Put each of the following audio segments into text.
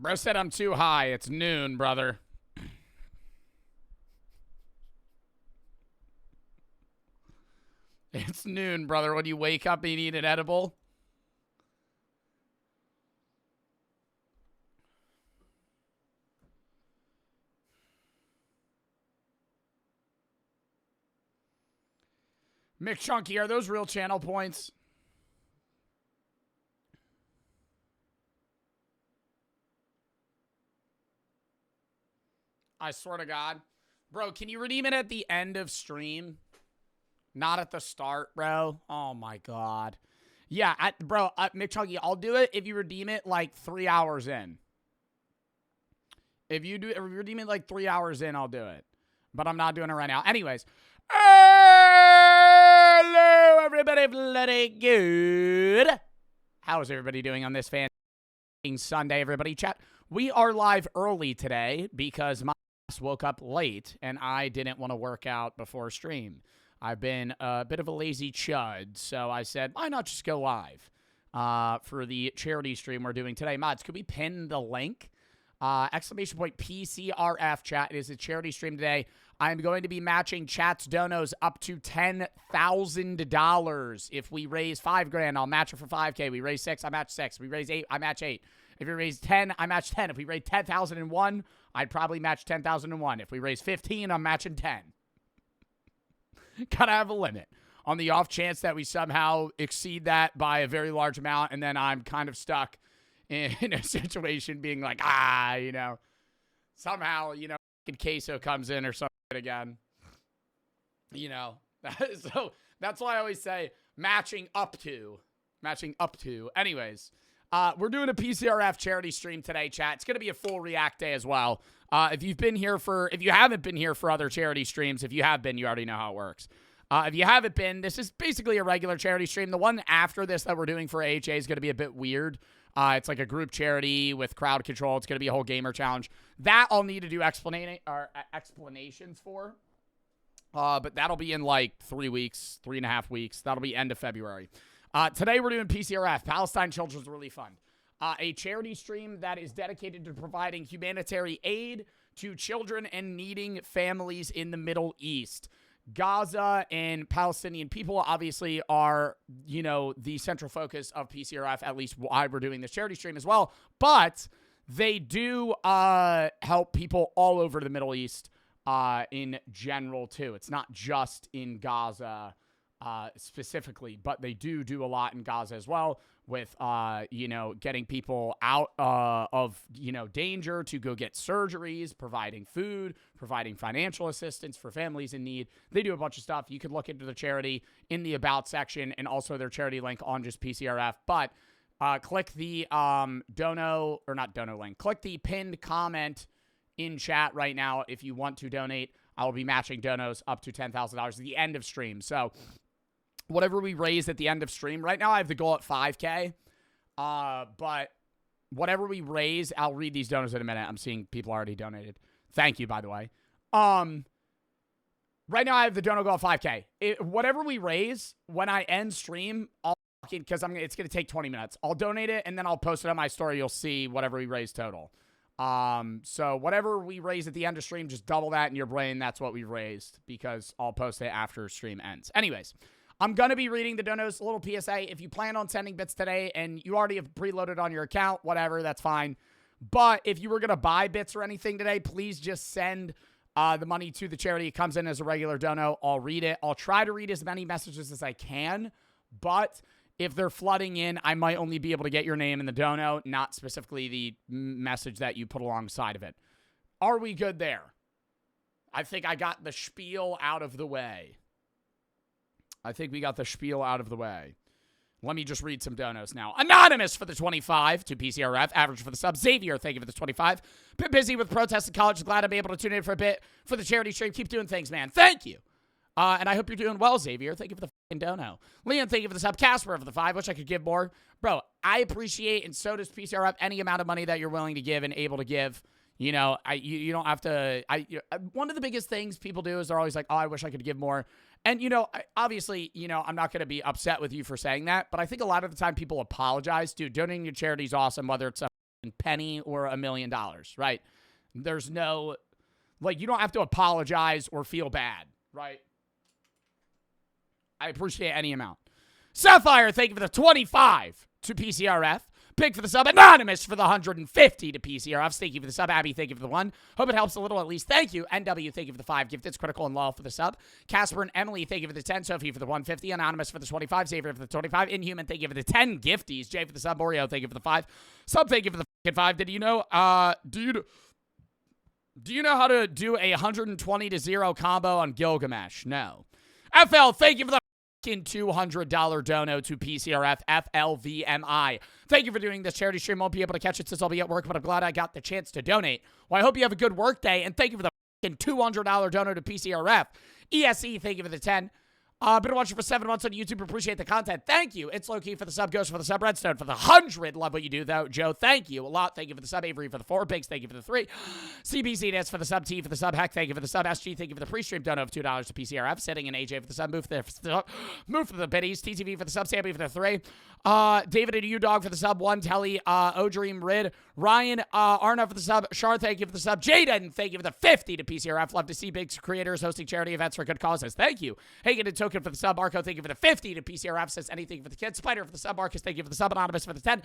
Bro said I'm too high. It's noon, brother. It's noon, brother. When you wake up and you eat an edible. McChunky, are those real channel points? I swear to God. Bro, can you redeem it at the end of stream? Not at the start, bro. Oh, my God. Yeah, McChunky, I'll do it if you redeem it like 3 hours in. If you redeem it like 3 hours in, I'll do it. But I'm not doing it right now. Anyways. Hello, everybody. Bloody good. How is everybody doing on this fantastic Sunday, everybody? Chat. We are live early today because my ass woke up late and I didn't want to work out before stream. I've been a bit of a lazy chud, so I said, why not just go live for the charity stream we're doing today? Mods, could we pin the link? Exclamation point PCRF, chat. It is a charity stream today. I'm going to be matching chat's donos up to $10,000. If we raise $5,000, I'll match it for $5K. We raise 6, I match 6. We raise 8, I match 8. If we raise 10, I match 10. If we raise 10,001, I'd probably match 10,001. If we raise 15, I'm matching 10. Gotta have a limit. On the off chance that we somehow exceed that by a very large amount, and then I'm kind of stuck in a situation being like, somehow, queso comes in or something again. So that's why I always say matching up to. Anyways, we're doing a PCRF charity stream today, chat. It's going to be a full React day as well. If you haven't been here for other charity streams, if you have been, you already know how it works. If you haven't been, this is basically a regular charity stream. The one after this that we're doing for AHA is going to be a bit weird. It's like a group charity with crowd control. It's going to be a whole gamer challenge. That I'll need to do explanations for. But that'll be in like 3.5 weeks. That'll be end of February. Today we're doing PCRF, Palestine Children's Relief Fund. A charity stream that is dedicated to providing humanitarian aid to children and needing families in the Middle East. Gaza and Palestinian people obviously are, the central focus of PCRF, at least why we're doing this charity stream as well. But they do help people all over the Middle East in general, too. It's not just in Gaza specifically, but they do a lot in Gaza as well with, getting people out of, danger to go get surgeries, providing food, providing financial assistance for families in need. They do a bunch of stuff. You can look into the charity in the About section and also their charity link on just PCRF. But click the link. Click the pinned comment in chat right now if you want to donate. I will be matching donos up to $10,000 at the end of stream. So whatever we raise at the end of stream, right now I have the goal at 5K. But whatever we raise, I'll read these donos in a minute. I'm seeing people already donated. Thank you, by the way. Right now I have the dono goal at 5K. Whatever we raise, when I end stream, because it's going to take 20 minutes. I'll donate it, and then I'll post it on my story. You'll see whatever we raise total. So whatever we raise at the end of stream, just double that in your brain. That's what we raised, because I'll post it after stream ends. Anyways, I'm going to be reading the donos. A little PSA. If you plan on sending bits today and you already have preloaded on your account, whatever, that's fine. But if you were going to buy bits or anything today, please just send the money to the charity. It comes in as a regular dono. I'll read it. I'll try to read as many messages as I can. But if they're flooding in, I might only be able to get your name in the dono, not specifically the message that you put alongside of it. Are we good there? I think I got the spiel out of the way. I think we got the spiel out of the way. Let me just read some donos now. Anonymous for the 25 to PCRF. Average for the sub. Xavier, thank you for the 25. Been busy with protests in college. Glad I'm able to tune in for a bit for the charity stream. Keep doing things, man. Thank you. And I hope you're doing well, Xavier. Thank you for the fucking dono. Liam, thank you for the sub. Casper for the 5. Wish I could give more. Bro, I appreciate, and so does PCRF, any amount of money that you're willing to give and able to give. You don't have to. One of the biggest things people do is they're always like, oh, I wish I could give more. And, obviously, I'm not going to be upset with you for saying that, but I think a lot of the time people apologize. Dude, donating to charity is awesome, whether it's a penny or $1 million, right? There's no, like, you don't have to apologize or feel bad, right? I appreciate any amount. Sapphire, thank you for the 25 to PCRF. Pig for the sub. Anonymous for the 150 to PCRF. Thank you for the sub. Abby, thank you for the 1. Hope it helps a little at least. Thank you. NW, thank you for the 5. Gifted. Critical and Law for the sub. Casper and Emily, thank you for the 10. Sophie for the 150. Anonymous for the 25. Xavier for the 25. Inhuman, thank you for the 10 gifties. Jay for the sub. Oreo, thank you for the 5. Sub, thank you for the 5. Did you know, do you know how to do a 120 to 0 combo on Gilgamesh? No. FL, thank you for the $200 dono to PCRF FLVMI. Thank you for doing this charity stream. Won't be able to catch it since I'll be at work, but I'm glad I got the chance to donate. Well, I hope you have a good work day, and thank you for the $200 dono to PCRF. ESE, thank you for the 10. Been watching for 7 months on YouTube. Appreciate the content. Thank you. It's Low-Key for the sub. Ghost for the sub. Redstone for the 100. Love what you do, though. Joe, thank you a lot. Thank you for the sub. Avery for the 4. Pigs, thank you for the 3. CBCDS for the sub. T for the sub. Heck, thank you for the sub. SG, thank you for the pre-stream dono of $2 to PCRF. Sitting and AJ for the sub. Move for the biddies. TTV for the sub. Sammy for the 3. David and U-Dog for the sub. 1. Telly. O-Dream Rid. Ryan Arna for the sub. Shar, thank you for the sub. Jaden, thank you for the 50 to PCRF. Love to see big creators hosting charity events for good causes. Thank you. Hagen and Token for the sub. Arco, thank you for the 50 to PCRF. Says anything for the kids. Spider for the sub. Marcus, thank you for the sub. Anonymous for the 10.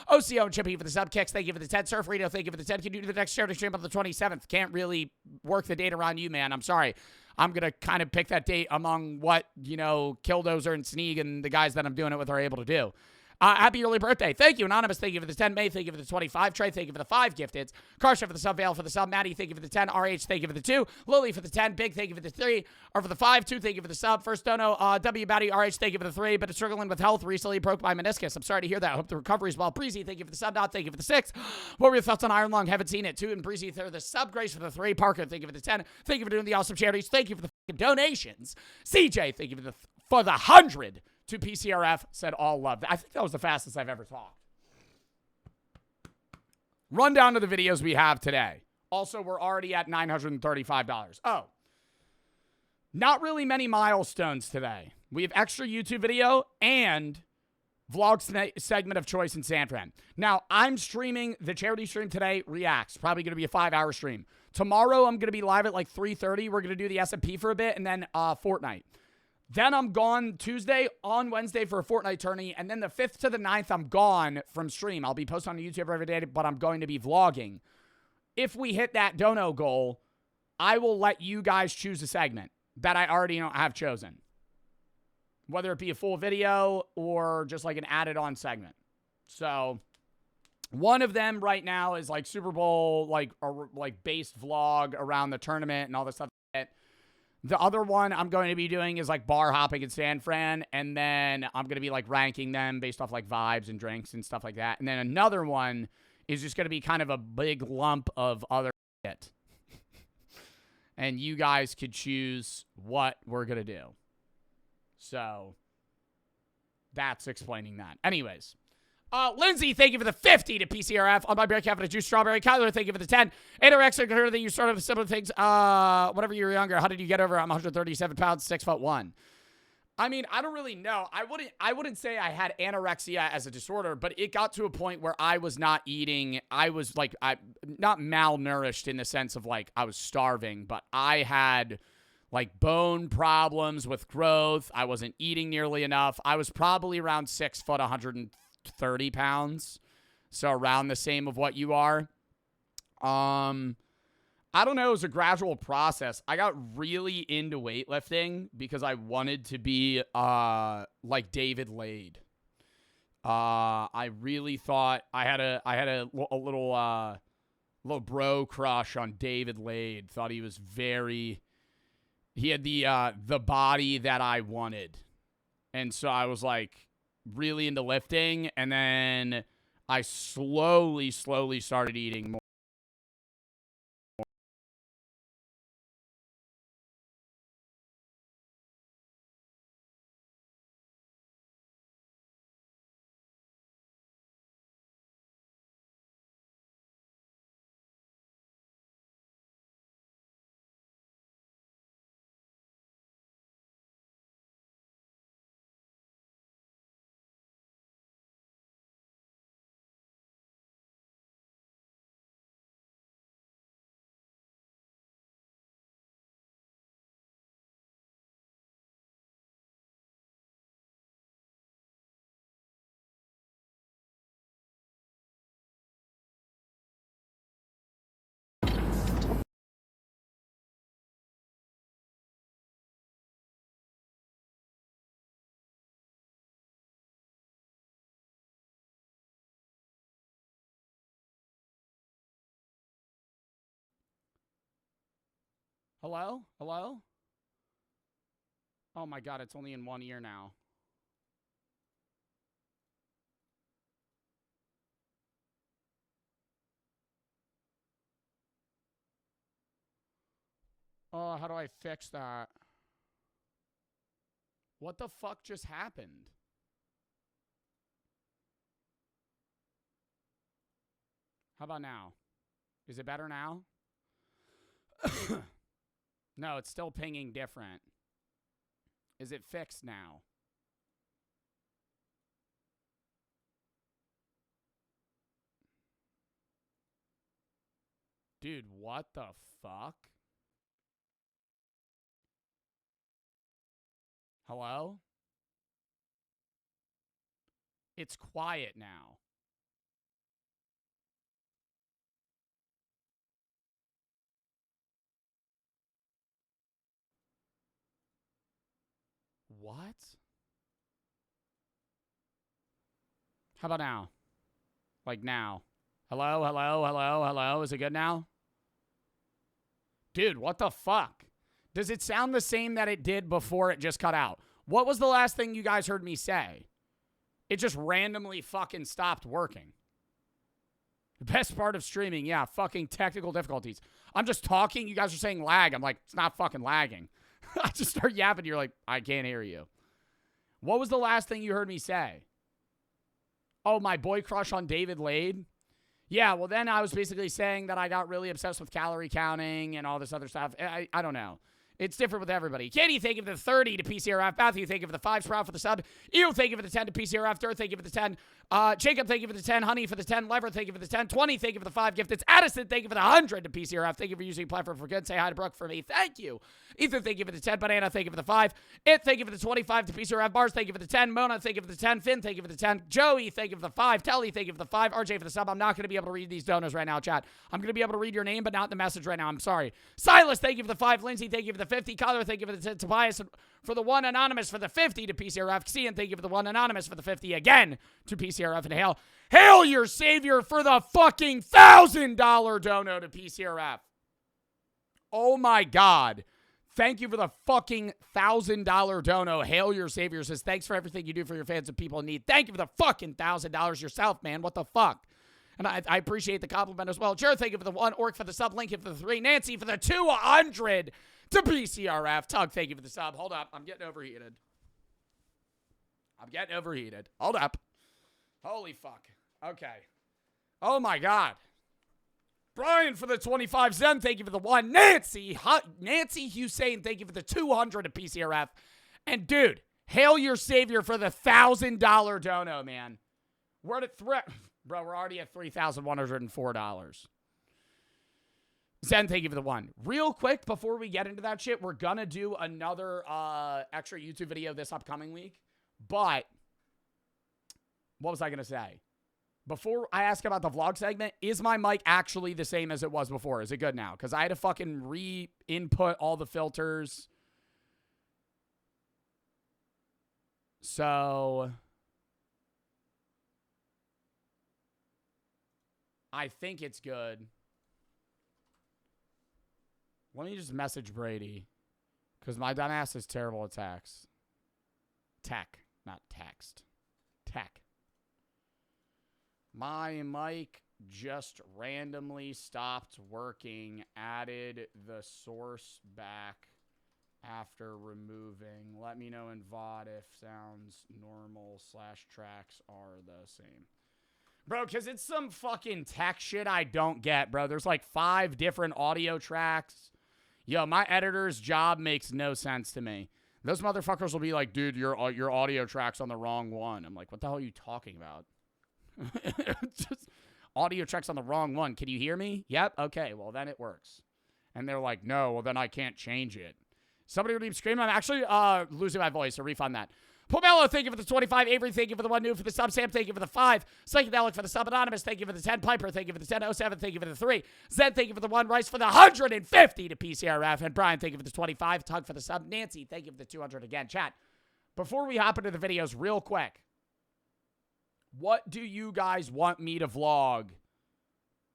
OCO and Chippy for the sub. Kicks, thank you for the 10. Surf Rito, thank you for the 10. Can you do the next charity stream on the 27th? Can't really work the date around you, man. I'm sorry. I'm going to kind of pick that date among what, you know, Killdozer and Sneak and the guys that I'm doing it with are able to do. Happy early birthday. Thank you, Anonymous. Thank you for the 10. May, thank you for the 25. Trey, thank you for the 5 gifted. Karsha for the sub. Vale for the sub. Maddie, thank you for the 10. RH, thank you for the 2. Lily for the 10. Big, thank you for the 3. Or for the 5. 2, thank you for the sub. First dono, W. Batty, RH, thank you for the 3. But it's struggling with health. Recently broke my meniscus. I'm sorry to hear that. I hope the recovery is well. Breezy, thank you for the sub. Not, thank you for the 6. What were your thoughts on Iron Lung? Haven't seen it. 2 and Breezy for the sub. Grace for the 3. Parker, thank you for the 10. Thank you for doing the awesome charities. Thank you for the donations. CJ, thank you for the 100. To PCRF, said all love. I think that was the fastest I've ever talked. Run down to the videos we have today. Also, we're already at $935. Oh. Not really many milestones today. We have extra YouTube video and vlog segment of choice in San Fran. Now, I'm streaming the charity stream today, Reacts. Probably going to be a 5-hour stream. Tomorrow, I'm going to be live at like 3:30. We're going to do the S&P for a bit and then Fortnite. Then I'm gone Tuesday, on Wednesday for a Fortnite tourney, and then the 5th to the 9th, I'm gone from stream. I'll be posting on YouTube every day, but I'm going to be vlogging. If we hit that dono goal, I will let you guys choose a segment that I already have chosen. Whether it be a full video or just like an added-on segment. So, one of them right now is like Super Bowl, like based vlog around the tournament and all this stuff. The other one I'm going to be doing is like bar hopping in San Fran, and then I'm going to be like ranking them based off like vibes and drinks and stuff like that. And then another one is just going to be kind of a big lump of other shit. And you guys could choose what we're going to do. So that's explaining that. Anyways. Lindsay, thank you for the 50 to PCRF. On my bear cabinet, juice strawberry. Kyler, thank you for the 10. Anorexic, I heard that you started with similar things. Whenever you were younger, how did you get over? I'm 137 pounds, 6'1". I mean, I don't really know. I wouldn't say I had anorexia as a disorder, but it got to a point where I was not eating. I was like, not malnourished in the sense of like I was starving, but I had like bone problems with growth. I wasn't eating nearly enough. I was probably around 6 foot, 130 pounds. So around the same of what you are. I don't know. It was a gradual process. I got really into weightlifting because I wanted to be like David Lade. I really thought I had a little bro crush on David Lade. Thought he was he had the body that I wanted. And so I was like really into lifting, and then I slowly started eating more. Hello? Hello? Oh my God, it's only in one ear now. Oh, how do I fix that? What the fuck just happened? How about now? Is it better now? No, it's still pinging different. Is it fixed now? Dude, what the fuck? Hello? It's quiet now. What? How about now? Like now. Hello, hello, hello, hello. Is it good now? Dude, what the fuck? Does it sound the same that it did before it just cut out? What was the last thing you guys heard me say? It just randomly fucking stopped working. The best part of streaming, yeah, fucking technical difficulties. I'm just talking. You guys are saying lag. I'm like, it's not fucking lagging. I just start yapping. You're like, I can't hear you. What was the last thing you heard me say? Oh, my boy crush on David Lade? Yeah, well, then I was basically saying that I got really obsessed with calorie counting and all this other stuff. I don't know. It's different with everybody. Katie, thank you for the 30 to PCRF. Matthew, thank you for the 5. Sprout for the sub. Ew, thank you for the 10 to PCRF. Dirt, thank you for the 10. Jacob, thank you for the 10. Honey for the 10. Lever, thank you for the 10. 20, thank you for the 5 gift. It's Addison, thank you for the 100 to PCRF. Thank you for using platform for good. Say hi to Brooke for me. Thank you. Ethan, thank you for the 10. Banana, thank you for the 5. It, thank you for the 25 to PCRF. Bars, thank you for the 10. Mona, thank you for the 10. Finn, thank you for the 10. Joey, thank you for the 5. Telly, thank you for the 5. RJ for the sub. I'm not going to be able to read these donors right now, chat. I'm going to be able to read your name, but not the message right now. I'm sorry. Silas, thank you for the 5. Lindsay, thank you for the 50. Kyler, thank you for the 10. Tobias for the 1. Anonymous for the 50 to PCRF. Cian, thank you for the 1. Anonymous for the 50 again to PCRF. And hail your savior for the fucking $1,000 dono to PCRF. Oh my God. Thank you for the fucking $1,000 dono. Hail your savior says, thanks for everything you do for your fans and people in need. Thank you for the fucking $1,000 yourself, man. What the fuck? And I appreciate the compliment as well. Jared, thank you for the 1. Orc for the sub. Lincoln for the 3. Nancy for the 200 to PCRF. Tug, thank you for the sub. Hold up. I'm getting overheated. Hold up. Holy fuck. Okay. Oh my God. Brian for the 25. Zen, thank you for the 1. Nancy Hussein, thank you for the 200 to PCRF. And dude, hail your savior for the $1,000 dono, man. We're at Bro, we're already at $3,104. Zen, thank you for the 1. Real quick, before we get into that shit, we're going to do another extra YouTube video this upcoming week. But, what was I going to say? Before I ask about the vlog segment, is my mic actually the same as it was before? Is it good now? Because I had to fucking re-input all the filters. So I think it's good. Let me just message Brady. Because my dumbass is terrible at text. Tech, not text. Tech. My mic just randomly stopped working. Added the source back after removing. Let me know in VOD if sounds normal / tracks are the same. Bro, because it's some fucking tech shit I don't get, bro. There's like 5 different audio tracks. Yo, my editor's job makes no sense to me. Those motherfuckers will be like, dude, your audio track's on the wrong one. I'm like, what the hell are you talking about? Just audio tracks on the wrong one. Can you hear me? Yep. Okay. Well, then it works. And they're like, no, well, then I can't change it. Somebody would be screaming. I'm actually losing my voice, so refund that. Pomelo, thank you for the 25. Avery, thank you for the 1 new for the sub. Sam, thank you for the 5. Psychedelic for the sub. Anonymous, thank you for the 10. Piper, thank you for the 10. 07, thank you for the 3. Zen, thank you for the 1. Rice for the 150 to PCRF. And Brian, thank you for the 25. Tug for the sub. Nancy, thank you for the 200 again. Chat, before we hop into the videos real quick, what do you guys want me to vlog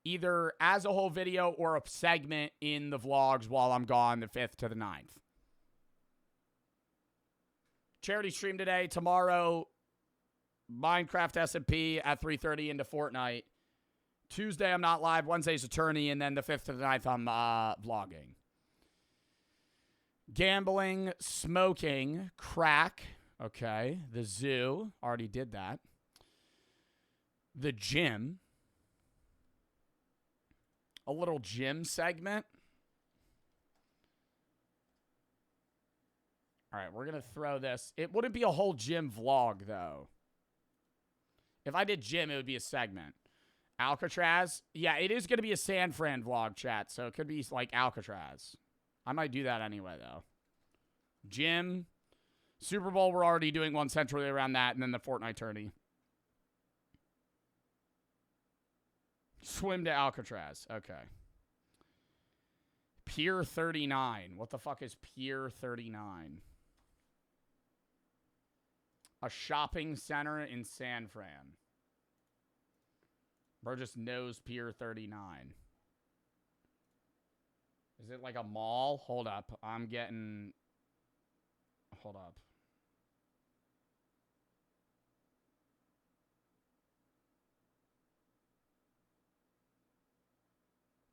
either as a whole video or a segment in the vlogs while I'm gone the 5th to the 9th. Charity stream today. Tomorrow, Minecraft SMP at 3:30 into Fortnite. Tuesday, I'm not live. Wednesday's attorney. And then the 5th to the 9th, I'm vlogging. Gambling, smoking, crack. Okay. The zoo. Already did that. The gym. A little gym segment. All right, we're going to throw this. It wouldn't be a whole gym vlog, though. If I did gym, it would be a segment. Alcatraz. Yeah, it is going to be a San Fran vlog, chat, so it could be like Alcatraz. I might do that anyway, though. Gym. Super Bowl, we're already doing one centrally around that, and then the Fortnite tourney. Swim to Alcatraz. Okay. Pier 39. What the fuck is Pier 39? A shopping center in San Fran. Bro just knows Pier 39. Is it like a mall? Hold up. I'm getting... Hold up.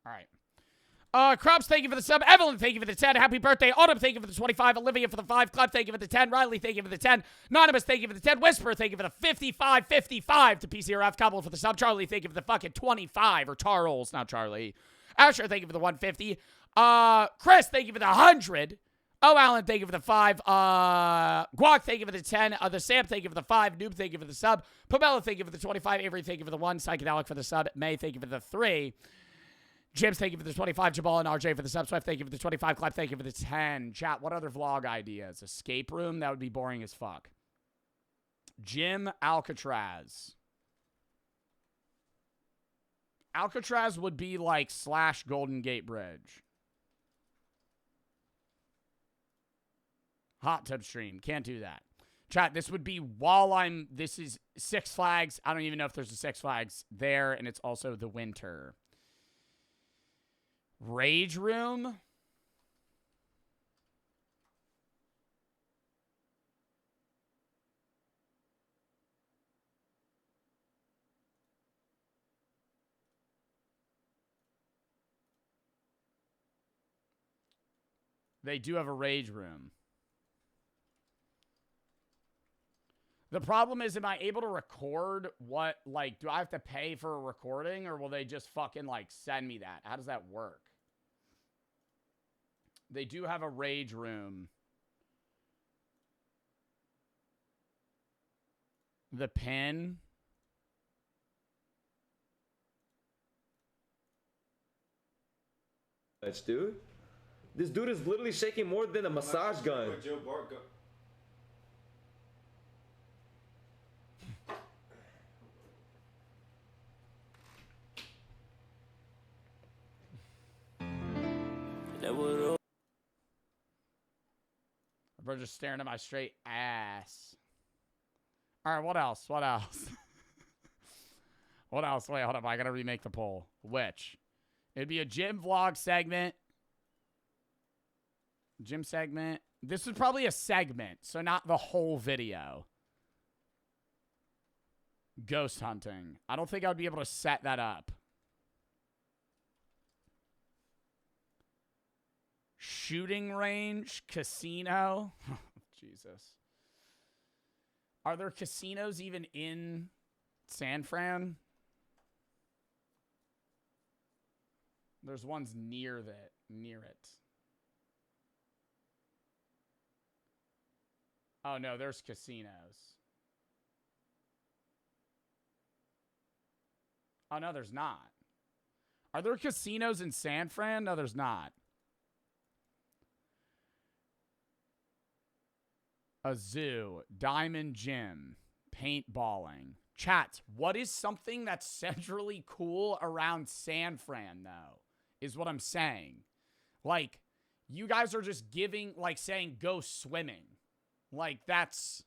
All right. Krubs, thank you for the sub. Evelyn, thank you for the 10. Happy birthday. Autumn, thank you for the 25. Olivia for the 5. Clive, thank you for the 10. Riley, thank you for the 10. Anonymous, thank you for the 10. Whisper, thank you for the 55 to PCRF. Couple for the sub. Charlie, thank you for the fucking 25. Or Charles, not Charlie. Asher, thank you for the 150. Chris, thank you for the 100. Oh, Alan, thank you for the 5. Guac, thank you for the 10. The Sam, thank you for the 5. Noob, thank you for the sub. Pamela, thank you for the 25. Avery, thank you for the 1. Psychedelic for the sub. May, thank you for the 3. James, thank you for the 25. Jabal and RJ for the sub. Swift, thank you for the 25. Clive, thank you for the 10. Chat, what other vlog ideas? Escape room? That would be boring as fuck. Gym, Alcatraz. Alcatraz would be like / Golden Gate Bridge. Hot tub stream. Can't do that. Chat, this would be while I'm... This is Six Flags. I don't even know if there's a Six Flags there, and it's also the winter. Rage room? They do have a rage room. The problem is, am I able to record what, like, do I have to pay for a recording, or will they just fucking, like, send me that? How does that work? They do have a rage room. The pin. Dude. This dude is literally shaking more than a massage gun. Bro, just staring at my straight ass. All right, what else? What else? What else? Wait, hold up. I gotta remake the poll. Which? It'd be a gym vlog segment. Gym segment. This is probably a segment, so not the whole video. Ghost hunting. I don't think I would be able to set that up. Shooting range, casino. Jesus. Are there casinos even in San Fran? There's ones near it. Oh no, there's casinos. Oh no, there's not. Are there casinos in San Fran? No, there's not. A zoo, diamond gym, paintballing. Chat, what is something that's centrally cool around San Fran, though, is what I'm saying. Like, you guys are just giving, like, saying go swimming. Like, that's...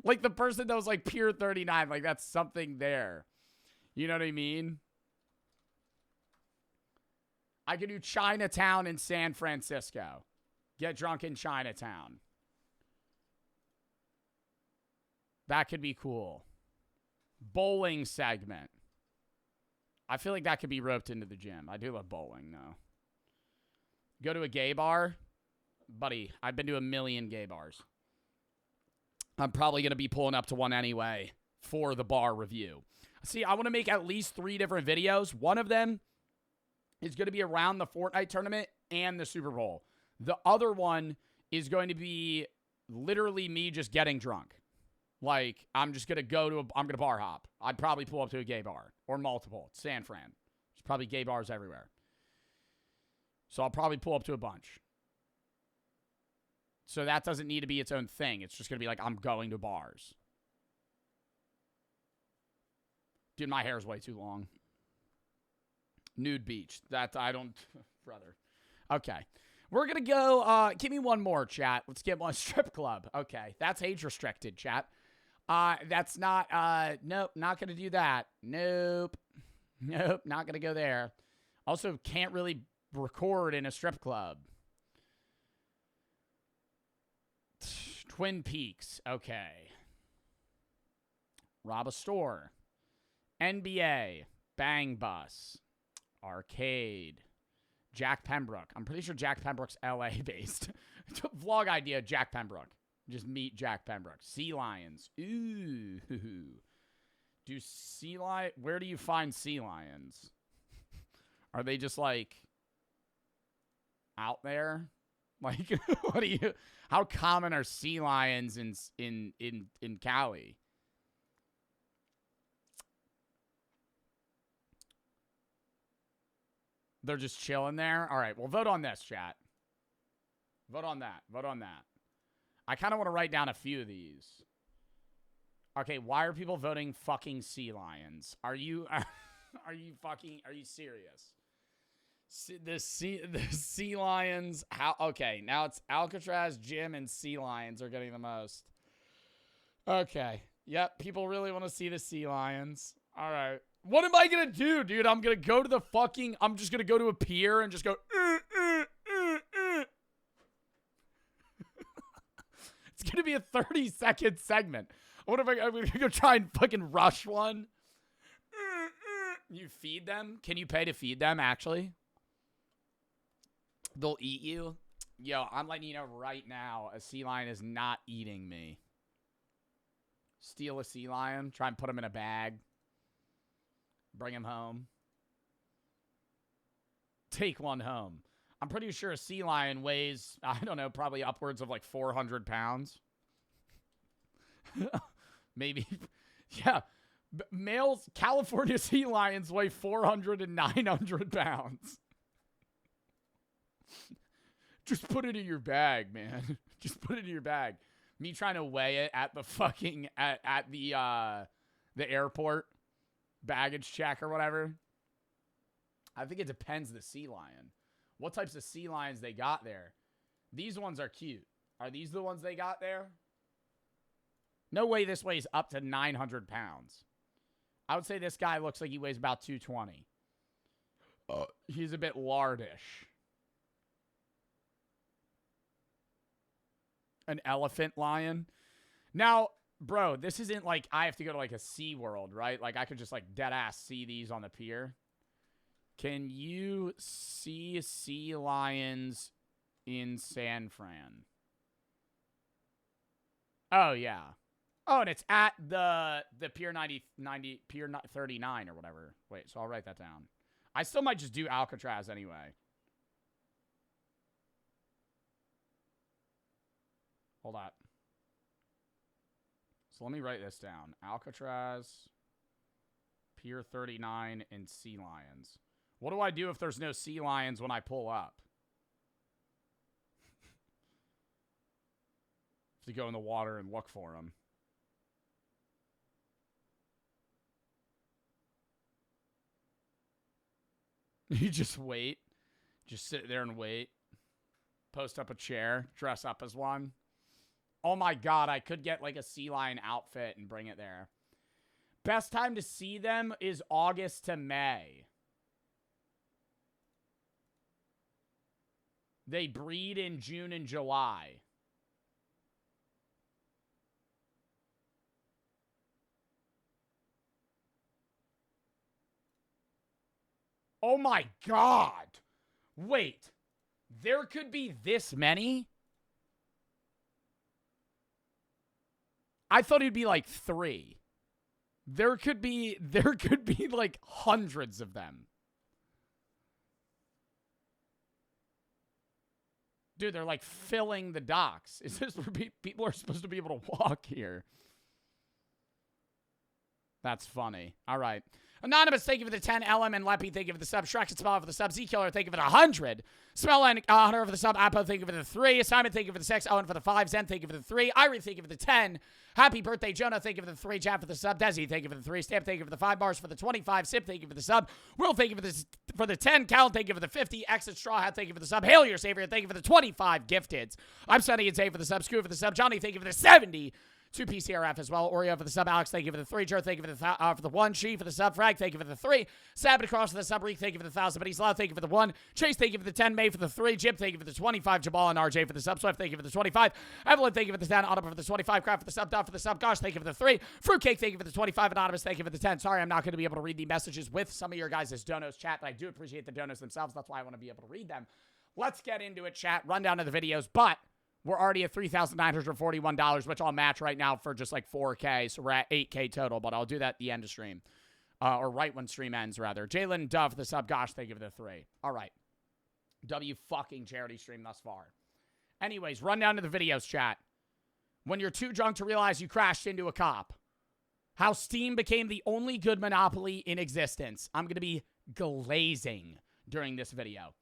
Like the person that was like Pier 39, like that's something there. You know what I mean? I could do Chinatown in San Francisco. Get drunk in Chinatown. That could be cool. Bowling segment. I feel like that could be roped into the gym. I do love bowling, though. Go to a gay bar? Buddy, I've been to a million gay bars. I'm probably going to be pulling up to one anyway for the bar review. See, I want to make at least 3 different videos. One of them is going to be around the Fortnite tournament and the Super Bowl. The other one is going to be literally me just getting drunk. Like, I'm just going to I'm going to bar hop. I'd probably pull up to a gay bar or multiple. It's San Fran. There's probably gay bars everywhere. So I'll probably pull up to a bunch. So that doesn't need to be its own thing. It's just going to be like, I'm going to bars. Dude, my hair is way too long. Nude beach. That, I don't, brother. Okay. We're going to go, give me one more, chat. Let's get one. Strip club. Okay. That's age restricted, chat. That's not, nope, not going to do that. Nope. Nope, not going to go there. Also, can't really record in a strip club. Twin Peaks. Okay. Rob a store. NBA. Bang Bus. Arcade. Jack Pembroke. I'm pretty sure Jack Pembroke's LA based. Vlog idea, Jack Pembroke. Just meet Jack Pembroke. Sea lions. Ooh. Do sea lion? Where do you find sea lions? Are they just like out there? Like, what do you? How common are sea lions in Cali? They're just chilling there? All right, well, vote on this, chat. Vote on that. Vote on that. I kind of want to write down a few of these. Okay, why are people voting fucking sea lions? Are you serious? The sea lions, how? Okay, now it's Alcatraz, Jim, and sea lions are getting the most. Okay, yep, people really want to see the sea lions. All right. What am I going to do, dude? I'm going to go to the fucking... I'm just going to go to a pier and just go... It's going to be a 30-second segment. What if I'm going to go try and fucking rush one? You feed them? Can you pay to feed them, actually? They'll eat you? Yo, I'm letting you know right now, a sea lion is not eating me. Steal a sea lion. Try and put him in a bag. Bring him home. Take one home. I'm pretty sure a sea lion weighs, I don't know, probably upwards of like 400 pounds. Maybe. Yeah. Males, California sea lions weigh 400 and 900 pounds. Just put it in your bag, man. Just put it in your bag. Me trying to weigh it at the fucking, at the airport. Baggage check or whatever. I think it depends the sea lion. What types of sea lions they got there? These ones are cute. Are these the ones they got there? No way this weighs up to 900 pounds. I would say this guy looks like he weighs about 220. He's a bit lardish. An elephant lion. Now... Bro, this isn't like I have to go to like a Sea World, right? Like I could just like dead ass see these on the pier. Can you see sea lions in San Fran? Oh yeah. Oh, and it's at the Pier 90 Pier 39 or whatever. Wait, so I'll write that down. I still might just do Alcatraz anyway. Hold on. So let me write this down. Alcatraz, Pier 39, and sea lions. What do I do if there's no sea lions when I pull up? Have to go in the water and look for them. You just wait. Just sit there and wait. Post up a chair. Dress up as one. Oh my God, I could get like a sea lion outfit and bring it there. Best time to see them is August to May. They breed in June and July. Oh my God. Wait. There could be this many? I thought it'd be like 3. There could be like hundreds of them. Dude, they're like filling the docks. Is this where people are supposed to be able to walk here? That's funny. All right. Anonymous, thank you for the 10. LM and Leppy, thank you for the sub. Shrek and Smell for the sub. Z-Killer, thank you for the 100. Smell and Hunter for the sub. Apo, thank you for the 3. Simon, thank you for the 6. Owen for the 5. Zen, thank you for the 3. Irene, thank you for the 10. Happy birthday, Jonah, thank you for the 3. Chad for the sub. Desi, thank you for the 3. Stamp, thank you for the 5 bars for the 25. Sip, thank you for the sub. Will, thank you for the 10. Cal, thank you for the 50. Exit Straw Hat, thank you for the sub. Hail your savior, thank you for the 25 gifteds. I'm Sunny and Zay for the sub. Screw for the sub. Johnny, thank you for the 70. To PCRF as well. Oreo for the sub. Alex, thank you for the 3. Joe, thank you for the 1. She for the sub. Frag, thank you for the 3. Sabbath Across for the sub. Reek, thank you for the 1,000. But he's loud, thank you for the 1. Chase, thank you for the 10. May for the 3. Jib, thank you for the 25. Jabal and RJ for the sub. Swift, thank you for the 25. Evelyn, thank you for the 10. Autumn for the 25. Craft for the sub. Duff for the sub. Gosh, thank you for the 3. Fruitcake, thank you for the 25. Anonymous, thank you for the 10. Sorry, I'm not going to be able to read the messages with some of your guys' donos chat, but I do appreciate the donos themselves. That's why I want to be able to read them. Let's get into it, chat. Run down to the videos, but we're already at $3,941, which I'll match right now for just like 4K. So we're at 8K total, but I'll do that at the end of stream. Or right when stream ends, rather. Jalen Dove, the sub. Gosh, thank you for the 3. All right. W fucking charity stream thus far. Anyways, run down to the videos, chat. When you're too drunk to realize you crashed into a cop. How Steam became the only good monopoly in existence. I'm going to be glazing during this video.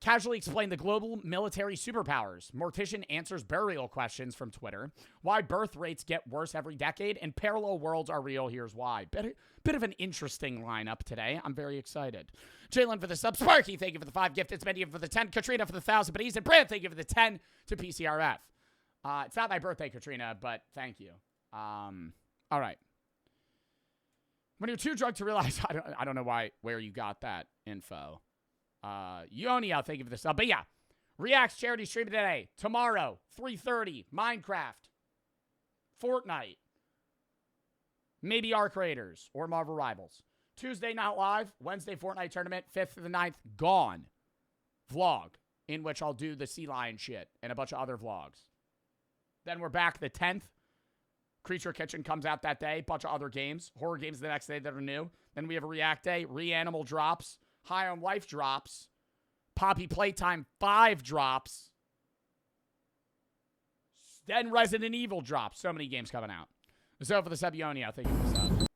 Casually explain the global military superpowers. Mortician answers burial questions from Twitter. Why birth rates get worse every decade. And parallel worlds are real. Here's why. Bit of an interesting lineup today. I'm very excited. Jalen for the sub. Sparky, thank you for the 5 gifted. Spendy for the 10. Katrina for the 1,000. But and Brand, thank you for the 10 to PCRF. It's not my birthday, Katrina, but thank you. All right. When you're too drunk to realize, I don't know where you got that info. Yonio, thank you for the sub. But yeah, Reacts charity stream today. Tomorrow, 3:30, Minecraft, Fortnite, maybe Arc Raiders or Marvel Rivals. Tuesday, not live. Wednesday, Fortnite tournament. 5th to the 9th, gone. Vlog, in which I'll do the Sea Lion shit and a bunch of other vlogs. Then we're back the 10th. Creature Kitchen comes out that day. Bunch of other games. Horror games the next day that are new. Then we have a React Day. Reanimal drops. High on Life drops. Poppy Playtime 5 drops. Then Resident Evil drops. So many games coming out. So for the sub, Yonio, thank you for the sub.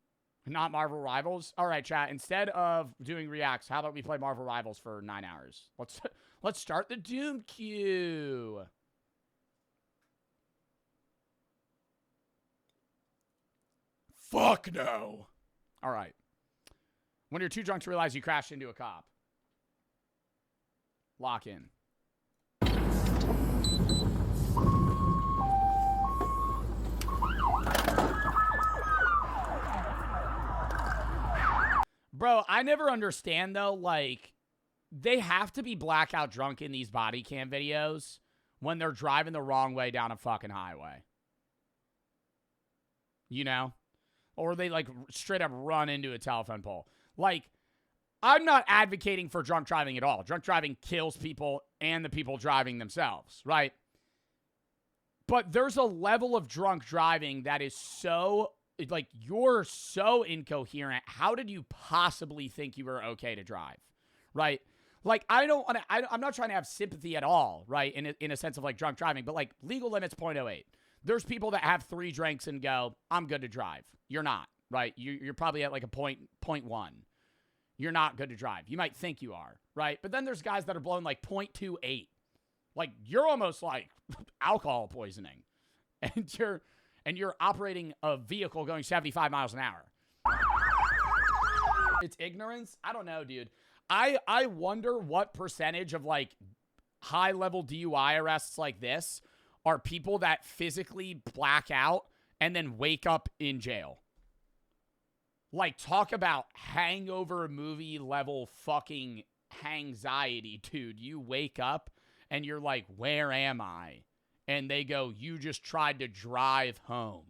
Not Marvel Rivals. All right, chat. Instead of doing reacts, how about we play Marvel Rivals for 9 hours? Let's start the Doom queue. Fuck no. All right. When you're too drunk to realize you crashed into a cop. Lock in. Bro, I never understand, though, like, they have to be blackout drunk in these body cam videos when they're driving the wrong way down a fucking highway. You know? Or they, like, straight up run into a telephone pole. Like, I'm not advocating for drunk driving at all. Drunk driving kills people and the people driving themselves, right? But there's a level of drunk driving that is so, like, you're so incoherent. How did you possibly think you were okay to drive, right? Like, I'm not trying to have sympathy at all, right, in a sense of, like, drunk driving, but, like, legal limit's 0.08. There's people that have 3 drinks and go, I'm good to drive. You're not, right? You're probably at, like, a 0.1. You're not good to drive. You might think you are, right? But then there's guys that are blowing, like, 0.28. Like, you're almost, like, alcohol poisoning. And you're operating a vehicle going 75 miles an hour. It's ignorance? I don't know, dude. I wonder what percentage of, like, high-level DUI arrests like this are people that physically black out and then wake up in jail. Like, talk about hangover movie level fucking anxiety, dude. You wake up and you're like, where am I? And they go, you just tried to drive home.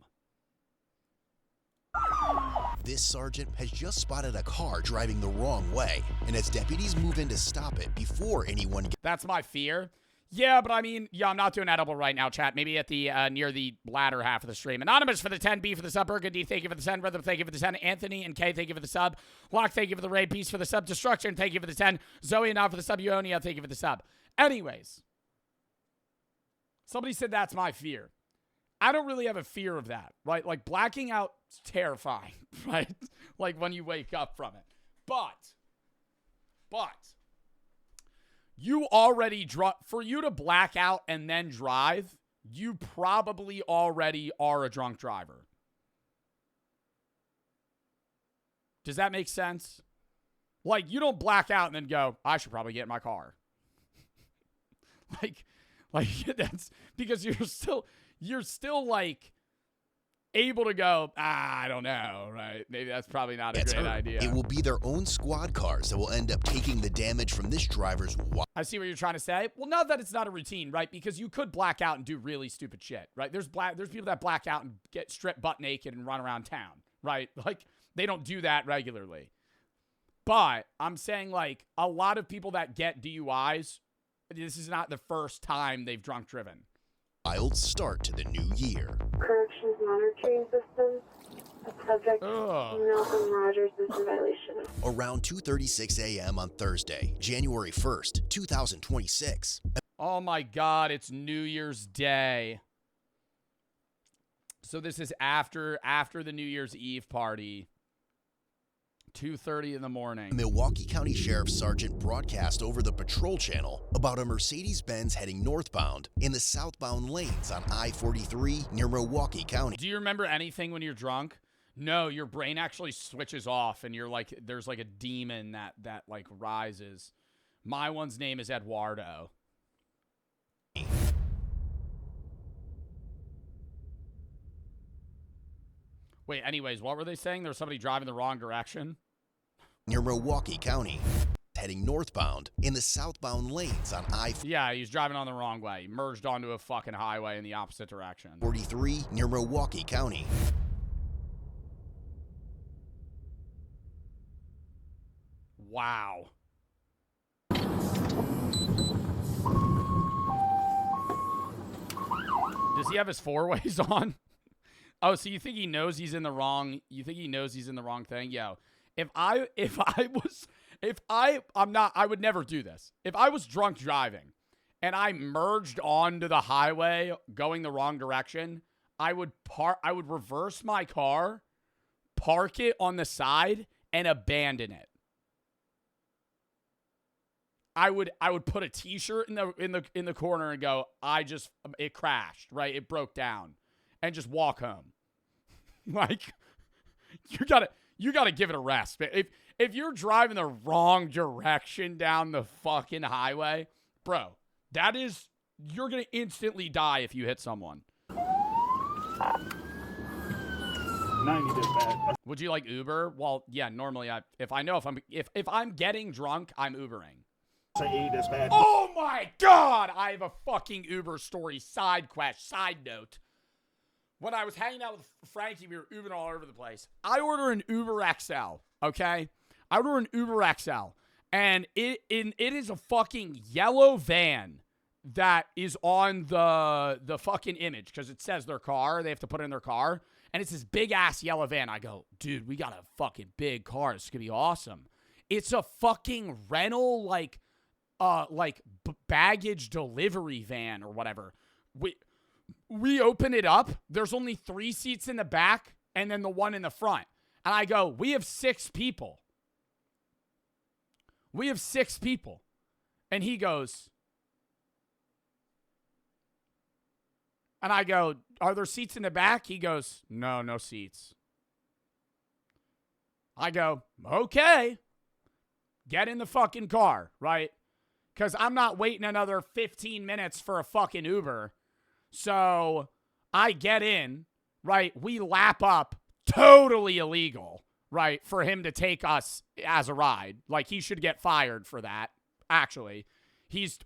This sergeant has just spotted a car driving the wrong way, and as deputies move in to stop it before anyone gets... That's my fear. Yeah, but I mean, yeah, I'm not doing edible right now, chat. Maybe at the near the latter half of the stream. Anonymous for the 10, B for the sub, Burgundy, thank you for the 10, Rhythm, thank you for the 10, Anthony and K, thank you for the sub, Locke, thank you for the raid, Peace for the sub, Destruction, thank you for the 10, Zoe and I for the sub, Ionia, thank you for the sub. Anyways, somebody said that's my fear. I don't really have a fear of that, right? Like, blacking out is terrifying, right? Like, when you wake up from it. But, you already for you to black out and then drive, you probably already are a drunk driver. Does that make sense? Like, you don't black out and then go, I should probably get in my car. like that's because you're still like able to go, I don't know, right? Maybe that's probably not a great idea. It will be their own squad cars that will end up taking the damage from this driver's... I see what you're trying to say. Well, not that it's not a routine, right? Because you could black out and do really stupid shit, right? There's people that black out and get stripped butt naked and run around town, right? Like, they don't do that regularly. But I'm saying, like, a lot of people that get DUIs, this is not the first time they've drunk driven. Wild start to the new year. Corrections monitoring system. Subject Nelson Rogers is in violation. Around 2:36 a.m. on Thursday, January 1st, 2026. Oh my God, it's New Year's Day. So this is after the New Year's Eve party. 2:30 in the morning. Milwaukee County Sheriff Sergeant broadcast over the patrol channel about a Mercedes-Benz heading northbound in the southbound lanes on I-43 near Milwaukee County. Do you remember anything when you're drunk? No, your brain actually switches off and you're like, there's like a demon that like rises. My one's name is Eduardo. Wait, anyways, what were they saying? There was somebody driving the wrong direction? Near Milwaukee County, heading northbound in the southbound lanes on I-43. Yeah, he was driving on the wrong way. He merged onto a fucking highway in the opposite direction. 43 near Milwaukee County. Wow. Does he have his four-ways on? Oh, so you think he knows he's in the wrong? You think he knows he's in the wrong thing? Yo, I would never do this. If I was drunk driving and I merged onto the highway going the wrong direction, I would reverse my car, park it on the side, and abandon it. I would put a t-shirt in the corner and go, it crashed, right? It broke down. And just walk home. Like, you gotta give it a rest. If you're driving the wrong direction down the fucking highway, bro, you're gonna instantly die if you hit someone. 90 did bad. Would you like Uber? Well, yeah, normally if I'm getting drunk, I'm Ubering. Say 80 is bad. Oh my God! I have a fucking Uber story. Side note. When I was hanging out with Frankie, we were Ubering all over the place. I order an Uber XL, okay? I order an Uber XL, and it is a fucking yellow van that is on the fucking image because it says their car. They have to put it in their car, and it's this big-ass yellow van. I go, dude, we got a fucking big car. It's going to be awesome. It's a fucking rental, baggage delivery van or whatever. We open it up. There's only 3 seats in the back and then the one in the front. And I go, we have 6 people. We have 6 people. And he goes, and I go, are there seats in the back? He goes, no seats. I go, okay. Get in the fucking car, right? Because I'm not waiting another 15 minutes for a fucking Uber. So I get in, right? We lap up, totally illegal, right? For him to take us as a ride. Like, he should get fired for that, actually. He's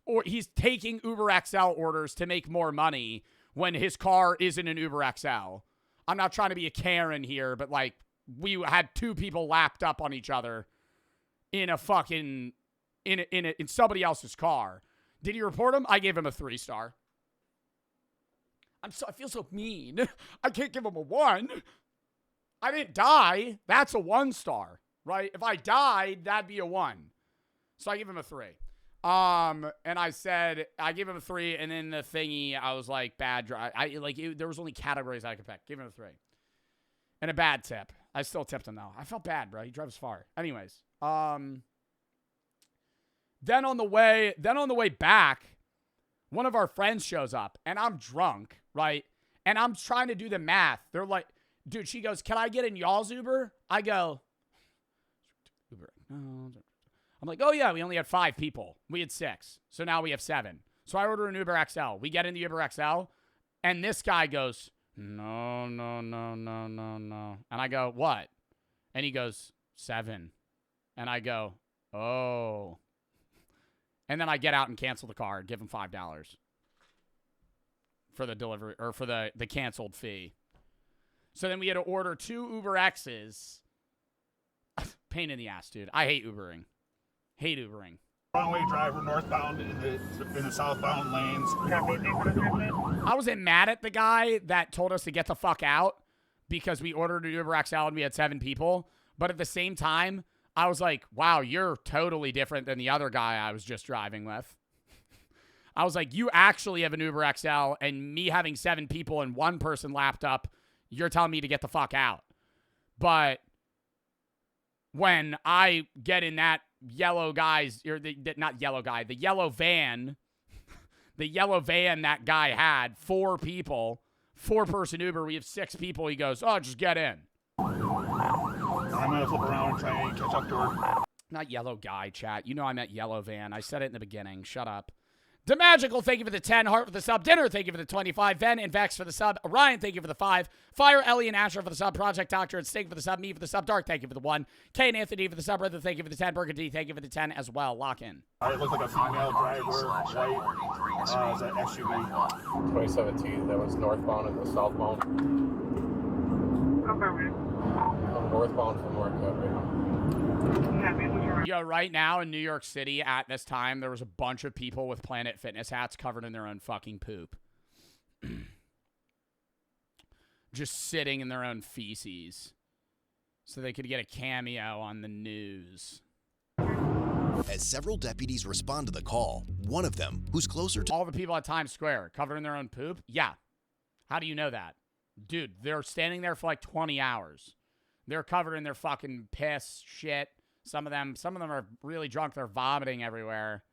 taking Uber XL orders to make more money when his car isn't an Uber XL. I'm not trying to be a Karen here, but like, we had 2 people lapped up on each other in a fucking in somebody else's car. Did he report him? I gave him a 3-star. I feel so mean. I can't give him a 1. I didn't die. That's a 1-star, right? If I died, that'd be a 1. So I give him a 3. And I said, I gave him a 3, and then the thingy, I was like, bad drive. There was only categories I could pick. Give him a 3. And a bad tip. I still tipped him, though. I felt bad, bro. He drives far. Anyways. Then on the way back, one of our friends shows up, and I'm drunk, right? And I'm trying to do the math. They're like, dude, she goes, can I get in y'all's Uber? I go, Uber. No. I'm like, oh, yeah, we only had 5 people. We had 6. So now we have 7. So I order an Uber XL. We get in the Uber XL, and this guy goes, no. And I go, what? And he goes, 7. And I go, oh. And then I get out and cancel the car and give him $5 for the delivery, or for the canceled fee. So then we had to order 2 Uber X's. Pain in the ass, dude. I hate Ubering. Hate Ubering. Wrong-way driver northbound in the southbound lanes. I wasn't mad at the guy that told us to get the fuck out because we ordered an Uber XL and we had 7 people. But at the same time, I was like, wow, you're totally different than the other guy I was just driving with. I was like, you actually have an Uber XL, and me having 7 people and 1 person lapped up, you're telling me to get the fuck out. But when I get in that yellow guy's, or not yellow guy, the yellow van, that guy had, 4 people, 4-person Uber, we have 6 people, he goes, oh, just get in. I'm going to flip around and try and catch up to her. Not yellow guy, chat. You know I meant yellow van. I said it in the beginning. Shut up. DeMagical, thank you for the 10. Hart for the sub. Dinner, thank you for the 25. Ven and Vex for the sub. Ryan, thank you for the 5. Fire, Ellie, and Asher for the sub. Project Doctor and Sting for the sub. Me for the sub. Dark, thank you for the 1. Kay and Anthony for the sub. Brother, thank you for the 10. Burgundy, thank you for the 10 as well. Lock in. It looks like a female driver, white, it's an SUV. 2017, that was northbound and the southbound. Okay, I'm northbound from work right now. Yo, right now in New York City at this time, there was a bunch of people with Planet Fitness hats covered in their own fucking poop. Just sitting in their own feces. So they could get a cameo on the news. As several deputies respond to the call, one of them, who's closer to All the people at Times Square covered in their own poop? Yeah. How do you know that? Dude, they're standing there for like 20 hours. They're covered in their fucking piss, shit. Some of them are really drunk. They're vomiting everywhere.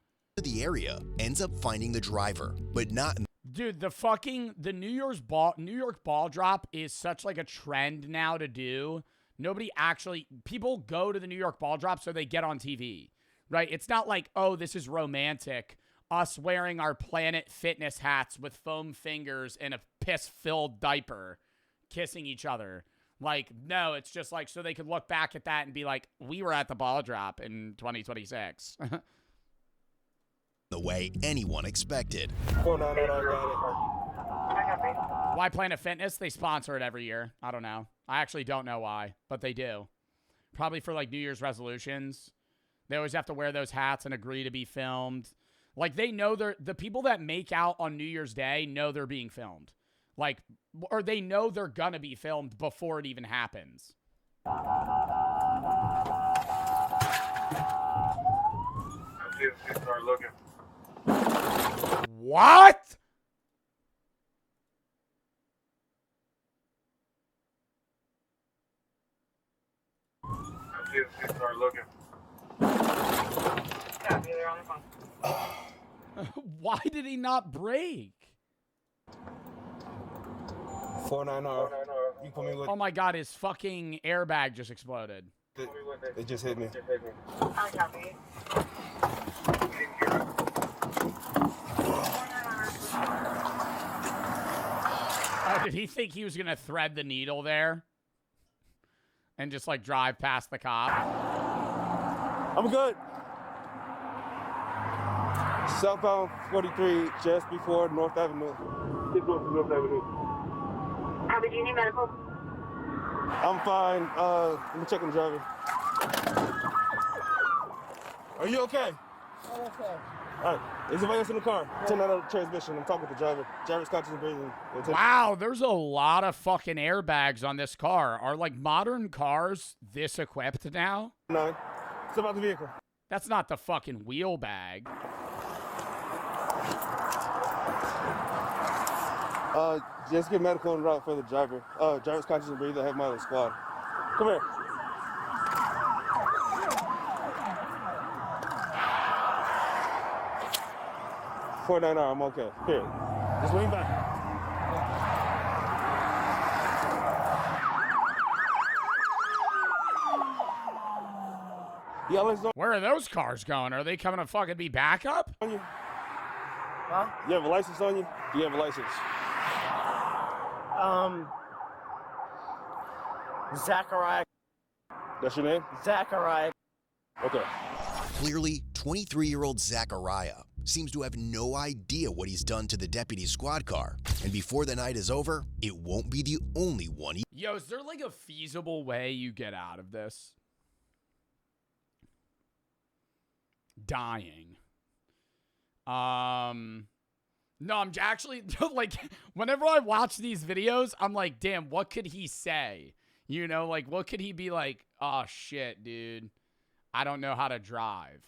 the area, ends up finding the driver, but not in Dude, the New York ball drop is such like a trend now to do. People go to the New York ball drop so they get on TV, right? It's not like, oh, this is romantic. Us wearing our Planet Fitness hats with foam fingers and a piss-filled diaper, kissing each other. Like, no, it's just like so they could look back at that and be like, we were at the ball drop in 2026. the way anyone expected. Oh, no, I got it. Why Planet Fitness? They sponsor it every year. I don't know. I actually don't know why, but they do. Probably for like New Year's resolutions. They always have to wear those hats and agree to be filmed. Like they know the people that make out on New Year's Day know they're being filmed. Like, or they know they're gonna be filmed before it even happens. What? Start looking. Yeah, they're on the phone. Why did he not break? 490. You put me with. Oh my god, his fucking airbag just exploded. It just hit me. I copy. Did he think he was going to thread the needle there? And just, like, drive past the cop? I'm good. Southbound 43, just before North Avenue. Just North Avenue. How did you need medical? I'm fine. Let me check on the driver. Are you okay? I'm okay. All right. Is anybody else in the car? Turn out of the transmission. I'm talking with the driver. Driver's conscious and breathing. Wow, there's a lot of fucking airbags on this car. Are, like, modern cars this equipped now? 9. Step out the vehicle. That's not the fucking wheel bag. Just get medical en route for the driver. Driver's conscious and breathing. I have my own squad. Come here. $4.99. I'm okay. Here. Just lean back. Yeah, let's go. Where are those cars going? Are they coming to fucking be backup? On you. Huh? You have a license on you? Do you have a license? Zachariah. That's your name? Zachariah. Okay. Clearly, 23-year-old Zachariah seems to have no idea what he's done to the deputy's squad car. And before the night is over, it won't be the only one. Yo, is there like a feasible way you get out of this? Dying. No, I'm actually, like, whenever I watch these videos, I'm like, damn, what could he say? You know, like, what could he be like, oh, shit, dude, I don't know how to drive.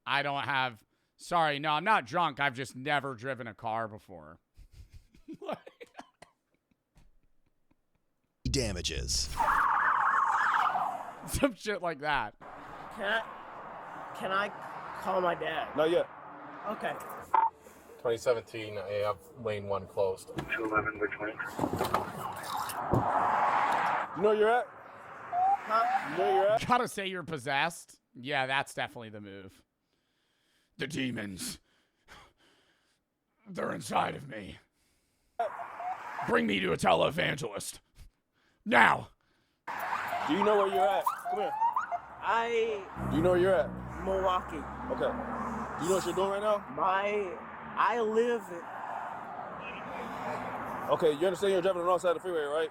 I don't have, sorry, no, I'm not drunk. I've just never driven a car before. Damages. Some shit like that. Can I call my dad? Not yet. Okay. 2017, I have lane 1 closed. 211, which way? You know where you're at? Huh? You know where you're at? Gotta say you're possessed. Yeah, that's definitely the move. The demons. They're inside of me. Bring me to a televangelist. Now. Do you know where you're at? Come here. Do you know where you're at? Milwaukee. Okay. Do you know what you're doing right now? I live Okay, you understand you're driving on the wrong side of the freeway, right?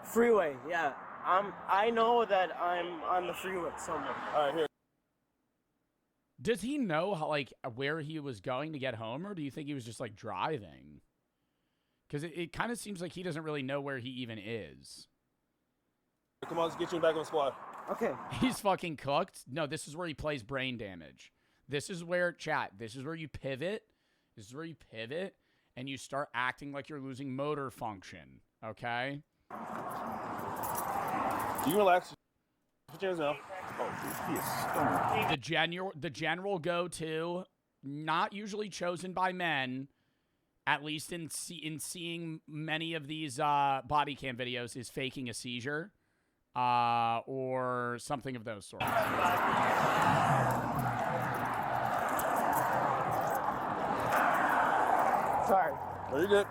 freeway, yeah. I know that I'm on the freeway somewhere. All right, here. Does he know how, like, where he was going to get home, or do you think he was just, like, driving? Because it kind of seems like he doesn't really know where he even is. Come on, let's get you back on the squad. Okay. He's fucking cooked. No, this is where he plays brain damage. This is where, chat, this is where you pivot. This is where you pivot, and you start acting like you're losing motor function, okay? Do you relax? Put your hands down. Oh, he is stoned. The general go-to, not usually chosen by men, at least in seeing many of these body cam videos, is faking a seizure or something of those sorts. Sorry. No, you're good.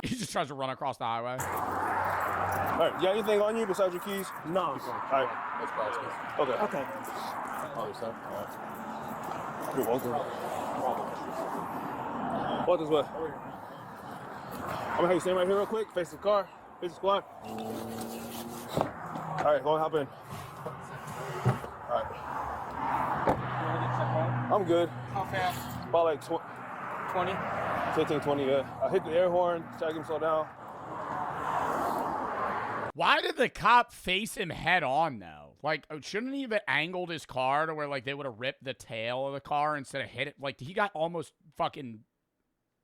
He just tries to run across the highway. All right, you got anything on you besides your keys? No. All right. That's Bartolozzi. Okay. Okay. Oh, your son? You're welcome. Walk this way. I'm gonna have you stand right here real quick. Face the car. Face the squad. All right, go and hop in. All right. I'm good. How fast? About like 20? 15, 20, yeah. I hit the air horn, try to get him slow down. Why did the cop face him head on, though? Like, shouldn't he have angled his car to where, like, they would have ripped the tail of the car instead of hit it? Like, he got almost fucking,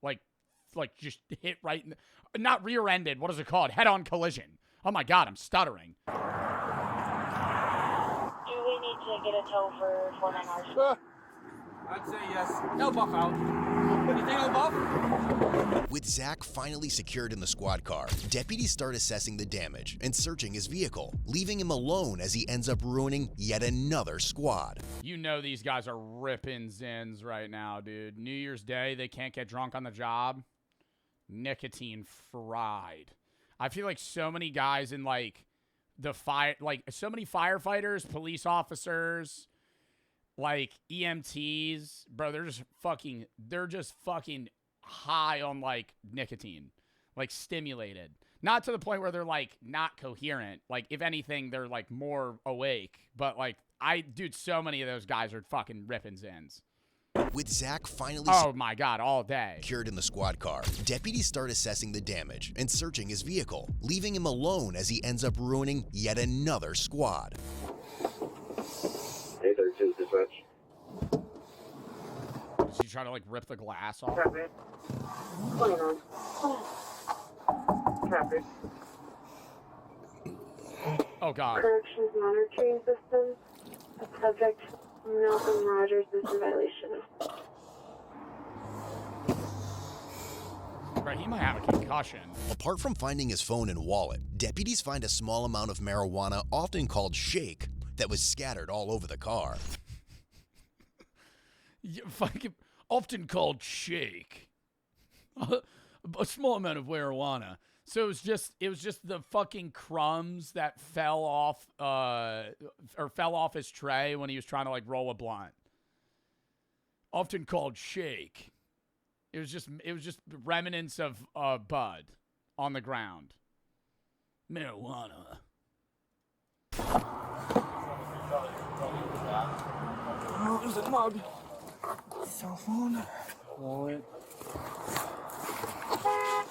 like just hit right in the, not rear-ended. What is it called? Head-on collision. Oh, my God, I'm stuttering. Do we need to get a tow for 49 hours? I'd say yes. They'll buff out. You think they'll buff? With Zach finally secured in the squad car, deputies start assessing the damage and searching his vehicle, leaving him alone as he ends up ruining yet another squad. You know these guys are ripping Zins right now, dude. New Year's Day, they can't get drunk on the job. Nicotine fried. I feel like so many guys in, like, the fire, like, so many firefighters, police officers, like, EMTs, bro, they're just fucking high on, like, nicotine. Like, stimulated. Not to the point where they're, like, not coherent. Like, if anything, they're, like, more awake. But, like, dude, so many of those guys are fucking ripping Zins. With Zach finally oh my God, all day secured in the squad car, deputies start assessing the damage and searching his vehicle, leaving him alone as he ends up ruining yet another squad. Hey, 32 dispatch. Did she try to, like, rip the glass off? Traffic. 29. Traffic. Oh God. Corrections monitoring system. A subject, Nelson Rogers, is in violation. Right, he might have a concussion. Apart from finding his phone and wallet, deputies find a small amount of marijuana, often called shake, that was scattered all over the car. Fucking often called shake. A small amount of marijuana. So it was just the fucking crumbs that fell off his tray when he was trying to, like, roll a blunt. Often called shake. It was just remnants of bud on the ground. Marijuana. Oh, there's a mug. Cell phone. Wallet.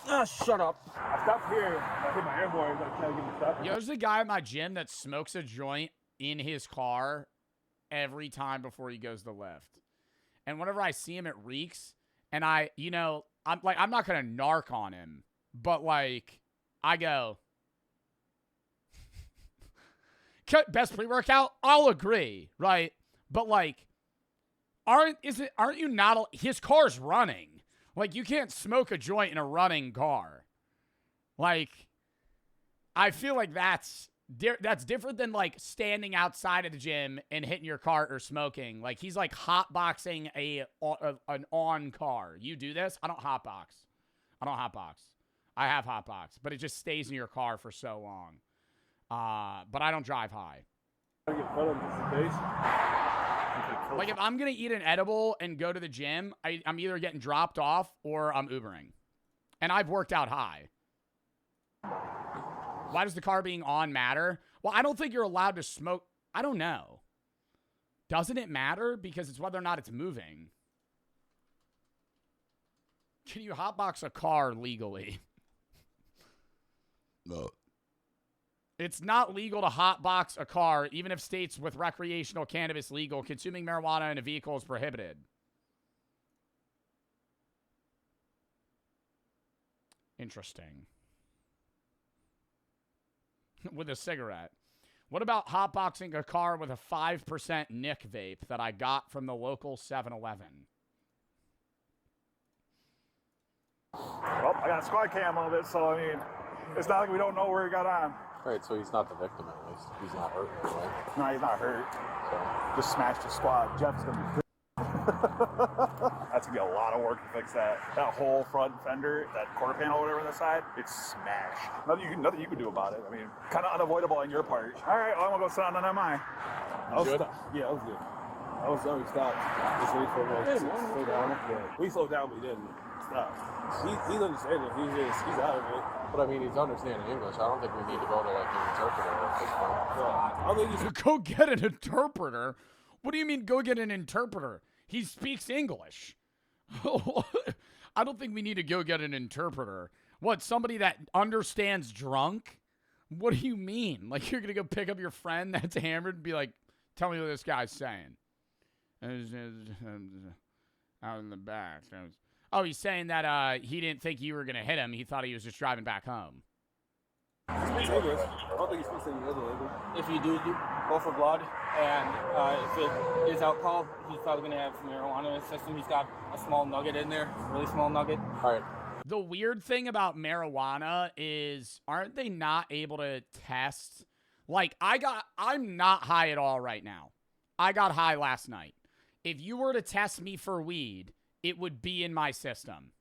Ah, shut up. I stopped here. I hit my airboy. I tried to get me stopped. Yo, there's a guy at my gym that smokes a joint in his car every time before he goes to lift. And whenever I see him, it reeks. And I'm not going to narc on him. But, like, I go, best pre-workout? I'll agree, right? But, like, aren't you not, his car's running. Like, you can't smoke a joint in a running car. Like, I feel like that's different than, like, standing outside of the gym and hitting your cart or smoking. Like, he's, like, hotboxing an on car. You do this? I don't hotbox. I have hotbox, but it just stays in your car for so long. But I don't drive high. I get fed up this base. Like, if I'm going to eat an edible and go to the gym, I'm either getting dropped off or I'm Ubering. And I've worked out high. Why does the car being on matter? Well, I don't think you're allowed to smoke. I don't know. Doesn't it matter? Because it's whether or not it's moving. Can you hotbox a car legally? No. It's not legal to hotbox a car, even if states with recreational cannabis legal. Consuming marijuana in a vehicle is prohibited. Interesting. With a cigarette. What about hotboxing a car with a 5% Nick vape that I got from the local 7-Eleven? Well, I got a squad cam on it, so, I mean, it's not like we don't know where he got on. Right, so he's not the victim at least. He's not hurt, right? No, he's not hurt. So, just smashed the squad. Jeff's going to be that's going to be a lot of work to fix that. That whole front fender, that quarter panel or whatever on the side, it's smashed. Nothing you can do about it. I mean, kind of unavoidable on your part. All right, well, I'm going to go sit on an MI. Good? Yeah, that was good. I was we stopped. Just wait for him to slow down. Yeah. We slowed down, but he didn't stop. He's understanding. He's out of it. But I mean, he's understanding English. I don't think we need to go to, like, an interpreter at this point. I don't think he's... Go get an interpreter? What do you mean go get an interpreter? He speaks English. I don't think we need to go get an interpreter. What, somebody that understands drunk? What do you mean? Like, you're going to go pick up your friend that's hammered and be like, tell me what this guy's saying. Out in the back. Oh, he's saying that he didn't think you were going to hit him. He thought he was just driving back home. He speaks English. I don't think he speaks any other language. If you do go for blood, And if it is alcohol, he's probably going to have marijuana in his system. He's got a small nugget in there, really small nugget. All right. The weird thing about marijuana is, aren't they not able to test? Like, I'm not high at all right now. I got high last night. If you were to test me for weed, it would be in my system.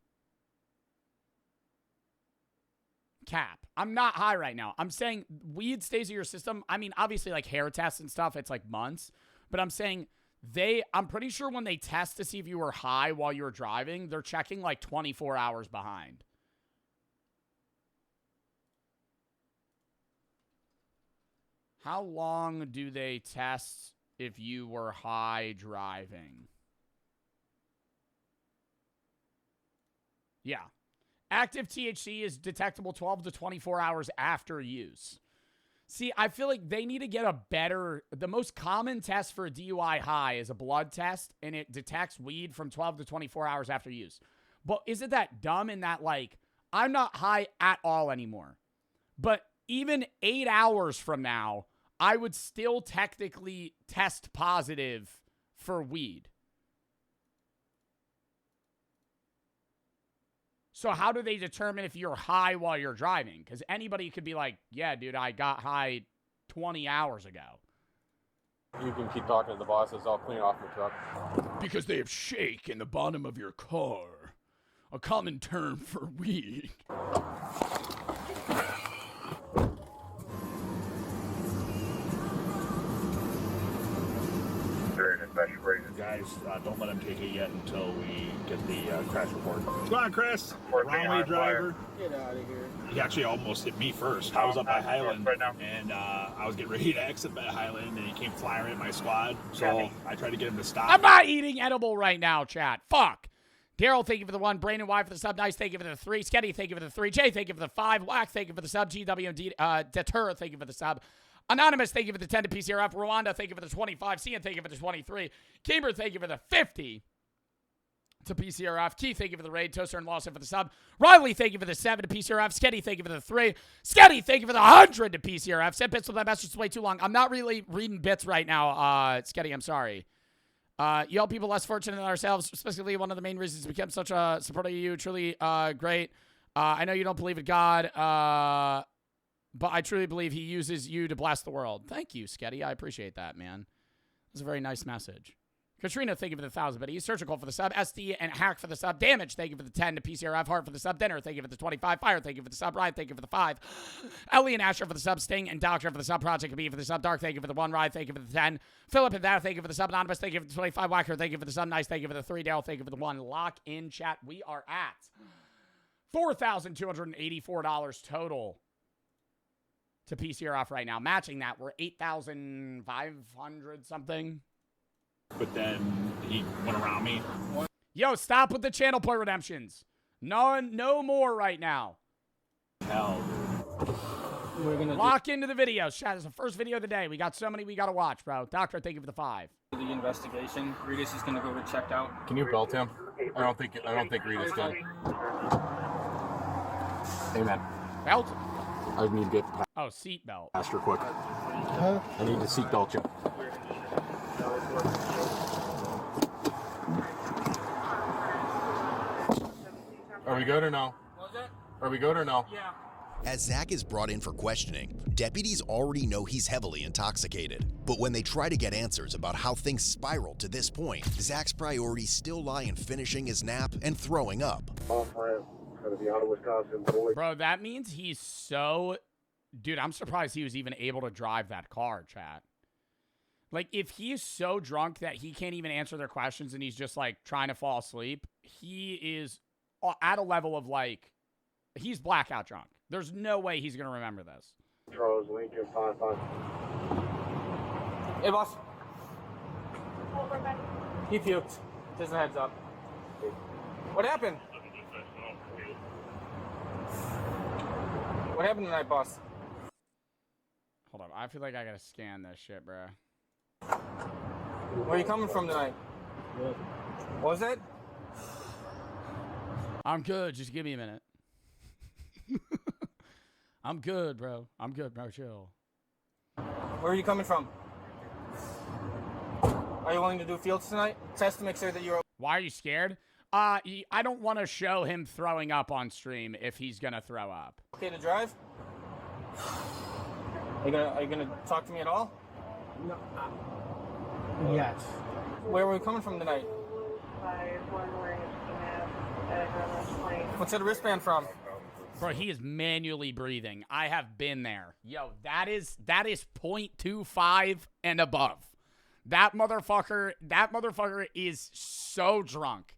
Cap. I'm not high right now. I'm saying weed stays in your system. I mean, obviously, like hair tests and stuff, it's like months. But I'm saying I'm pretty sure when they test to see if you were high while you were driving, they're checking like 24 hours behind. How long do they test if you were high driving? Yeah. Active THC is detectable 12 to 24 hours after use. See, I feel like they need to get the most common test for a DUI high is a blood test, and it detects weed from 12 to 24 hours after use. But isn't that dumb in that, like, I'm not high at all anymore. But even 8 hours from now, I would still technically test positive for weed. So how do they determine if you're high while you're driving? Because anybody could be like, yeah, dude, I got high 20 hours ago. You can keep talking to the bosses. I'll clean off your truck. Because they have shake in the bottom of your car. A common term for weed. Guys, don't let him take it yet until we get the crash report. Come on, Chris. Wrong way driver. Get out of here. He actually almost hit me first. I was up by Highland, and I was getting ready to exit by Highland, and he came flying right at my squad. So I tried to get him to stop. I'm not eating edible right now, chat. Fuck. Daryl, thank you for the 1. Brandon Y for the sub. Nice, thank you for the 3. Sketty, thank you for the 3. Jay, thank you for the 5. Whack, thank you for the sub. GWD, Deter, thank you for the sub. Anonymous, thank you for the 10 to PCRF. Rwanda, thank you for the 25. Cian, thank you for the 23. Camber, thank you for the 50 to PCRF. Keith, thank you for the raid. Toaster and Lawson for the sub. Riley, thank you for the 7 to PCRF. Sketty, thank you for the 3. Sketty, thank you for the 100 to PCRF. Send bits with that message way too long. I'm not really reading bits right now, Sketty. I'm sorry. You help people less fortunate than ourselves, specifically one of the main reasons we become such a supporter of you. Truly great. I know you don't believe in God, but I truly believe he uses you to bless the world. Thank you, Sketty. I appreciate that, man. That's a very nice message. Katrina, thank you for the 1,000 biddies. Surgical for the sub. SD and Hack for the sub. Damage, thank you for the 10 to PCRF. Heart for the sub. Dinner, thank you for the 25. Fire, thank you for the sub. Ryan, thank you for the 5. Ellie and Asher for the sub. Sting and Doctor for the sub. Project B for the sub. Dark, thank you for the 1. Ryan, thank you for the 10. Philip and that, thank you for the sub. Anonymous, thank you for the 25. Whacker, thank you for the sub. Nice, thank you for the 3. Dale, thank you for the 1. Lock in chat. We are at $4,284 total to PCRF right now. Matching that, we're 8,500 something. But then he went around me. Yo, stop with the channel point redemptions. No more right now. Hell, We're gonna lock into the videos. Chat, it's the first video of the day. We got so many we gotta watch, bro. Doctor, thank you for the 5. do the investigation. Regis is gonna go get checked out. Can you belt him? I don't think Rita's done. Hey man, Belt? I need to get Oh, seat belt. faster quick. I need to seat belt you. Are we good or no? What was that? Are we good or no? Yeah. As Zach is brought in for questioning, deputies already know he's heavily intoxicated. But when they try to get answers about how things spiraled to this point, Zach's priorities still lie in finishing his nap and throwing up. Bro, that means he's so... Dude, I'm surprised he was even able to drive that car, chat. Like, if he's so drunk that he can't even answer their questions and he's just, like, trying to fall asleep, he is at a level of, like, he's blackout drunk. There's no way he's going to remember this. Charles Lincoln 55. Hey, boss. He puked. Just a heads up. What happened? What happened tonight, boss? Hold on. I feel like I got to scan this shit, bro. Where are you coming from tonight? What was that? I'm good. Just give me a minute. I'm good, bro. I'm good, bro. Chill. Where are you coming from? Are you willing to do fields tonight? Test to make sure that you're Why are you scared? I don't want to show him throwing up on stream if he's gonna throw up. okay to drive. Are you gonna talk to me at all? No. Yes. Where were we coming from tonight? What's that wristband from? Bro, he is manually breathing. I have been there. Yo, that is 0.25 and above. That motherfucker is so drunk.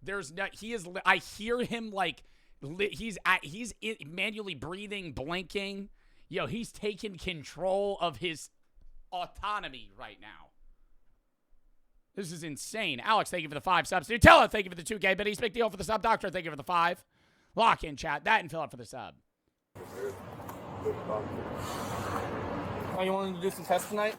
I hear him like he's manually breathing, blinking. Yo, he's taking control of his autonomy right now. This is insane. Alex, thank you for the 5 subs. Nutella, thank you for the 2K biddies. Big deal for the sub. Doctor, thank you for the 5. Lock in chat. That and fill up for the sub. Are you willing to do some tests tonight?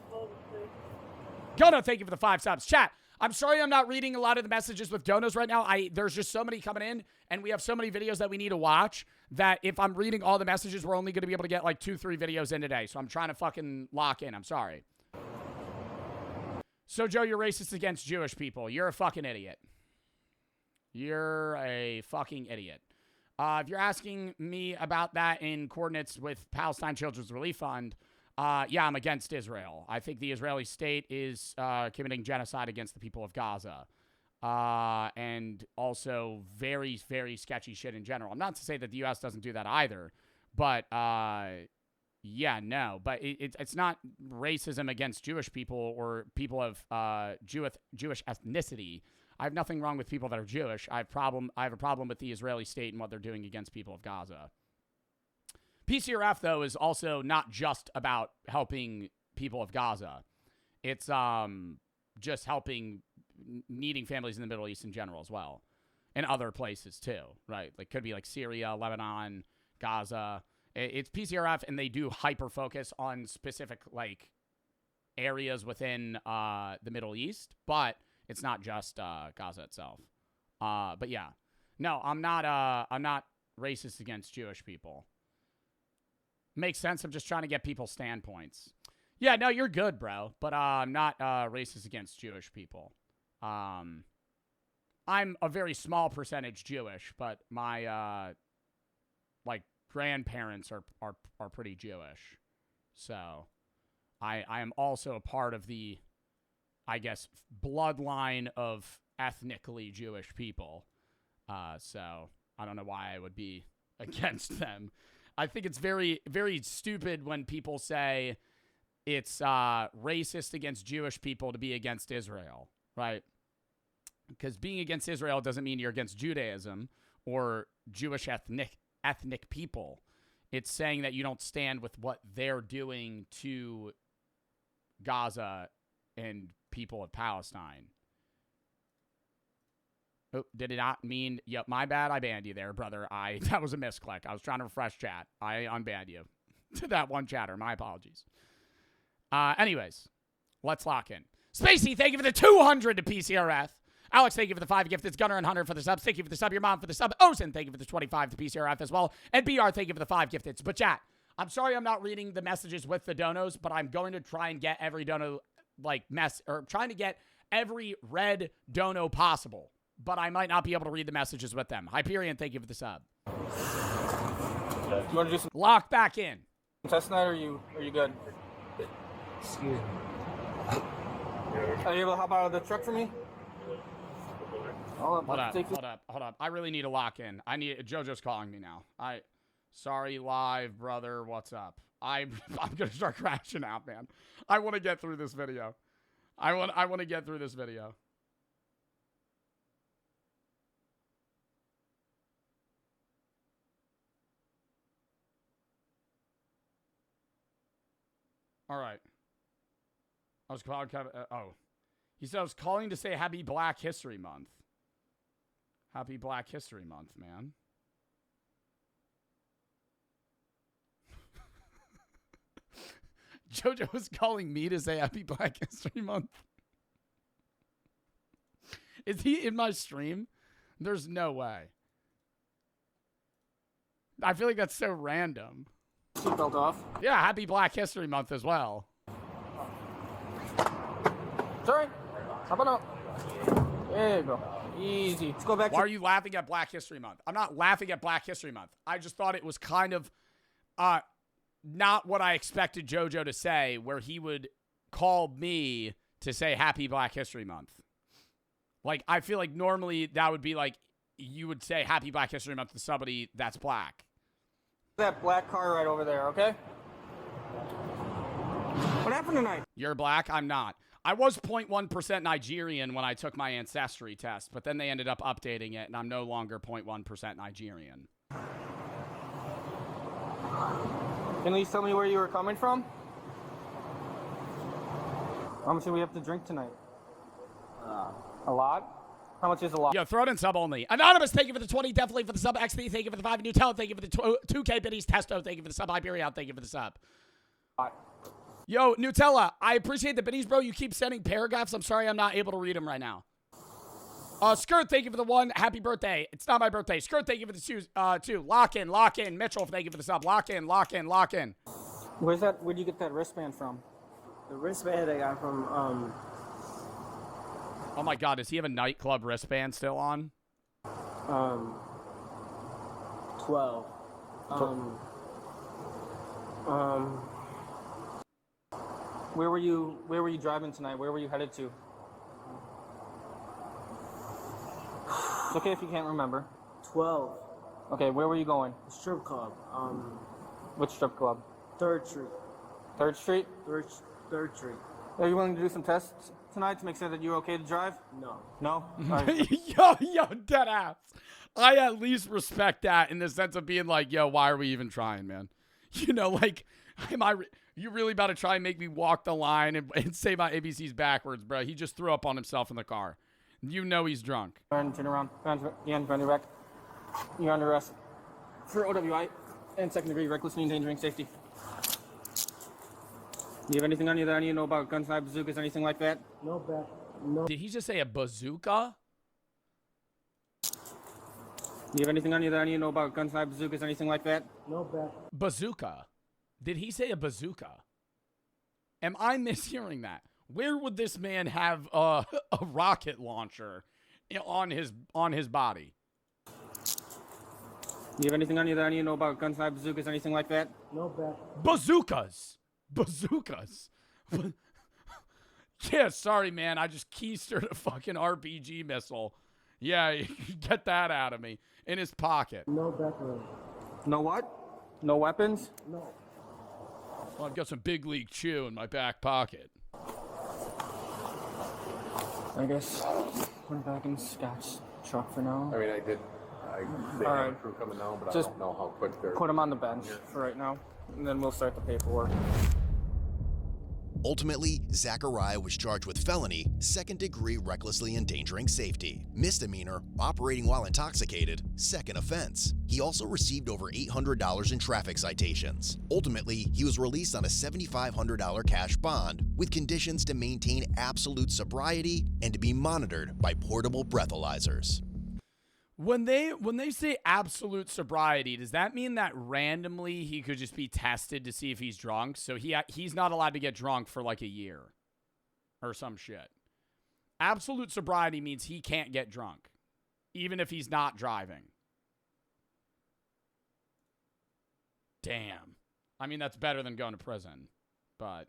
Gono, thank you for the 5 subs. Chat, I'm sorry I'm not reading a lot of the messages with donos right now. There's just so many coming in, and we have so many videos that we need to watch that if I'm reading all the messages, we're only going to be able to get like 2-3 videos in today. So I'm trying to fucking lock in. I'm sorry. So, Joe, you're racist against Jewish people. You're a fucking idiot. You're a fucking idiot. If you're asking me about that in coordinates with Palestine Children's Relief Fund, yeah, I'm against Israel. I think the Israeli state is committing genocide against the people of Gaza. And also very, very sketchy shit in general. Not to say that the U.S. doesn't do that either, but yeah, no. But it's not racism against Jewish people or people of Jewish ethnicity. I have nothing wrong with people that are Jewish. I have a problem with the Israeli state and what they're doing against people of Gaza. PCRF, though, is also not just about helping people of Gaza. It's just helping needing families in the Middle East in general as well. And other places, too, right? Like, could be like Syria, Lebanon, Gaza. It's PCRF, and they do hyper-focus on specific, like, areas within the Middle East. But it's not just Gaza itself. But, yeah. No, I'm not racist against Jewish people. Makes sense. I'm just trying to get people's standpoints. Yeah, no, you're good, bro. But I'm not racist against Jewish people. I'm a very small percentage Jewish, but my like grandparents are pretty Jewish. So I am also a part of the, I guess, bloodline of ethnically Jewish people. So I don't know why I would be against them. I think it's very, very stupid when people say it's racist against Jewish people to be against Israel, right? Because being against Israel doesn't mean you're against Judaism or Jewish ethnic people. It's saying that you don't stand with what they're doing to Gaza and people of Palestine. Oh, did it not mean? Yep, my bad. I banned you there, brother. That was a misclick. I was trying to refresh chat. I unbanned you to that one chatter. My apologies. Anyways, let's lock in. Spacey, thank you for the 200 to PCRF. Alex, thank you for the 5 gifted. Gunner and Hunter for the subs. Thank you for the sub. Your mom for the sub. Ozen, thank you for the 25 to PCRF as well. And BR, thank you for the 5 gifted. But chat, I'm sorry I'm not reading the messages with the donos, but I'm going to try and get every dono trying to get every red dono possible. But I might not be able to read the messages with them. Hyperion, thank you for the sub. Do you want to do some lock back in? Test night, or are you good? Excuse me. Are you able to hop out of the truck for me? Hold up. I really need to lock in. Jojo's calling me now. Sorry, live, brother. What's up? I'm gonna start crashing out, man. I want to get through this video. I want to get through this video. All right. I was calling. He said I was calling to say Happy Black History Month. Happy Black History Month, man. Jojo was calling me to say Happy Black History Month. Is he in my stream? There's no way. I feel like that's so random. Seatbelt off. Yeah, Happy Black History Month as well. Sorry. How about no? There you go. Easy. Let's go back Why are you laughing at Black History Month? I'm not laughing at Black History Month. I just thought it was kind of not what I expected Jojo to say, where he would call me to say Happy Black History Month. Like, I feel like normally that would be like, you would say Happy Black History Month to somebody that's black. that black car right over there, okay? What happened tonight? You're black? I'm not. I was 0.1% Nigerian when I took my ancestry test, but then they ended up updating it, and I'm no longer 0.1% Nigerian. Can you tell me where you were coming from? How much do we have to drink tonight? A lot? How much is a lot? Yo, throw it in sub only. Anonymous, thank you for the 20. Definitely for the sub. XP, thank you for the 5. Nutella, thank you for the 2K biddies. Testo, thank you for the sub. Hyperion, thank you for the sub. Yo, Nutella, I appreciate the biddies, bro. You keep sending paragraphs. I'm sorry I'm not able to read them right now. Skirt, thank you for the 1. Happy birthday. It's not my birthday. Skirt, thank you for the 2. Lock in. Mitchell, thank you for the sub. Lock in. Where'd you get that wristband from? The wristband I got from, Oh my God, does he have a nightclub wristband still on? 12. Where were you driving tonight? Where were you headed to? It's okay if you can't remember. 12. Okay, where were you going? Strip club. Which strip club? 3rd Street. 3rd Street? 3rd Street. Are you willing to do some tests tonight to make sure that you're okay to drive? No. No? All right. yo, dead ass. I at least respect that in the sense of being like, yo, why are we even trying, man? You know, like, you really about to try and make me walk the line and say my ABCs backwards, bro? He just threw up on himself in the car. You know he's drunk. Turn around. Turn your back. You're under arrest for OWI and 2nd degree recklessly endangering safety. Do you have anything on you that I need to know about guns, knives, bazookas, anything like that? No back. No. Did he just say a bazooka? Do you have anything on you that I need to know about guns, knives, bazookas, anything like that? No back. Bazooka. Did he say a bazooka? Am I mishearing that? Where would this man have a rocket launcher on his body? Do you have anything on you that I need to know about guns, knives, bazookas, anything like that? No back. Bazookas. Yeah, sorry, man. I just keistered a fucking RPG missile. Yeah, get that out of me. In his pocket. No back room. No what? No weapons? No. Well, I've got some big league chew in my back pocket. I guess put it back in Scott's truck for now. I mean, they have a crew coming down, but Just I don't know how quick they're... Put him on the bench for right now, and then we'll start the paperwork. Ultimately, Zachariah was charged with felony, 2nd-degree recklessly endangering safety, misdemeanor, operating while intoxicated, 2nd offense. He also received over $800 in traffic citations. Ultimately, he was released on a $7,500 cash bond with conditions to maintain absolute sobriety and to be monitored by portable breathalyzers. When they say absolute sobriety, does that mean that randomly he could just be tested to see if he's drunk? So he's not allowed to get drunk for like a year or some shit. Absolute sobriety means he can't get drunk, even if he's not driving. Damn. I mean, that's better than going to prison, but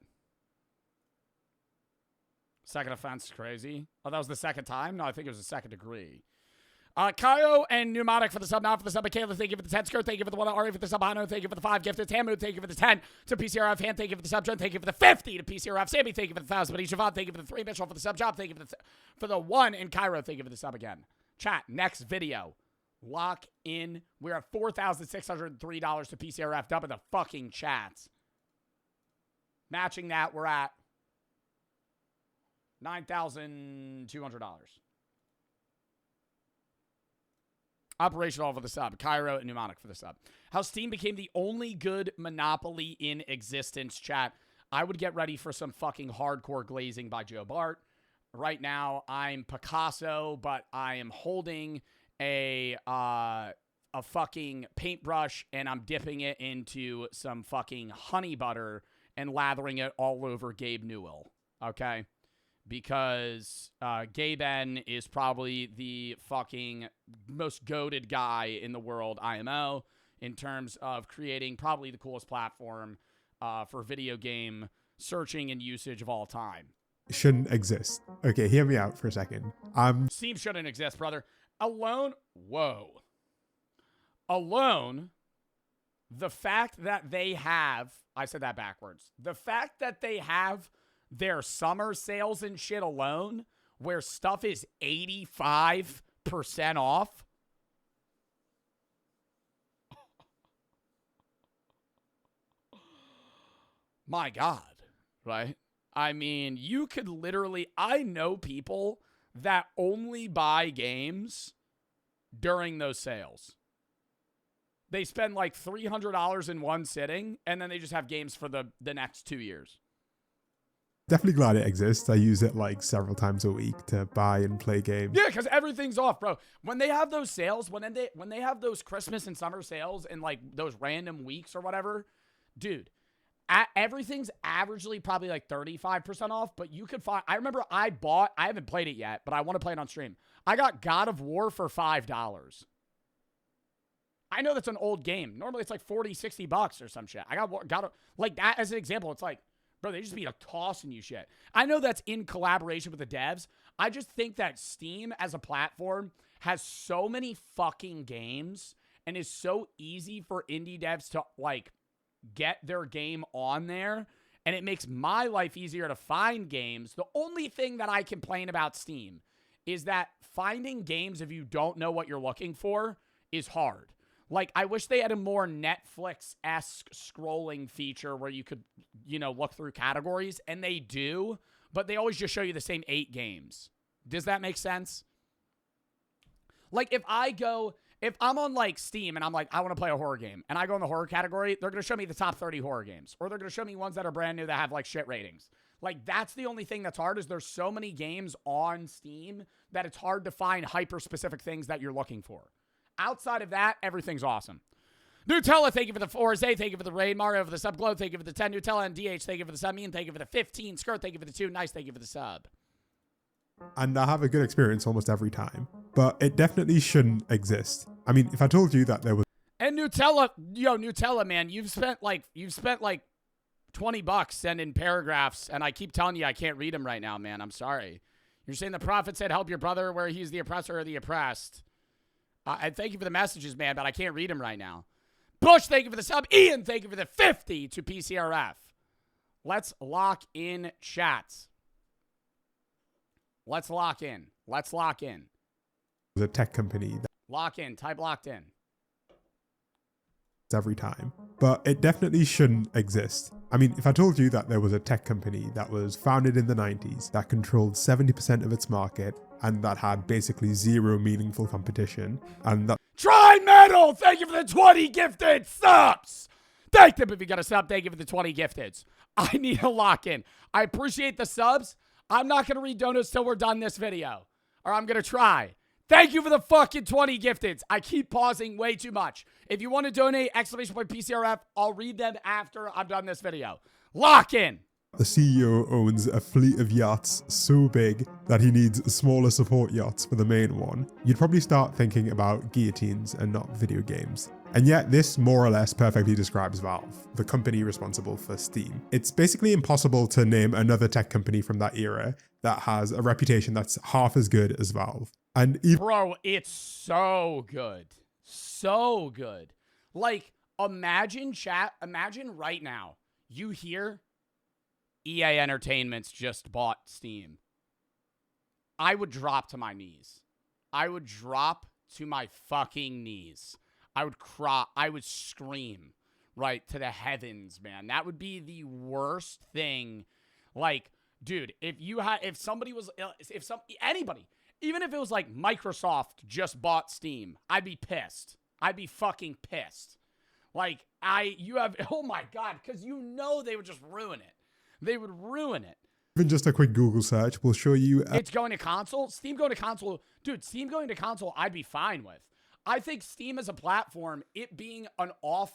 2nd offense is crazy. Oh, that was the 2nd time? No, I think it was the 2nd degree. Kaio and Pneumatic for the sub, not for the sub. Kayla, thank you for the 10. Skirt, thank you for the 1. Ari for the sub. Hano, thank you for the 5. Gifted. Tamu, thank you for the 10. To PCRF, Han, thank you for the sub. John, thank you for the 50. To PCRF, Sammy, thank you for the 1,000. But Siobhan, thank you for the 3. Mitchell for the sub. Job, thank you for the 1. And Cairo, thank you for the sub again. Chat, next video. Lock in. We're at $4,603 to PCRF. Dump in the fucking chats. Matching that, we're at $9,200. Operational for the sub. Cairo and Pneumonic for the sub. How Steam became the only good monopoly in existence, chat. I would get ready for some fucking hardcore glazing by Joe Bart. Right now, I'm Picasso, but I am holding a fucking paintbrush, and I'm dipping it into some fucking honey butter and lathering it all over Gabe Newell. Okay? because Gay Ben is probably the fucking most goated guy in the world, IMO, in terms of creating probably the coolest platform for video game searching and usage of all time. Shouldn't exist. Okay, hear me out for a second. Steam shouldn't exist, brother. Alone, the fact that they have, I said that backwards. The fact that they have their summer sales and shit alone, where stuff is 85% off. My God, right? I mean, you could literally, I know people that only buy games during those sales. They spend like $300 in one sitting, and then they just have games for the next 2 years. Definitely glad it exists. I use it like several times a week to buy and play games. Yeah, because everything's off, bro. When they have those sales, when they have those Christmas and summer sales and like those random weeks or whatever, dude, everything's averagely probably like 35% off, but you could find, I remember I haven't played it yet, but I want to play it on stream. I got God of War for $5. I know that's an old game. Normally it's like 40, 60 bucks or some shit. I got like that as an example. It's like, bro, they just be like tossing you shit. I know that's in collaboration with the devs. I just think that Steam as a platform has so many fucking games and is so easy for indie devs to like get their game on there, and it makes my life easier to find games. The only thing that I complain about Steam is that finding games if you don't know what you're looking for is hard. Like, I wish they had a more Netflix-esque scrolling feature where you could, you know, look through categories, and they do, but they always just show you the same 8 games. Does that make sense? Like, if I'm on, like, Steam, and I'm like, I want to play a horror game, and I go in the horror category, they're going to show me the top 30 horror games, or they're going to show me ones that are brand new that have, like, shit ratings. Like, that's the only thing that's hard is there's so many games on Steam that it's hard to find hyper-specific things that you're looking for. Outside of that, everything's awesome. Nutella, thank you for the 4A. Thank you for the raid. Mario for the sub. Glow, thank you for the 10. Nutella and DH, thank you for the sub. Mean, thank you for the 15. Skirt, thank you for the 2. Nice, thank you for the sub. And I have a good experience almost every time. But it definitely shouldn't exist. I mean, if I told you that there was... And Nutella, Nutella, man, you've spent like $20 sending paragraphs, and I keep telling you I can't read them right now, man. I'm sorry. You're saying the prophet said help your brother where he's the oppressor or the oppressed. And thank you for the messages, man, but I can't read them right now. Bush, thank you for the sub. Ian, thank you for the 50 to PCRF. Let's lock in chats. Let's lock in. Let's lock in. A tech company that lock in. Type locked in. Every time. But it definitely shouldn't exist. I mean, if I told you that there was a tech company that was founded in the 90s that controlled 70% of its market and that had basically zero meaningful competition, and that... Tri-Metal! Thank you for the 20 gifted subs! Thank them if you got a sub. Thank you for the 20 gifteds. I need a lock in. I appreciate the subs. I'm not going to read donuts till we're done this video. Or I'm going to try. Thank you for the fucking 20 gifteds. I keep pausing way too much. If you want to donate, !PCRF, I'll read them after I'm done this video. Lock in. The CEO owns a fleet of yachts so big that he needs smaller support yachts for the main one. You'd probably start thinking about guillotines and not video games. And yet this more or less perfectly describes Valve, the company responsible for Steam. It's basically impossible to name another tech company from that era that has a reputation that's half as good as Valve. And bro, it's so good. So good. Like, imagine right now, you hear EA Entertainment's just bought Steam. I would drop to my knees. I would drop to my fucking knees. I would cry. I would scream right to the heavens, man. That would be the worst thing. Like, dude, anybody, even if it was like Microsoft just bought Steam, I'd be pissed. I'd be fucking pissed. Like, oh my God, because you know they would just ruin it. They would ruin it. Even just a quick Google search will show you... It's going to console? Steam going to console? Dude, Steam going to console, I'd be fine with. I think Steam as a platform, it being an off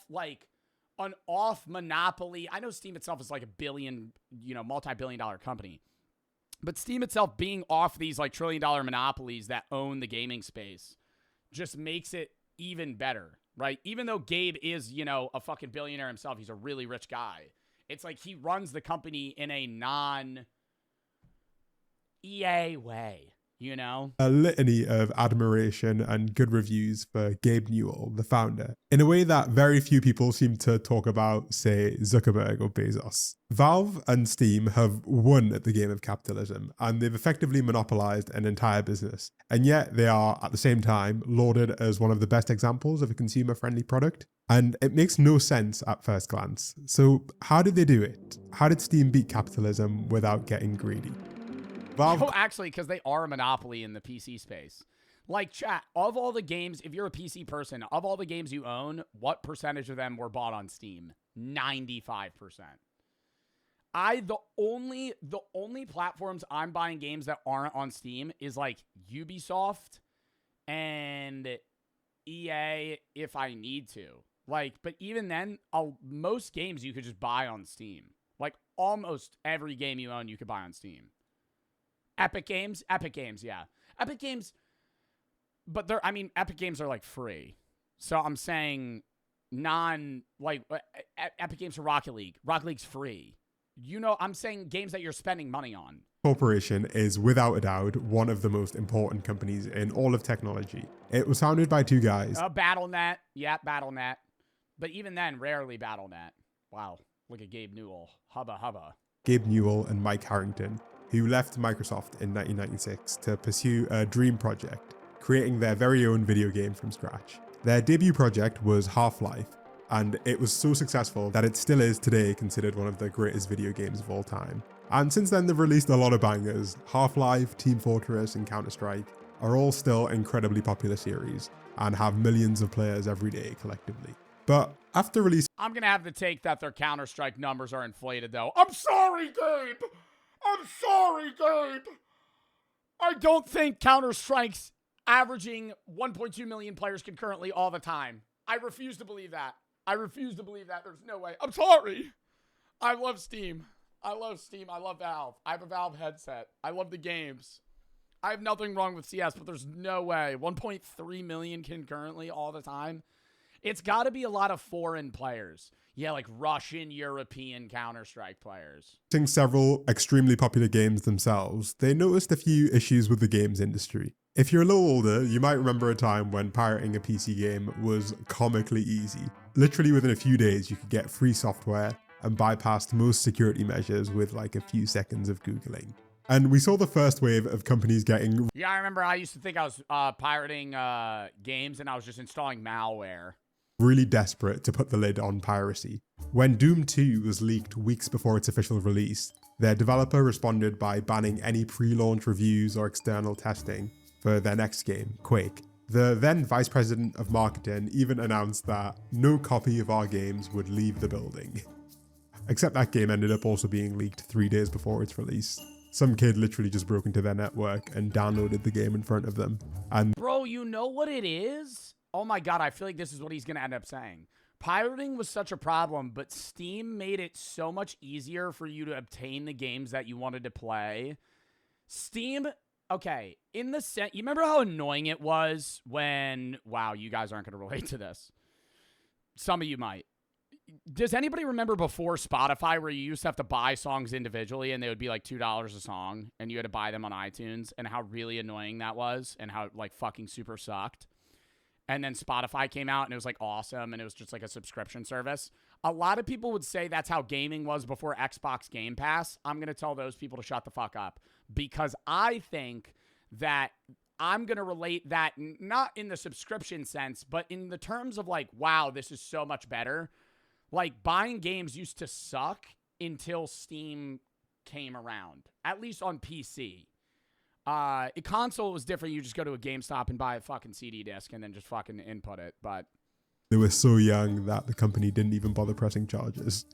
monopoly. I know Steam itself is like a billion, multi-billion-dollar company. But Steam itself being off these like $1 trillion monopolies that own the gaming space just makes it even better, right? Even though Gabe is, you know, a fucking billionaire himself, he's a really rich guy. It's like he runs the company in a non-EA way, you know? A litany of admiration and good reviews for Gabe Newell, the founder, in a way that very few people seem to talk about, say, Zuckerberg or Bezos. Valve and Steam have won at the game of capitalism, and they've effectively monopolized an entire business. And yet they are, at the same time, lauded as one of the best examples of a consumer-friendly product. And it makes no sense at first glance. So how did they do it? How did Steam beat capitalism without getting greedy? Valve... Oh, actually, because they are a monopoly in the PC space. Like, chat, of all the games, if you're a PC person, of all the games you own, what percentage of them were bought on Steam? 95%. The only platforms I'm buying games that aren't on Steam is like Ubisoft and EA if I need to. Like, but even then, most games you could just buy on Steam. Like, almost every game you own, you could buy on Steam. Epic Games, yeah. Epic Games, but Epic Games are like free. So I'm saying Epic Games for Rocket League. Rocket League's free. You know, I'm saying games that you're spending money on. Corporation is without a doubt one of the most important companies in all of technology. It was founded by two guys. Battle.net. Yeah, Battle.net. But even then, rarely Battle.net. Wow. Look at Gabe Newell. Hubba. Gabe Newell and Mike Harrington, who left Microsoft in 1996 to pursue a dream project, creating their very own video game from scratch. Their debut project was Half-Life, and it was so successful that it still is today considered one of the greatest video games of all time. And since then, they've released a lot of bangers. Half-Life, Team Fortress, and Counter-Strike are all still incredibly popular series and have millions of players every day collectively. But after release... I'm going to have to take that their Counter-Strike numbers are inflated, though. I'm sorry, Gabe! I don't think Counter-Strike's averaging 1.2 million players concurrently all the time. I refuse to believe that. There's no way. I'm sorry. I love Steam. I love Valve. I have a Valve headset. I love the games. I have nothing wrong with CS, but there's no way. 1.3 million concurrently all the time. It's got to be a lot of foreign players. Yeah, like Russian, European Counter-Strike players. Several extremely popular games themselves, they noticed a few issues with the games industry. If you're a little older, you might remember a time when pirating a PC game was comically easy. Literally within a few days, you could get free software and bypass most security measures with like a few seconds of Googling. And we saw the first wave of companies getting... Yeah, I remember I used to think I was pirating games and I was just installing malware. Really desperate to put the lid on piracy. When Doom 2 was leaked weeks before its official release, their developer responded by banning any pre-launch reviews or external testing for their next game, Quake. The then vice president of marketing even announced that no copy of our games would leave the building. Except that game ended up also being leaked 3 days before its release. Some kid literally just broke into their network and downloaded the game in front of them. And bro, you know what it is? Oh my God, I feel like this is what he's going to end up saying. Pirating was such a problem, but Steam made it so much easier for you to obtain the games that you wanted to play. Steam, okay, in the sense, you remember how annoying it was when, wow, you guys aren't going to relate to this. Some of you might. Does anybody remember before Spotify where you used to have to buy songs individually and they would be like $2 a song and you had to buy them on iTunes and how really annoying that was and how like fucking super sucked? And then Spotify came out and it was like awesome and it was just like a subscription service. A lot of people would say that's how gaming was before Xbox Game Pass. I'm going to tell those people to shut the fuck up because I think that I'm going to relate that not in the subscription sense, but in the terms of like, wow, this is so much better. Like buying games used to suck until Steam came around, at least on PC. A console was different. You just go to a GameStop and buy a fucking CD disc and then just fucking input it. But they were so young that the company didn't even bother pressing charges.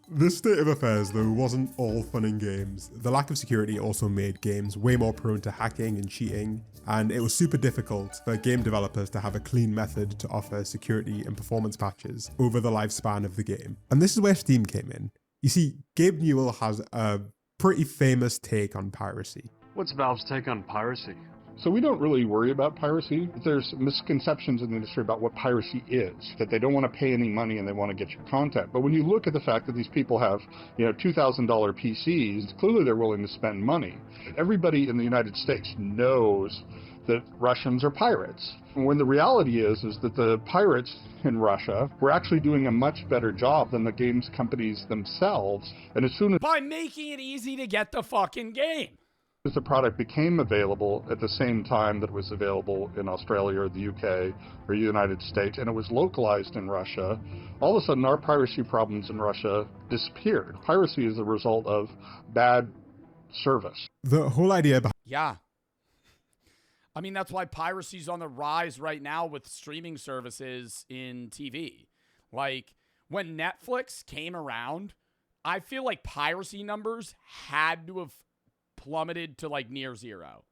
This state of affairs, though, wasn't all fun and games. The lack of security also made games way more prone to hacking and cheating, and it was super difficult for game developers to have a clean method to offer security and performance patches over the lifespan of the game. And this is where Steam came in. You see, Gabe Newell has a pretty famous take on piracy. What's Valve's take on piracy? So we don't really worry about piracy. There's misconceptions in the industry about what piracy is, that they don't want to pay any money and they want to get your content. But when you look at the fact that these people have, $2,000 PCs, clearly they're willing to spend money. Everybody in the United States knows that Russians are pirates. When the reality is that the pirates in Russia were actually doing a much better job than the games companies themselves. And as soon as by making it easy to get the fucking game. As the product became available at the same time that it was available in Australia or the UK or the United States, and it was localized in Russia, all of a sudden our piracy problems in Russia disappeared. Piracy is a result of bad service. The whole idea behind Yeah. I mean, that's why piracy's on the rise right now with streaming services in TV. Like, when Netflix came around, I feel like piracy numbers had to have plummeted to like near zero.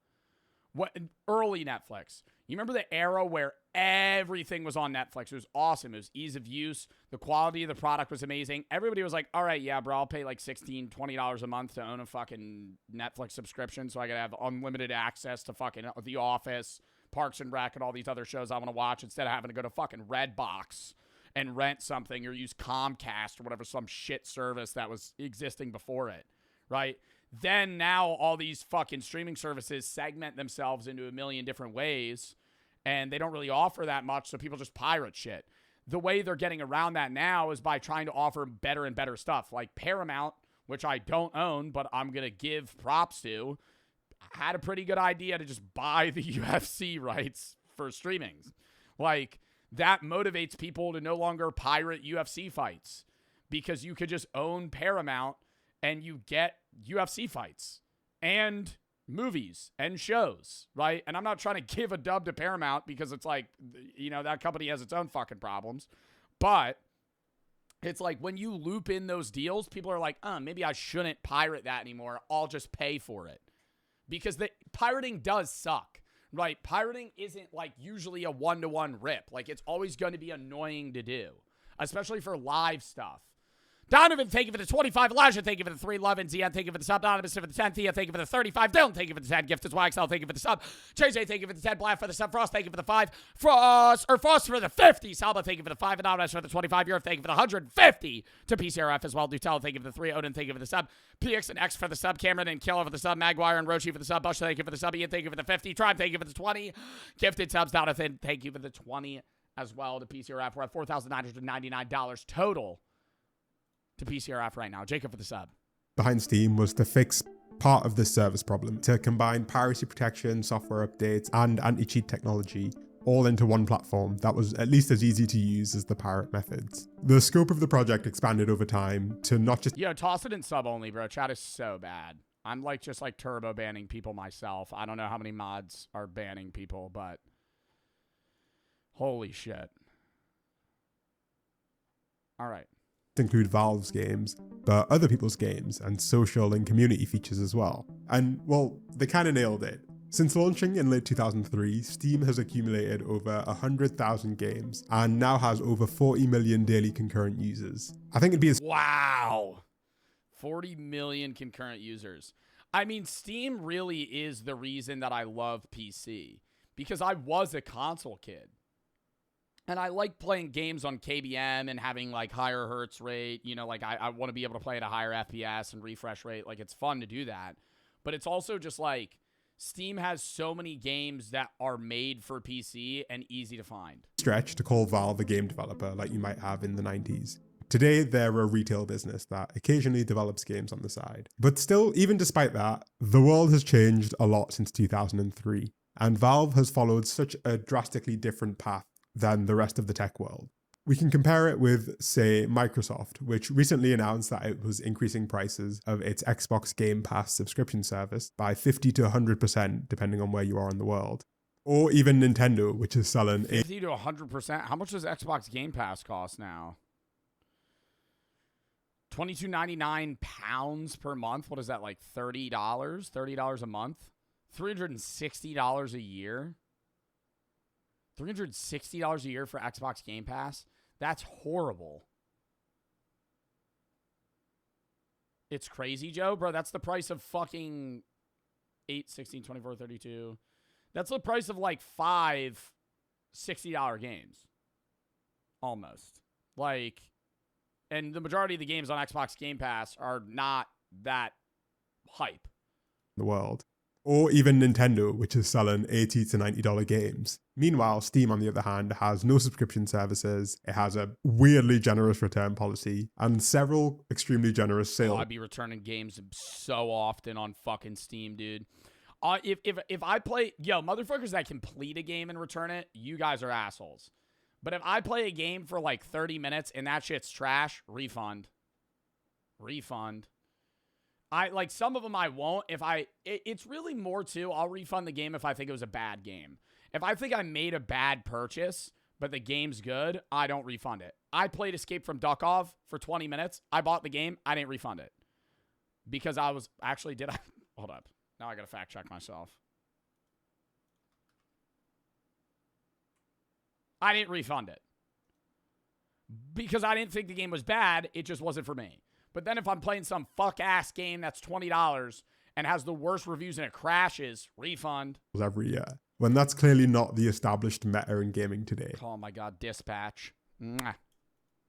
What early Netflix? You remember the era where everything was on Netflix? It was awesome. It was ease of use. The quality of the product was amazing. Everybody was like, all right, yeah, bro, I'll pay like $16, $20 a month to own a fucking Netflix subscription so I can have unlimited access to fucking The Office, Parks and Rec, and all these other shows I want to watch instead of having to go to fucking Redbox and rent something or use Comcast or whatever, some shit service that was existing before it, right? Then now all these fucking streaming services segment themselves into a million different ways, and they don't really offer that much, so people just pirate shit. The way they're getting around that now is by trying to offer better and better stuff. Like Paramount, which I don't own, but I'm going to give props to, had a pretty good idea to just buy the UFC rights for streaming. Like, that motivates people to no longer pirate UFC fights because you could just own Paramount and you get UFC fights and movies and shows, right? And I'm not trying to give a dub to Paramount because it's like, that company has its own fucking problems. But it's like when you loop in those deals, people are like, maybe I shouldn't pirate that anymore. I'll just pay for it. Because the pirating does suck, right? Pirating isn't like usually a one-to-one rip. Like, it's always going to be annoying to do, especially for live stuff. Donovan, thank you for the 25. Elijah, thank you for the 3. Lovin, Zian, thank you for the sub. Donovan, for the 10. Thea, thank you for the 35. Dylan, thank you for the 10. Gift as well. XL, thank you for the sub. JJ, thank you for the 10. Black for the sub. Frost, thank you for the 5. Frost for the 50. Salva, thank you for the 5. Anonymous for the 25. Europe, thank you for the 150. To PCRF as well. Nutella, thank you for the 3. Odin, thank you for the sub. PX and X for the sub. Cameron and Killer for the sub. Maguire and Roshi for the sub. Bush, thank you for the sub. Ian, thank you for the 50. Tribe, thank you for the 20. Gifted subs. Donathan, thank you for the 20 as well. To PCRF, we're at $4,999 total to PCRF right now. Jacob for the sub. behind Steam was to fix part of the service problem, to combine piracy protection, software updates, and anti-cheat technology all into one platform that was at least as easy to use as the pirate methods. The scope of the project expanded over time to not just— Yo, toss it in sub only, bro. Chat is so bad. I'm just turbo banning people myself. I don't know how many mods are banning people, but holy shit. All right. include Valve's games, but other people's games and social and community features as well. And, well, they kind of nailed it. Since launching in late 2003, Steam has accumulated over 100,000 games and now has over 40 million daily concurrent users. I think it'd be— Wow. 40 million concurrent users. I mean, Steam really is the reason that I love PC, because I was a console kid. And I like playing games on KBM and having higher hertz rate. You know, I want to be able to play at a higher FPS and refresh rate. It's fun to do that. But it's also just Steam has so many games that are made for PC and easy to find. Stretch to call Valve a game developer like you might have in the 90s. Today, they're a retail business that occasionally develops games on the side. But still, even despite that, the world has changed a lot since 2003. And Valve has followed such a drastically different path than the rest of the tech world. We can compare it with, say, Microsoft, which recently announced that it was increasing prices of its Xbox Game Pass subscription service by 50 to 100%, depending on where you are in the world. Or even Nintendo, which is selling 50 to 100%? How much does Xbox Game Pass cost now? £22.99 per month? What is that, $30? $30 a month? $360 a year? $360 a year for Xbox Game Pass? That's horrible. It's crazy, Joe. Bro, that's the price of fucking 8, 16, 24, 32. That's the price of like 5 $60 games. Almost. Like, and the majority of the games on Xbox Game Pass are not that hype. The world. Or even Nintendo, which is selling $80 to $90 games. Meanwhile, Steam, on the other hand, has no subscription services. It has a weirdly generous return policy and several extremely generous sales. I'd be returning games so often on fucking Steam, dude. If I play, motherfuckers that complete a game and return it, you guys are assholes. But if I play a game for like 30 minutes and that shit's trash, refund. Refund. Like some of them I won't. It's really more too, I'll refund the game if I think it was a bad game. If I think I made a bad purchase, but the game's good, I don't refund it. I played Escape from Duckov for 20 minutes. I bought the game. I didn't refund it. Because I was, actually, did I? Hold up. Now I gotta fact check myself. I didn't refund it. Because I didn't think the game was bad. It just wasn't for me. But then if I'm playing some fuck-ass game that's $20 and has the worst reviews and it crashes, refund. Every year. When that's clearly not the established meta in gaming today. Oh my god, Dispatch. Mwah.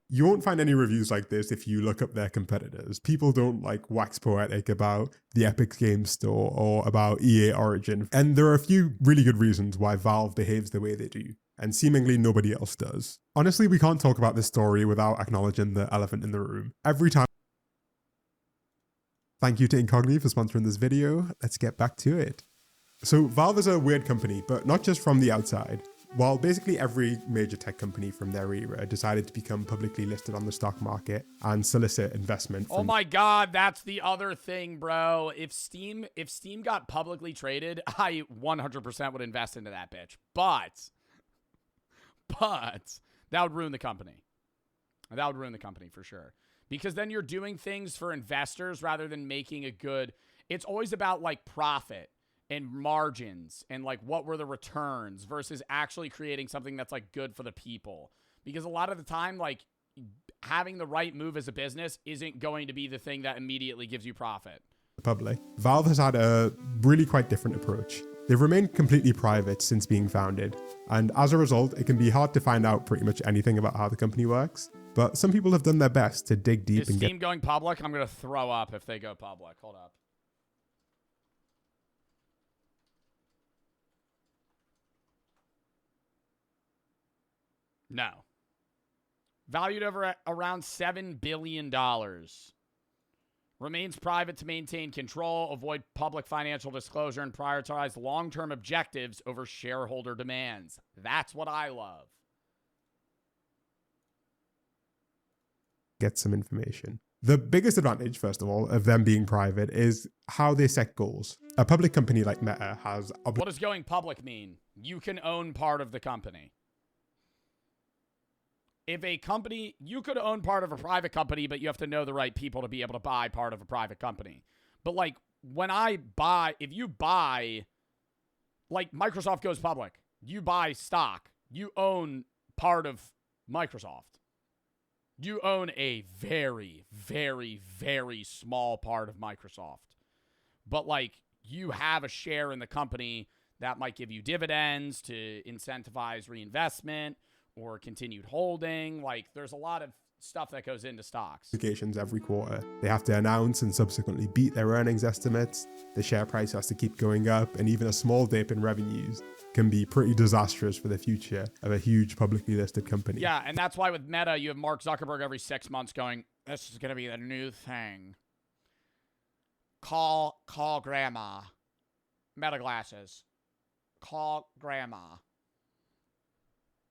You won't find any reviews like this if you look up their competitors. People don't like wax poetic about the Epic Games Store or about EA Origin. And there are a few really good reasons why Valve behaves the way they do. And seemingly nobody else does. Honestly, we can't talk about this story without acknowledging the elephant in the room. Every time. Thank you to Incogni for sponsoring this video. Let's get back to it. So Valve is a weird company, but not just from the outside. While basically every major tech company from their era decided to become publicly listed on the stock market and solicit investment from— Oh my god, that's the other thing, bro. If Steam got publicly traded, I 100% would invest into that bitch. But that would ruin the company. That would ruin the company for sure. Because then you're doing things for investors rather than making a good... It's always about like profit and margins and like what were the returns versus actually creating something that's like good for the people. Because a lot of the time, like having the right move as a business isn't going to be the thing that immediately gives you profit. Public. Valve has had a really quite different approach. They've remained completely private since being founded, and as a result, it can be hard to find out pretty much anything about how the company works. But some people have done their best to dig deep and get— Is Steam going public? I'm going to throw up if they go public. Hold up. No. Valued over around $7 billion. Remains private to maintain control, avoid public financial disclosure, and prioritize long-term objectives over shareholder demands. That's what I love. Get some information. The biggest advantage, first of all, of them being private is how they set goals. A public company like Meta has— What does going public mean? You can own part of the company. If a company, you could own part of a private company, but you have to know the right people to be able to buy part of a private company. But like when I buy, if you buy, like Microsoft goes public, you buy stock, you own part of Microsoft. You own a very, very, very small part of Microsoft. But like you have a share in the company that might give you dividends to incentivize reinvestment or continued holding. Like there's a lot of stuff that goes into stocks. Every quarter. They have to announce and subsequently beat their earnings estimates. The share price has to keep going up, and even a small dip in revenues can be pretty disastrous for the future of a huge publicly listed company. Yeah, and that's why with Meta, you have Mark Zuckerberg every 6 months going, this is going to be the new thing. Call grandma. Meta glasses. Call grandma.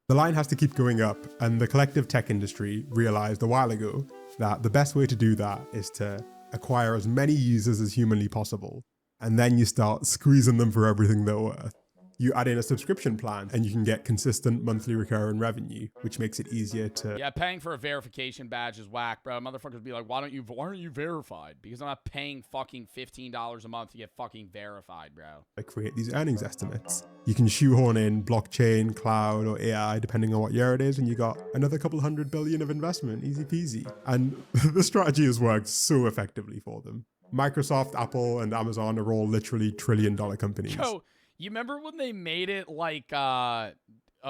The line has to keep going up, and the collective tech industry realized a while ago that the best way to do that is to acquire as many users as humanly possible, and then you start squeezing them for everything they're worth. You add in a subscription plan and you can get consistent monthly recurring revenue, which makes it easier to... Yeah, paying for a verification badge is whack, bro. Motherfuckers be like, why aren't you verified? Because I'm not paying fucking $15 a month to get fucking verified, bro. create these earnings estimates. You can shoehorn in blockchain, cloud, or AI, depending on what year it is, and you got another couple $100 billion of investment, easy peasy. And the strategy has worked so effectively for them. Microsoft, Apple, and Amazon are all literally trillion-dollar companies. Yo, you remember when they made it like a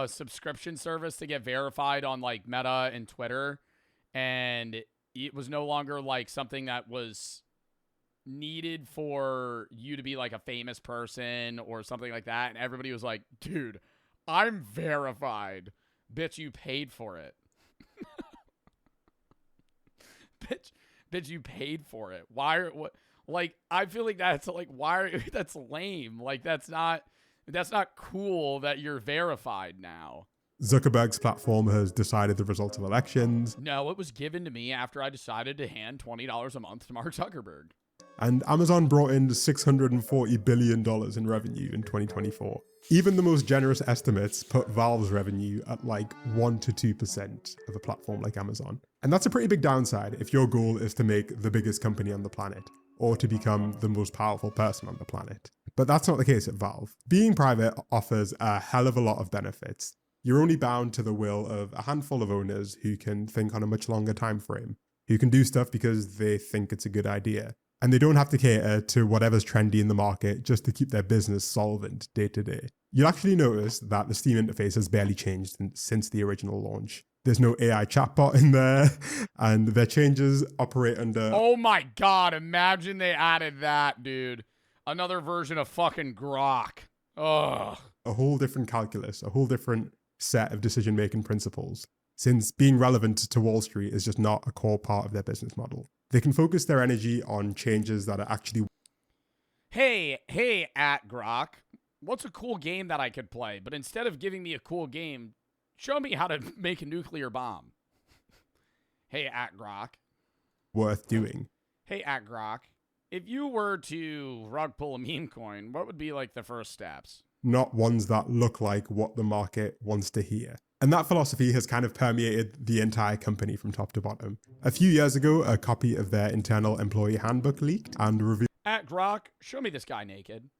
subscription service to get verified on like Meta and Twitter, and it was no longer like something that was needed for you to be like a famous person or something like that, and everybody was like, dude, I'm verified. Bitch, you paid for it. Bitch, you paid for it. What? Like, I feel like that's like, that's lame. Like, that's not cool that you're verified now. Zuckerberg's platform has decided the results of elections. No, it was given to me after I decided to hand $20 a month to Mark Zuckerberg. And Amazon brought in $640 billion in revenue in 2024. Even the most generous estimates put Valve's revenue at like 1 to 2% of a platform like Amazon. And that's a pretty big downside if your goal is to make the biggest company on the planet, or to become the most powerful person on the planet. But that's not the case at Valve. Being private offers a hell of a lot of benefits. You're only bound to the will of a handful of owners who can think on a much longer time frame, who can do stuff because they think it's a good idea. And they don't have to cater to whatever's trendy in the market just to keep their business solvent day to day. You'll actually notice that the Steam interface has barely changed since the original launch. There's no AI chatbot in there, and their changes operate under... Oh my god, imagine they added that, dude. Another version of fucking Grok. Ugh. A whole different calculus, a whole different set of decision-making principles, since being relevant to Wall Street is just not a core part of their business model. They can focus their energy on changes that are actually... Hey, at Grok, what's a cool game that I could play? But instead of giving me a cool game, show me how to make a nuclear bomb. Hey, at Grok. worth doing. Hey, at Grok, if you were to rug pull a meme coin, what would be like the first steps? Not ones that look like what the market wants to hear. And that philosophy has kind of permeated the entire company from top to bottom. A few years ago, a copy of their internal employee handbook leaked and revealed At Grok, show me this guy naked.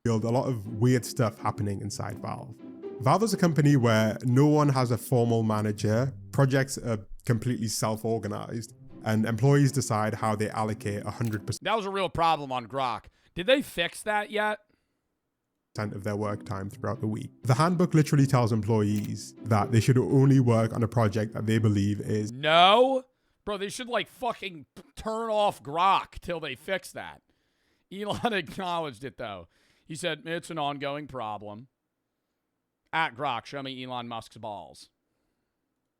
A lot of weird stuff happening inside Valve. Valve is a company where no one has a formal manager, projects are completely self-organized, and employees decide how they allocate 100% That was a real problem on Grok. Did they fix that yet? of their work time throughout the week. The handbook literally tells employees that they should only work on a project that they believe is... No? Bro, they should like fucking turn off Grok till they fix that. Elon acknowledged it though. He said, it's an ongoing problem. At Grok, show me Elon Musk's balls.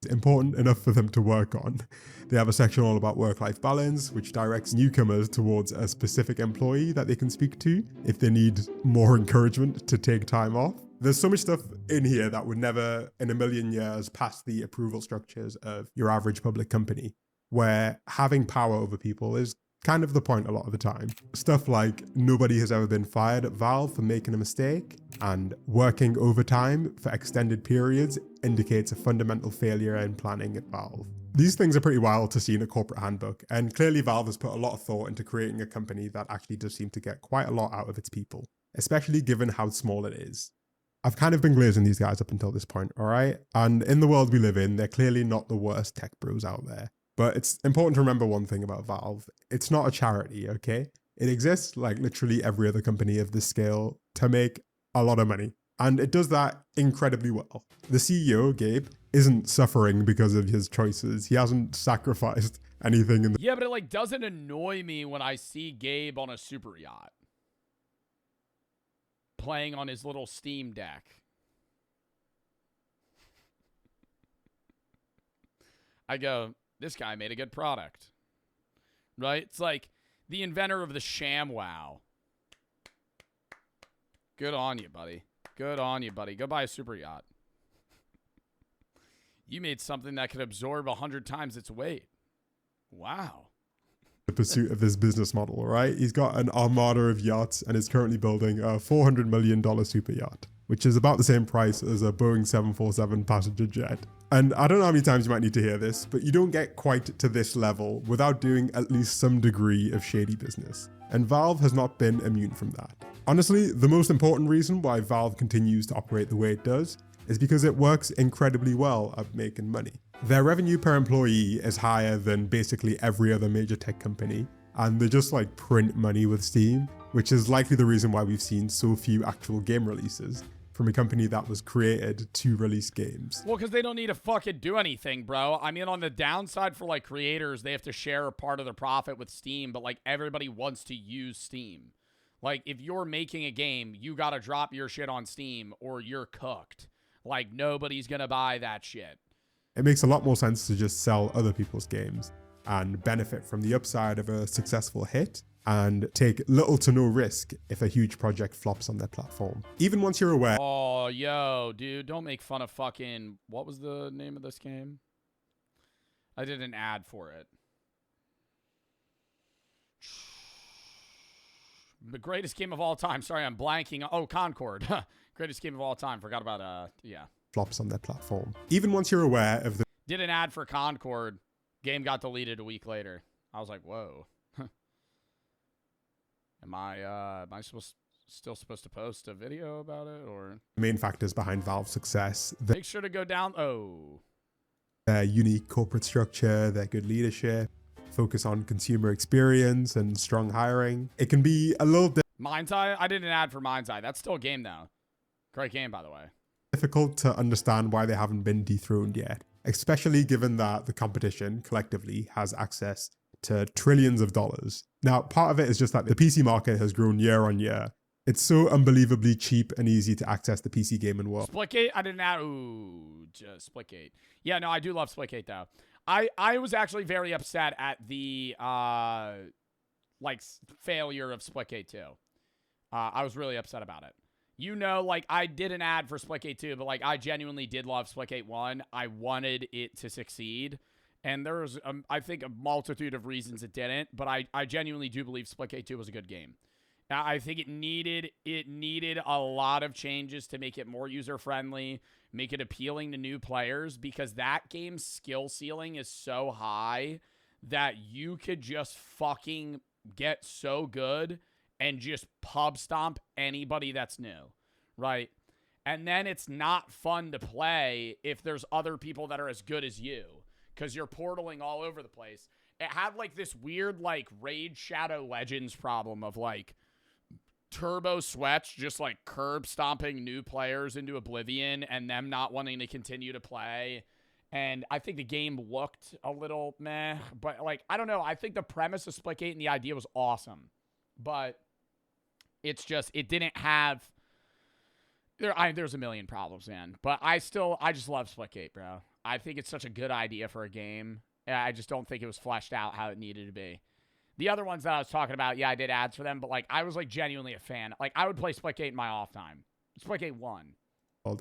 important enough for them to work on. They have a section all about work-life balance, which directs newcomers towards a specific employee that they can speak to if they need more encouragement to take time off. There's so much stuff in here that would never in a million years pass the approval structures of your average public company, where having power over people is kind of the point a lot of the time. Stuff like nobody has ever been fired at Valve for making a mistake, and working overtime for extended periods indicates a fundamental failure in planning at Valve. These things are pretty wild to see in a corporate handbook, and clearly Valve has put a lot of thought into creating a company that actually does seem to get quite a lot out of its people, especially given how small it is. I've kind of been glazing these guys up until this point, alright? And in the world we live in, they're clearly not the worst tech bros out there. But it's important to remember one thing about Valve. It's not a charity, okay? It exists, like literally every other company of this scale, to make a lot of money. And it does that incredibly well. The CEO, Gabe, isn't suffering because of his choices. He hasn't sacrificed anything in the... Yeah, but it like doesn't annoy me when I see Gabe on a super yacht. Playing on his little Steam Deck. I go, this guy made a good product, right? It's like the inventor of the ShamWow. Good on you, buddy. Good on you, buddy. Go buy a super yacht. You made something that could absorb 100 times its weight. Wow. The pursuit of this business model, right? He's got an armada of yachts and is currently building a $400 million super yacht. which is about the same price as a Boeing 747 passenger jet. And I don't know how many times you might need to hear this, but you don't get quite to this level without doing at least some degree of shady business. And Valve has not been immune from that. Honestly, the most important reason why Valve continues to operate the way it does is because it works incredibly well at making money. Their revenue per employee is higher than basically every other major tech company, and they just like print money with Steam, which is likely the reason why we've seen so few actual game releases from a company that was created to release games. Well, because they don't need to fucking do anything, bro. I mean, on the downside for like creators, they have to share a part of their profit with Steam, but like everybody wants to use Steam. Like if you're making a game, you gotta drop your shit on Steam or you're cooked. Like nobody's gonna buy that shit. It makes a lot more sense to just sell other people's games and benefit from the upside of a successful hit and take little to no risk if a huge project flops on their platform. Even once you're aware. Oh, yo, dude, don't make fun of fucking, what was the name of this game? I did an ad for it. The greatest game of all time. Sorry, I'm blanking. Oh, Concord. Greatest game of all time. Forgot about, yeah. Flops on their platform. Even once you're aware of the... Did an ad for Concord. Game got deleted a week later. I was like, whoa. Am I still supposed to post a video about it, or? Main factors behind Valve's success. Make sure to go down. Oh. Their unique corporate structure, their good leadership, focus on consumer experience and strong hiring. It can be a little Mind's Eye? I did an ad for Mind's Eye. That's still a game, though. Great game, by the way. Difficult to understand why they haven't been dethroned yet, especially given that the competition collectively has access to trillions of dollars. Now, part of it is just that the PC market has grown year on year. It's so unbelievably cheap and easy to access the PC gaming world. Splitgate? I didn't add. Ooh, just Splitgate. Yeah, no, I do love Splitgate, though. I was actually very upset at the failure of Splitgate 2. I was really upset about it. You know, like, I did an ad for Splitgate 2, but, like, I genuinely did love Splitgate 1. I wanted it to succeed. And there was, I think, a multitude of reasons it didn't. But I genuinely do believe Splitgate 2 was a good game. I think it needed a lot of changes to make it more user-friendly, make it appealing to new players, because that game's skill ceiling is so high that you could just fucking get so good and just pub stomp anybody that's new, right? And then it's not fun to play if there's other people that are as good as you, because you're portaling all over the place. It had like this weird like Raid Shadow Legends problem of like Turbo Sweats just like curb stomping new players into oblivion and them not wanting to continue to play. And I think the game looked a little meh, but like, I don't know. I think the premise of Splitgate and the idea was awesome, but it's just, it didn't have, there's a million problems, man. But I just love Splitgate, bro. I think it's such a good idea for a game. I just don't think it was fleshed out how it needed to be. The other ones that I was talking about, yeah, I did ads for them, but like, I was like genuinely a fan. Like, I would play Splitgate in my off time. Splitgate 1.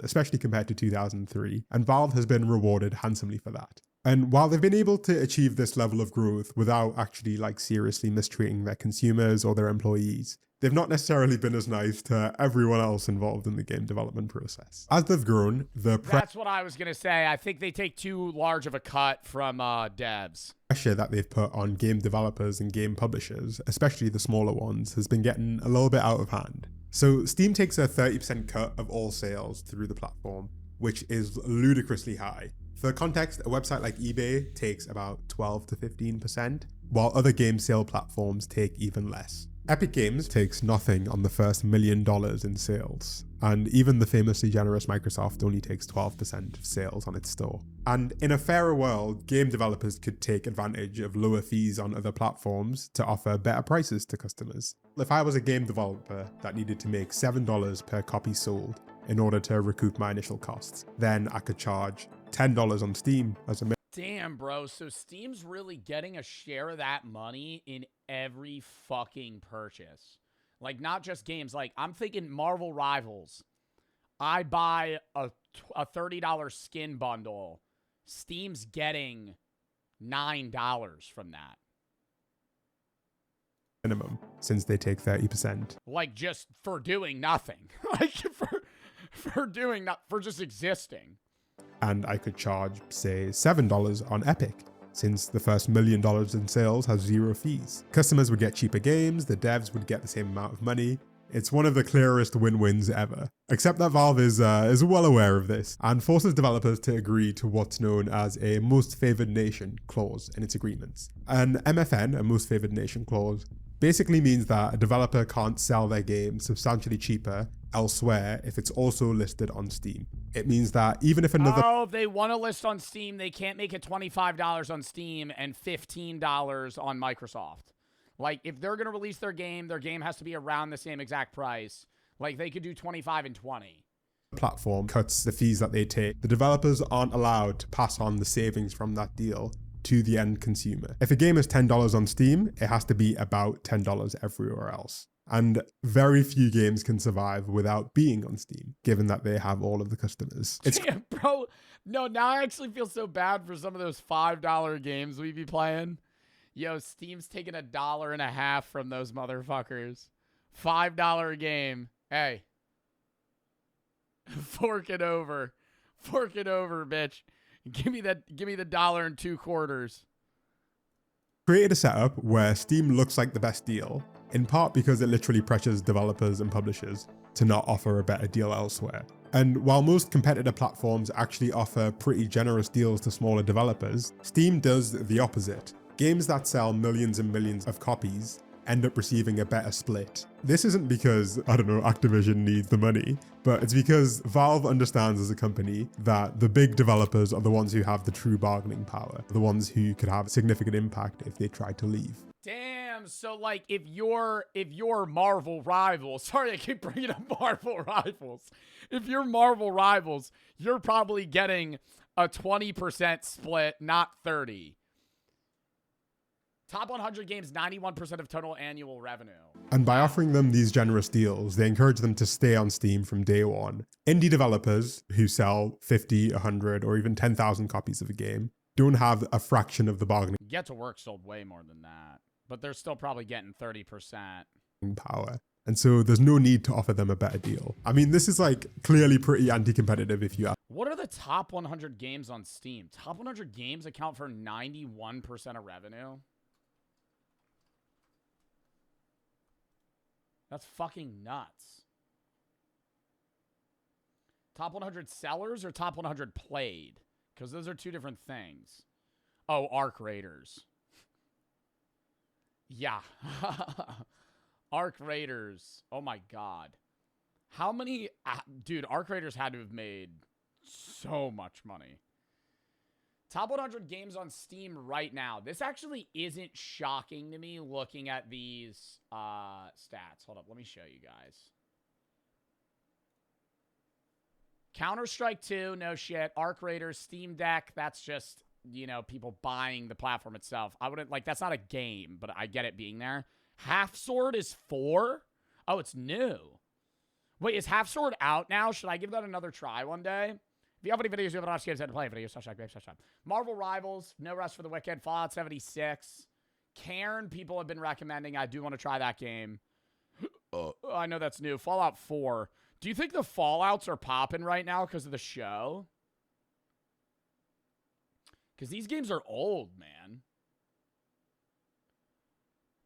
Especially compared to 2003, and Valve has been rewarded handsomely for that. And while they've been able to achieve this level of growth without actually like seriously mistreating their consumers or their employees, they've not necessarily been as nice to everyone else involved in the game development process. As they've grown, that's what I was going to say. I think they take too large of a cut from devs. Pressure that they've put on game developers and game publishers, especially the smaller ones, has been getting a little bit out of hand. So Steam takes a 30% cut of all sales through the platform, which is ludicrously high. For context, a website like eBay takes about 12 to 15%, while other game sale platforms take even less. Epic Games takes nothing on the first $1 million in sales, and even the famously generous Microsoft only takes 12% of sales on its store. And in a fairer world, game developers could take advantage of lower fees on other platforms to offer better prices to customers. If I was a game developer that needed to make $7 per copy sold in order to recoup my initial costs, then I could charge $10 on Steam as a Damn, bro. So Steam's really getting a share of that money in every fucking purchase. Like, not just games. Like, I'm thinking Marvel Rivals. I buy a $30 skin bundle. Steam's getting $9 from that. Minimum, since they take 30%. Like, just for doing nothing. Like, for doing that, for just existing. And I could charge, say, $7 on Epic, since the first $1 million in sales has 0 fees. Customers would get cheaper games, the devs would get the same amount of money. It's one of the clearest win-wins ever. Except that Valve is well aware of this and forces developers to agree to what's known as a most favored nation clause in its agreements. An MFN, a most favored nation clause, basically means that a developer can't sell their game substantially cheaper elsewhere if it's also listed on Steam. It means that even if another... Oh, if they want to list on Steam, they can't make it $25 on Steam and $15 on Microsoft. Like, if they're going to release their game has to be around the same exact price. Like, they could do 25 and 20. Platform cuts the fees that they take. The developers aren't allowed to pass on the savings from that deal to the end consumer. If a game is $10 on Steam, it has to be about $10 everywhere else. And very few games can survive without being on Steam, given that they have all of the customers. Yeah, bro. No, now I actually feel so bad for some of those $5 games we be playing. Yo, Steam's taking $1.50 from those motherfuckers. $5 a game. Hey. Fork it over. Fork it over, bitch. Give me the $1.25. Created a setup where Steam looks like the best deal, in part because it literally pressures developers and publishers to not offer a better deal elsewhere. And while most competitor platforms actually offer pretty generous deals to smaller developers, Steam does the opposite. Games that sell millions and millions of copies end up receiving a better split. This isn't because, I don't know, Activision needs the money, but it's because Valve understands as a company that the big developers are the ones who have the true bargaining power, the ones who could have significant impact if they tried to leave. Damn, so like if you're Marvel Rivals, sorry I keep bringing up Marvel Rivals. If you're Marvel Rivals, you're probably getting a 20% split, not 30. Top 100 games, 91% of total annual revenue. And by offering them these generous deals, they encourage them to stay on Steam from day one. Indie developers who sell 50, 100, or even 10,000 copies of a game don't have a fraction of the bargaining Get to Work sold way more than that, but they're still probably getting 30%. power. And so there's no need to offer them a better deal. I mean, this is like clearly pretty anti-competitive if you ask. What are the top 100 games on Steam? Top 100 games account for 91% of revenue? That's fucking nuts. Top 100 sellers or top 100 played? Because those are two different things. Oh, Arc Raiders. Yeah. Arc Raiders. Oh my god. How many... dude, Arc Raiders had to have made so much money. Top 100 games on Steam right now. This actually isn't shocking to me looking at these stats. Hold up, let me show you guys. Counter-Strike 2, no shit. Arc Raiders, Steam Deck, that's just, you know, people buying the platform itself. I wouldn't, like, that's not a game, but I get it being there. Half Sword is 4? Oh, it's new. Wait, is Half Sword out now? Should I give that another try one day? If you have any videos you have watched games and play videos, #, Marvel Rivals, No Rest for the Wicked, Fallout 76, Cairn, people have been recommending. I do want to try that game. I know that's new. Fallout 4. Do you think the Fallouts are popping right now because of the show? Because these games are old, man.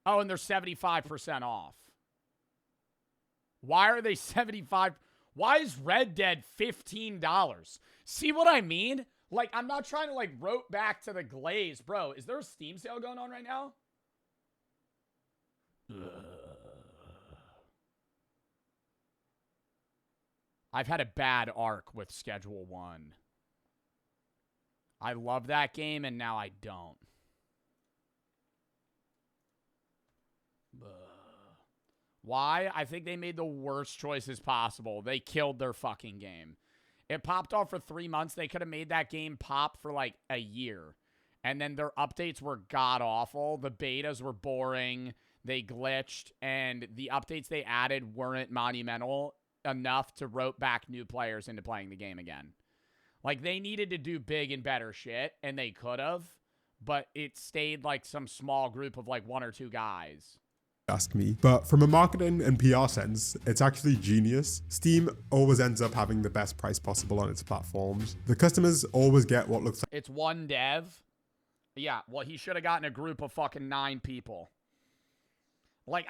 Oh, and they're 75% off. Why are they 75%? Why is Red Dead $15? See what I mean? Like, I'm not trying to, like, rope back to the glaze. Bro, is there a Steam sale going on right now? I've had a bad arc with Schedule 1. I love that game, and now I don't. Why? I think they made the worst choices possible. They killed their fucking game. It popped off for 3 months. They could have made that game pop for like a year. And then their updates were god-awful. The betas were boring. They glitched. And the updates they added weren't monumental enough to rope back new players into playing the game again. Like, they needed to do big and better shit, and they could have. But it stayed like some small group of like 1 or 2 guys. ask me. But from a marketing and PR sense, it's actually genius. Steam always ends up having the best price possible on its platforms. The customers always get what looks like it's one dev. Yeah, well, he should have gotten a group of fucking 9 people. Like,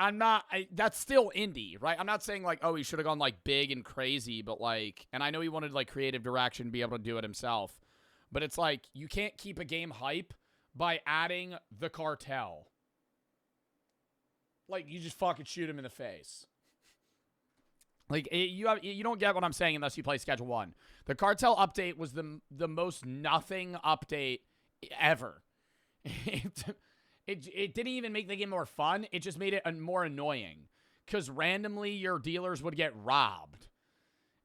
that's still indie, right? I'm not saying, like, oh, he should have gone, like, big and crazy, but, like, and I know he wanted, like, creative direction, be able to do it himself. But it's like, you can't keep a game hype by adding the cartel. Like, you just fucking shoot him in the face. Like, you don't get what I'm saying unless you play Schedule 1. The cartel update was the most nothing update ever. It didn't even make the game more fun. It just made it more annoying. Because randomly, your dealers would get robbed.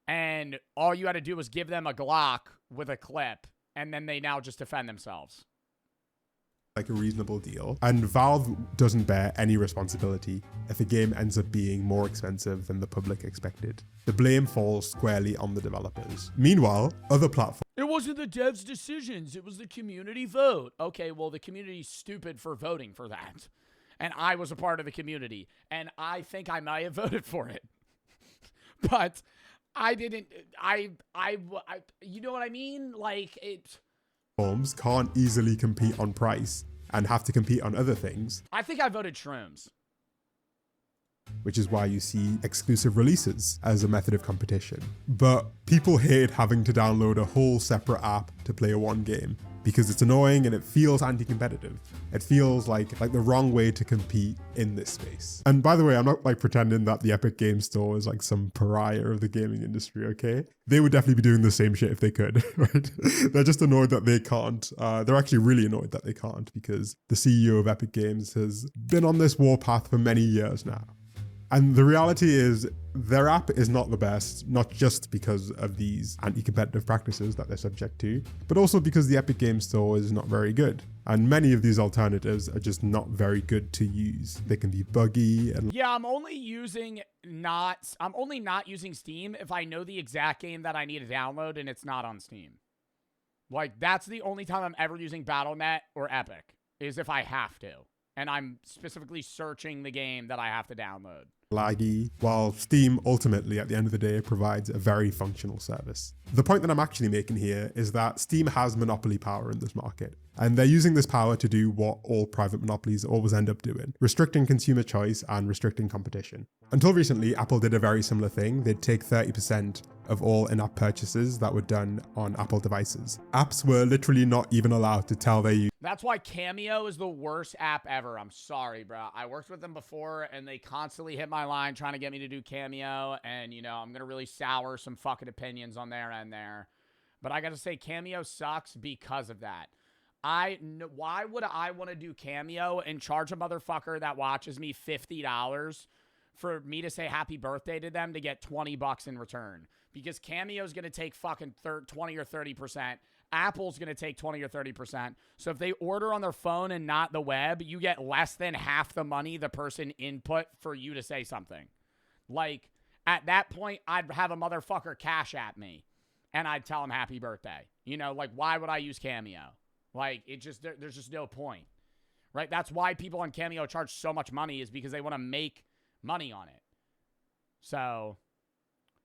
And all you had to do was give them a Glock with a clip. And then they now just defend themselves. like a reasonable deal. And Valve doesn't bear any responsibility if a game ends up being more expensive than the public expected. The blame falls squarely on the developers. Meanwhile, other platforms... It wasn't the devs' decisions, it was the community vote. Okay, well, the community's stupid for voting for that. And I was a part of the community. And I think I might have voted for it. But I didn't... you know what I mean? Like, it... Platforms can't easily compete on price and have to compete on other things. I think I voted shrooms. Which is why you see exclusive releases as a method of competition. But people hate having to download a whole separate app to play one game because it's annoying and it feels anti-competitive. It feels like the wrong way to compete in this space. And by the way, I'm not like pretending that the Epic Games Store is like some pariah of the gaming industry, okay? They would definitely be doing the same shit if they could, right? They're just annoyed that they can't. They're actually really annoyed that they can't because the CEO of Epic Games has been on this warpath for many years now. And the reality is their app is not the best, not just because of these anti-competitive practices that they're subject to, but also because the Epic Games Store is not very good. And many of these alternatives are just not very good to use. They can be buggy and... Yeah, I'm only not using Steam if I know the exact game that I need to download and it's not on Steam. Like, that's the only time I'm ever using Battle.net or Epic, is if I have to. And I'm specifically searching the game that I have to download. Laggy, while Steam ultimately at the end of the day provides a very functional service. The point that I'm actually making here is that Steam has monopoly power in this market, and they're using this power to do what all private monopolies always end up doing, restricting consumer choice and restricting competition. Until recently, Apple did a very similar thing. They'd take 30% of all in-app purchases that were done on Apple devices. Apps were literally not even allowed to tell their users. That's why Cameo is the worst app ever. I'm sorry, bro. I worked with them before, and they constantly hit my line trying to get me to do Cameo, and, you know, I'm going to really sour some fucking opinions on their end there. But I got to say, Cameo sucks because of that. Why would I want to do Cameo and charge a motherfucker that watches me $50 for me to say happy birthday to them to get $20 in return? Because Cameo is going to take fucking 20 or 30%. Apple's going to take 20 or 30%. So if they order on their phone and not the web, you get less than half the money the person input for you to say something. Like, at that point, I'd have a motherfucker cash at me, and I'd tell him happy birthday. You know, like, why would I use Cameo? Like, there's just no point, right? That's why people on Cameo charge so much money, is because they want to make money on it. So...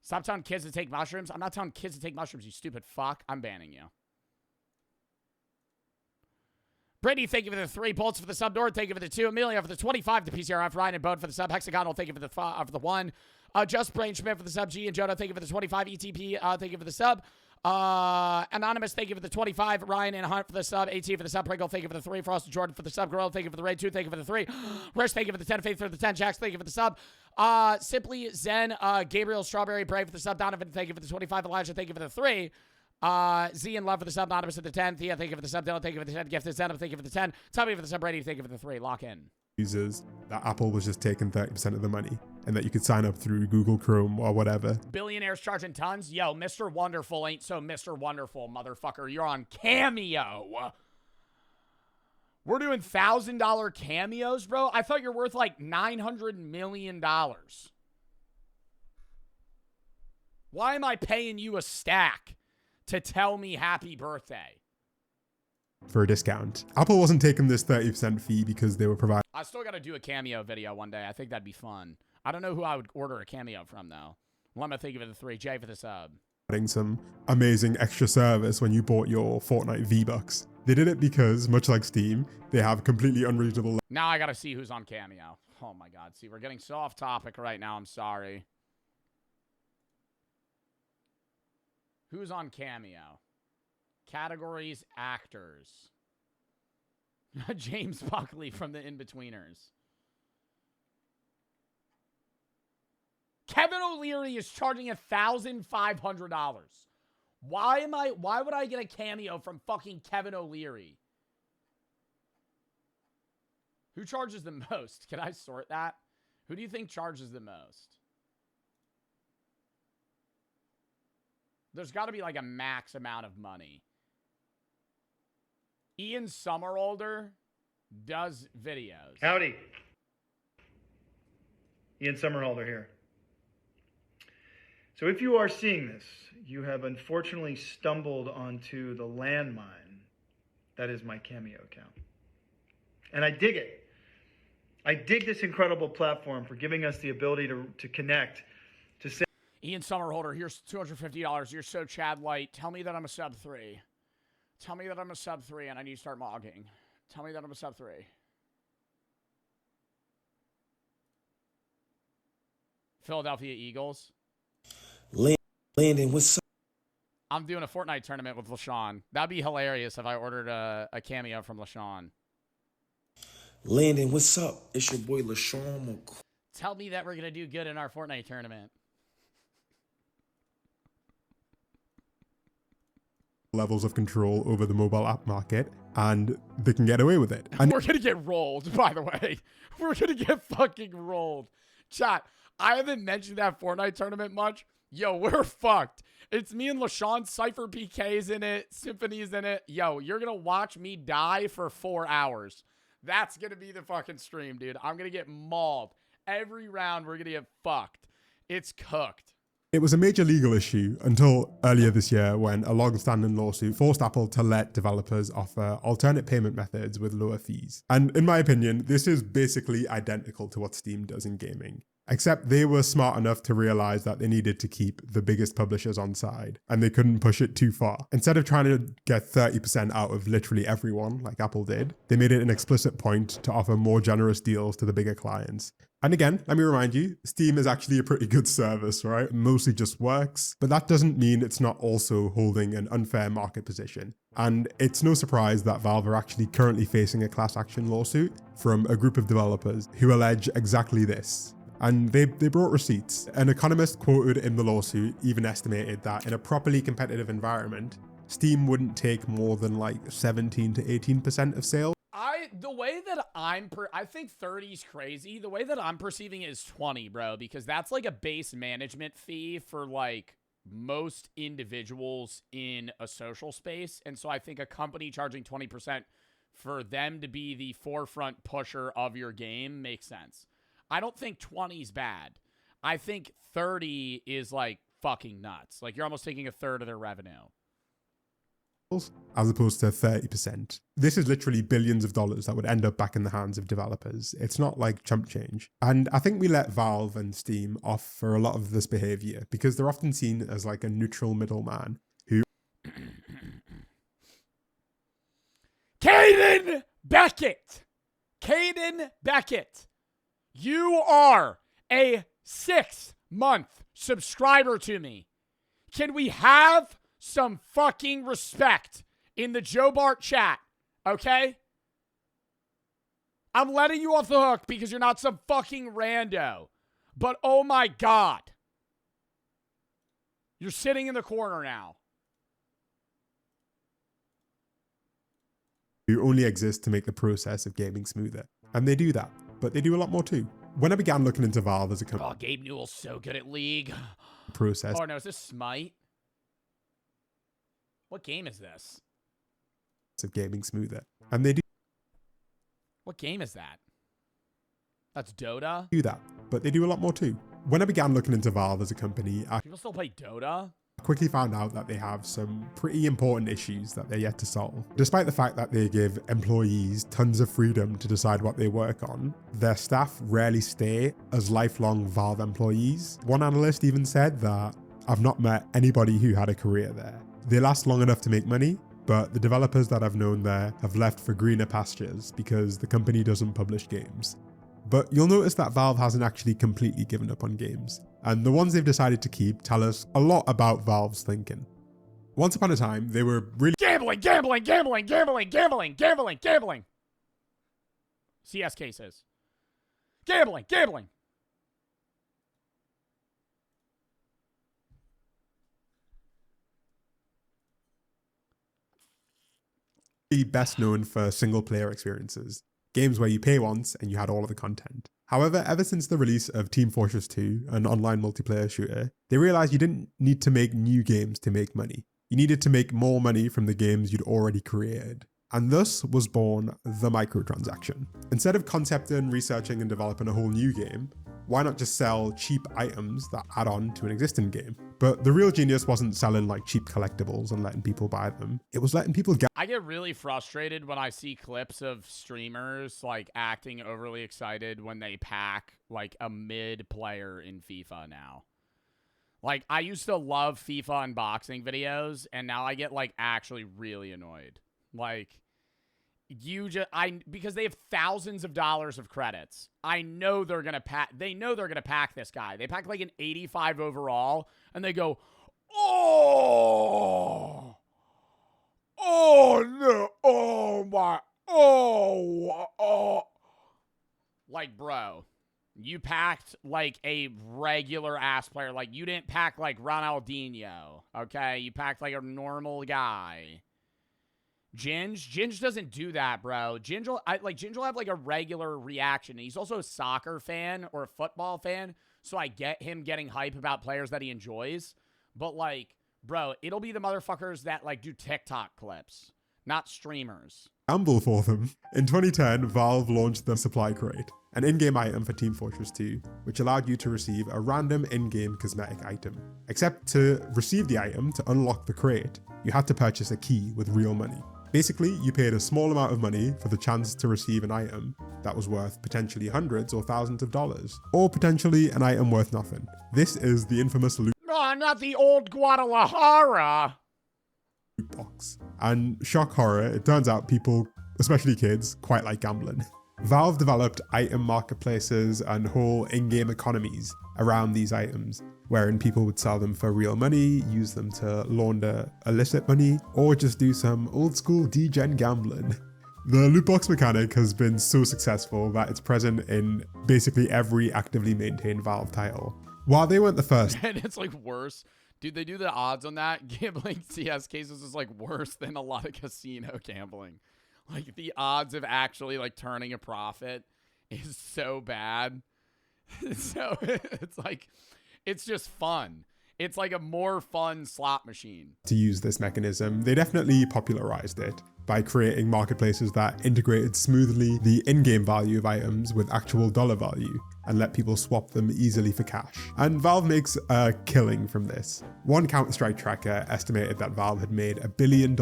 stop telling kids to take mushrooms. I'm not telling kids to take mushrooms, you stupid fuck. I'm banning you. Brittany, thank you for the 3 bolts for the sub door. Thank you for the 2. Amelia for the 25. The PCRF. Ryan and Bode for the sub. Hexagonal, thank you for the 1. Just Brain Schmidt for the sub. G and Jojo, thank you for the 25. ETP, thank you for the sub. Anonymous, thank you for the 25. Ryan and Hunt for the sub. AT for the sub. Pringle, thank you for the 3. Frost and Jordan for the sub. Gorilla, thank you for the raid 2. Thank you for the 3. Rish, thank you for the 10. Faith for the 10. Jax, thank you for the sub. Simply Zen, Gabriel Strawberry, Brave for the sub. Donovan, thank you for the 25. Elijah, thank you for the 3. Z and Love for the sub. Anonymous at the 10. Thea, thank you for the sub. Dylan, thank you for the 10. Gifted Zen, thank you for the 10. Tommy for the sub. Brady, thank you for the 3. Lock in. Users that Apple was just taking 30% of the money and that you could sign up through Google Chrome or whatever. Billionaires charging tons? Yo, Mr. Wonderful ain't so Mr. Wonderful, motherfucker. You're on Cameo. We're doing $1,000 cameos, bro? I thought you're worth like $900 million. Why am I paying you a stack to tell me happy birthday? for a discount. Apple wasn't taking this 30% fee because they were providing I still got to do a Cameo video one day. I think that'd be fun. I don't know who I would order a Cameo from, though. Let me think of it, the 3J for the sub. some amazing extra service when you bought your Fortnite V-Bucks. They did it because, much like Steam, they have completely unreasonable... Now I got to see who's on Cameo. Oh, my God. See, we're getting so off topic right now. I'm sorry. Who's on Cameo? Categories, actors. James Buckley from the In-Betweeners. Kevin O'Leary is charging $1,500. Why would I get a Cameo from fucking Kevin O'Leary? Who charges the most? Can I sort that? Who do you think charges the most? There's got to be like a max amount of money. Ian Somerhalder does videos. Howdy. Ian Somerhalder here. So if you are seeing this, you have unfortunately stumbled onto the landmine. That is my Cameo account. And I dig it. I dig this incredible platform for giving us the ability to connect, to say... Ian Somerhalder, here's $250. You're so Chad Light. Tell me that I'm a sub 3. Tell me that I'm a sub 3 and I need to start mogging. Tell me that I'm a sub 3. Philadelphia Eagles. Landon, what's up? I'm doing a Fortnite tournament with LaShawn. That'd be hilarious if I ordered a Cameo from LaShawn. Landon, what's up? It's your boy LaShawn. Tell me that we're going to do good in our Fortnite tournament. levels of control over the mobile app market, and they can get away with it. And we're gonna get rolled, by the way. We're gonna get fucking rolled. Chat, I haven't mentioned that Fortnite tournament much. Yo, we're fucked. It's me and LaShawn. Cypher PK's in it. Symphony's in it. Yo, you're gonna watch me die for 4 hours. That's gonna be the fucking stream, dude. I'm gonna get mauled. Every round, we're gonna get fucked. It's cooked. it was a major legal issue until earlier this year when a long-standing lawsuit forced Apple to let developers offer alternate payment methods with lower fees. And in my opinion, this is basically identical to what Steam does in gaming. Except they were smart enough to realize that they needed to keep the biggest publishers on side, and they couldn't push it too far. Instead of trying to get 30% out of literally everyone, like Apple did, they made it an explicit point to offer more generous deals to the bigger clients. And again, let me remind you, Steam is actually a pretty good service, right? It mostly just works, but that doesn't mean it's not also holding an unfair market position. And it's no surprise that Valve are actually currently facing a class action lawsuit from a group of developers who allege exactly this. And they brought receipts. An economist quoted in the lawsuit even estimated that in a properly competitive environment, Steam wouldn't take more than like 17 to 18% of sales. The way that I think 30 is crazy. The way that I'm perceiving it is 20, bro, because that's like a base management fee for like most individuals in a social space. And so I think a company charging 20% for them to be the forefront pusher of your game makes sense. I don't think 20 is bad. I think 30 is like fucking nuts. Like you're almost taking a third of their revenue. As opposed to 30%. This is literally billions of dollars that would end up back in the hands of developers. It's not like chump change. And I think we let Valve and Steam off for a lot of this behavior because they're often seen as like a neutral middleman who... Caden Beckett! Caden Beckett! You are a 6-month subscriber to me. Can we have some fucking respect in the Joe Bart chat, okay? I'm letting you off the hook because you're not some fucking rando. But oh my God. You're sitting in the corner now. Who only exist to make the process of gaming smoother. And they do that, but they do a lot more too. When I began looking into Valve as a company... Oh, Gabe Newell's so good at League. Process. Oh no, is this Smite? What game is this? Of gaming smoother. And they do... What game is that? That's Dota? Do that, but they do a lot more too. When I began looking into Valve as a company... People still play Dota? quickly found out that they have some pretty important issues that they're yet to solve. Despite the fact that they give employees tons of freedom to decide what they work on, their staff rarely stay as lifelong Valve employees. One analyst even said that, "I've not met anybody who had a career there. They last long enough to make money, but the developers that I've known there have left for greener pastures because the company doesn't publish games." But you'll notice that Valve hasn't actually completely given up on games, and the ones they've decided to keep tell us a lot about Valve's thinking. Once upon a time, they were really Gambling. CS cases. Gambling. best known for single player experiences, games where you pay once and you had all of the content. However, ever since the release of Team Fortress 2, an online multiplayer shooter, they realized you didn't need to make new games to make money. You needed to make more money from the games you'd already created. And thus was born the microtransaction. Instead of concepting, researching, and developing a whole new game, why not just sell cheap items that add on to an existing game? But the real genius wasn't selling like cheap collectibles and letting people buy them. It was letting people I get really frustrated when I see clips of streamers like acting overly excited when they pack like a mid player in FIFA now. Like, I used to love FIFA unboxing videos, and now I get like actually really annoyed. Like, because they have thousands of dollars of credits. I know they're gonna pack. They know they're gonna pack this guy. They pack like an 85 overall, and they go, oh no, like, bro, you packed like a regular ass player. Like, you didn't pack like Ronaldinho, okay? You packed like a normal guy. Ginge doesn't do that, bro. Ginge will have like a regular reaction. He's also a soccer fan or a football fan, so I get him getting hype about players that he enjoys. But like, bro, it'll be the motherfuckers that like do TikTok clips, not streamers. gamble for them. In 2010, Valve launched the Supply Crate, an in-game item for Team Fortress 2, which allowed you to receive a random in-game cosmetic item. Except to receive the item, to unlock the crate, you had to purchase a key with real money. Basically, you paid a small amount of money for the chance to receive an item that was worth potentially hundreds or thousands of dollars, or potentially an item worth nothing. This is the infamous loot not the old Guadalajara box. And shock horror, it turns out people, especially kids, quite like gambling. Valve developed item marketplaces and whole in-game economies around these items, wherein people would sell them for real money, use them to launder illicit money, or just do some old school degen gambling. The loot box mechanic has been so successful that it's present in basically every actively maintained Valve title. While they weren't the first, and it's like worse. Dude, they do the odds on that. Gambling CS cases is like worse than a lot of casino gambling. Like, the odds of actually like turning a profit is so bad. So it's like, it's just fun. It's like a more fun slot machine. To use this mechanism, they definitely popularized it by creating marketplaces that integrated smoothly the in-game value of items with actual dollar value and let people swap them easily for cash. And Valve makes a killing from this. One Counter-Strike tracker estimated that Valve had made $1 billion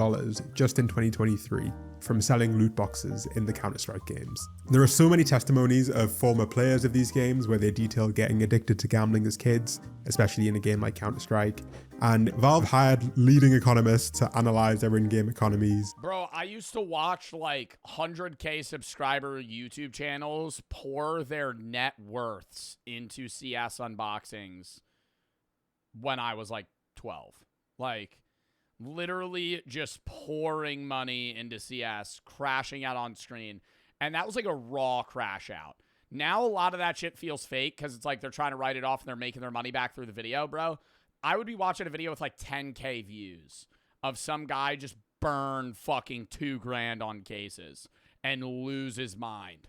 just in 2023 from selling loot boxes in the Counter-Strike games. There are so many testimonies of former players of these games where they detail getting addicted to gambling as kids, especially in a game like Counter-Strike. And Valve hired leading economists to analyze their in-game economies. Bro, I used to watch like 100K subscriber YouTube channels pour their net worths into CS unboxings when I was like 12. Like, literally just pouring money into CS, crashing out on screen. And that was like a raw crash out. Now a lot of that shit feels fake because it's like they're trying to write it off and they're making their money back through the video, bro. I would be watching a video with like 10K views of some guy just burn fucking $2,000 on cases and lose his mind.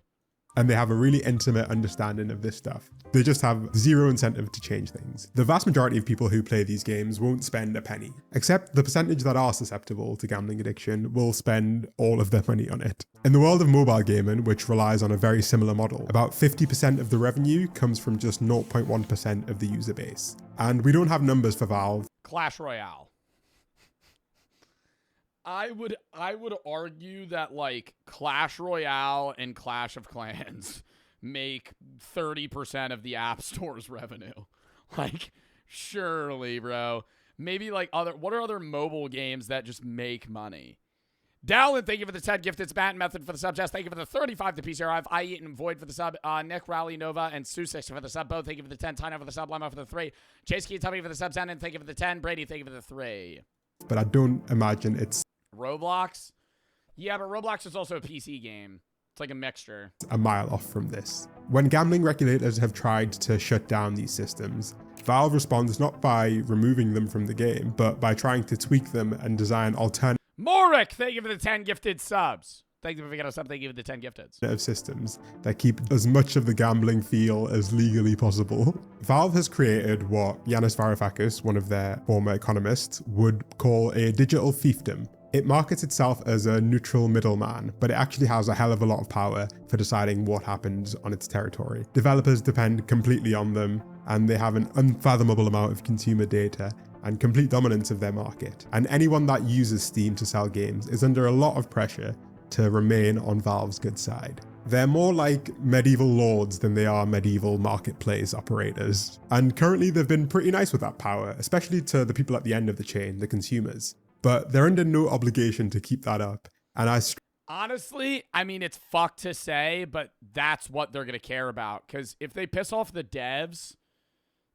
and they have a really intimate understanding of this stuff. They just have zero incentive to change things. The vast majority of people who play these games won't spend a penny, except the percentage that are susceptible to gambling addiction will spend all of their money on it. In the world of mobile gaming, which relies on a very similar model, about 50% of the revenue comes from just 0.1% of the user base. And we don't have numbers for Valve. Clash Royale. I would argue that like Clash Royale and Clash of Clans make 30% of the App Store's revenue. Like, surely, bro. Maybe like what are other mobile games that just make money? Dallin, thank you for the 10 gifted. Matt Method for the sub. Jess, thank you for the 35 to PCRF. I Eat and Void for the sub. Nick, Rally, Nova, and Susix for the sub. Both, thank you for the 10. Tina for the sub. Lima for the 3. Chase Key, Tubby for the sub. Zenon, thank you for the 10. Brady, thank you for the 3. But I don't imagine it's Roblox? Yeah, but Roblox is also a PC game. It's like a mixture. A mile off from this. When gambling regulators have tried to shut down these systems, Valve responds not by removing them from the game, but by trying to tweak them and design alternative Morik, thank you for the 10 gifted subs. Thank you for picking us up. Thank you for the 10 gifted. Systems that keep as much of the gambling feel as legally possible. Valve has created what Yanis Varoufakis, one of their former economists, would call a digital fiefdom. It markets itself as a neutral middleman, but it actually has a hell of a lot of power for deciding what happens on its territory. Developers depend completely on them, and they have an unfathomable amount of consumer data and complete dominance of their market. And anyone that uses Steam to sell games is under a lot of pressure to remain on Valve's good side. They're more like medieval lords than they are medieval marketplace operators. And currently they've been pretty nice with that power, especially to the people at the end of the chain, the consumers. But they're under no obligation to keep that up. And honestly, I mean, it's fucked to say, but that's what they're going to care about. Because if they piss off the devs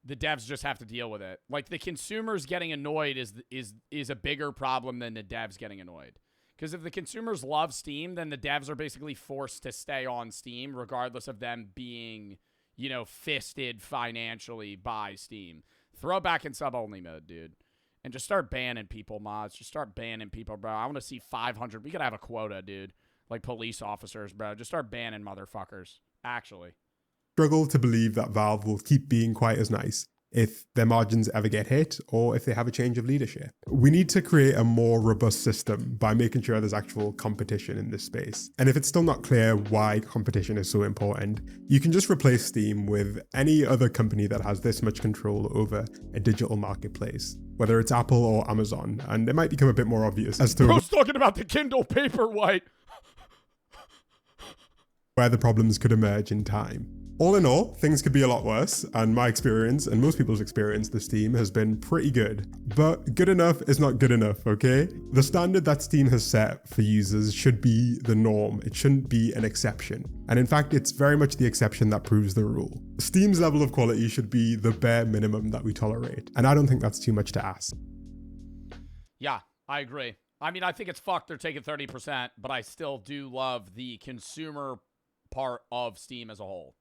just have to deal with it. Like, the consumers getting annoyed is a bigger problem than the devs getting annoyed. Because if the consumers love Steam, then the devs are basically forced to stay on Steam, regardless of them being, you know, fisted financially by Steam. Throw back in sub-only mode, dude. And just start banning people, mods. Just start banning people, bro. I want to see 500. We gotta have a quota, dude. Like police officers, bro. Just start banning motherfuckers. Actually. Struggle to believe that Valve will keep being quite as nice if their margins ever get hit or if they have a change of leadership. We need to create a more robust system by making sure there's actual competition in this space. And if it's still not clear why competition is so important, you can just replace Steam with any other company that has this much control over a digital marketplace, whether it's Apple or Amazon, and it might become a bit more obvious as to Bro's talking about the Kindle Paperwhite. where the problems could emerge in time. All in all, things could be a lot worse, and my experience, and most people's experience with Steam, has been pretty good. But good enough is not good enough, okay? The standard that Steam has set for users should be the norm. It shouldn't be an exception. And in fact, it's very much the exception that proves the rule. Steam's level of quality should be the bare minimum that we tolerate, and I don't think that's too much to ask. Yeah, I agree. I mean, I think it's fucked they're taking 30%, but I still do love the consumer part of Steam as a whole.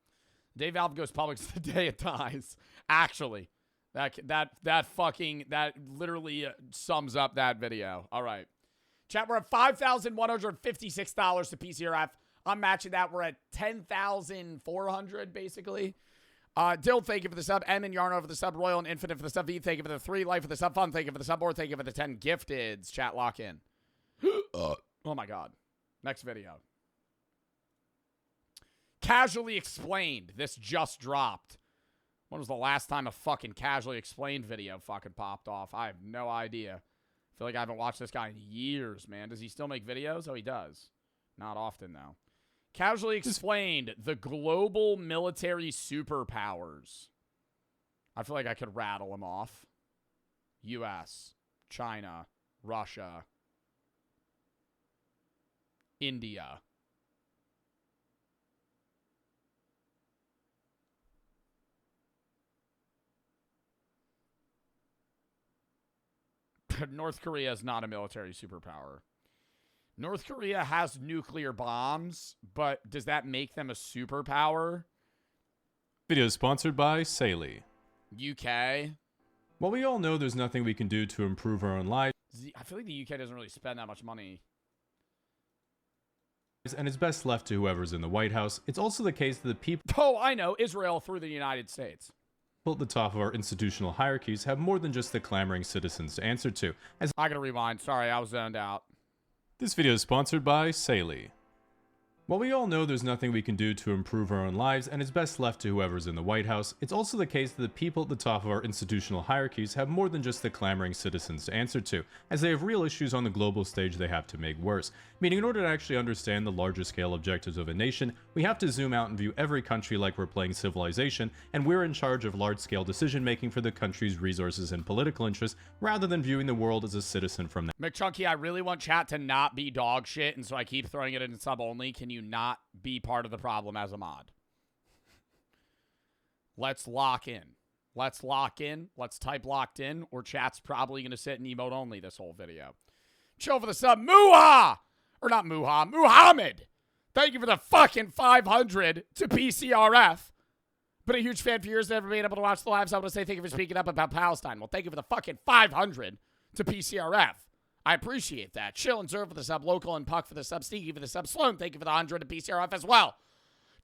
Day Valve goes public is the day it dies. Actually, that literally sums up that video. All right, chat. We're at $5,156 to PCRF. I'm matching that. We're at $10,400 basically. Dill, thank you for the sub. M and Yarno for the sub. Royal and Infinite for the sub. V, thank you for the 3. Life for the sub. Fun, thank you for the sub. Or thank you for the 10 gifteds. Chat, lock in. Oh my god. Next video. Casually Explained. This just dropped. When was the last time a fucking Casually Explained video fucking popped off? I have no idea. I feel like I haven't watched this guy in years, man. Does he still make videos? Oh, he does. Not often, though. Casually Explained. The global military superpowers. I feel like I could rattle them off. US. China. Russia. India. North Korea is not a military superpower. North Korea has nuclear bombs, but does that make them a superpower? Video is sponsored by Saley. UK. Well, we all know there's nothing we can do to improve our own lives. I feel like the UK doesn't really spend that much money. and is best left to whoever's in the White House. It's also the case that the people Oh, I know. Israel through the United States. at the top of our institutional hierarchies have more than just the clamoring citizens to answer to. As I gotta rewind. Sorry, I was zoned out. This video is sponsored by Saley. While we all know there's nothing we can do to improve our own lives and it's best left to whoever's in the White House, it's also the case that the people at the top of our institutional hierarchies have more than just the clamoring citizens to answer to, as they have real issues on the global stage they have to make worse. Meaning, in order to actually understand the larger scale objectives of a nation, we have to zoom out and view every country like we're playing Civilization, and we're in charge of large-scale decision-making for the country's resources and political interests, rather than viewing the world as a citizen from that. McChunky, I really want chat to not be dog shit, and so I keep throwing it in sub only. Can you not be part of the problem as a mod? Let's lock in. Let's lock in. Let's type locked in, or chat's probably going to sit in emote only this whole video. Chill for the sub. Muha! Or not Muha. Muhammad! Thank you for the fucking 500 to PCRF. Been a huge fan for years, never been able to watch the lives. I want to say thank you for speaking up about Palestine. Well, thank you for the fucking 500 to PCRF. I appreciate that. Chill and Serve for the sub. Local and Puck for the sub. Sneaky for the sub. Sloan, thank you for the 100 to PCRF as well.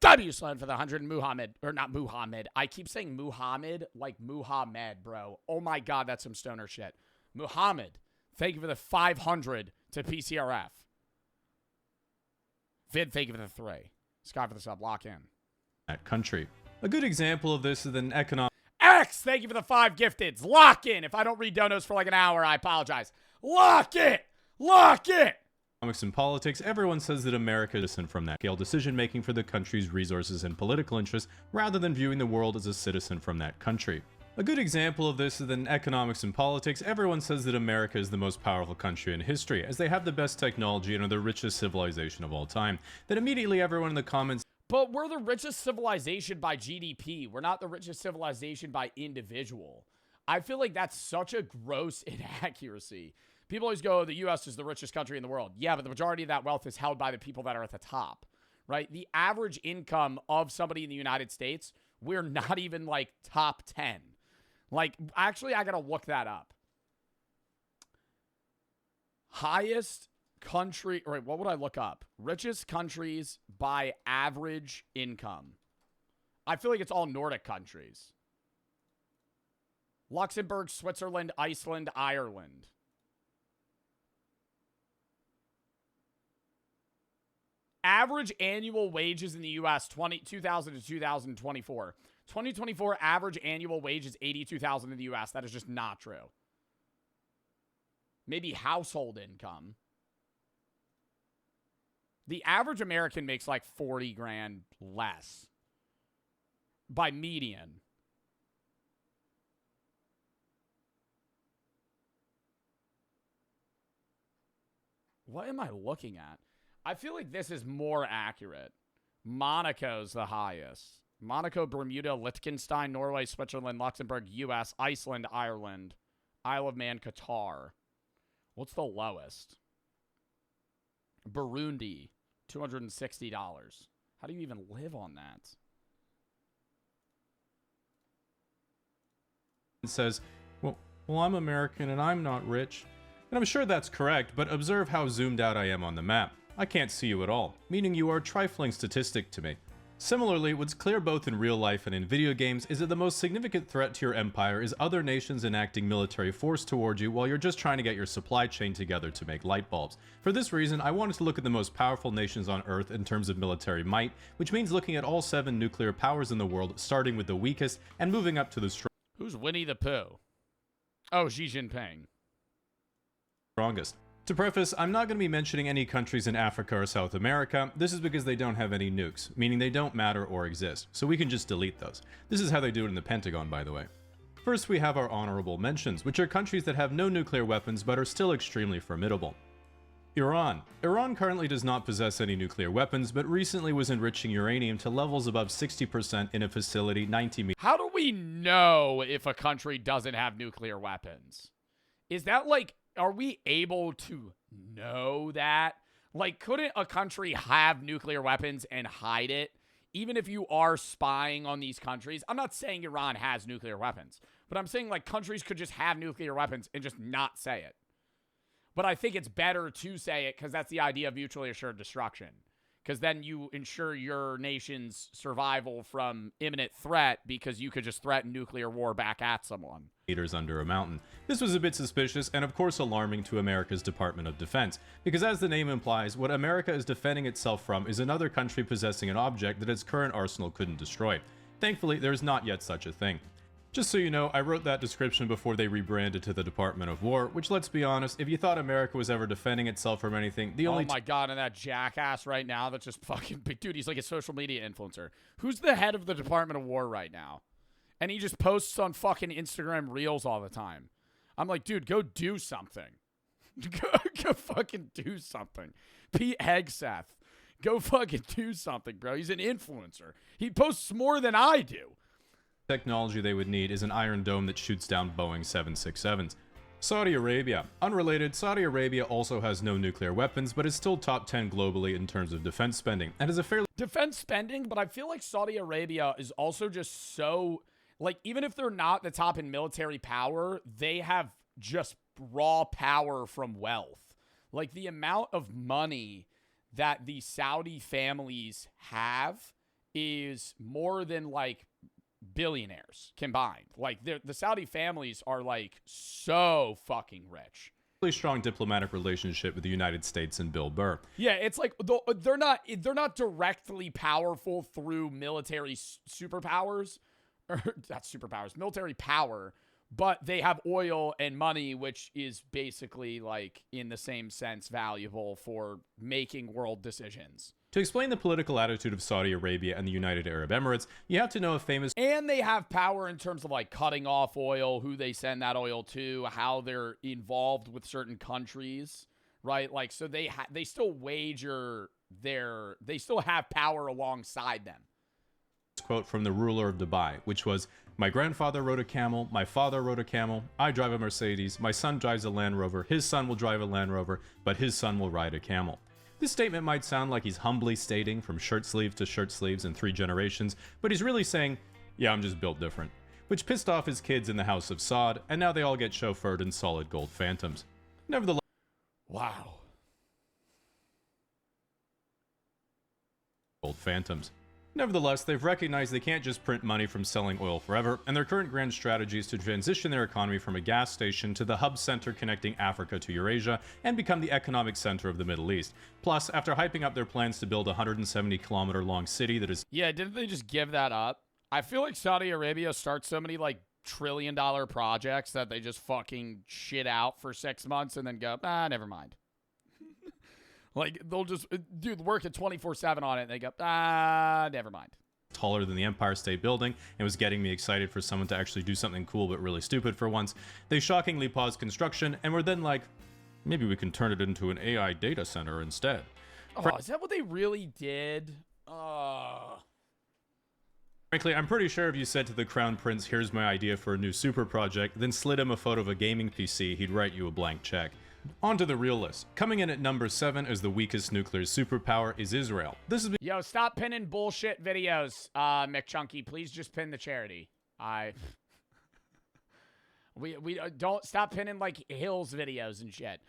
W Sloan for the 100. Muhammad. Or not Muhammad. I keep saying Muhammad like Muhammad, bro. Oh my God, that's some stoner shit. Muhammad, thank you for the 500 to PCRF. Vid, thank you for the 3. Scott for the sub. Lock in. That country. A good example of this is an economic. X, thank you for the 5 gifteds. Lock in. If I don't read donos for like an hour, I apologize. Lock it! Lock it! Economics and politics, everyone says that America is from that scale decision-making for the country's resources and political interests, rather than viewing the world as a citizen from that country. A good example of this is that in economics and politics, everyone says that America is the most powerful country in history, as they have the best technology and are the richest civilization of all time. Then immediately everyone in the comments... But we're the richest civilization by GDP. We're not the richest civilization by individual. I feel like that's such a gross inaccuracy. People always go, the U.S. is the richest country in the world. Yeah, but the majority of that wealth is held by the people that are at the top, right? The average income of somebody in the United States, we're not even like top 10. Like, actually, I got to look that up. Highest country, or what would I look up? Richest countries by average income. I feel like it's all Nordic countries. Luxembourg, Switzerland, Iceland, Ireland. Average annual wages in the U.S. 2000 to 2024. 2024 average annual wage is $82,000 in the U.S. That is just not true. Maybe household income. The average American makes like 40 grand less by median. What am I looking at? I feel like this is more accurate. Monaco's the highest. Monaco, Bermuda, Liechtenstein, Norway, Switzerland, Luxembourg, U.S., Iceland, Ireland, Isle of Man, Qatar. What's the lowest? Burundi, $260. How do you even live on that? It says, well, I'm American and I'm not rich. And I'm sure that's correct, but observe how zoomed out I am on the map. I can't see you at all, meaning you are a trifling statistic to me. Similarly, what's clear both in real life and in video games is that the most significant threat to your empire is other nations enacting military force toward you while you're just trying to get your supply chain together to make light bulbs. For this reason, I wanted to look at the most powerful nations on Earth in terms of military might, which means looking at all 7 nuclear powers in the world, starting with the weakest and moving up to the Who's Winnie the Pooh? Oh, Xi Jinping. Strongest. To preface, I'm not going to be mentioning any countries in Africa or South America. This is because they don't have any nukes, meaning they don't matter or exist, so we can just delete those. This is how they do it in the Pentagon, by the way. First, we have our honorable mentions, which are countries that have no nuclear weapons but are still extremely formidable. Iran. Iran currently does not possess any nuclear weapons, but recently was enriching uranium to levels above 60% in a facility 90 meters. How do we know if a country doesn't have nuclear weapons? Is that like... Are we able to know that? Like, couldn't a country have nuclear weapons and hide it? Even if you are spying on these countries? I'm not saying Iran has nuclear weapons, but I'm saying, like, countries could just have nuclear weapons and just not say it. But I think it's better to say it because that's the idea of mutually assured destruction. because then you ensure your nation's survival from imminent threat because you could just threaten nuclear war back at someone. Meters under a mountain. This was a bit suspicious and of course alarming to America's Department of Defense, because as the name implies, what America is defending itself from is another country possessing an object that its current arsenal couldn't destroy. Thankfully, there is not yet such a thing. Just so you know, I wrote that description before they rebranded to the Department of War, which, let's be honest, if you thought America was ever defending itself from anything, the only— Oh my god, and that jackass right now that's just fucking big. Dude, he's like a social media influencer. Who's the head of the Department of War right now? And he just posts on fucking Instagram Reels all the time. I'm like, dude, go do something. go fucking do something. Pete Hegseth. Go fucking do something, bro. He's an influencer. He posts more than I do. Technology they would need is an Iron Dome that shoots down Boeing 767s. Saudi Arabia. Unrelated, Saudi Arabia also has no nuclear weapons, but is still top 10 globally in terms of defense spending, and is a fairly— Defense spending, but I feel like Saudi Arabia is also just so, like, even if they're not the top in military power, they have just raw power from wealth. Like, the amount of money that the Saudi families have is more than, like, billionaires combined. Like, the Saudi families are, like, so fucking rich. really strong diplomatic relationship with the United States and Bill Burr. Yeah, it's like they're not directly powerful through military superpowers, or not superpowers, military power, but they have oil and money, which is basically, like, in the same sense valuable for making world decisions. To explain the political attitude of Saudi Arabia and the United Arab Emirates, you have to know a famous— And they have power in terms of, like, cutting off oil, who they send that oil to, how they're involved with certain countries, right? Like, so they still wager they still have power alongside them. Quote from the ruler of Dubai, which was, "My grandfather rode a camel, my father rode a camel, I drive a Mercedes, my son drives a Land Rover, his son will drive a Land Rover, but his son will ride a camel." This statement might sound like he's humbly stating from shirt sleeves to shirt sleeves in 3 generations, but he's really saying, yeah, I'm just built different. Which pissed off his kids in the House of Saud, and now they all get chauffeured in solid gold Phantoms. Nevertheless— Wow. Gold Phantoms. Nevertheless, they've recognized they can't just print money from selling oil forever, and their current grand strategy is to transition their economy from a gas station to the hub center connecting Africa to Eurasia and become the economic center of the Middle East. Plus, after hyping up their plans to build a 170-kilometer-long city that is— Yeah, didn't they just give that up? I feel like Saudi Arabia starts so many, like, trillion-dollar projects that they just fucking shit out for 6 months and then go, never mind. Like, they'll just, dude, work at 24/7 on it, and they go, never mind. Taller than the Empire State Building, and was getting me excited for someone to actually do something cool but really stupid for once. They shockingly paused construction, and were then like, maybe we can turn it into an AI data center instead. Oh, is that what they really did? Frankly, I'm pretty sure if you said to the Crown Prince, here's my idea for a new super project, then slid him a photo of a gaming PC, he'd write you a blank check. On to the real list. Coming in at number 7 as the weakest nuclear superpower is Israel. This is— Yo, stop pinning bullshit videos, McChunky. Please just pin the charity. We don't stop pinning, like, Hills videos and shit.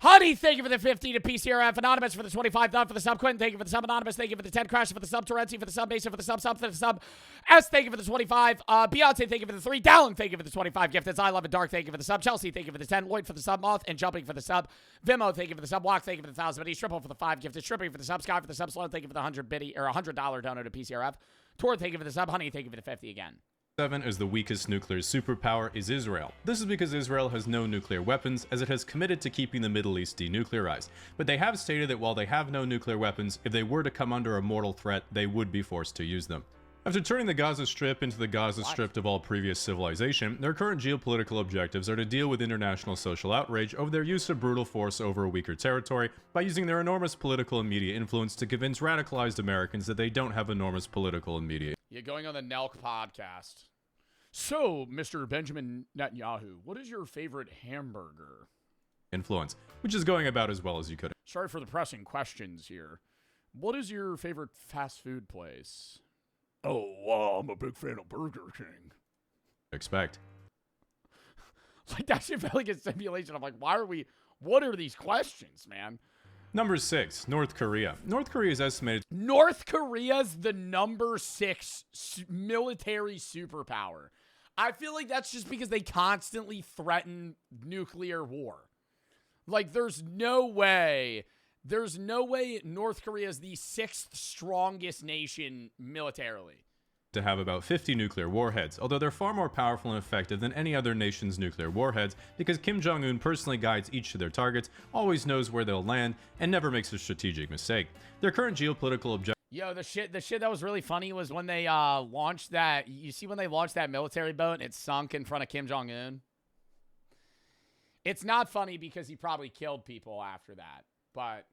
Honey, thank you for the 50 to PCRF. Anonymous for the 25. Not for the sub. Quentin, thank you for the sub. Anonymous, thank you for the 10. Crash for the sub. Terenzi for the sub. Mason for the sub. Sub for the sub. S, thank you for the 25. Beyonce, thank you for the 3. Dallin, thank you for the 25. Gifted. I Love It Dark, thank you for the sub. Chelsea, thank you for the 10. Lloyd for the sub. Moth and Jumping for the sub. Vimo, thank you for the sub. Walk, thank you for the 1,000 biddies. Triple for the 5. Gifted. Stripping for the sub. Sky for the sub. Sloan, thank you for the 100 biddy or $100 donor to PCRF. Tor, thank you for the sub. Honey, thank you for the 50 again. 7 as the weakest nuclear superpower is Israel. This is because Israel has no nuclear weapons, as it has committed to keeping the Middle East denuclearized. But they have stated that while they have no nuclear weapons, if they were to come under a mortal threat, they would be forced to use them. After turning the Gaza Strip into the Gaza Strip of all previous civilization, their current geopolitical objectives are to deal with international social outrage over their use of brutal force over a weaker territory by using their enormous political and media influence to convince radicalized Americans that they don't have enormous political and media. You're going on the Nelk podcast. So, Mr. Benjamin Netanyahu, what is your favorite hamburger? Influence, which is going about as well as you could. Sorry for the pressing questions here. What is your favorite fast food place? Oh, I'm a big fan of Burger King. Expect. Like, that shit felt like a simulation. I'm like, what are these questions, man? Number 6, North Korea. North Korea is estimated. North Korea's the number 6 military superpower. I feel like that's just because they constantly threaten nuclear war. Like, there's no way North Korea is the 6th strongest nation militarily. To have about 50 nuclear warheads, although they're far more powerful and effective than any other nation's nuclear warheads because Kim Jong-un personally guides each of their targets, always knows where they'll land, and never makes a strategic mistake. Their current geopolitical objective. Yo, the shit that was really funny was when they launched that. You see when they launched that military boat and it sunk in front of Kim Jong-un? It's not funny because he probably killed people after that. But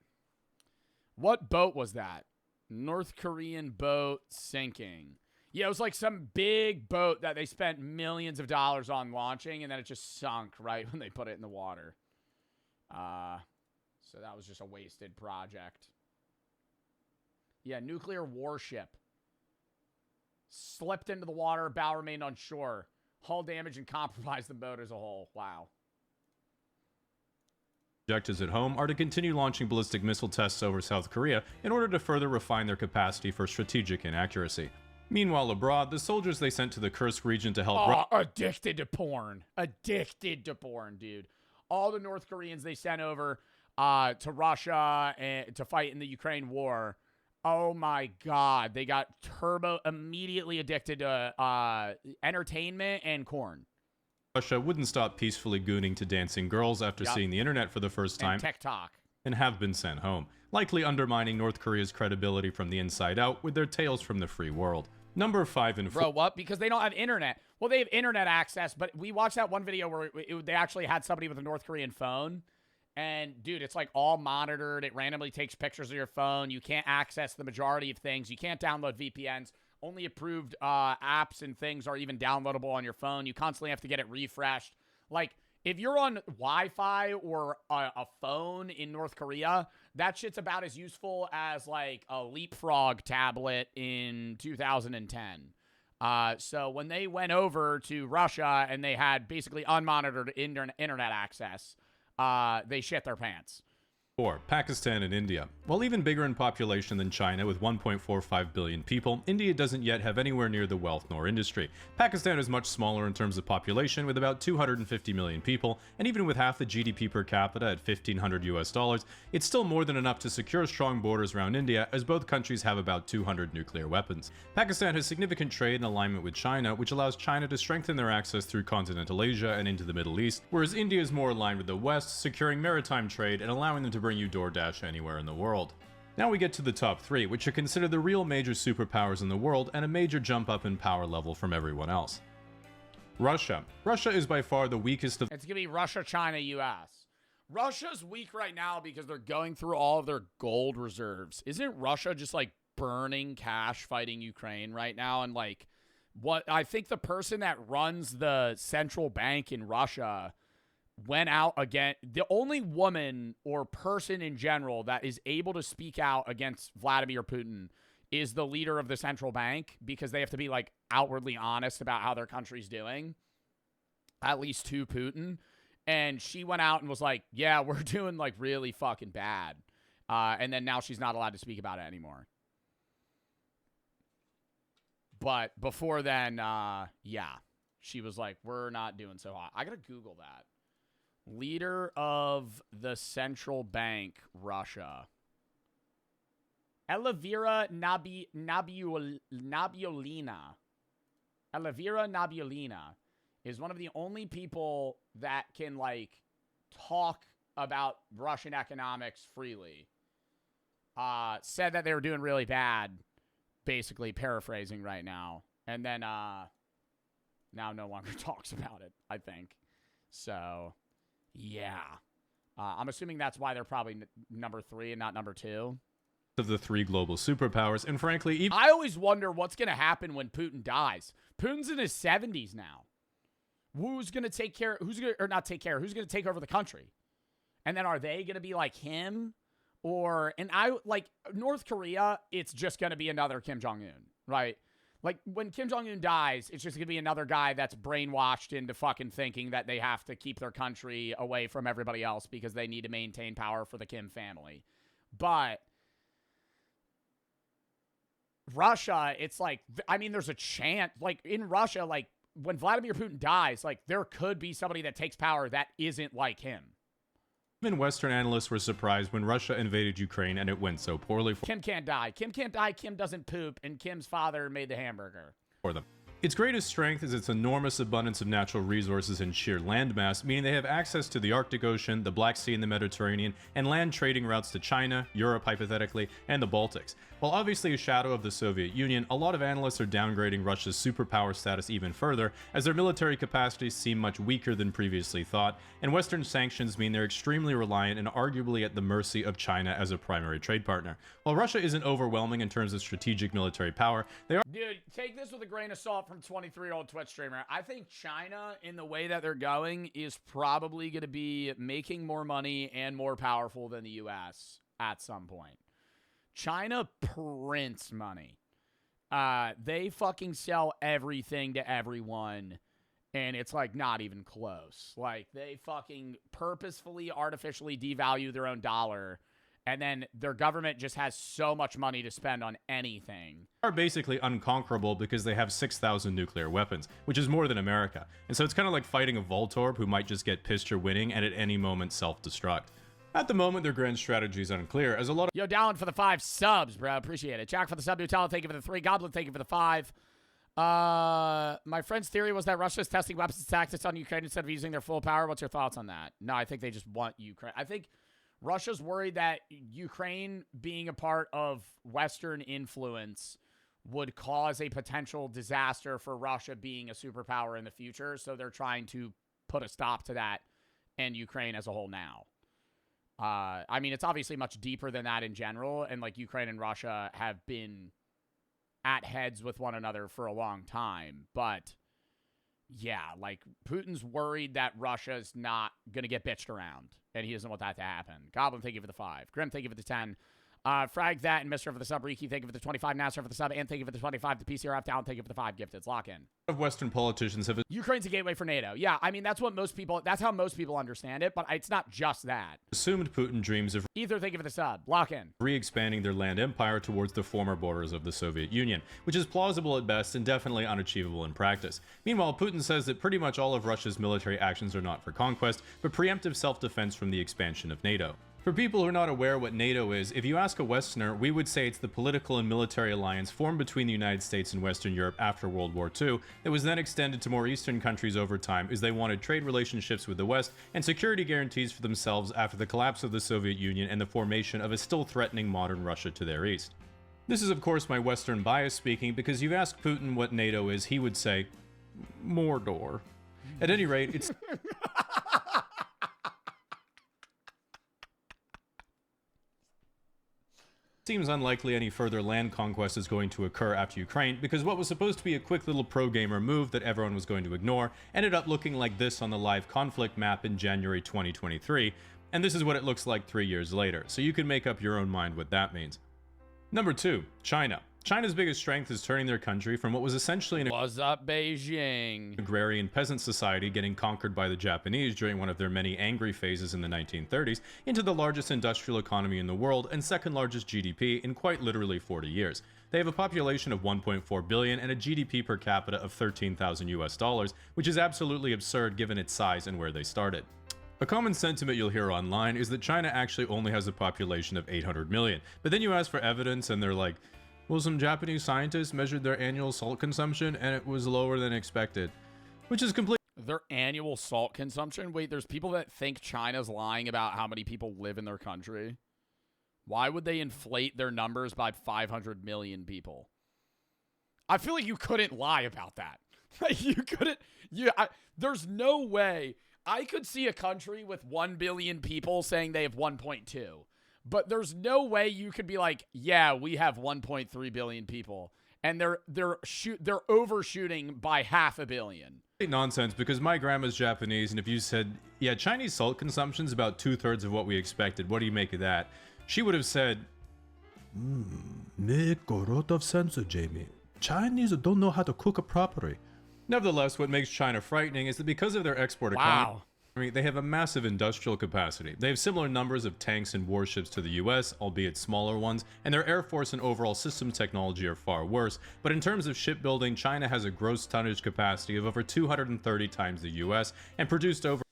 what boat was that? North Korean boat sinking. Yeah, it was like some big boat that they spent millions of dollars on launching, and then it just sunk right when they put it in the water. So that was just a wasted project. Yeah, nuclear warship. Slipped into the water, bow remained on shore. Hull damage and compromised the boat as a whole. Wow. Objectives at home are to continue launching ballistic missile tests over South Korea in order to further refine their capacity for strategic inaccuracy. Meanwhile, abroad, the soldiers they sent to the Kursk region to help. Addicted to porn. Addicted to porn, dude. All the North Koreans they sent over to Russia and to fight in the Ukraine war. Oh my God. They got immediately addicted to entertainment and corn. Russia wouldn't stop peacefully gooning to dancing girls after seeing the internet for the first time. And TikTok. And have been sent home, likely undermining North Korea's credibility from the inside out with their tales from the free world. Number 5 and 4. Bro, what? Because they don't have internet. Well, they have internet access, but we watched that one video where they actually had somebody with a North Korean phone. And, dude, it's like all monitored. It randomly takes pictures of your phone. You can't access the majority of things. You can't download VPNs. Only approved apps and things are even downloadable on your phone. You constantly have to get it refreshed. Like, if you're on Wi-Fi or a phone in North Korea, that shit's about as useful as, like, a Leapfrog tablet in 2010. So when they went over to Russia and they had basically unmonitored internet access, they shit their pants. 4. Pakistan and India. While even bigger in population than China with 1.45 billion people, India doesn't yet have anywhere near the wealth nor industry. Pakistan is much smaller in terms of population with about 250 million people, and even with half the GDP per capita at $1,500, it's still more than enough to secure strong borders around India, as both countries have about 200 nuclear weapons. Pakistan has significant trade and alignment with China, which allows China to strengthen their access through continental Asia and into the Middle East, whereas India is more aligned with the West, securing maritime trade and allowing them to bring you DoorDash anywhere in the world. Now we get to the top 3, which are considered the real major superpowers in the world and a major jump up in power level from everyone else. Russia. Russia is by far the weakest of. It's gonna be Russia, China, US. Russia's weak right now because they're going through all of their gold reserves. Isn't Russia just like burning cash fighting Ukraine right now? And like, what I think the person that runs the central bank in Russia went out again. The only woman or person in general that is able to speak out against Vladimir Putin is the leader of the central bank, because they have to be like outwardly honest about how their country's doing, at least to Putin. And she went out and was like, yeah, we're doing like really fucking bad. And then now she's not allowed to speak about it anymore. But before then, yeah, she was like, we're not doing so hot. I gotta Google that. Leader of the central bank, Russia. Elvira Nabiulina. Elvira Nabiulina is one of the only people that can, like, talk about Russian economics freely. Said that they were doing really bad, basically paraphrasing right now. And then, now no longer talks about it, I think. So, yeah. I'm assuming that's why they're probably number 3 and not number 2. Of the 3 global superpowers, and frankly, even I always wonder what's going to happen when Putin dies. Putin's in his 70s now. Who's going to take care, who's going to take over the country? And then are they going to be like him? Or, and I, like, North Korea, it's just going to be another Kim Jong-un, right? Like, when Kim Jong-un dies, it's just going to be another guy that's brainwashed into fucking thinking that they have to keep their country away from everybody else because they need to maintain power for the Kim family. But Russia, it's like, I mean, there's a chance, like in Russia, like when Vladimir Putin dies, like there could be somebody that takes power that isn't like him. Even Western analysts were surprised when Russia invaded Ukraine and it went so poorly Kim can't die. Kim can't die. Kim doesn't poop. And Kim's father made the hamburger. for them. Its greatest strength is its enormous abundance of natural resources and sheer landmass, meaning they have access to the Arctic Ocean, the Black Sea and the Mediterranean, and land trading routes to China, Europe hypothetically, and the Baltics. While obviously a shadow of the Soviet Union, a lot of analysts are downgrading Russia's superpower status even further, as their military capacities seem much weaker than previously thought, and Western sanctions mean they're extremely reliant and arguably at the mercy of China as a primary trade partner. While Russia isn't overwhelming in terms of strategic military power, they are— Dude, take this with a grain of salt from 23-year-old Twitch streamer. I think China, in the way that they're going, is probably going to be making more money and more powerful than the U.S. at some point. China prints money. They fucking sell everything to everyone, and it's like not even close. Like they fucking purposefully, artificially devalue their own dollar, and then their government just has so much money to spend on anything. Are basically unconquerable because they have 6,000 nuclear weapons, which is more than America. And so it's kind of like fighting a Voltorb who might just get pissed you're winning and at any moment self-destruct. At the moment, their grand strategy is unclear, as a lot of— Yo, Dallin for the 5 subs, bro. Appreciate it. Jack for the sub. Nutella, thank you for the 3. Goblin, thank you for the 5. My friend's theory was that Russia's testing weapons and tactics on Ukraine instead of using their full power. What's your thoughts on that? No, I think they just want Ukraine. I think Russia's worried that Ukraine being a part of Western influence would cause a potential disaster for Russia being a superpower in the future. So they're trying to put a stop to that and Ukraine as a whole now. I mean, it's obviously much deeper than that in general. And like Ukraine and Russia have been at heads with one another for a long time. But yeah, like Putin's worried that Russia's not going to get bitched around. And he doesn't want that to happen. Goblin, thank you for the 5. Grim, thank you for the 10. Frag that and Mr. for the sub. Riki, thank you for the 25. Nasser for the sub. And thank you for the 25. The PCRF down, thank you for the 5 gifted. Lock in. of Western politicians have— Ukraine's a gateway for NATO. Yeah, I mean, that's how most people understand it, but it's not just that. assumed Putin dreams of— Ether, thank you for the sub. Lock in. re-expanding their land empire towards the former borders of the Soviet Union, which is plausible at best and definitely unachievable in practice. Meanwhile, Putin says that pretty much all of Russia's military actions are not for conquest, but preemptive self-defense from the expansion of NATO. For people who are not aware what NATO is, if you ask a Westerner, we would say it's the political and military alliance formed between the United States and Western Europe after World War II that was then extended to more Eastern countries over time as they wanted trade relationships with the West and security guarantees for themselves after the collapse of the Soviet Union and the formation of a still threatening modern Russia to their east. This is of course my Western bias speaking, because you ask Putin what NATO is, he would say, Mordor. At any rate, it's— seems unlikely any further land conquest is going to occur after Ukraine, because what was supposed to be a quick little pro-gamer move that everyone was going to ignore ended up looking like this on the live conflict map in January 2023, and this is what it looks like 3 years later, so you can make up your own mind what that means. Number 2, China. China's biggest strength is turning their country from what was essentially an— What's up, Beijing? agrarian peasant society getting conquered by the Japanese during one of their many angry phases in the 1930s into the largest industrial economy in the world and second largest GDP in quite literally 40 years. They have a population of 1.4 billion and a GDP per capita of $13,000, which is absolutely absurd given its size and where they started. A common sentiment you'll hear online is that China actually only has a population of 800 million, but then you ask for evidence and they're like, well, some Japanese scientists measured their annual salt consumption and it was lower than expected, which is complete— Their annual salt consumption? Wait, there's people that think China's lying about how many people live in their country. Why would they inflate their numbers by 500 million people? I feel like you couldn't lie about that. Like you couldn't— there's no way. I could see a country with 1 billion people saying they have 1.2. But there's no way you could be like, yeah, we have 1.3 billion people, and they're overshooting by 500 million. Nonsense, because my grandma's Japanese, and if you said, yeah, Chinese salt consumption's about 2/3 of what we expected, what do you make of that? She would have said, make a lot of sense, Jamie. Chinese don't know how to cook properly. Nevertheless, what makes China frightening is that because of their export economy— Wow. They have a massive industrial capacity. They have similar numbers of tanks and warships to the US, albeit smaller ones, and their air force and overall systems technology are far worse. But in terms of shipbuilding, China has a gross tonnage capacity of over 230 times the US and produced over...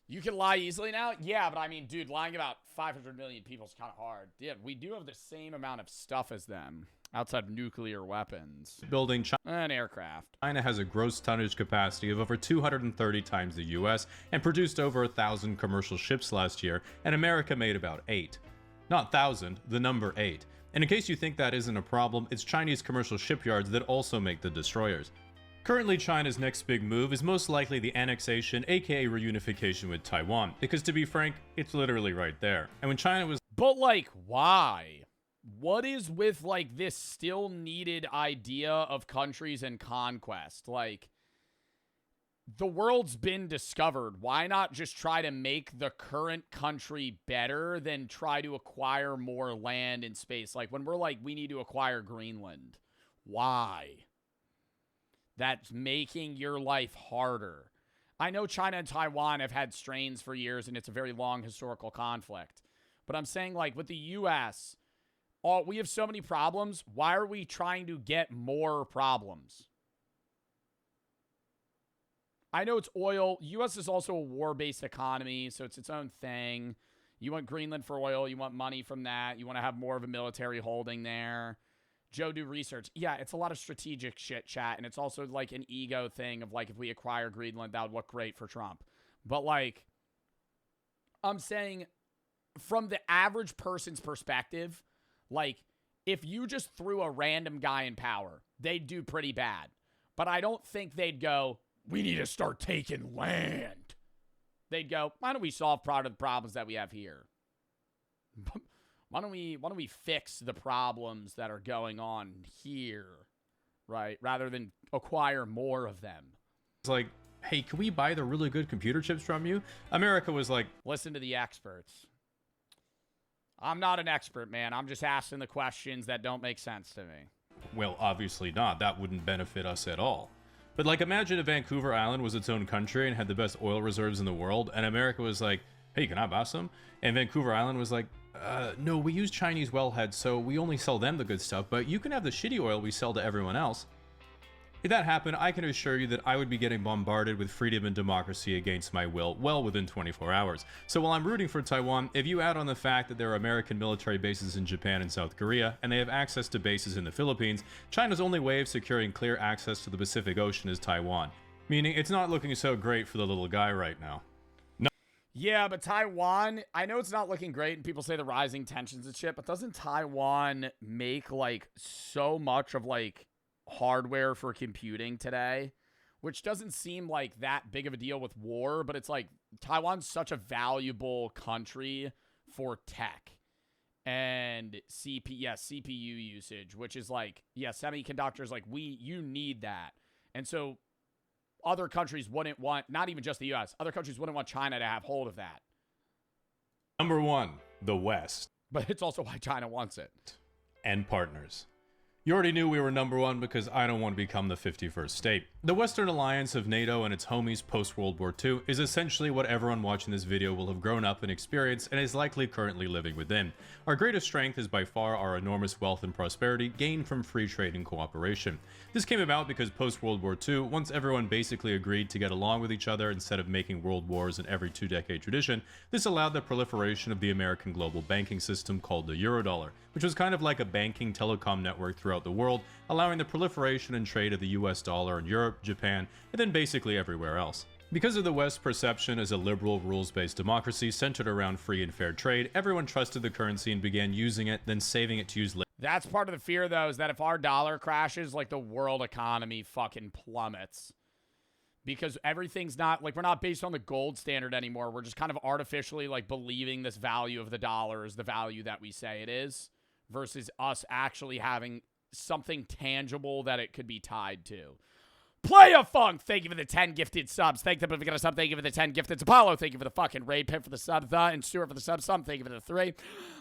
You can lie easily now? Yeah, but I mean, dude, lying about 500 million people is kind of hard. Yeah, we do have the same amount of stuff as them. Outside of nuclear weapons. Building an aircraft. China has a gross tonnage capacity of over 230 times the US and produced over 1,000 commercial ships last year, and America made about 8. Not 1,000, the number 8. And in case you think that isn't a problem, it's Chinese commercial shipyards that also make the destroyers. Currently, China's next big move is most likely the annexation, aka reunification with Taiwan, because to be frank, it's literally right there. And when China was... But like, why? What is with, like, this still needed idea of countries and conquest? Like, the world's been discovered. Why not just try to make the current country better than try to acquire more land and space? Like, when we're like, we need to acquire Greenland. Why? That's making your life harder. I know China and Taiwan have had strains for years, and it's a very long historical conflict. But I'm saying, like, with the U.S., we have so many problems. Why are we trying to get more problems? I know it's oil. U.S. is also a war-based economy, so it's its own thing. You want Greenland for oil. You want money from that. You want to have more of a military holding there. Joe, do research. Yeah, it's a lot of strategic shit, chat, and it's also like an ego thing of like, if we acquire Greenland, that would look great for Trump. But like, I'm saying from the average person's perspective, like, if you just threw a random guy in power, they'd do pretty bad. But I don't think they'd go, we need to start taking land. They'd go, why don't we solve part of the problems that we have here? Why don't we fix the problems that are going on here, right? Rather than acquire more of them. It's like, hey, can we buy the really good computer chips from you? America was like, listen to the experts. I'm not an expert, man. I'm just asking the questions that don't make sense to me. Well, obviously not. That wouldn't benefit us at all. But like, imagine if Vancouver Island was its own country and had the best oil reserves in the world, and America was like, hey, can I buy some? And Vancouver Island was like, no, we use Chinese wellheads, so we only sell them the good stuff, but you can have the shitty oil we sell to everyone else. If that happened, I can assure you that I would be getting bombarded with freedom and democracy against my will well within 24 hours. So while I'm rooting for Taiwan, if you add on the fact that there are American military bases in Japan and South Korea, and they have access to bases in the Philippines, China's only way of securing clear access to the Pacific Ocean is Taiwan. Meaning, it's not looking so great for the little guy right now. Yeah, but Taiwan, I know it's not looking great, and people say the rising tensions and shit, but doesn't Taiwan make, like, so much of, like, hardware for computing today? Which doesn't seem like that big of a deal with war, but it's like, Taiwan's such a valuable country for tech. And CPU usage, which is like, yeah, semiconductors, like, you need that. And so other countries wouldn't want, not even just the US, other countries wouldn't want China to have hold of that. Number 1, the West. But it's also why China wants it. And partners. You already knew we were number 1 because I don't want to become the 51st state. The Western alliance of NATO and its homies post-World War II is essentially what everyone watching this video will have grown up and experienced and is likely currently living within. Our greatest strength is by far our enormous wealth and prosperity gained from free trade and cooperation. This came about because post-World War II, once everyone basically agreed to get along with each other instead of making world wars in every 2-decade tradition, this allowed the proliferation of the American global banking system called the Eurodollar, which was kind of like a banking telecom network throughout the world, allowing the proliferation and trade of the US dollar in Europe, Japan, and then basically everywhere else. Because of the West's perception as a liberal, rules-based democracy centered around free and fair trade, everyone trusted the currency and began using it, then saving it to use later. That's part of the fear, though, is that if our dollar crashes, like, the world economy fucking plummets. Because everything's not, like, we're not based on the gold standard anymore. We're just kind of artificially, like, believing this value of the dollar is the value that we say it is, versus us actually having something tangible that it could be tied to. Playa Funk, thank you for the 10 gifted subs. Thank them for the sub. Thank you for the 10 gifted. Apollo, thank you for the fucking raid. Pip for the sub. And Stuart for the sub. Thank you for the 3.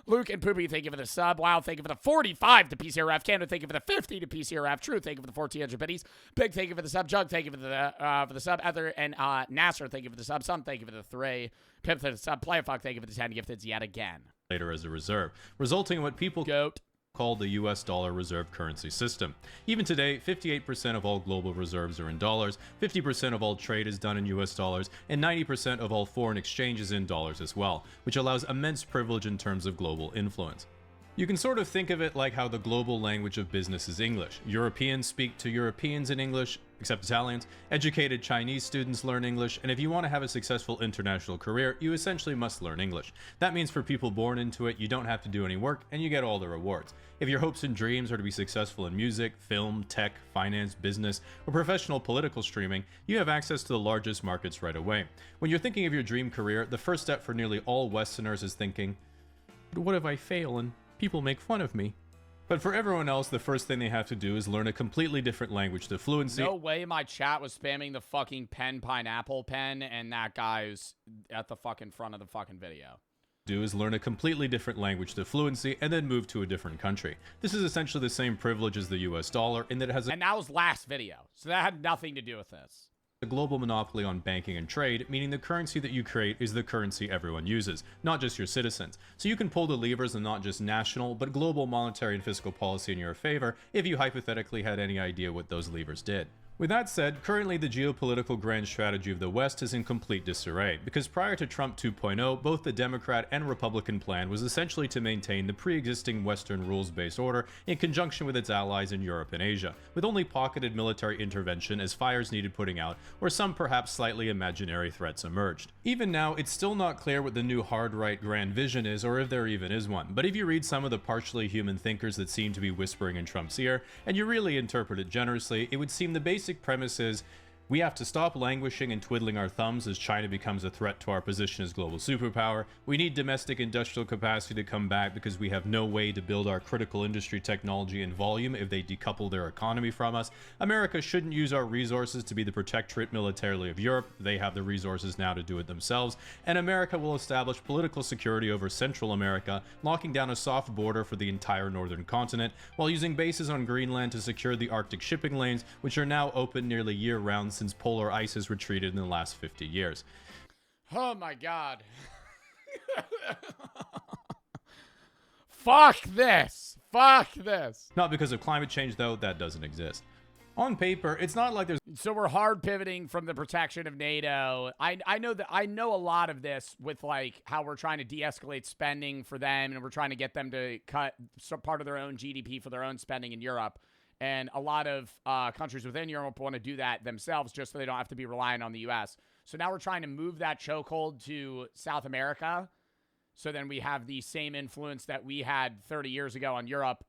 Luke and Poopy, thank you for the sub. Wow, thank you for the 45 to PCRF. Canada, thank you for the 50 to PCRF. True, thank you for the 1,400 biddies. Big, thank you for the sub. Jug, thank you for the sub. Ether and Nasser, thank you for the sub. Some, thank you for the 3. Pip for the sub. Playa Funk, thank you for the 10 gifteds yet again. Later as a reserve, resulting in what people call the US dollar reserve currency system. Even today, 58% of all global reserves are in dollars, 50% of all trade is done in US dollars, and 90% of all foreign exchange is in dollars as well, which allows immense privilege in terms of global influence. You can sort of think of it like how the global language of business is English. Europeans speak to Europeans in English, except Italians. Educated Chinese students learn English, and if you want to have a successful international career, you essentially must learn English. That means for people born into it, you don't have to do any work, and you get all the rewards. If your hopes and dreams are to be successful in music, film, tech, finance, business, or professional political streaming, you have access to the largest markets right away. When you're thinking of your dream career, the first step for nearly all Westerners is thinking, but what if I fail and people make fun of me? But for everyone else, the first thing they have to do is learn a completely different language to fluency. No way my chat was spamming the fucking pineapple pen, and that guy's at the fucking front of the fucking video. Is learn a completely different language to fluency and then move to a different country. This is essentially the same privilege as the US dollar in that it has and that was last video, so that had nothing to do with this. A global monopoly on banking and trade, meaning the currency that you create is the currency everyone uses, not just your citizens. So you can pull the levers of not just national, but global monetary and fiscal policy in your favor if you hypothetically had any idea what those levers did. With that said, currently the geopolitical grand strategy of the West is in complete disarray, because prior to Trump 2.0, both the Democrat and Republican plan was essentially to maintain the pre-existing Western rules-based order in conjunction with its allies in Europe and Asia, with only pocketed military intervention as fires needed putting out, or some perhaps slightly imaginary threats emerged. Even now, it's still not clear what the new hard-right grand vision is, or if there even is one, but if you read some of the partially human thinkers that seem to be whispering in Trump's ear, and you really interpret it generously, it would seem the basic premise is we have to stop languishing and twiddling our thumbs as China becomes a threat to our position as global superpower. We need domestic industrial capacity to come back because we have no way to build our critical industry technology in volume if they decouple their economy from us. America shouldn't use our resources to be the protectorate militarily of Europe. They have the resources now to do it themselves. And America will establish political security over Central America, locking down a soft border for the entire northern continent, while using bases on Greenland to secure the Arctic shipping lanes, which are now open nearly year-round since polar ice has retreated in the last 50 years. Oh my god. Fuck this. Fuck this. Not because of climate change, though. That doesn't exist. On paper, it's not like there's... So we're hard pivoting from the protection of NATO. I know a lot of this with like how we're trying to de-escalate spending for them, and we're trying to get them to cut some part of their own GDP for their own spending in Europe. And a lot of countries within Europe want to do that themselves just so they don't have to be relying on the U.S. So now we're trying to move that chokehold to South America. So then we have the same influence that we had 30 years ago on Europe,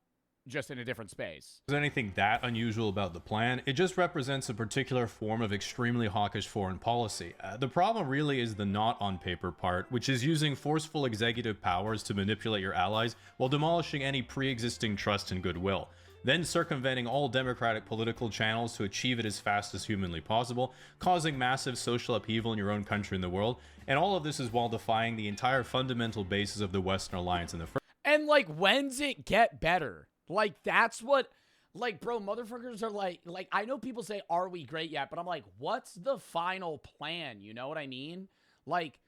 just in a different space. There's anything that unusual about the plan. It just represents a particular form of extremely hawkish foreign policy. The problem really is the not on paper part, which is using forceful executive powers to manipulate your allies while demolishing any pre-existing trust and goodwill. Then circumventing all democratic political channels to achieve it as fast as humanly possible, causing massive social upheaval in your own country and the world, and all of this is while defying the entire fundamental basis of the Western alliance in the first. And like, when's it get better? Like, that's what, like, bro, motherfuckers are like, I know people say, are we great yet? But I'm like, what's the final plan? You know what I mean? Like,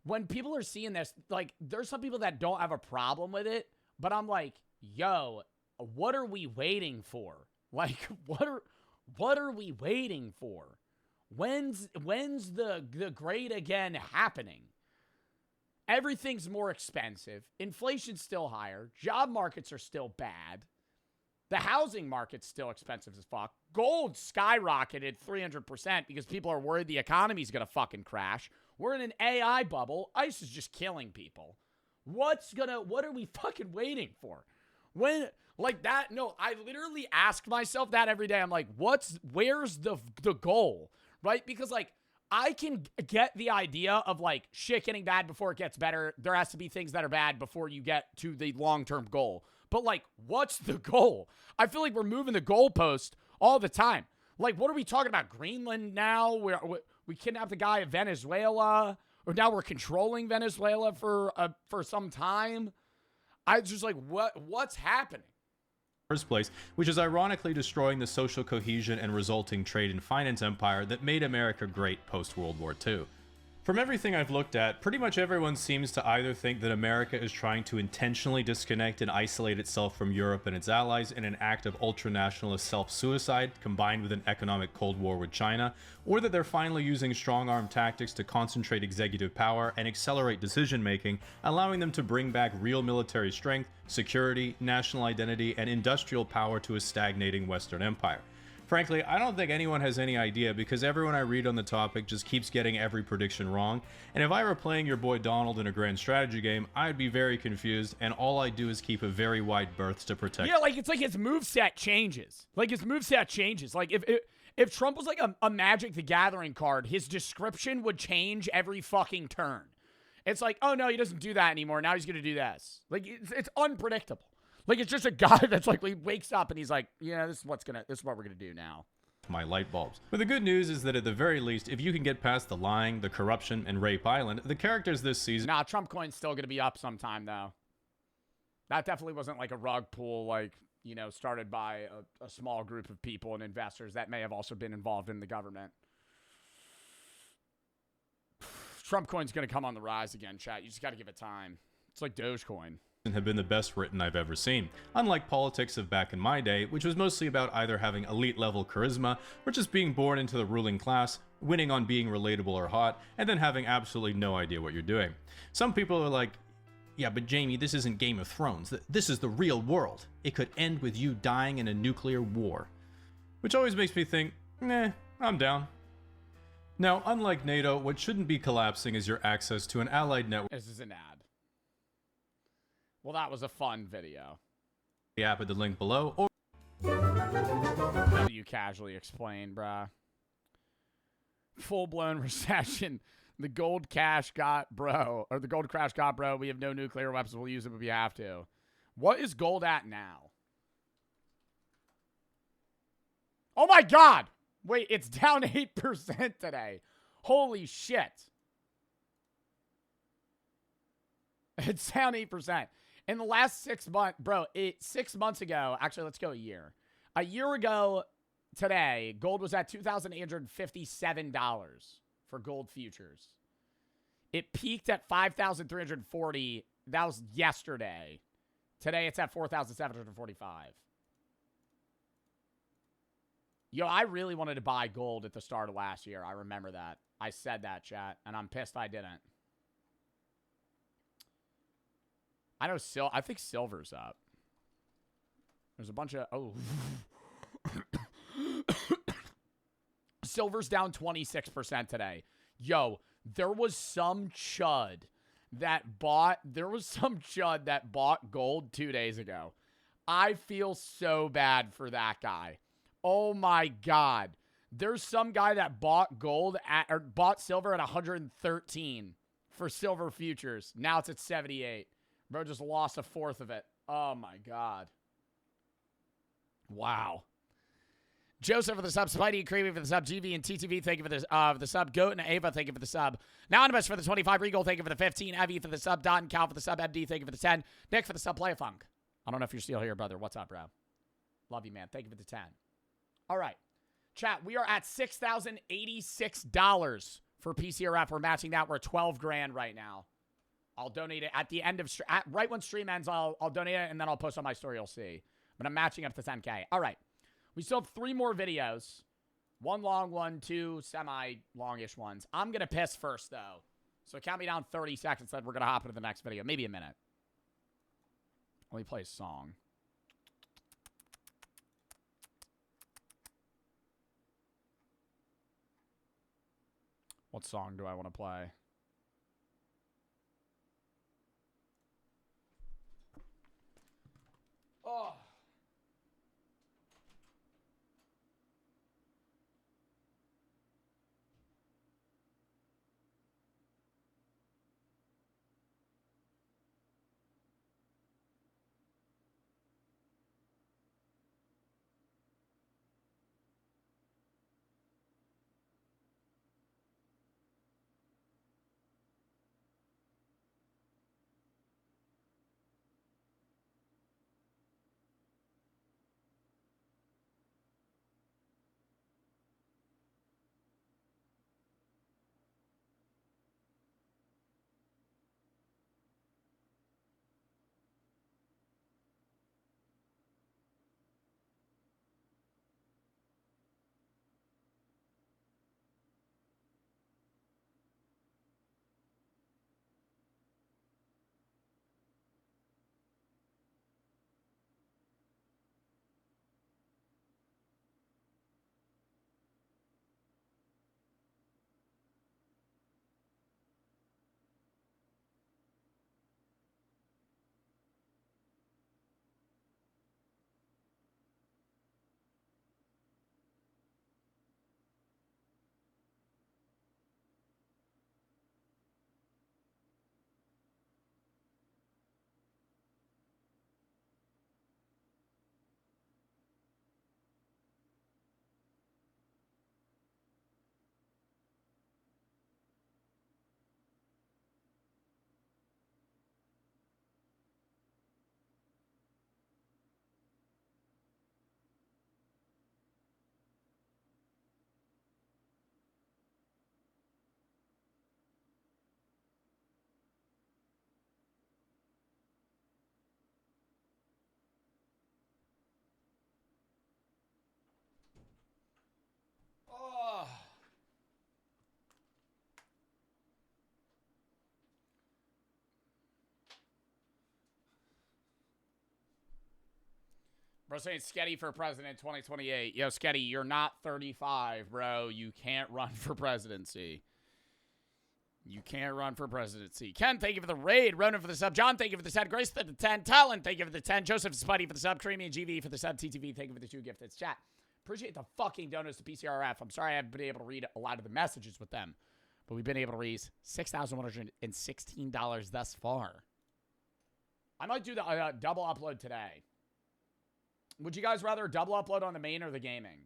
when people are seeing this, like, there's some people that don't have a problem with it, but I'm like, yo, what are we waiting for? Like, what are we waiting for? When's the great again happening? Everything's more expensive. Inflation's still higher. Job markets are still bad. The housing market's still expensive as fuck. Gold skyrocketed 300% because people are worried the economy's gonna fucking crash. We're in an AI bubble. ICE is just killing people. What are we fucking waiting for? When, like that, no, I literally ask myself that every day. I'm like, where's the goal, right? Because like, I can get the idea of like shit getting bad before it gets better. There has to be things that are bad before you get to the long-term goal. But like, what's the goal? I feel like we're moving the goalpost all the time. Like, what are we talking about? Greenland now? We kidnapped the guy of Venezuela, or now we're controlling Venezuela for some time. I was just like, what's happening? First place, which is ironically destroying the social cohesion and resulting trade and finance empire that made America great post-World War II. From everything I've looked at, pretty much everyone seems to either think that America is trying to intentionally disconnect and isolate itself from Europe and its allies in an act of ultra-nationalist self-suicide combined with an economic Cold War with China, or that they're finally using strong-arm tactics to concentrate executive power and accelerate decision-making, allowing them to bring back real military strength, security, national identity, and industrial power to a stagnating Western empire. Frankly, I don't think anyone has any idea because everyone I read on the topic just keeps getting every prediction wrong, and if I were playing your boy Donald in a grand strategy game, I'd be very confused, and all I do is keep a very wide berth to protect. Yeah, like, it's like his moveset changes. Like, if Trump was like a Magic the Gathering card, his description would change every fucking turn. It's like, oh no, he doesn't do that anymore. Now he's going to do this. Like, it's unpredictable. Like, it's just a guy that's like, he wakes up and he's like, yeah, this is what we're gonna do now. My light bulbs. But the good news is that at the very least, if you can get past the lying, the corruption, and Rape Island, the characters this season... Nah, Trump coin's still gonna be up sometime, though. That definitely wasn't like a rug pull, like, you know, started by a small group of people and investors that may have also been involved in the government. Trump coin's gonna come on the rise again, chat. You just gotta give it time. It's like Dogecoin. Have been the best written I've ever seen. Unlike politics of back in my day, which was mostly about either having elite level charisma or just being born into the ruling class, winning on being relatable or hot, and then having absolutely no idea what you're doing. Some people are like, yeah, but Jamie, this isn't Game of Thrones. This is the real world. It could end with you dying in a nuclear war. Which always makes me think, nah, I'm down. Now, unlike NATO, what shouldn't be collapsing is your access to an allied network. This is an ad. Well, that was a fun video. The app at the link below, or you casually explain, bruh. Full-blown recession. The gold crash got bro. We have no nuclear weapons. We'll use them if we have to. What is gold at now? Oh my God! Wait, it's down 8% today. Holy shit. It's down 8%. In the last 6 months, bro, 6 months ago, actually, let's go a year. A year ago today, gold was at $2,857 for gold futures. It peaked at $5,340. That was yesterday. Today, it's at $4,745. Yo, I really wanted to buy gold at the start of last year. I remember that. I said that, chat, and I'm pissed I didn't. I know I think silver's up. There's a bunch of... Oh. Silver's down 26% today. Yo, there was some chud that bought gold 2 days ago. I feel so bad for that guy. Oh my God. There's some guy that bought silver at 113 for silver futures. Now it's at 78. Bro just lost a fourth of it. Oh, my God. Wow. Joseph for the sub. Spidey and Creamy for the sub. GV and TTV, thank you for the sub. Goat and Ava, thank you for the sub. Anonymous for the 25. Regal, thank you for the 15. Evie for the sub. Dot and Cal for the sub. MD, thank you for the 10. Nick for the sub. Play a funk. I don't know if you're still here, brother. What's up, bro? Love you, man. Thank you for the 10. All right. Chat, we are at $6,086 for PCRF. We're matching that. We're at 12 grand right now. I'll donate it at the end of right when stream ends. I'll donate it and then I'll post on my story. You'll see. But I'm matching up to 10K. All right. We still have 3 more videos. 1 long one, 2 semi-longish ones. I'm gonna piss first though. So count me down 30 seconds. Then we're gonna hop into the next video. Maybe a minute. Let me play a song. What song do I want to play? Oh. Bro saying Sketty for president 2028. Yo, Sketty, you're not 35, bro. You can't run for presidency. You can't run for presidency. Ken, thank you for the raid. Ronan for the sub. John, thank you for the 10. Grace for the 10. Talon, thank you for the 10. Joseph Spuddy for the sub. Creamy and GV for the sub. TTV, thank you for the 2 gifted. Chat, appreciate the fucking donuts to PCRF. I'm sorry I haven't been able to read a lot of the messages with them, but we've been able to raise $6,116 thus far. I might do the double upload today. Would you guys rather double upload on the main or the gaming?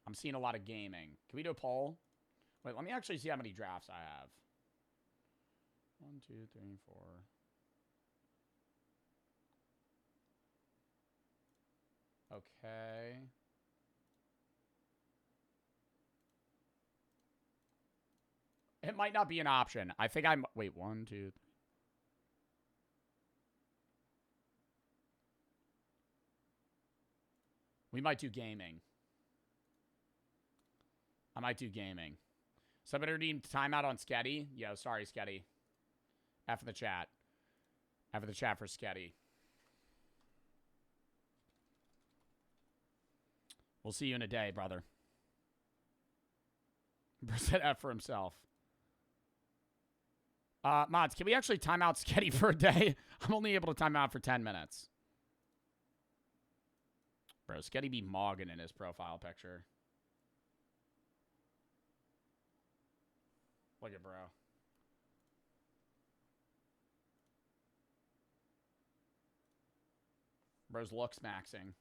I'm seeing a lot of gaming. Can we do a poll? Wait, let me actually see how many drafts I have. 1, 2, 3, 4. Okay. It might not be an option. I think I'm... Wait, 1, 2, 3. We might do gaming. I might do gaming. Somebody redeemed timeout on Sketty. Yo, sorry, Sketty. F in the chat. F in the chat for Sketty. We'll see you in a day, brother. Brissett F for himself. Mods, can we actually time out Sketty for a day? I'm only able to time out for 10 minutes. Bro, Sketty be mogging in his profile picture. Look at bro. Bro's looks maxing.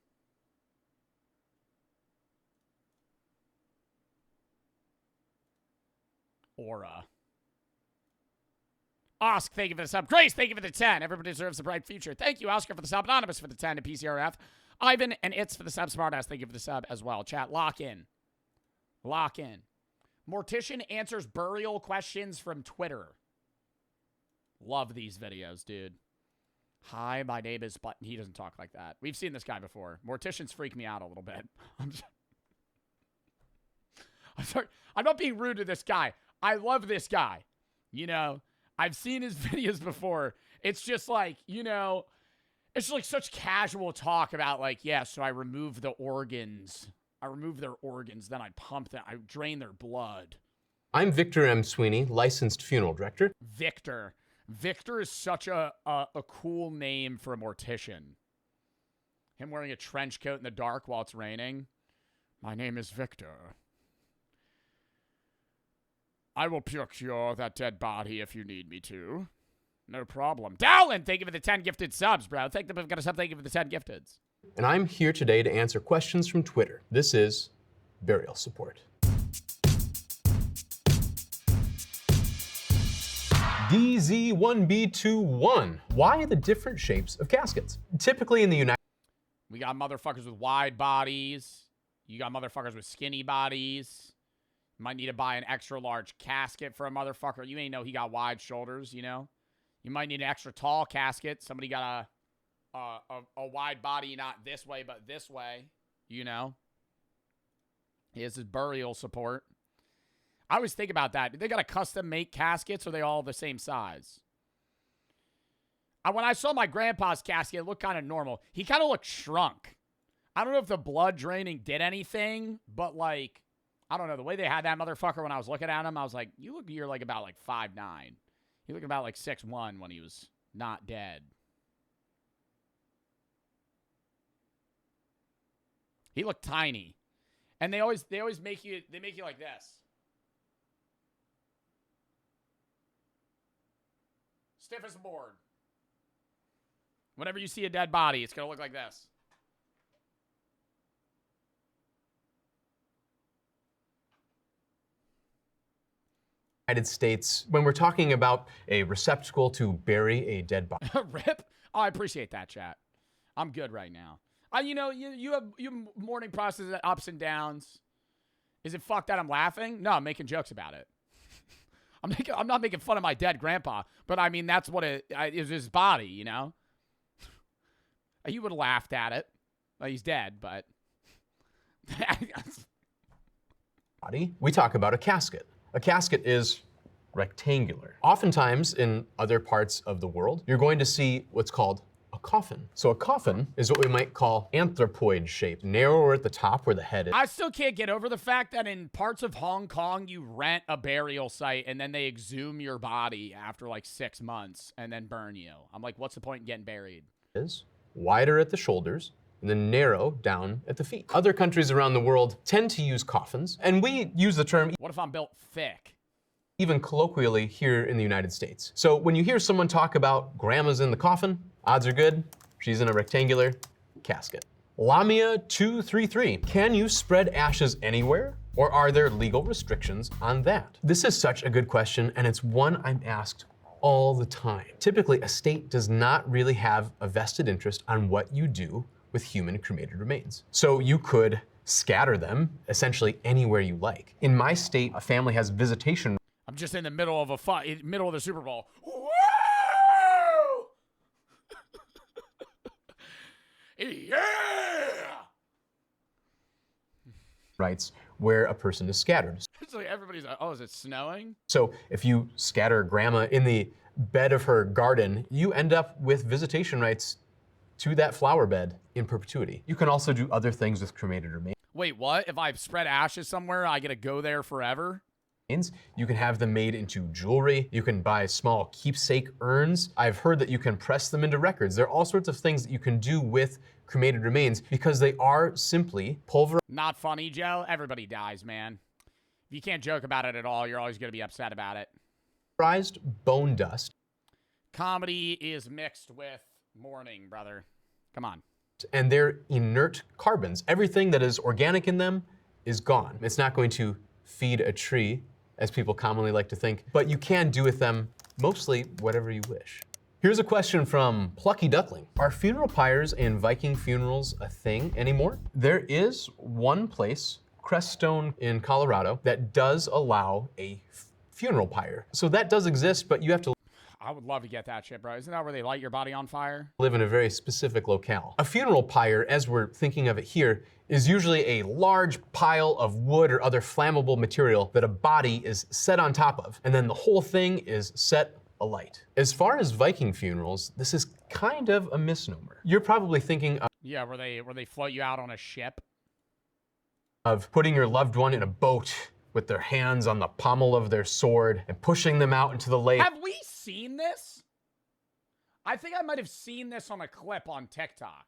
Aura. Oscar, thank you for the sub. Grace, thank you for the 10. Everybody deserves a bright future. Thank you, Oscar, for the sub. Anonymous for the 10 to PCRF. Ivan and It's for the sub. Smartass, thank you for the sub as well. Chat, lock in. Lock in. Mortician answers burial questions from Twitter. Love these videos, dude. Hi, my name is... But he doesn't talk like that. We've seen this guy before. Morticians freak me out a little bit. I'm sorry. I'm not being rude to this guy. I love this guy. You know, I've seen his videos before. It's just like, you know, it's like such casual talk about like, yeah, so I remove the organs. I remove their organs, then I pump them, I drain their blood. I'm Victor M. Sweeney, licensed funeral director. Victor. Victor is such a cool name for a mortician. Him wearing a trench coat in the dark while it's raining. My name is Victor. I will procure that dead body if you need me to. No problem. Dowlin, thank you for the 10 gifted subs, bro. Thank you for the sub. Thank you for the 10 gifteds. And I'm here today to answer questions from Twitter. This is Burial Support. DZ1B21. Why the different shapes of caskets? Typically in the United We got motherfuckers with wide bodies. You got motherfuckers with skinny bodies. You might need to buy an extra large casket for a motherfucker. You may know he got wide shoulders, you know? You might need an extra tall casket. Somebody got a wide body, not this way, but this way, you know? He has his burial support. I always think about that. They got a custom make caskets, or are they all the same size? When I saw my grandpa's casket, it looked kind of normal. He kind of looked shrunk. I don't know if the blood draining did anything, but like, I don't know. The way they had that motherfucker when I was looking at him, I was like, you're like about like 5'9". He looked about like 6'1" when he was not dead. He looked tiny. And they always make you like this. Stiff as a board. Whenever you see a dead body, it's going to look like this. United States, when we're talking about a receptacle to bury a dead body. Rip? Oh, I appreciate that, chat. I'm good right now. You know, you have morning process ups and downs. Is it fucked that I'm laughing? No, I'm making jokes about it. I'm not making fun of my dead grandpa, but I mean, that's what it is, his body, you know? You would have laughed at it. Well, he's dead, but... body, we talk about a casket. A casket is rectangular. Oftentimes in other parts of the world, you're going to see what's called a coffin. So a coffin is what we might call anthropoid shape, narrower at the top where the head is. I still can't get over the fact that in parts of Hong Kong, you rent a burial site and then they exhume your body after like 6 months and then burn you. I'm like, what's the point in getting buried? Is wider at the shoulders and then narrow down at the feet. Other countries around the world tend to use coffins, and we use the term what if I'm built thick? Even colloquially here in the United States. So when you hear someone talk about grandma's in the coffin, odds are good she's in a rectangular casket. Lamia 233, can you spread ashes anywhere? Or are there legal restrictions on that? This is such a good question, and it's one I'm asked all the time. Typically, a state does not really have a vested interest on what you do with human cremated remains. So you could scatter them essentially anywhere you like. In my state, a family has visitation. I'm just in the middle of a fight, middle of the Super Bowl. Woo! Yeah! Rights where a person is scattered. It's like everybody's like, oh, is it snowing? So if you scatter grandma in the bed of her garden, you end up with visitation rights to that flower bed in perpetuity. You can also do other things with cremated remains. Wait, what? If I spread ashes somewhere, I get to go there forever? You can have them made into jewelry. You can buy small keepsake urns. I've heard that you can press them into records. There are all sorts of things that you can do with cremated remains because they are simply pulverized. Not funny, Joe. Everybody dies, man. If you can't joke about it at all, you're always going to be upset about it. Pulverized bone dust. Comedy is mixed with mourning, brother. Come on. And they're inert carbons. Everything that is organic in them is gone. It's not going to feed a tree, as people commonly like to think, but you can do with them mostly whatever you wish. Here's a question from Plucky Duckling. Are funeral pyres and Viking funerals a thing anymore? There is one place, Creststone in Colorado, that does allow a funeral pyre. So that does exist, but you have to I would love to get that shit, bro. Isn't that where they light your body on fire? live in a very specific locale. A funeral pyre, as we're thinking of it here, is usually a large pile of wood or other flammable material that a body is set on top of, and then the whole thing is set alight. As far as Viking funerals, this is kind of a misnomer. You're probably thinking Yeah, where they float you out on a ship. of putting your loved one in a boat with their hands on the pommel of their sword and pushing them out into the lake. Have we seen this? I think I might have seen this on a clip on TikTok.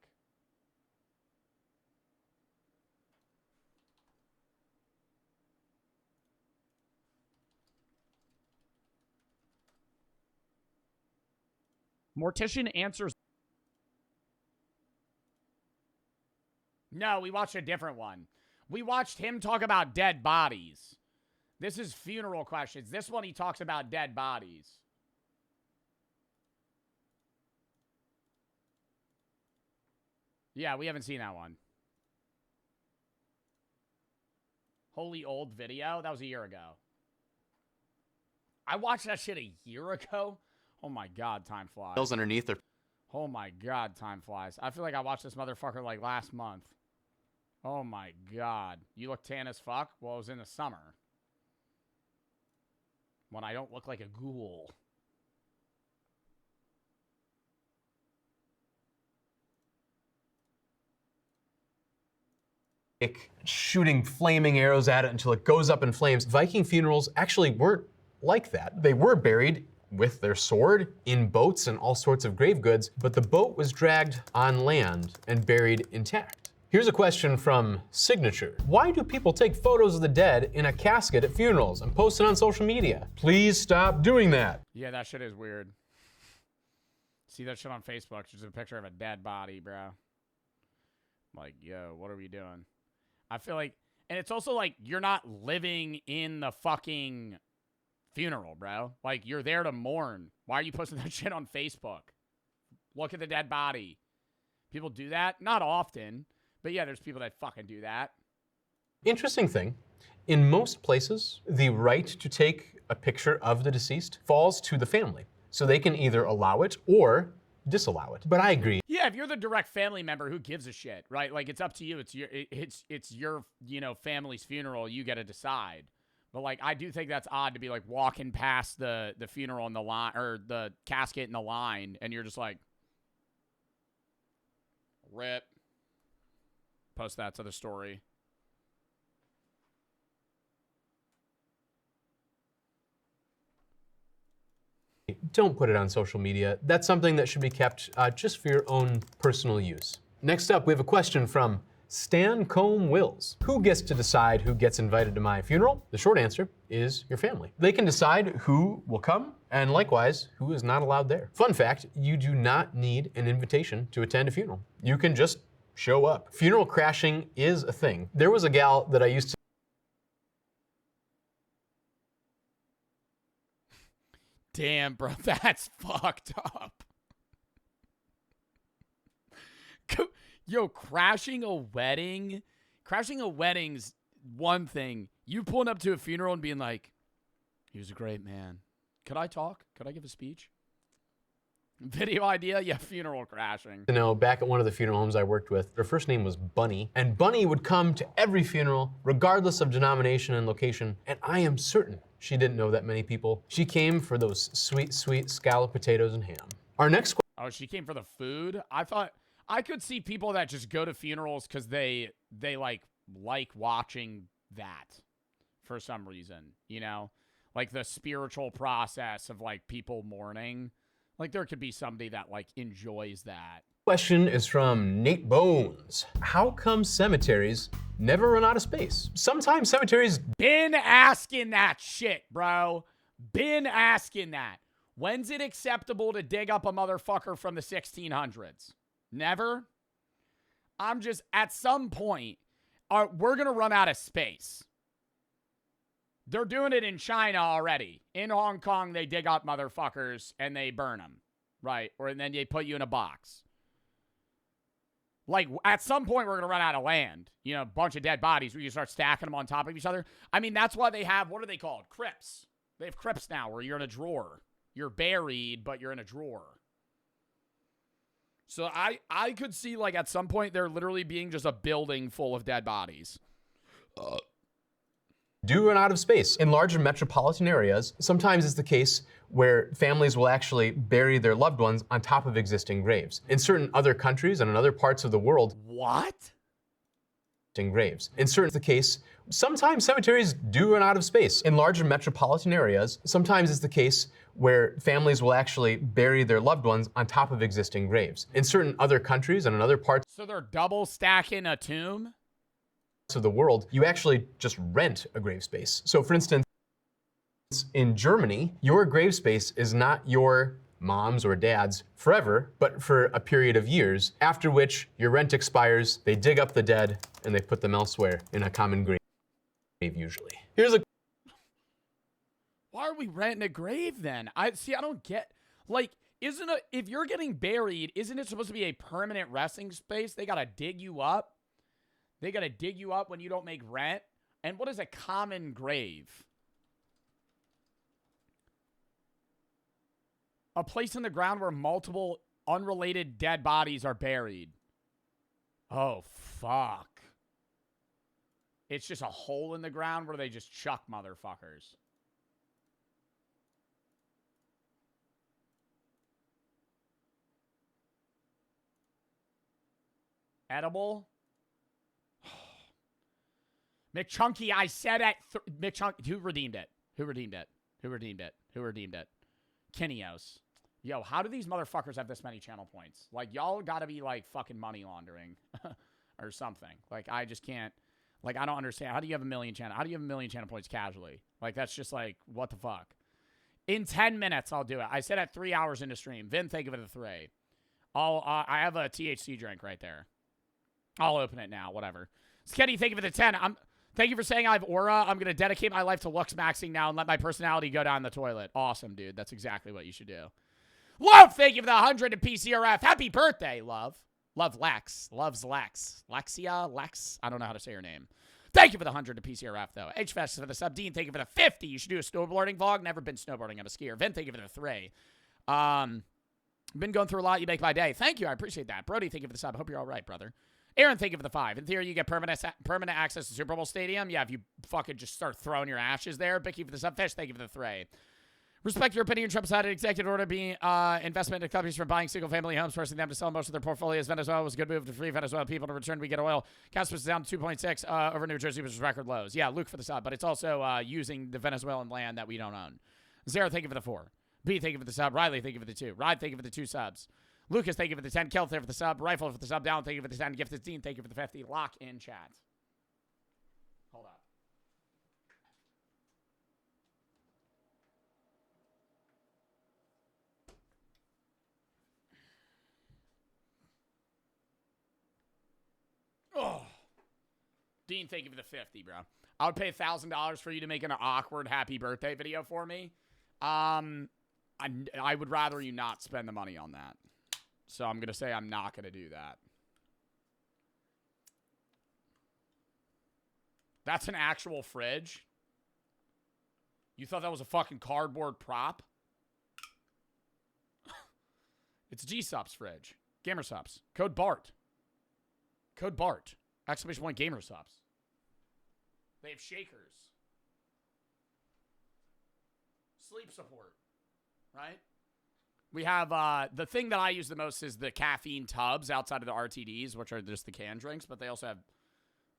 Mortician answers. No, we watched a different one. We watched him talk about dead bodies. This is funeral questions. This one, he talks about dead bodies. Yeah, we haven't seen that one. Holy old video? That was a year ago. I watched that shit a year ago? Oh my God, time flies. Hills underneath are. Oh my God, time flies. I feel like I watched this motherfucker like last month. Oh my God. You look tan as fuck? Well, it was in the summer. When I don't look like a ghoul. Shooting flaming arrows at it until it goes up in flames. Viking funerals actually weren't like that. They were buried with their sword in boats and all sorts of grave goods, but the boat was dragged on land and buried intact. Here's a question from Signature. Why do people take photos of the dead in a casket at funerals and post it on social media? Please stop doing that. Yeah, that shit is weird. See that shit on Facebook, just a picture of a dead body, bro. Like, yo, what are we doing? I feel like, and it's also like, you're not living in the fucking funeral, bro. Like, you're there to mourn. Why are you posting that shit on Facebook? Look at the dead body. People do that? Not often. But yeah, there's people that fucking do that. Interesting thing, in most places, the right to take a picture of the deceased falls to the family. So they can either allow it or disallow it. But I agree. Yeah, if you're the direct family member, who gives a shit, right? Like, it's up to you. It's your, you know, family's funeral. You got to decide. But, like, I do think that's odd to be, like, walking past the funeral in the line, or the casket in the line, and you're just like, rip. Post that to the story. Don't put it on social media. That's something that should be kept just for your own personal use. Next up, we have a question from Stan Combe Wills. Who gets to decide who gets invited to my funeral? The short answer is your family. They can decide who will come, and likewise, who is not allowed there. Fun fact, you do not need an invitation to attend a funeral. You can just show up. Funeral crashing is a thing. There was a gal that I used to Damn, bro, that's fucked up. Yo, crashing a wedding's one thing. You pulling up to a funeral and being like, he was a great man. Could I talk? Could I give a speech? Video idea? Yeah, funeral crashing. You know, back at one of the funeral homes I worked with, her first name was Bunny, and Bunny would come to every funeral, regardless of denomination and location, and I am certain she didn't know that many people. She came for those sweet, sweet scalloped potatoes and ham. Our next question. Oh, she came for the food? I thought I could see people that just go to funerals because they like watching that for some reason, you know? Like the spiritual process of like people mourning. Like there could be somebody that like enjoys that. Question is from Nate Bones. How come cemeteries never run out of space? Sometimes cemeteries... Been asking that shit, bro. Been asking that. When's it acceptable to dig up a motherfucker from the 1600s? Never? I'm just, at some point, we're going to run out of space. They're doing it in China already. In Hong Kong, they dig up motherfuckers and they burn them, right? Or then they put you in a box. Like, at some point, we're going to run out of land. You know, a bunch of dead bodies where you start stacking them on top of each other. I mean, that's why they have, what are they called? Crypts. They have crypts now where you're in a drawer. You're buried, but you're in a drawer. So I could see, like, at some point, there literally being just a building full of dead bodies. Do run out of space. In larger metropolitan areas, sometimes it's the case where families will actually bury their loved ones on top of existing graves. In certain other countries and in other parts of the world... What? ...graves. In certain the case, sometimes cemeteries do run out of space. In larger metropolitan areas, sometimes it's the case where families will actually bury their loved ones on top of existing graves. In certain other countries and in other parts... So they're double stacking a tomb? ...of the world, you actually just rent a grave space. So for instance, in Germany, your grave space is not your mom's or dad's forever, but for a period of years, after which your rent expires, they dig up the dead, and they put them elsewhere in a common grave, usually. Here's a... Why are we renting a grave then? I don't get... Like, if you're getting buried, isn't it supposed to be a permanent resting space? They gotta dig you up? They got to dig you up when you don't make rent? And what is a common grave? A place in the ground where multiple unrelated dead bodies are buried. Oh, fuck. It's just a hole in the ground where they just chuck motherfuckers. Edible? McChunky, I said at McChunky. Who redeemed it? Who redeemed it? Who redeemed it? Who redeemed it? Kenios. Yo, how do these motherfuckers have this many channel points? Like, y'all gotta be, like, fucking money laundering. Or something. Like, I just can't. Like, I don't understand. How do you have a million channel? How do you have a million channel points casually? Like, that's just, like, what the fuck? In 10 minutes, I'll do it. I said at 3 hours into stream. Vin, think of it at 3. I have a THC drink right there. I'll open it now. Whatever. Sketty, think of it at 10. Thank you for saying I have aura. I'm going to dedicate my life to looks maxing now and let my personality go down the toilet. Awesome, dude. That's exactly what you should do. Love, thank you for the 100 to PCRF. Happy birthday, love. Love Lex. Loves Lex. Lexia? Lex? I don't know how to say her name. Thank you for the 100 to PCRF, though. HFest for the sub. Dean, thank you for the 50. You should do a snowboarding vlog. Never been snowboarding. I'm a skier. Vin, thank you for the 3. Been going through a lot. You make my day. Thank you. I appreciate that. Brody, thank you for the sub. Hope you're all right, brother. Aaron, thank you for the 5. In theory, you get permanent access to Super Bowl Stadium. Yeah, if you fucking just start throwing your ashes there. Bicky for the sub. Fish, thank you for the 3. Respect your opinion. Trump decided executive order being investment in companies from buying single-family homes, forcing them to sell most of their portfolios. Venezuela was a good move to free Venezuelan people to return. We get oil. Gas was down to 2.6 over New Jersey, which is record lows. Yeah, Luke for the sub, but it's also using the Venezuelan land that we don't own. Zero, thank you for the 4. B, thank you for the sub. Riley, thank you for the 2. Rod, thank you for the 2 subs. Lucas, thank you for the 10. Kel, thank you for the sub. Rifle for the sub. Down, thank you for the 10. Gifted Dean, thank you for the 50. Lock in chat. Hold up. Oh. Dean, thank you for the 50, bro. I would pay $1,000 for you to make an awkward happy birthday video for me. I would rather you not spend the money on that. So I'm going to say I'm not going to do that. That's an actual fridge? You thought that was a fucking cardboard prop? It's G-Subs fridge. Gamer Subs. Code BART. Code BART. Exclamation point Gamer Subs. They have shakers. Sleep support. Right? We have, the thing that I use the most is the caffeine tubs outside of the RTDs, which are just the canned drinks, but they also have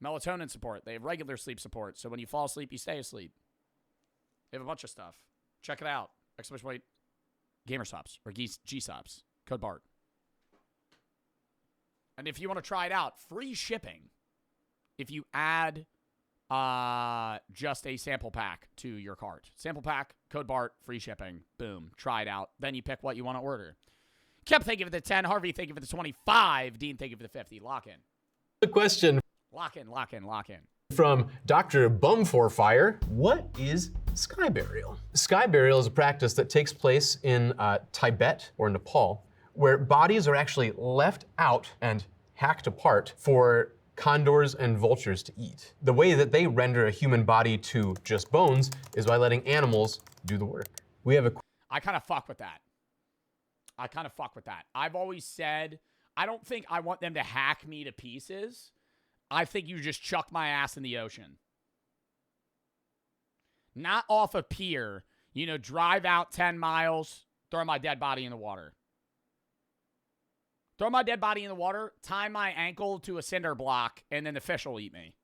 melatonin support. They have regular sleep support, so when you fall asleep, you stay asleep. They have a bunch of stuff. Check it out. Exclamation point Gamer Subs or G-Subs. Code BART. And if you want to try it out, free shipping if you add just a sample pack to your cart. Sample pack, code BART, free shipping. Boom. Try it out. Then you pick what you want to order. Kep, thank you for the 10. Harvey, thank you for the 25. Dean, thank you for the 50. Lock in. The question. Lock in, lock in, lock in. From Dr. Bum4Fire, what is sky burial? Sky burial is a practice that takes place in Tibet or Nepal, where bodies are actually left out and hacked apart for condors and vultures to eat. The way that they render a human body to just bones is by letting animals do the work. We have a... I kind of fuck with that. I've always said, I don't think I want them to hack me to pieces. I think you just chuck my ass in the ocean. Not off a pier. You know, drive out 10 miles, throw my dead body in the water. Throw my dead body in the water, tie my ankle to a cinder block, and then the fish will eat me.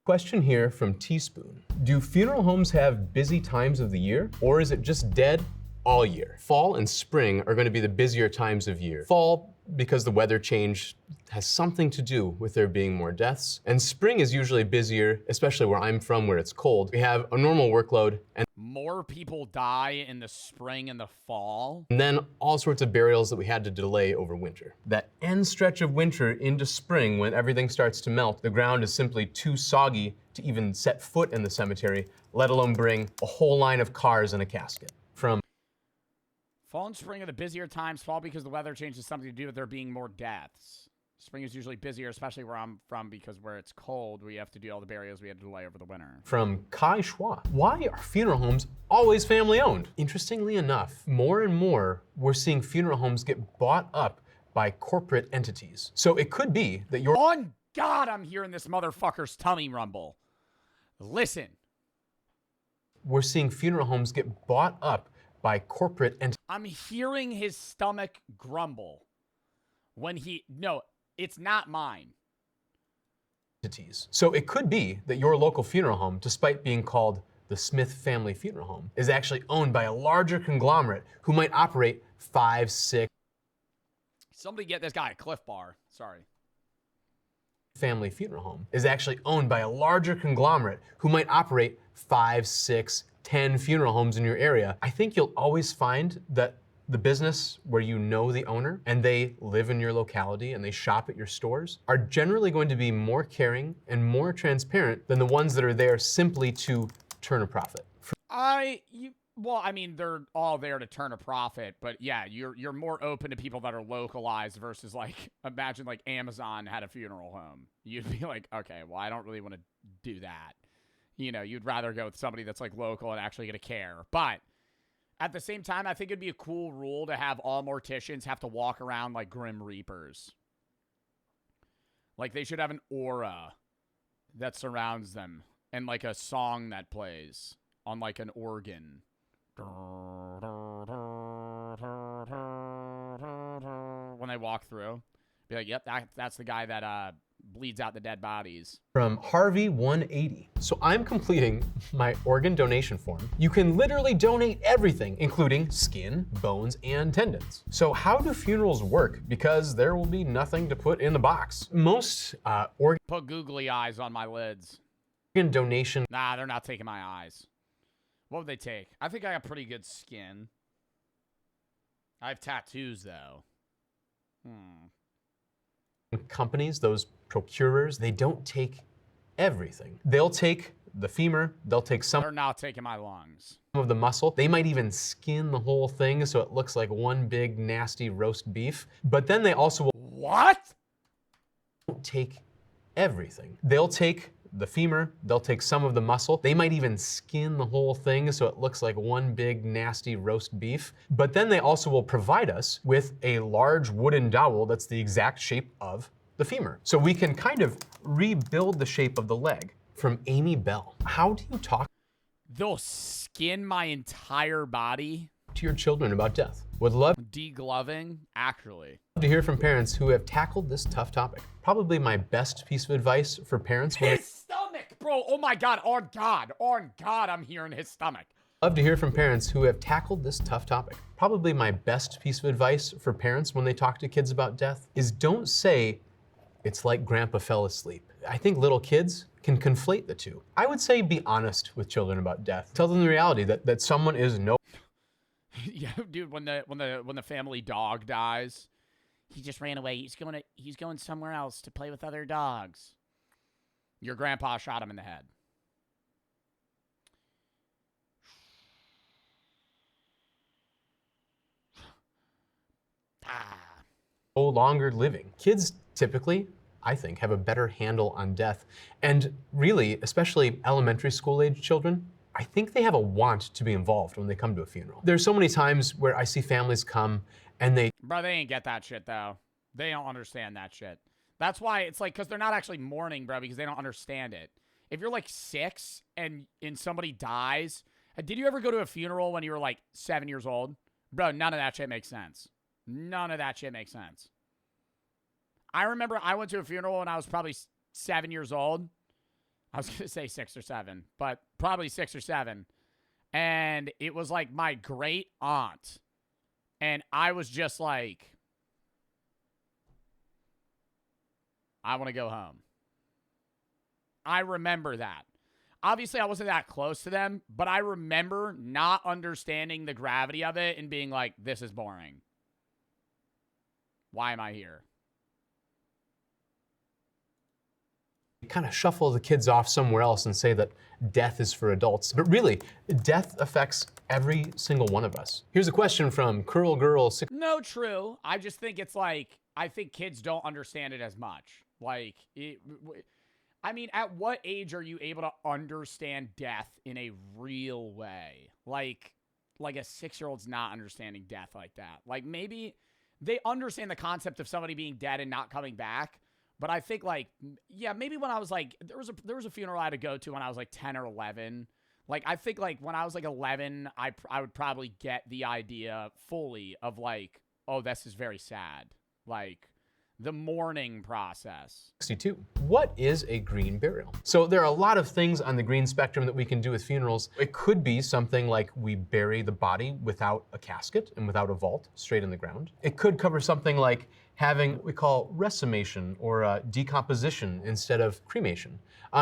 Question here from Teaspoon. Do funeral homes have busy times of the year, or is it just dead all year? Fall and spring are going to be the busier times of year. Fall, because the weather change has something to do with there being more deaths. And spring is usually busier, especially where I'm from, where it's cold. We have a normal workload, and more people die in the spring and the fall. And then all sorts of burials that we had to delay over winter. That end stretch of winter into spring, when everything starts to melt, the ground is simply too soggy to even set foot in the cemetery, let alone bring a whole line of cars in a casket. From fall and spring are the busier times. Fall because the weather change has something to do with there being more deaths. Spring is usually busier, especially where I'm from, because where it's cold, we have to do all the burials we had to delay over the winter. From Kai Schwa. Why are funeral homes always family owned? Interestingly enough, more and more, we're seeing funeral homes get bought up by corporate entities. So it could be that you're... On God, I'm hearing this motherfucker's tummy rumble. Listen. We're seeing funeral homes get bought up by corporate entities. I'm hearing his stomach grumble when he... No, it's not mine. So it could be that your local funeral home, despite being called the Smith Family Funeral Home, is actually owned by a larger conglomerate who might operate 5, 6... Somebody get this guy a Cliff Bar. Sorry. Family Funeral Home is actually owned by a larger conglomerate who might operate 5, 6, 10 funeral homes in your area. I think you'll always find that the business where you know the owner and they live in your locality and they shop at your stores are generally going to be more caring and more transparent than the ones that are there simply to turn a profit. Well, I mean, they're all there to turn a profit, but yeah, you're more open to people that are localized versus, like, imagine like Amazon had a funeral home. You'd be like, okay, well, I don't really want to do that. You know, you'd rather go with somebody that's like local and actually gonna care. But At the same time, I think it'd be a cool rule to have all morticians have to walk around like Grim Reapers. Like, they should have an aura that surrounds them and like a song that plays on like an organ. When they walk through, be like, yep, that's the guy that bleeds out the dead bodies. From Harvey 180. So I'm completing my organ donation form. You can literally donate everything, including skin, bones, and tendons. So how do funerals work? Because there will be nothing to put in the box. Most organ Put googly eyes on my lids. Donation. Nah, they're not taking my eyes. What would they take? I think I got pretty good skin. I have tattoos, though. Companies, those procurers, they don't take everything. They'll take the femur, they'll take some They're not taking my lungs. of the muscle. They might even skin the whole thing so it looks like one big nasty roast beef. But then they also will What? take everything. They'll take the femur, they'll take some of the muscle. They might even skin the whole thing so it looks like one big nasty roast beef. But then they also will provide us with a large wooden dowel that's the exact shape of the femur. So we can kind of rebuild the shape of the leg. From Amy Bell. How do you talk They'll skin my entire body. to your children about death? Would love Degloving, actually. to hear from parents who have tackled this tough topic. Probably my best piece of advice for parents when His stomach, bro. Oh my God. On God, I'm hearing his stomach. Love to hear from parents who have tackled this tough topic. Probably my best piece of advice for parents when they talk to kids about death is don't say, it's like grandpa fell asleep. I think little kids can conflate the two. I would say be honest with children about death. Tell them the reality that someone is no. Yeah, dude, when the family dog dies, he just ran away. He's going somewhere else to play with other dogs. Your grandpa shot him in the head. No longer living. Kids typically, I think, have a better handle on death. And really, especially elementary school age children, I think they have a want to be involved when they come to a funeral. There's so many times where I see families come and they Bro, they ain't get that shit, though. They don't understand that shit. That's why it's like, because they're not actually mourning, bro, because they don't understand it. If you're like 6 and somebody dies, did you ever go to a funeral when you were like 7 years old? Bro, none of that shit makes sense. None of that shit makes sense. I remember I went to a funeral when I was probably 7 years old. I was going to say 6 or 7, but probably 6 or 7. And it was like my great aunt. And I was just like, I want to go home. I remember that. Obviously, I wasn't that close to them, but I remember not understanding the gravity of it and being like, this is boring. Why am I here? kind of shuffle the kids off somewhere else and say that death is for adults. But really, death affects every single one of us. Here's a question from Curl Girl. No, true. I just think it's like, I think kids don't understand it as much. Like, I mean, at what age are you able to understand death in a real way? Like a 6-year-old's not understanding death like that. Like, maybe they understand the concept of somebody being dead and not coming back. But I think, like, yeah, maybe when I was like, there was a funeral I had to go to when I was like 10 or 11. Like, I think like when I was like 11, I would probably get the idea fully of like, oh, this is very sad. Like, the mourning process. 62. What is a green burial? So there are a lot of things on the green spectrum that we can do with funerals. It could be something like we bury the body without a casket and without a vault, straight in the ground. It could cover something like having what we call resumation or decomposition instead of cremation.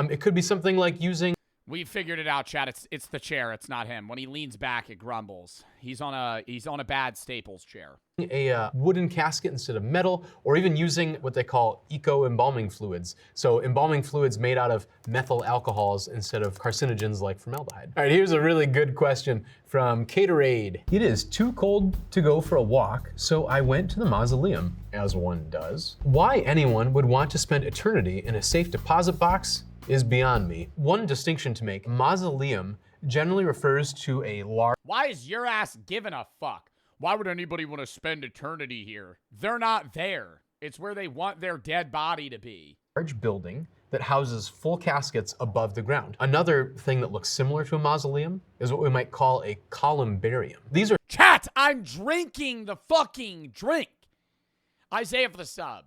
It could be something like using... We figured it out, Chad. It's the chair. It's not him. When he leans back, it grumbles. He's on a bad Staples chair. A wooden casket instead of metal, or even using what they call eco-embalming fluids. So embalming fluids made out of methyl alcohols instead of carcinogens like formaldehyde. All right, here's a really good question from Caterade. It is too cold to go for a walk, so I went to the mausoleum, as one does. Why anyone would want to spend eternity in a safe deposit box is beyond me. One distinction to make, mausoleum generally refers to a large... Why is your ass giving a fuck? Why would anybody want to spend eternity here? They're not there. It's where they want their dead body to be. Large building that houses full caskets above the ground. Another thing that looks similar to a mausoleum is what we might call a columbarium. These are... Chat, I'm drinking the fucking drink. Isaiah for the sub.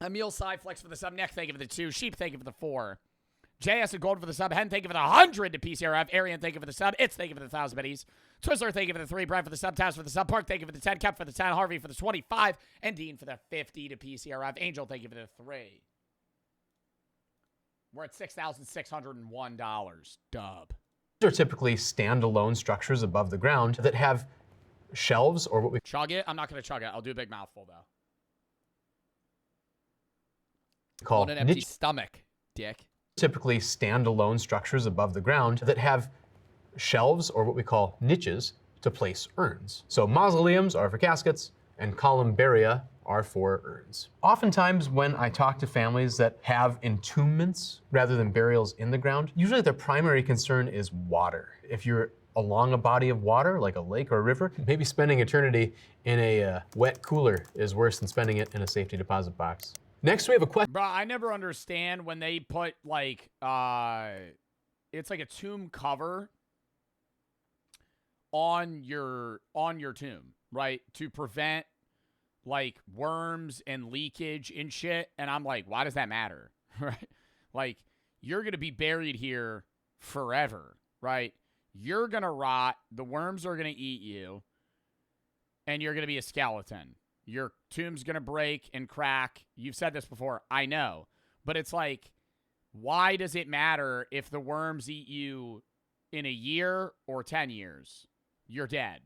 Emil Sideflex for the sub. Neck, thank you for the 2. Sheep, thank you for the 4. JS and Gold for the sub. Hen, thank you for the 100 to PCRF. Arian, thank you for the sub. It's, thank you for the 1,000 biddies. Twizzler, thank you for the 3. Brad for the sub. Taz for the sub. Park, thank you for the 10. Cap for the 10. Harvey for the 25. And Dean for the 50 to PCRF. Angel, thank you for the 3. We're at $6,601. Dub. These are typically standalone structures above the ground that have shelves or what we... Chug it? I'm not going to chug it. I'll do a big mouthful, though. Call an empty stomach, dick. Typically standalone structures above the ground that have shelves or what we call niches to place urns. So mausoleums are for caskets and columbaria are for urns. Oftentimes when I talk to families that have entombments rather than burials in the ground, usually their primary concern is water. If you're along a body of water, like a lake or a river, maybe spending eternity in a wet cooler is worse than spending it in a safety deposit box. Next, we have a question. Bro, I never understand when they put, like, it's like a tomb cover on your tomb, right? To prevent, like, worms and leakage and shit. And I'm like, why does that matter? Right? Like, you're going to be buried here forever, right? You're going to rot. The worms are going to eat you. And you're going to be a skeleton. Your tomb's going to break and crack. You've said this before. I know. But it's like, why does it matter if the worms eat you in a year or 10 years? You're dead.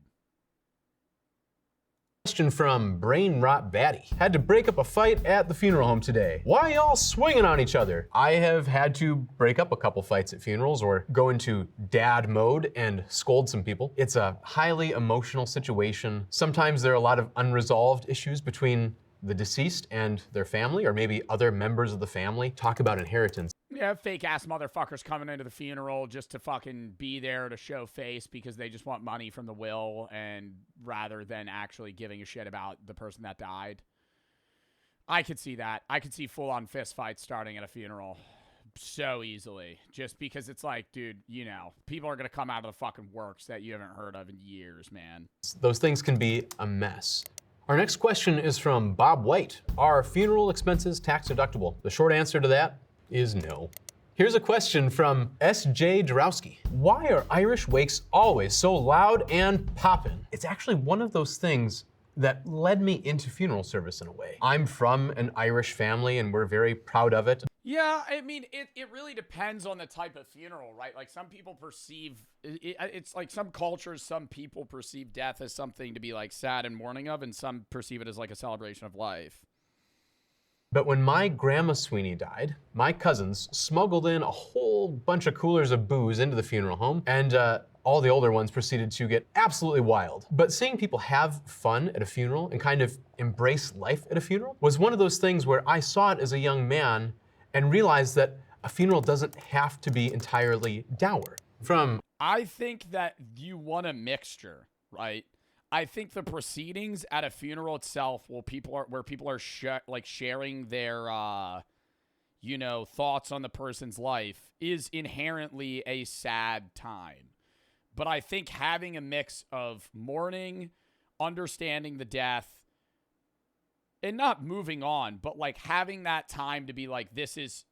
Question from Brain Rot Batty. Had to break up a fight at the funeral home today. Why y'all swinging on each other? I have had to break up a couple fights at funerals or go into dad mode and scold some people. It's a highly emotional situation. Sometimes there are a lot of unresolved issues between the deceased and their family, or maybe other members of the family. Talk about inheritance. Yeah, fake-ass motherfuckers coming into the funeral just to fucking be there to show face because they just want money from the will and rather than actually giving a shit about the person that died. I could see that. I could see full-on fist fights starting at a funeral so easily. Just because it's like, dude, you know, people are going to come out of the fucking works that you haven't heard of in years, man. Those things can be a mess. Our next question is from Bob White. Are funeral expenses tax deductible? The short answer to that is no. Here's a question from S.J. Dorowski. Why are Irish wakes always so loud and poppin'? It's actually one of those things that led me into funeral service in a way. I'm from an Irish family and we're very proud of it. Yeah, I mean, it really depends on the type of funeral, right? Like some people perceive, it's like some cultures, some people perceive death as something to be like sad and mourning of, and some perceive it as like a celebration of life. But when my grandma Sweeney died, my cousins smuggled in a whole bunch of coolers of booze into the funeral home, and all the older ones proceeded to get absolutely wild. But seeing people have fun at a funeral and kind of embrace life at a funeral was one of those things where I saw it as a young man and realized that a funeral doesn't have to be entirely dour. I think that you want a mixture, right? I think the proceedings at a funeral itself, where people are sharing their, you know, thoughts on the person's life, is inherently a sad time. But I think having a mix of mourning, understanding the death, and not moving on, but like having that time to be like, this is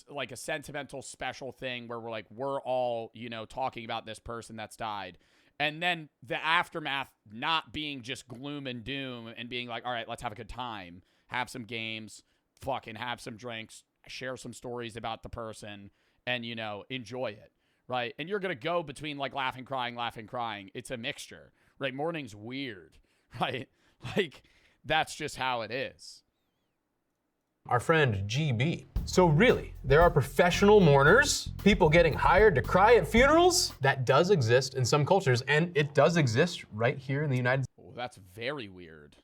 like a sentimental, special thing where we're all, you know, talking about this person that's died. And then the aftermath not being just gloom and doom and being like, all right, let's have a good time, have some games, fucking have some drinks, share some stories about the person, and, you know, enjoy it, right? And you're going to go between like laughing, crying. It's a mixture, right? Mourning's weird, right? Like, that's just how it is. Our friend GB. So really, there are professional mourners, people getting hired to cry at funerals? That does exist in some cultures, and it does exist right here in the United States. Oh, that's very weird.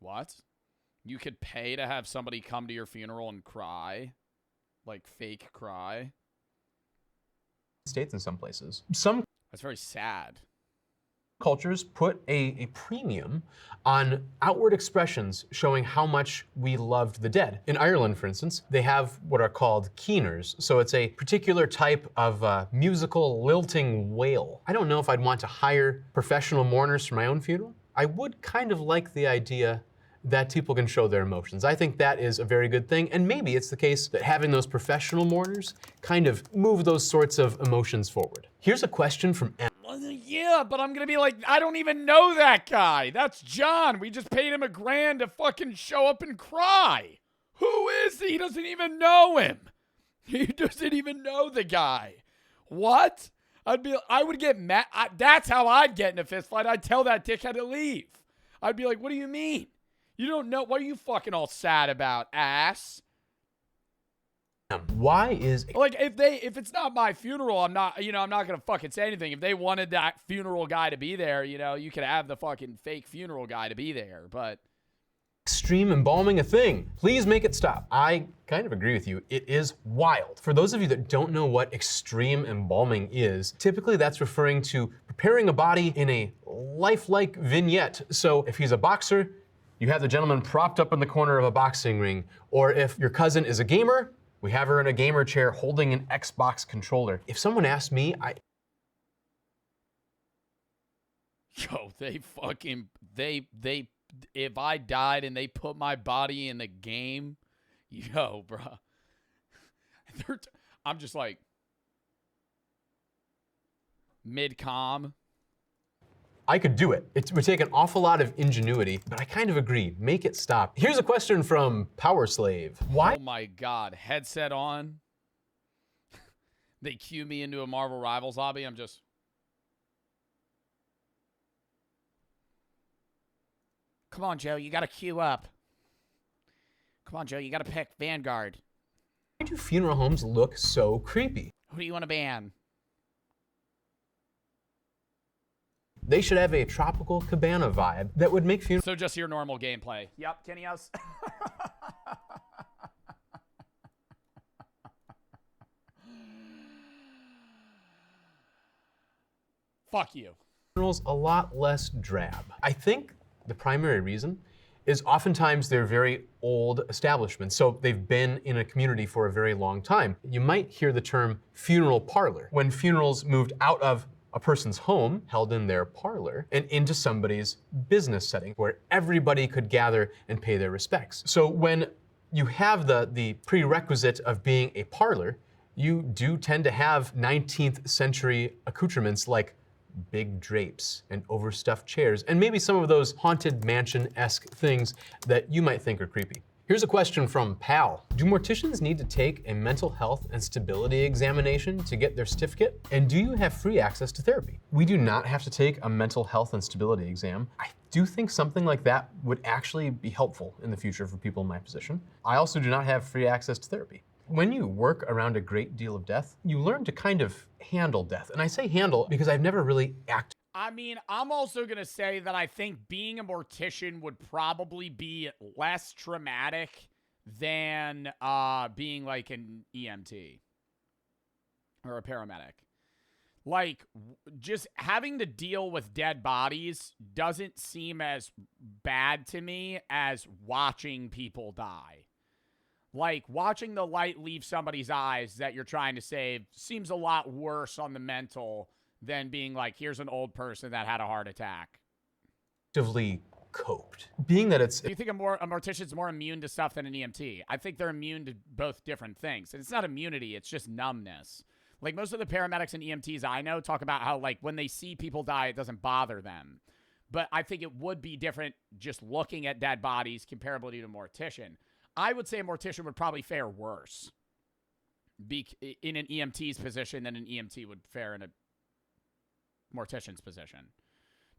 What? You could pay to have somebody come to your funeral and cry? like fake cry. States in some places. Some That's very sad. cultures put a premium on outward expressions showing how much we loved the dead. In Ireland, for instance, they have what are called keeners. So it's a particular type of musical lilting wail. I don't know if I'd want to hire professional mourners for my own funeral. I would kind of like the idea that people can show their emotions. I think that is a very good thing, and maybe it's the case that having those professional mourners kind of move those sorts of emotions forward. Here's a question from M. Yeah, but I'm gonna be like, I don't even know that guy. That's John. We just paid him $1,000 to fucking show up and cry. Who is he? He doesn't even know him. He doesn't even know the guy. What? I would get mad. That's how I'd get in a fist fight. I'd tell that dickhead to leave. I'd be like, what do you mean? You don't know. What are you fucking all sad about, ass? Why is like if it's not my funeral, I'm not gonna fucking say anything. If they wanted that funeral guy to be there, you could have the fucking fake funeral guy to be there, but extreme embalming a thing? Please make it stop. I kind of agree with you. It is wild. For those of you that don't know what extreme embalming is, typically that's referring to preparing a body in a lifelike vignette. So if he's a boxer, you have the gentleman propped up in the corner of a boxing ring. Or if your cousin is a gamer, we have her in a gamer chair holding an Xbox controller. If someone asked me, if I died and they put my body in the game, bro. I'm just like mid-com. I could do it. It would take an awful lot of ingenuity, but I kind of agree. Make it stop. Here's a question from Power Slave. Why? Oh my God, headset on. They cue me into a Marvel Rivals lobby. I'm just. Come on, Joe, you gotta queue up. Come on, Joe, you gotta pick Vanguard. Why do funeral homes look so creepy? Who do you want to ban? They should have a tropical cabana vibe that would make funerals. So just your normal gameplay. Yep, Kenny House. Fuck you. Funerals a lot less drab. I think the primary reason is oftentimes they're very old establishments. So they've been in a community for a very long time. You might hear the term funeral parlor. When funerals moved out of a person's home, held in their parlor, and into somebody's business setting where everybody could gather and pay their respects. So when you have the prerequisite of being a parlor, you do tend to have 19th century accoutrements like big drapes and overstuffed chairs, and maybe some of those haunted mansion-esque things that you might think are creepy. Here's a question from Pal. Do morticians need to take a mental health and stability examination to get their certificate? And do you have free access to therapy? We do not have to take a mental health and stability exam. I do think something like that would actually be helpful in the future for people in my position. I also do not have free access to therapy. When you work around a great deal of death, you learn to kind of handle death. And I say handle because I've never really acted. I mean, I'm also going to say that I think being a mortician would probably be less traumatic than being like an EMT or a paramedic. Like, just having to deal with dead bodies doesn't seem as bad to me as watching people die. Like, watching the light leave somebody's eyes that you're trying to save seems a lot worse on the mental than being like, here's an old person that had a heart attack. Actively coped. Being that it's... Do you think a mortician's more immune to stuff than an EMT? I think they're immune to both different things. And it's not immunity, it's just numbness. Like, most of the paramedics and EMTs I know talk about how, like, when they see people die, it doesn't bother them. But I think it would be different just looking at dead bodies comparable to a mortician. I would say a mortician would probably fare worse in an EMT's position than an EMT would fare in a mortician's position.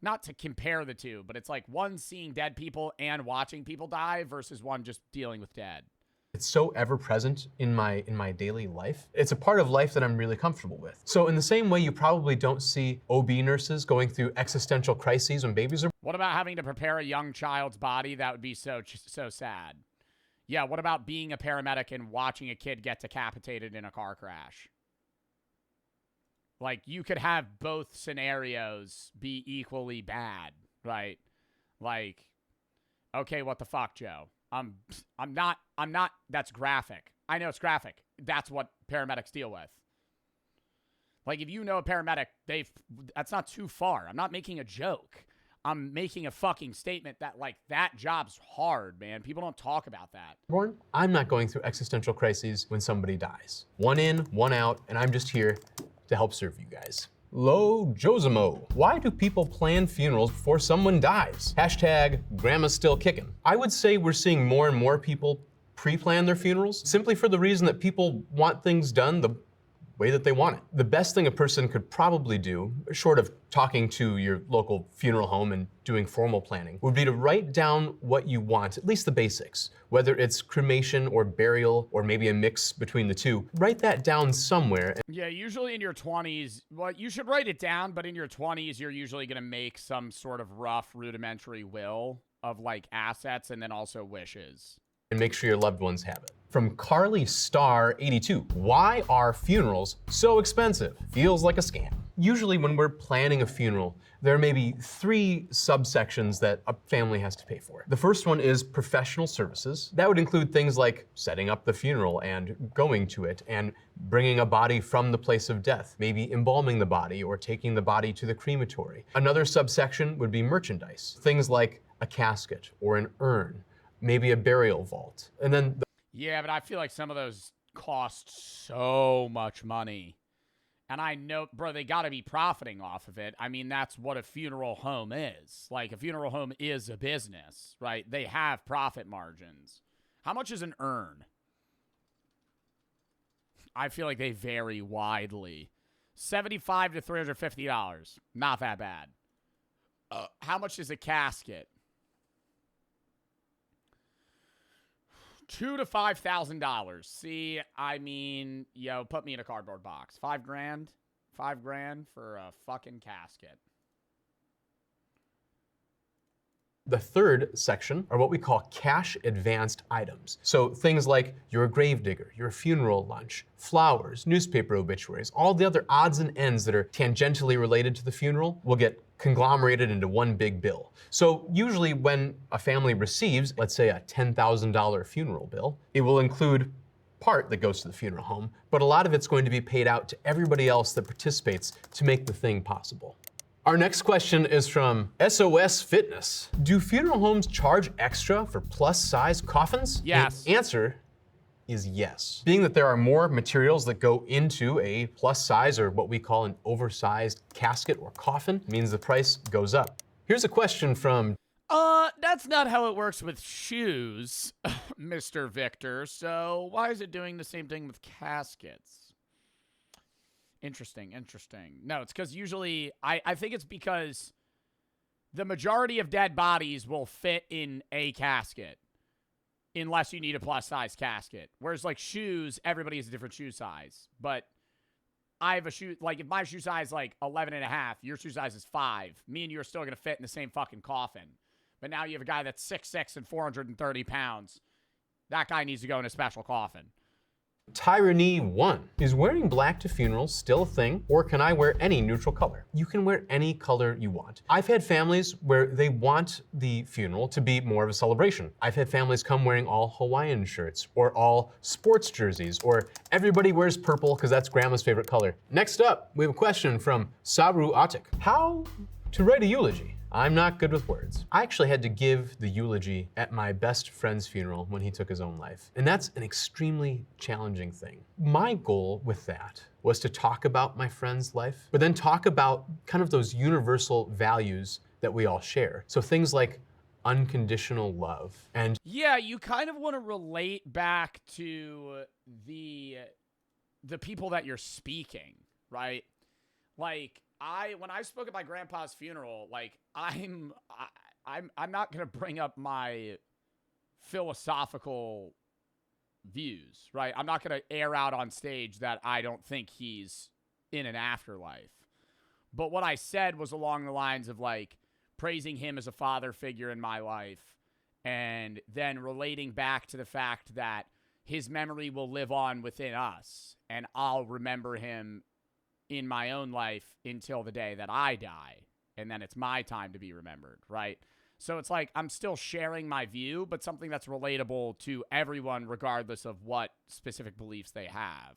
Not to compare the two, but it's like one seeing dead people and watching people die versus one just dealing with dead. It's so ever present in my daily life. It's a part of life that I'm really comfortable with. So in the same way you probably don't see OB nurses going through existential crises when babies are... What about having to prepare a young child's body? That would be so sad. Yeah, what about being a paramedic and watching a kid get decapitated in a car crash? Like, you could have both scenarios be equally bad, right? Like, okay, what the fuck, Joe? I'm not, that's graphic. I know it's graphic. That's what paramedics deal with. Like, if you know a paramedic, that's not too far. I'm not making a joke. I'm making a fucking statement that, like, that job's hard, man. People don't talk about that. I'm not going through existential crises when somebody dies. One in, one out, and I'm just here to help serve you guys. Lo Josimo. Why do people plan funerals before someone dies? Hashtag grandma's still kicking. I would say we're seeing more and more people pre-plan their funerals simply for the reason that people want things done the way that they want it. The best thing a person could probably do, short of talking to your local funeral home and doing formal planning, would be to write down what you want, at least the basics. Whether it's cremation or burial, or maybe a mix between the two, write that down somewhere. Yeah, usually in your 20s, well, you should write it down, but in your 20s, you're usually going to make some sort of rough, rudimentary will of, like, assets and then also wishes. And make sure your loved ones have it. From Carly Star 82, why are funerals so expensive? Feels like a scam. Usually when we're planning a funeral, there may be 3 subsections that a family has to pay for. The first one is professional services. That would include things like setting up the funeral and going to it and bringing a body from the place of death, maybe embalming the body or taking the body to the crematory. Another subsection would be merchandise, things like a casket or an urn, maybe a burial vault. And then yeah, but I feel like some of those cost so much money. And I know, bro, they got to be profiting off of it. I mean, that's what a funeral home is. Like, a funeral home is a business, right? They have profit margins. How much is an urn? I feel like they vary widely. $75 to $350. Not that bad. How much is a casket? $2,000 to $5,000. See, I mean, yo, put me in a cardboard box. $5,000? $5,000 for a fucking casket. the third section are what we call cash advanced items. So things like you're a gravedigger, your funeral lunch, flowers, newspaper obituaries, all the other odds and ends that are tangentially related to the funeral will get conglomerated into one big bill. So usually when a family receives, let's say, a $10,000 funeral bill, it will include part that goes to the funeral home, but a lot of it's going to be paid out to everybody else that participates to make the thing possible. Our next question is from SOS Fitness. Do funeral homes charge extra for plus-size coffins? Yes. The answer is yes. Being that there are more materials that go into a plus size or what we call an oversized casket or coffin means the price goes up. Here's a question from that's not how it works with shoes, Mr. Victor. So why is it doing the same thing with caskets? Interesting, interesting. No, it's because usually, I think it's because the majority of dead bodies will fit in a casket unless you need a plus-size casket. Whereas, like, shoes, everybody has a different shoe size. But I have a shoe, like, if my shoe size is, like, 11.5, your shoe size is 5, me and you are still going to fit in the same fucking coffin. But now you have a guy that's 6'6" and 430 pounds. That guy needs to go in a special coffin. Tyranny1. Is wearing black to funerals still a thing, or can I wear any neutral color? You can wear any color you want. I've had families where they want the funeral to be more of a celebration. I've had families come wearing all Hawaiian shirts, or all sports jerseys, or everybody wears purple because that's grandma's favorite color. Next up, we have a question from Sabru Atik. How to write a eulogy? I'm not good with words. I actually had to give the eulogy at my best friend's funeral when he took his own life. And that's an extremely challenging thing. My goal with that was to talk about my friend's life, but then talk about kind of those universal values that we all share. So things like unconditional love and yeah, you kind of want to relate back to the people that you're speaking, right? Like, when I spoke at my grandpa's funeral, like, I'm not gonna bring up my philosophical views, right? I'm not gonna air out on stage that I don't think he's in an afterlife. But what I said was along the lines of, like, praising him as a father figure in my life and then relating back to the fact that his memory will live on within us, and I'll remember him in my own life until the day that I die, and then it's my time to be remembered, right? So it's like I'm still sharing my view, but something that's relatable to everyone regardless of what specific beliefs they have.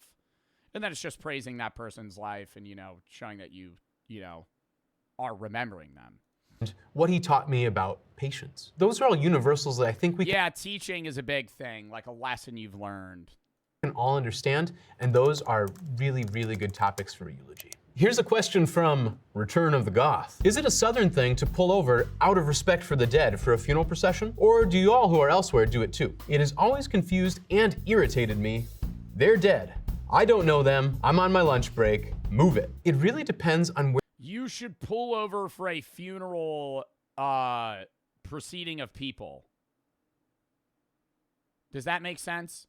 And then it's just praising that person's life and, you know, showing that you know, are remembering them. What he taught me about patience. Those are all universals that I think we teaching is a big thing, like a lesson you've learned. Can all understand, and those are really, really good topics for eulogy. Here's a question from Return of the Goth. Is it a Southern thing to pull over out of respect for the dead for a funeral procession? Or do you all who are elsewhere do it too? It has always confused and irritated me. They're dead. I don't know them. I'm on my lunch break. Move it. It really depends on where. You should pull over for a funeral proceeding of people. Does that make sense?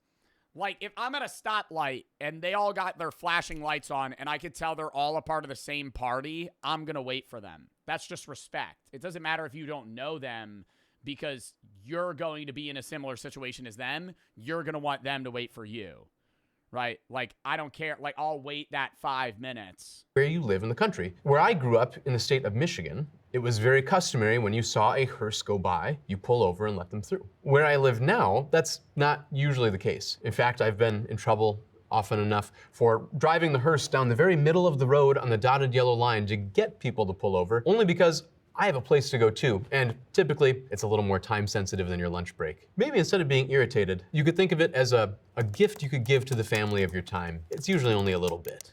Like, if I'm at a stoplight and they all got their flashing lights on and I could tell they're all a part of the same party, I'm going to wait for them. That's just respect. It doesn't matter if you don't know them because you're going to be in a similar situation as them. You're going to want them to wait for you, right? Like, I don't care. Like, I'll wait that 5 minutes. Where you live in the country. Where I grew up in the state of Michigan, it was very customary when you saw a hearse go by, you pull over and let them through. Where I live now, that's not usually the case. In fact, I've been in trouble often enough for driving the hearse down the very middle of the road on the dotted yellow line to get people to pull over, only because I have a place to go too, and typically it's a little more time sensitive than your lunch break. Maybe instead of being irritated, you could think of it as a gift you could give to the family of your time. It's usually only a little bit.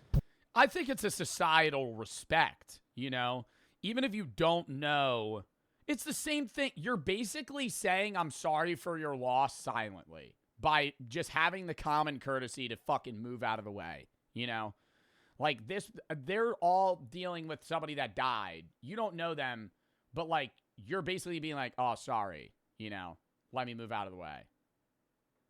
I think it's a societal respect, you know? Even if you don't know, it's the same thing. You're basically saying I'm sorry for your loss silently by just having the common courtesy to fucking move out of the way, you know? Like this, they're all dealing with somebody that died. You don't know them, but like, you're basically being like, oh, sorry, you know, let me move out of the way.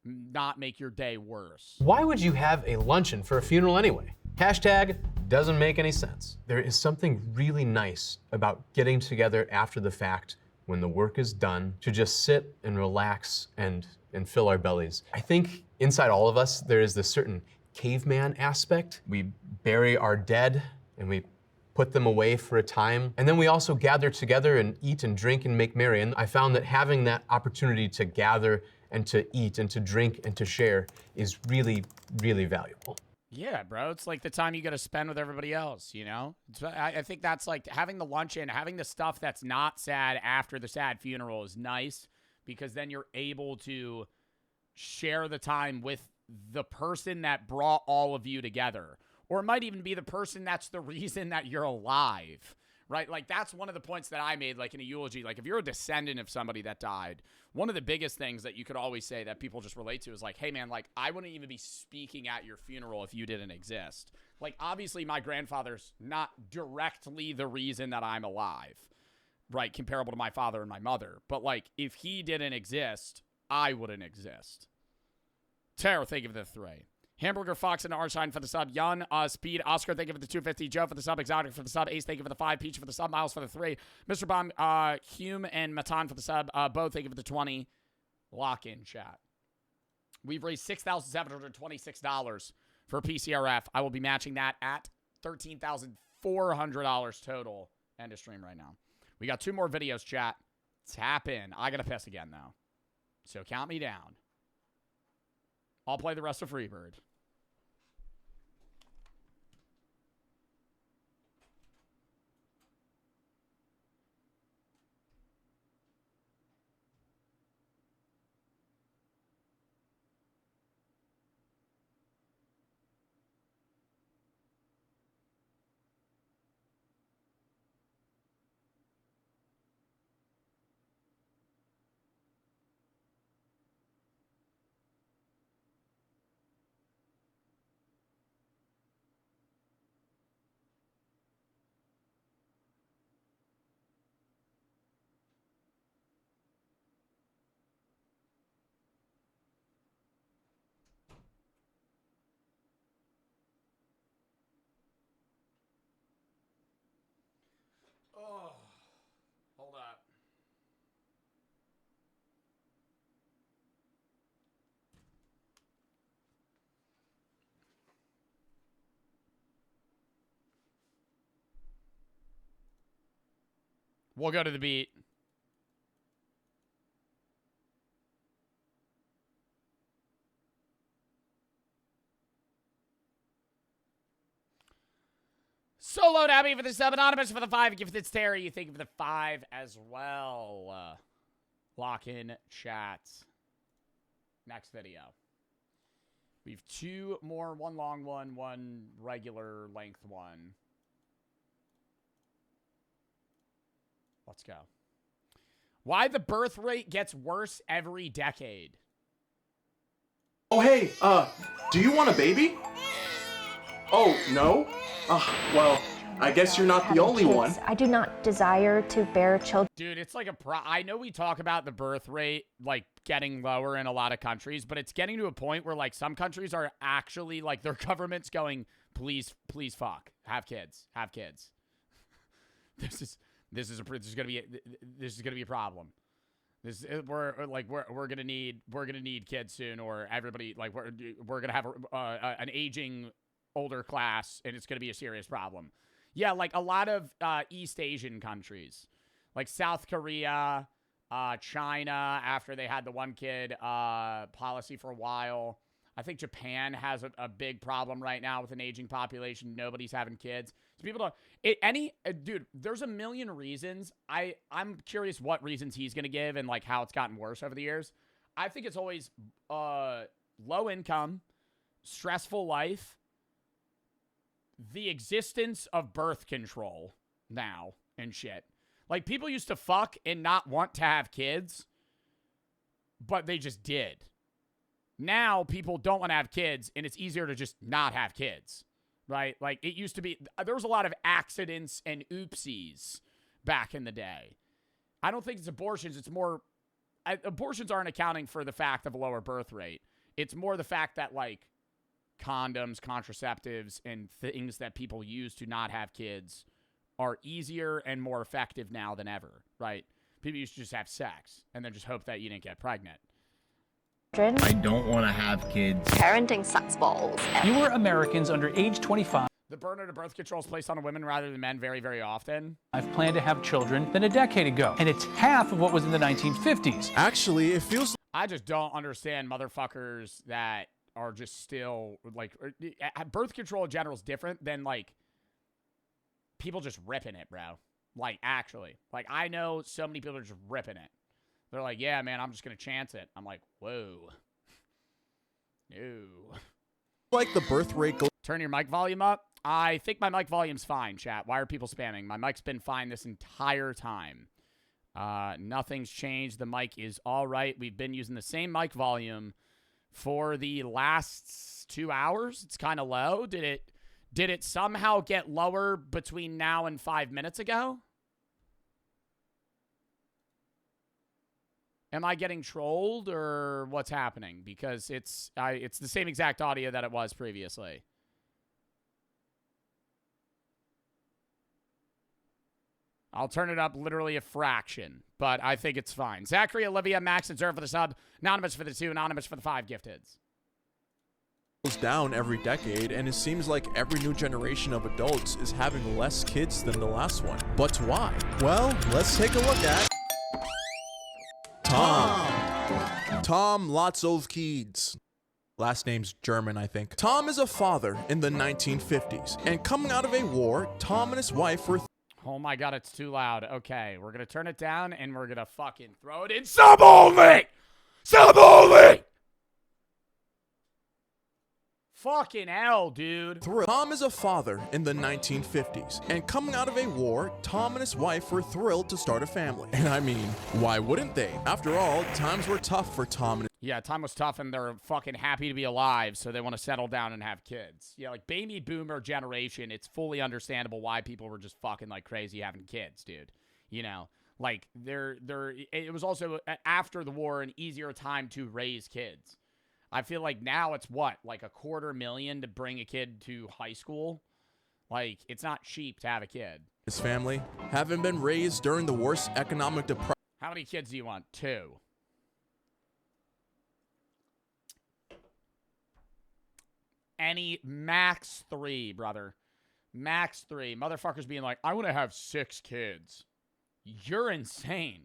Not make your day worse. Why would you have a luncheon for a funeral anyway? Hashtag doesn't make any sense. There is something really nice about getting together after the fact when the work is done to just sit and relax and fill our bellies. I think inside all of us, there is this certain caveman aspect. We bury our dead and we put them away for a time. And then we also gather together and eat and drink and make merry. And I found that having that opportunity to gather and to eat and to drink and to share is really, really valuable. Yeah, bro. It's like the time you got to spend with everybody else, you know? I think that's like having the luncheon, having the stuff that's not sad after the sad funeral is nice because then you're able to share the time with the person that brought all of you together. Or it might even be the person that's the reason that you're alive, right? Like that's one of the points that I made, like in a eulogy. Like if you're a descendant of somebody that died, one of the biggest things that you could always say that people just relate to is like, hey man, like I wouldn't even be speaking at your funeral if you didn't exist. Like obviously my grandfather's not directly the reason that I'm alive, right? Comparable to my father and my mother. But like if he didn't exist, I wouldn't exist. Taro, thank you for the 3. Hamburger Fox and Arshine for the sub. Jan, Speed, Oscar, thank you for the 250. Joe for the sub. Exotic for the sub. Ace, thank you for the 5. Peach for the sub. Miles for the 3. Mr. Bomb, Hume, and Matan for the sub. Both, thank you for the 20. Lock in, chat. We've raised $6,726 for PCRF. I will be matching that at $13,400 total. End of stream right now. We got 2 more videos, chat. Tap in. I got to piss again, though. So count me down. I'll play the rest of Freebird. We'll go to the beat. Solo Dabby for the sub, Anonymous for the 5. Gifted Terry, you think of the 5 as well. Lock in chat. Next video. We have 2 more, 1 long one, 1 regular length one. Let's go. Why the birth rate gets worse every decade. Oh, hey, do you want a baby? Oh, no? Well, I guess you're not the only one. I do not desire to bear children. Dude, it's like I know we talk about the birth rate, like, getting lower in a lot of countries, but it's getting to a point where, like, some countries are actually, like, their government's going, please fuck. Have kids. Have kids. This is gonna be a problem. We're gonna need kids soon, or everybody, like, we're gonna have an aging older class, and it's gonna be a serious problem. Yeah, like a lot of East Asian countries, like South Korea, China, after they had the one kid policy for a while. I think Japan has a big problem right now with an aging population. Nobody's having kids. So people don't. Dude, there's a million reasons. I'm curious what reasons he's gonna give and like how it's gotten worse over the years. I think it's always low income, stressful life, the existence of birth control now and shit. Like, people used to fuck and not want to have kids, but they just did. Now people don't want to have kids, and it's easier to just not have kids, right? Like, it used to be, there was a lot of accidents and oopsies back in the day. I don't think it's abortions. It's more, abortions aren't accounting for the fact of a lower birth rate. It's more the fact that, like, condoms, contraceptives, and things that people use to not have kids are easier and more effective now than ever, right? People used to just have sex and then just hope that you didn't get pregnant. I don't want to have kids. Parenting sucks balls. Fewer Americans under age 25. The burden of birth control is placed on women rather than men very, very often. I've planned to have children than a decade ago, and it's half of what was in the 1950s. Actually, it feels. I just don't understand motherfuckers that are just still, like, birth control in general is different than, like, people just ripping it, bro. Like, actually. Like, I know so many people are just ripping it. They're like, yeah, man, I'm just going to chance it. I'm like, whoa. No. Like the birth rate goes. Turn your mic volume up. I think my mic volume's fine, chat. Why are people spamming? My mic's been fine this entire time. Nothing's changed. The mic is all right. We've been using the same mic volume for the last 2 hours. It's kind of low. Did it somehow get lower between now and 5 minutes ago? Am I getting trolled or what's happening? Because it's the same exact audio that it was previously. I'll turn it up literally a fraction, but I think it's fine. Zachary, Olivia, Max, and Zerv for the sub. Anonymous for the 2, Anonymous for the 5 gifteds. Down every decade, and it seems like every new generation of adults is having less kids than the last one. But why? Well, let's take a look at Tom lots of kids. Last name's German, I think. Tom is a father in the 1950s, and coming out of a war, Tom and his wife were. Oh my god, it's too loud. Okay, we're gonna turn it down, and we're gonna fucking throw it in sub only! Sub only! Fucking hell, dude. Tom is a father in the 1950s, and coming out of a war, Tom and his wife were thrilled to start a family. And I mean, why wouldn't they? After all, times were tough for Tom and yeah, time was tough, and they're fucking happy to be alive, so they want to settle down and have kids. Yeah, like, baby boomer generation, it's fully understandable why people were just fucking like crazy having kids, dude. You know, like, it was also, after the war, an easier time to raise kids. I feel like now it's what, like $250,000 to bring a kid to high school? Like, it's not cheap to have a kid. his family having been raised during the worst economic depression. How many kids do you want? 2. Max 3, brother. Max 3. Motherfuckers being like, I want to have 6 kids. You're insane.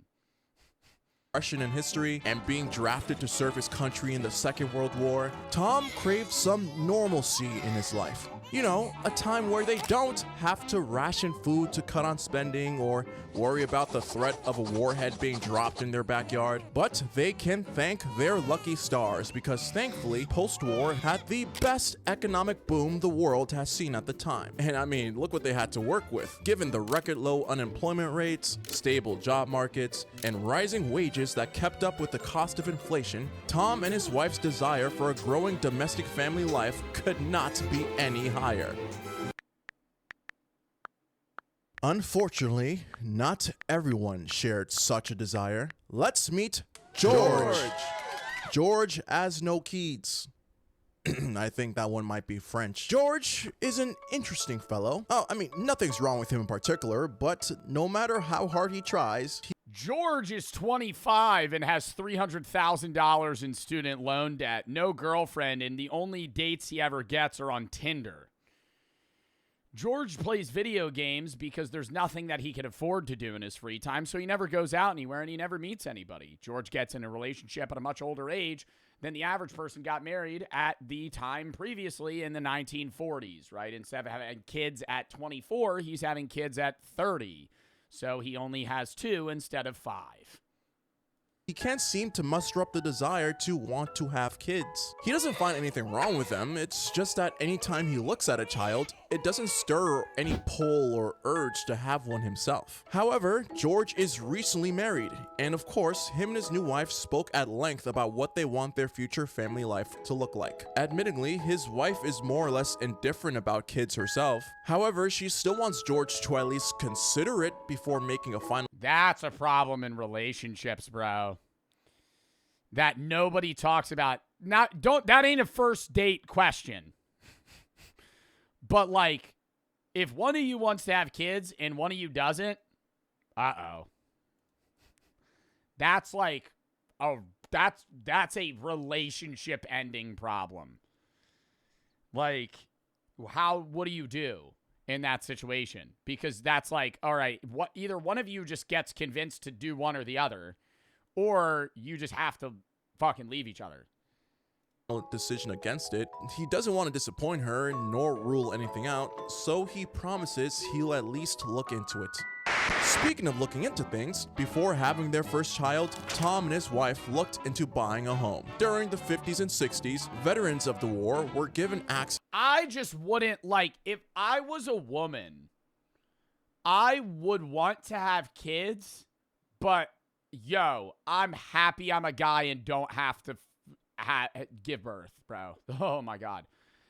In history and being drafted to serve his country in the Second World War, Tom craved some normalcy in his life. You know, a time where they don't have to ration food to cut on spending or worry about the threat of a warhead being dropped in their backyard. But they can thank their lucky stars because thankfully, post-war had the best economic boom the world has seen at the time. And I mean, look what they had to work with. Given the record low unemployment rates, stable job markets, and rising wages that kept up with the cost of inflation, Tom and his wife's desire for a growing domestic family life could not be any higher. Unfortunately, not everyone shared such a desire. Let's meet George. George as no kids. I think that one might be French. George is an interesting fellow. Oh, I mean, nothing's wrong with him in particular, but no matter how hard he tries, George is 25 and has $300,000 in student loan debt, no girlfriend, and the only dates he ever gets are on Tinder. George plays video games because there's nothing that he can afford to do in his free time, so he never goes out anywhere and he never meets anybody. George gets in a relationship at a much older age than the average person got married at the time previously in the 1940s, right? Instead of having kids at 24, he's having kids at 30. So he only has 2 instead of 5. he can't seem to muster up the desire to want to have kids. He doesn't find anything wrong with them, it's just that anytime he looks at a child, it doesn't stir any pull or urge to have one himself. However, George is recently married, and of course, him and his new wife spoke at length about what they want their future family life to look like. Admittingly, his wife is more or less indifferent about kids herself. However, she still wants George to at least consider it before making a final. That's a problem in relationships, bro. That nobody talks about. That ain't a first date question. But like, if one of you wants to have kids and one of you doesn't, that's like, that's a relationship ending problem. Like, what do you do in that situation? Because that's like, all right, either one of you just gets convinced to do one or the other, or you just have to fucking leave each other. Decision against it. He doesn't want to disappoint her nor rule anything out, so he promises he'll at least look into it. Speaking of looking into things, before having their first child, Tom and his wife looked into buying a home. During the 50s and 60s, veterans of the war were given access. I just wouldn't, like, if I was a woman, I would want to have kids, but yo, I'm happy I'm a guy and don't have to give birth, bro. Oh my God.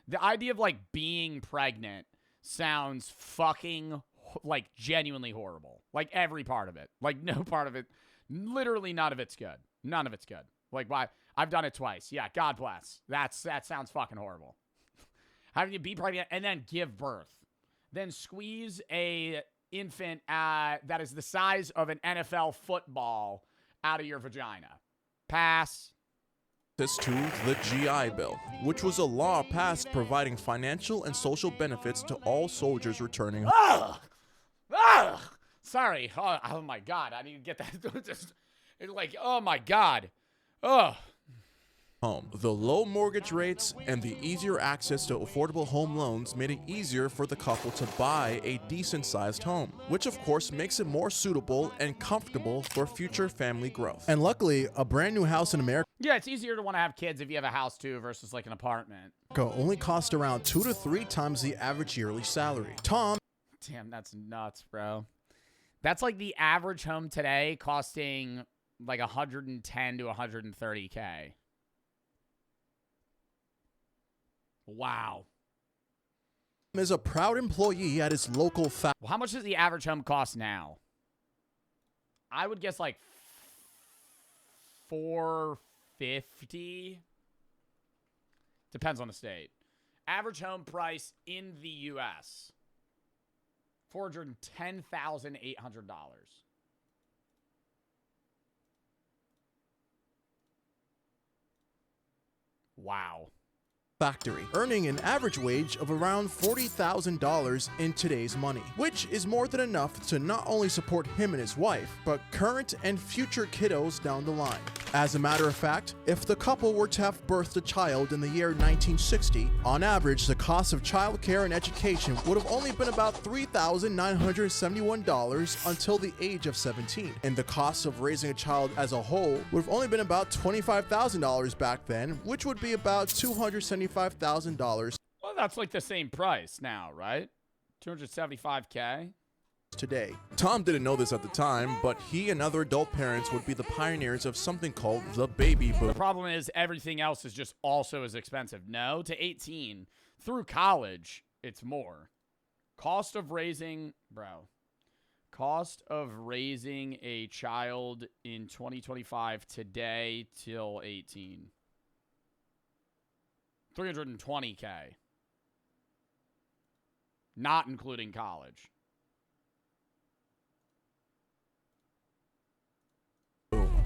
The idea of like being pregnant sounds fucking like genuinely horrible. Like every part of it. Like no part of it. Literally none of it's good. None of it's good. Like why? I've done it twice. Yeah, God bless. That sounds fucking horrible. Having to be pregnant and then give birth. Then squeeze a infant that is the size of an NFL football out of your vagina. Pass. To the GI Bill, which was a law passed providing financial and social benefits to all soldiers returning home. Sorry. Oh my God. I need to get that. Just, like, oh my God. Oh. Home. The low mortgage rates and the easier access to affordable home loans made it easier for the couple to buy a decent-sized home, which of course makes it more suitable and comfortable for future family growth. And luckily, a brand new house in America Yeah, it's easier to want to have kids if you have a house too versus like an apartment. only cost around 2 to 3 times the average yearly salary. Tom. Damn, that's nuts, bro. That's like the average home today costing like 110 to 130K. Wow. Is a proud employee at his local Well, how much does the average home cost now? I would guess like $450. Depends on the state. Average home price in the U.S. $410,800. Wow. factory, earning an average wage of around $40,000 in today's money, which is more than enough to not only support him and his wife, but current and future kiddos down the line. As a matter of fact, if the couple were to have birthed a child in the year 1960, on average, the cost of childcare and education would have only been about $3,971 until the age of 17, and the cost of raising a child as a whole would have only been about $25,000 back then, which would be about $275,000. Well, that's like the same price now, right? $275K? Today. Tom didn't know this at the time, but he and other adult parents would be the pioneers of something called the baby boom. The problem is everything else is just also as expensive. No, to 18 through college, it's more. Cost of raising a child in 2025 today till 18. $320K. Not including college.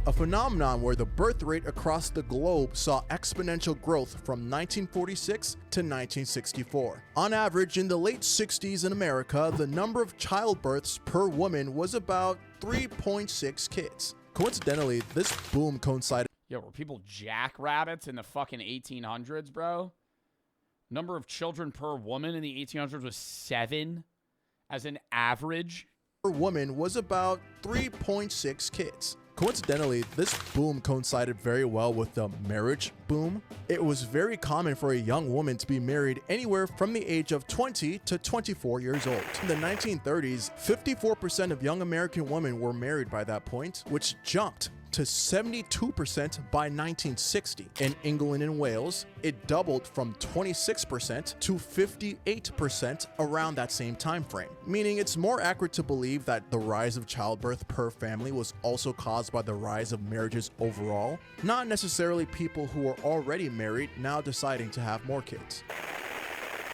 A phenomenon where the birth rate across the globe saw exponential growth from 1946 to 1964. On average, in the late 60s in America, the number of childbirths per woman was about 3.6 kids. Coincidentally, this boom coincided. Yo, were people jackrabbits in the fucking 1800s, bro? Number of children per woman in the 1800s was 7 as an average. Per woman was about 3.6 kids. Coincidentally, this boom coincided very well with the marriage boom. It was very common for a young woman to be married anywhere from the age of 20 to 24 years old. In the 1930s, 54% of young American women were married by that point, which jumped to 72% by 1960. In England and Wales, it doubled from 26% to 58% around that same time frame, meaning it's more accurate to believe that the rise of childbirth per family was also caused by the rise of marriages overall, not necessarily people who are already married now deciding to have more kids.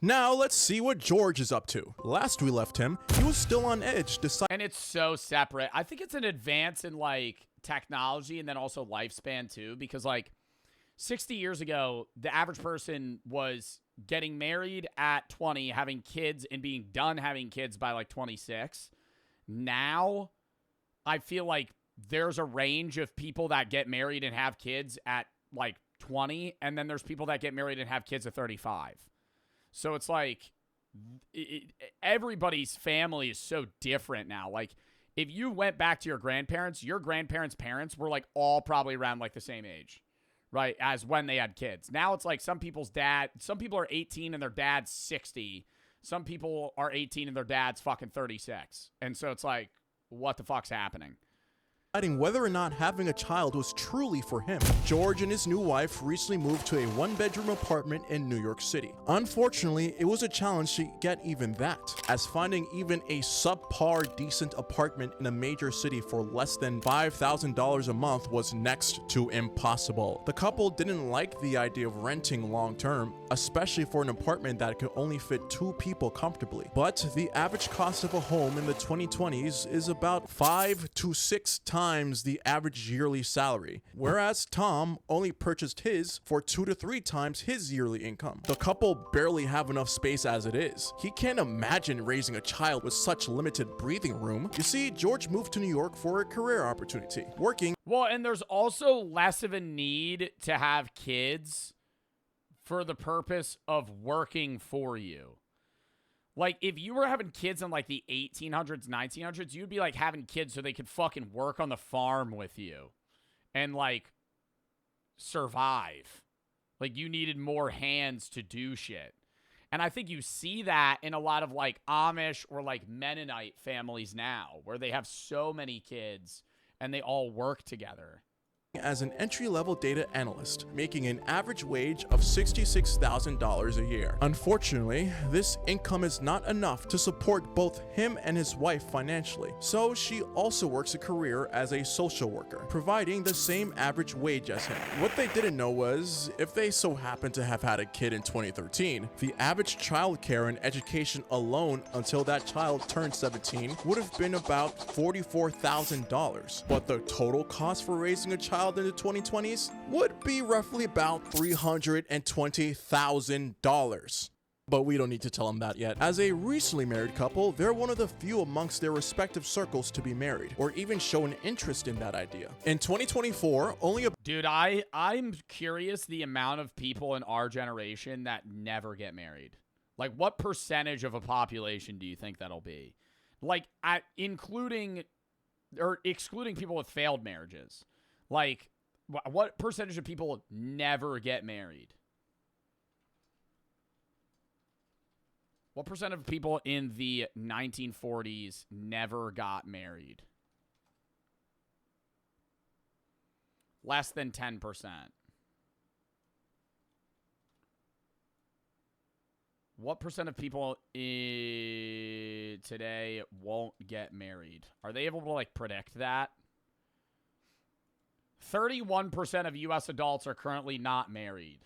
Now let's see what George is up to. Last we left him, he was still on edge, and it's so separate. I think it's an advance in like technology and then also lifespan too, because like 60 years ago, the average person was getting married at 20, having kids and being done having kids by like 26. Now, I feel like there's a range of people that get married and have kids at like 20, and then there's people that get married and have kids at 35. So it's like everybody's family is so different now. Like if you went back to your grandparents' parents were like all probably around like the same age, right? As when they had kids. Now it's like some people are 18 and their dad's 60. Some people are 18 and their dad's fucking 36. And so it's like, what the fuck's happening? Deciding whether or not having a child was truly for him. George and his new wife recently moved to a one-bedroom apartment in New York City. Unfortunately, it was a challenge to get even that, as finding even a subpar decent apartment in a major city for less than $5,000 a month was next to impossible. The couple didn't like the idea of renting long-term, especially for an apartment that could only fit 2 people comfortably. But the average cost of a home in the 2020s is about 5 to 6 times the average yearly salary, whereas Tom only purchased his for 2 to 3 times his yearly income. The couple barely have enough space as it is. He can't imagine raising a child with such limited breathing room. You see, George moved to New York for a career opportunity, working. Well, and there's also less of a need to have kids for the purpose of working for you. Like, if you were having kids in, like, the 1800s, 1900s, you'd be, like, having kids so they could fucking work on the farm with you and, like, survive. Like, you needed more hands to do shit. And I think you see that in a lot of, like, Amish or, like, Mennonite families now, where they have so many kids and they all work together. As an entry-level data analyst, making an average wage of $66,000 a year. Unfortunately, this income is not enough to support both him and his wife financially, so she also works a career as a social worker, providing the same average wage as him. What they didn't know was, if they so happened to have had a kid in 2013, the average childcare and education alone until that child turned 17 would have been about $44,000. But the total cost for raising a child child in the 2020s would be roughly about $320,000. But we don't need to tell them that yet. As a recently married couple, they're one of the few amongst their respective circles to be married, or even show an interest in that idea. In 2024, only a— Dude, I'm curious the amount of people in our generation that never get married. Like, what percentage of a population do you think that'll be? Like, including or excluding people with failed marriages. Like, what percentage of people never get married? What percent of people in the 1940s never got married? Less than 10%. What percent of people today won't get married? Are they able to, like, predict that? 31% of U.S. adults are currently not married.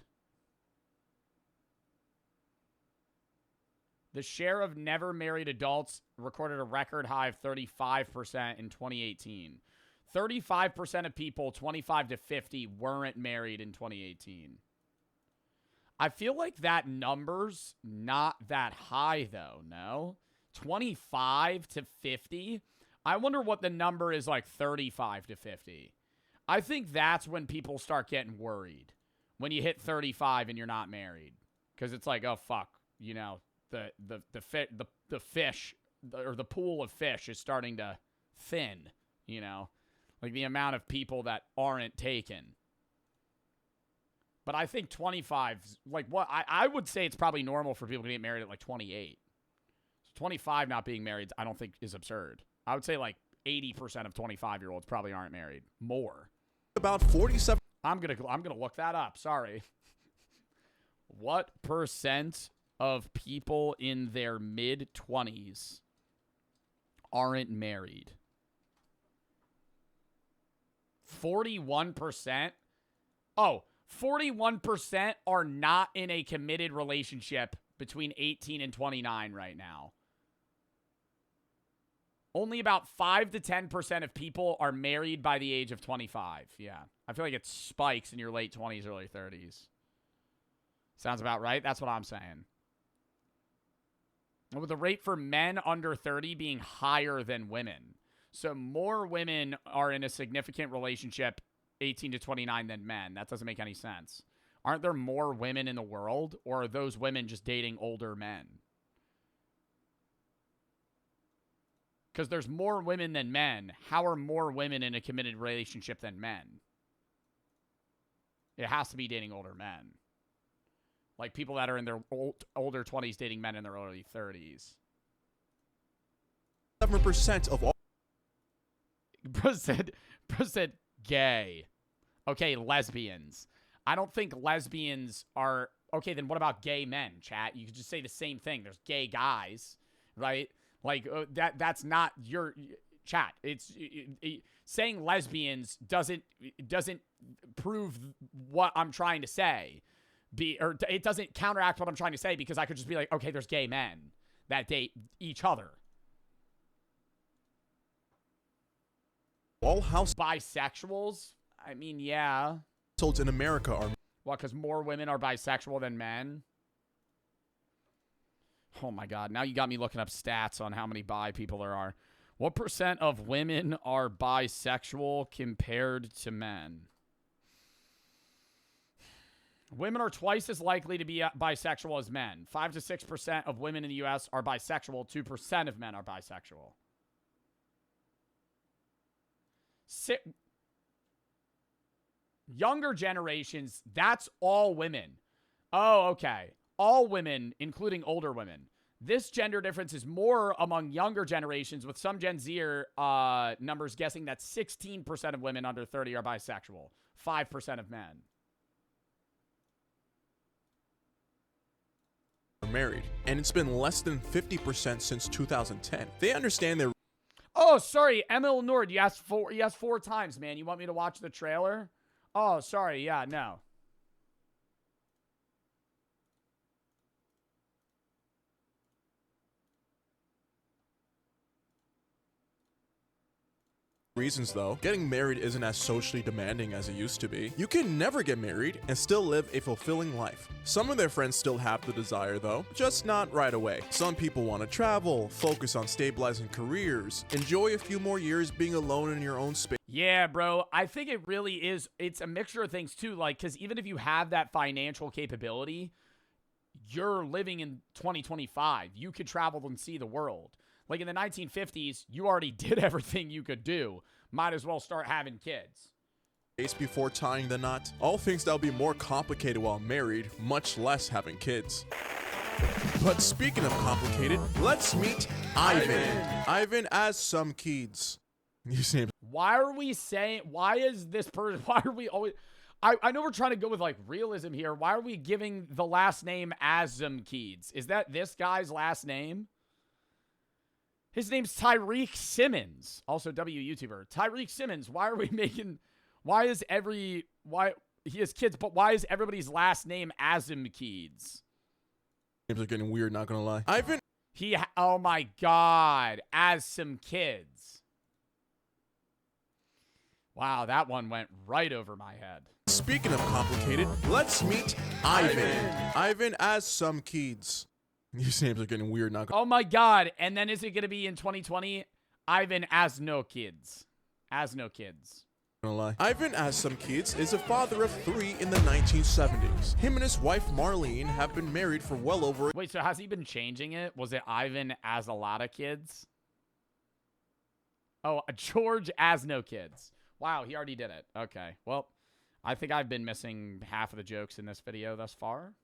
The share of never married adults recorded a record high of 35% in 2018. 35% of people 25 to 50 weren't married in 2018. I feel like that number's not that high, though, no? 25 to 50? I wonder what the number is like 35 to 50. I think that's when people start getting worried. When you hit 35 and you're not married. Because it's like, oh, fuck, you know, the fish, or the pool of fish is starting to thin, you know? Like the amount of people that aren't taken. But I think 25, like what, I would say it's probably normal for people to get married at like 28. So 25 not being married, I don't think is absurd. I would say like 80% of 25-year-olds probably aren't married. More. About 47. I'm gonna look that up. Sorry. What percent of people in their mid-20s aren't married? 41%? Oh, 41% are not in a committed relationship between 18 and 29 right now. Only about 5 to 10% of people are married by the age of 25. Yeah. I feel like it spikes in your late 20s, early 30s. Sounds about right? That's what I'm saying. With the rate for men under 30 being higher than women. So more women are in a significant relationship 18 to 29 than men. That doesn't make any sense. Aren't there more women in the world? Or are those women just dating older men? Because there's more women than men. How are more women in a committed relationship than men? It has to be dating older men. Like people that are in their older 20s dating men in their early 30s. 7% of all. Percent gay. Okay, lesbians. I don't think lesbians are... Okay, then what about gay men, chat? You could just say the same thing. There's gay guys, right? Like, that's not your... Chat. It's... saying lesbians doesn't prove what I'm trying to say. Or it doesn't counteract what I'm trying to say because I could just be like, okay, there's gay men that date each other. All bisexuals? I mean, yeah. Households in America are... What, because more women are bisexual than men? Oh my God, now you got me looking up stats on how many bi people there are. What percent of women are bisexual compared to men? Women are twice as likely to be bisexual as men. 5 to 6% of women in the U.S. are bisexual. 2% of men are bisexual. Younger generations, that's all women. Oh, okay. All women, including older women. This gender difference is more among younger generations, with some Gen Zer numbers guessing that 16% of women under 30 are bisexual. 5% of men. Married, and it's been less than 50% since 2010. They understand their... Oh, sorry, Emil Nord, you asked 4 times, man. You want me to watch the trailer? Oh, sorry, yeah, no. reasons though. Getting married isn't as socially demanding as it used to be. You can never get married and still live a fulfilling life. Some of their friends still have the desire though, just not right away. Some people want to travel, focus on stabilizing careers, enjoy a few more years being alone in your own space. Yeah, bro. I think it really is. It's a mixture of things too. Like, because even if you have that financial capability, you're living in 2025. You could travel and see the world. Like in the 1950s, you already did everything you could do. Might as well start having kids. Before tying the knot. All things that'll be more complicated while married, much less having kids. But speaking of complicated, let's meet Ivan. Ivan as some kids. You see him. Why are we saying, why is this person, why are we always, I know we're trying to go with like realism here. Why are we giving the last name Azumkeeds? Is that this guy's last name? His name's Tyreek Simmons, also YouTuber. Tyreek Simmons, why are we making, why is he has kids, but why is everybody's last name Azumkeeds? Names are getting weird, not gonna lie. Ivan. Oh my God, as some kids. Wow, that one went right over my head. Speaking of complicated, let's meet Ivan. Ivan as some kids. These names are getting weird, not gonna. Oh my God. And then is it going to be in 2020? Ivan as no kids. As no kids. Lie. Ivan as some kids is a father of 3 in the 1970s. Him and his wife Marlene have been married for well over. Wait, so has he been changing it? Was it Ivan as a lot of kids? Oh, George as no kids. Wow, he already did it. Okay, well, I think I've been missing half of the jokes in this video thus far.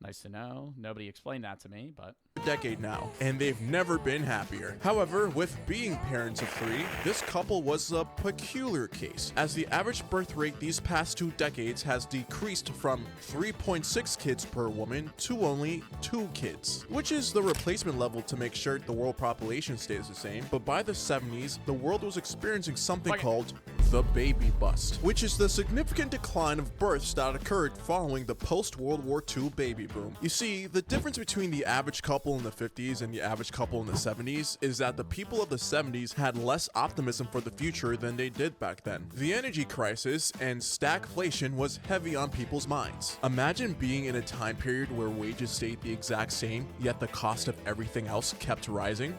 Nice to know. Nobody explained that to me, but... A decade now, and they've never been happier. However, with being parents of 3, this couple was a peculiar case, as the average birth rate these past 2 decades has decreased from 3.6 kids per woman to only 2 kids, which is the replacement level to make sure the world population stays the same. But by the 70s, the world was experiencing something called the baby bust, which is the significant decline of births that occurred following the post-World War II baby boom. You see, the difference between the average couple in the 50s and the average couple in the 70s is that the people of the 70s had less optimism for the future than they did back then. The energy crisis and stagflation was heavy on people's minds. Imagine being in a time period where wages stayed the exact same, yet the cost of everything else kept rising.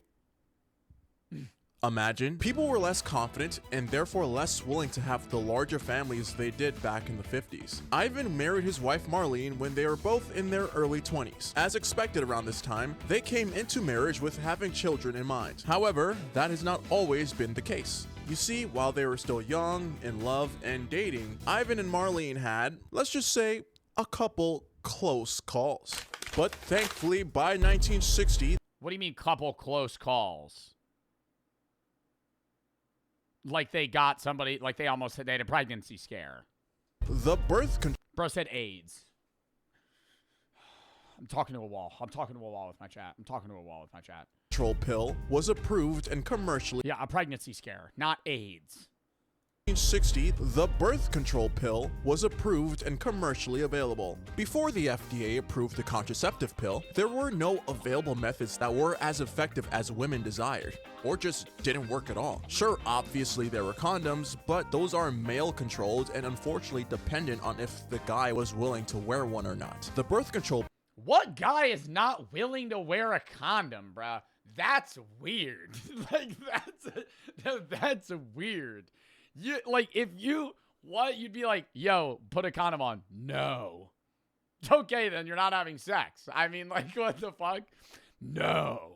Imagine people were less confident and therefore less willing to have the larger families they did back in the 50s. Ivan married his wife Marlene when they were both in their early 20s. As expected around this time, they came into marriage with having children in mind. However, that has not always been the case. You see, while they were still young, in love, and dating, Ivan and Marlene had, let's just say, a couple close calls. But thankfully, by 1960... What do you mean couple close calls? Like they got somebody, like they had a pregnancy scare. The birth control. Bro said AIDS. I'm talking to a wall. I'm talking to a wall with my chat. I'm talking to a wall with my chat. Control pill was approved and commercially. Yeah, a pregnancy scare, not AIDS. 1960, the birth control pill was approved and commercially available. Before the FDA approved the contraceptive pill, there were no available methods that were as effective as women desired, or just didn't work at all. Sure, obviously there were condoms, but those are male controlled and unfortunately dependent on if the guy was willing to wear one or not. The birth control. What guy is not willing to wear a condom, bruh? That's weird. Like that's weird. You like if you you'd be like, yo, put a condom on. No. Okay, then you're not having sex. I mean, like, what the fuck? No.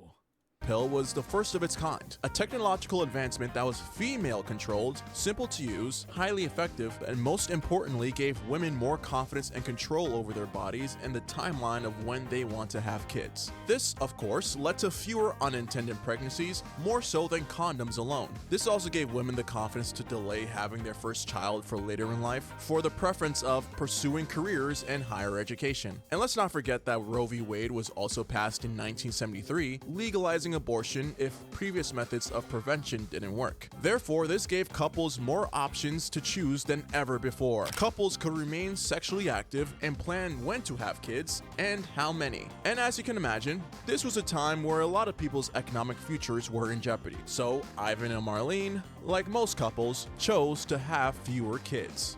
Pill was the first of its kind, a technological advancement that was female controlled, simple to use, highly effective, and most importantly gave women more confidence and control over their bodies and the timeline of when they want to have kids. This, of course, led to fewer unintended pregnancies, more so than condoms alone. This also gave women the confidence to delay having their first child for later in life, for the preference of pursuing careers and higher education. And let's not forget that Roe v. Wade was also passed in 1973, legalizing abortion if previous methods of prevention didn't work. Therefore, this gave couples more options to choose than ever before. Couples could remain sexually active and plan when to have kids and how many. And as you can imagine, this was a time where a lot of people's economic futures were in jeopardy. So Ivan and Marlene, like most couples, chose to have fewer kids.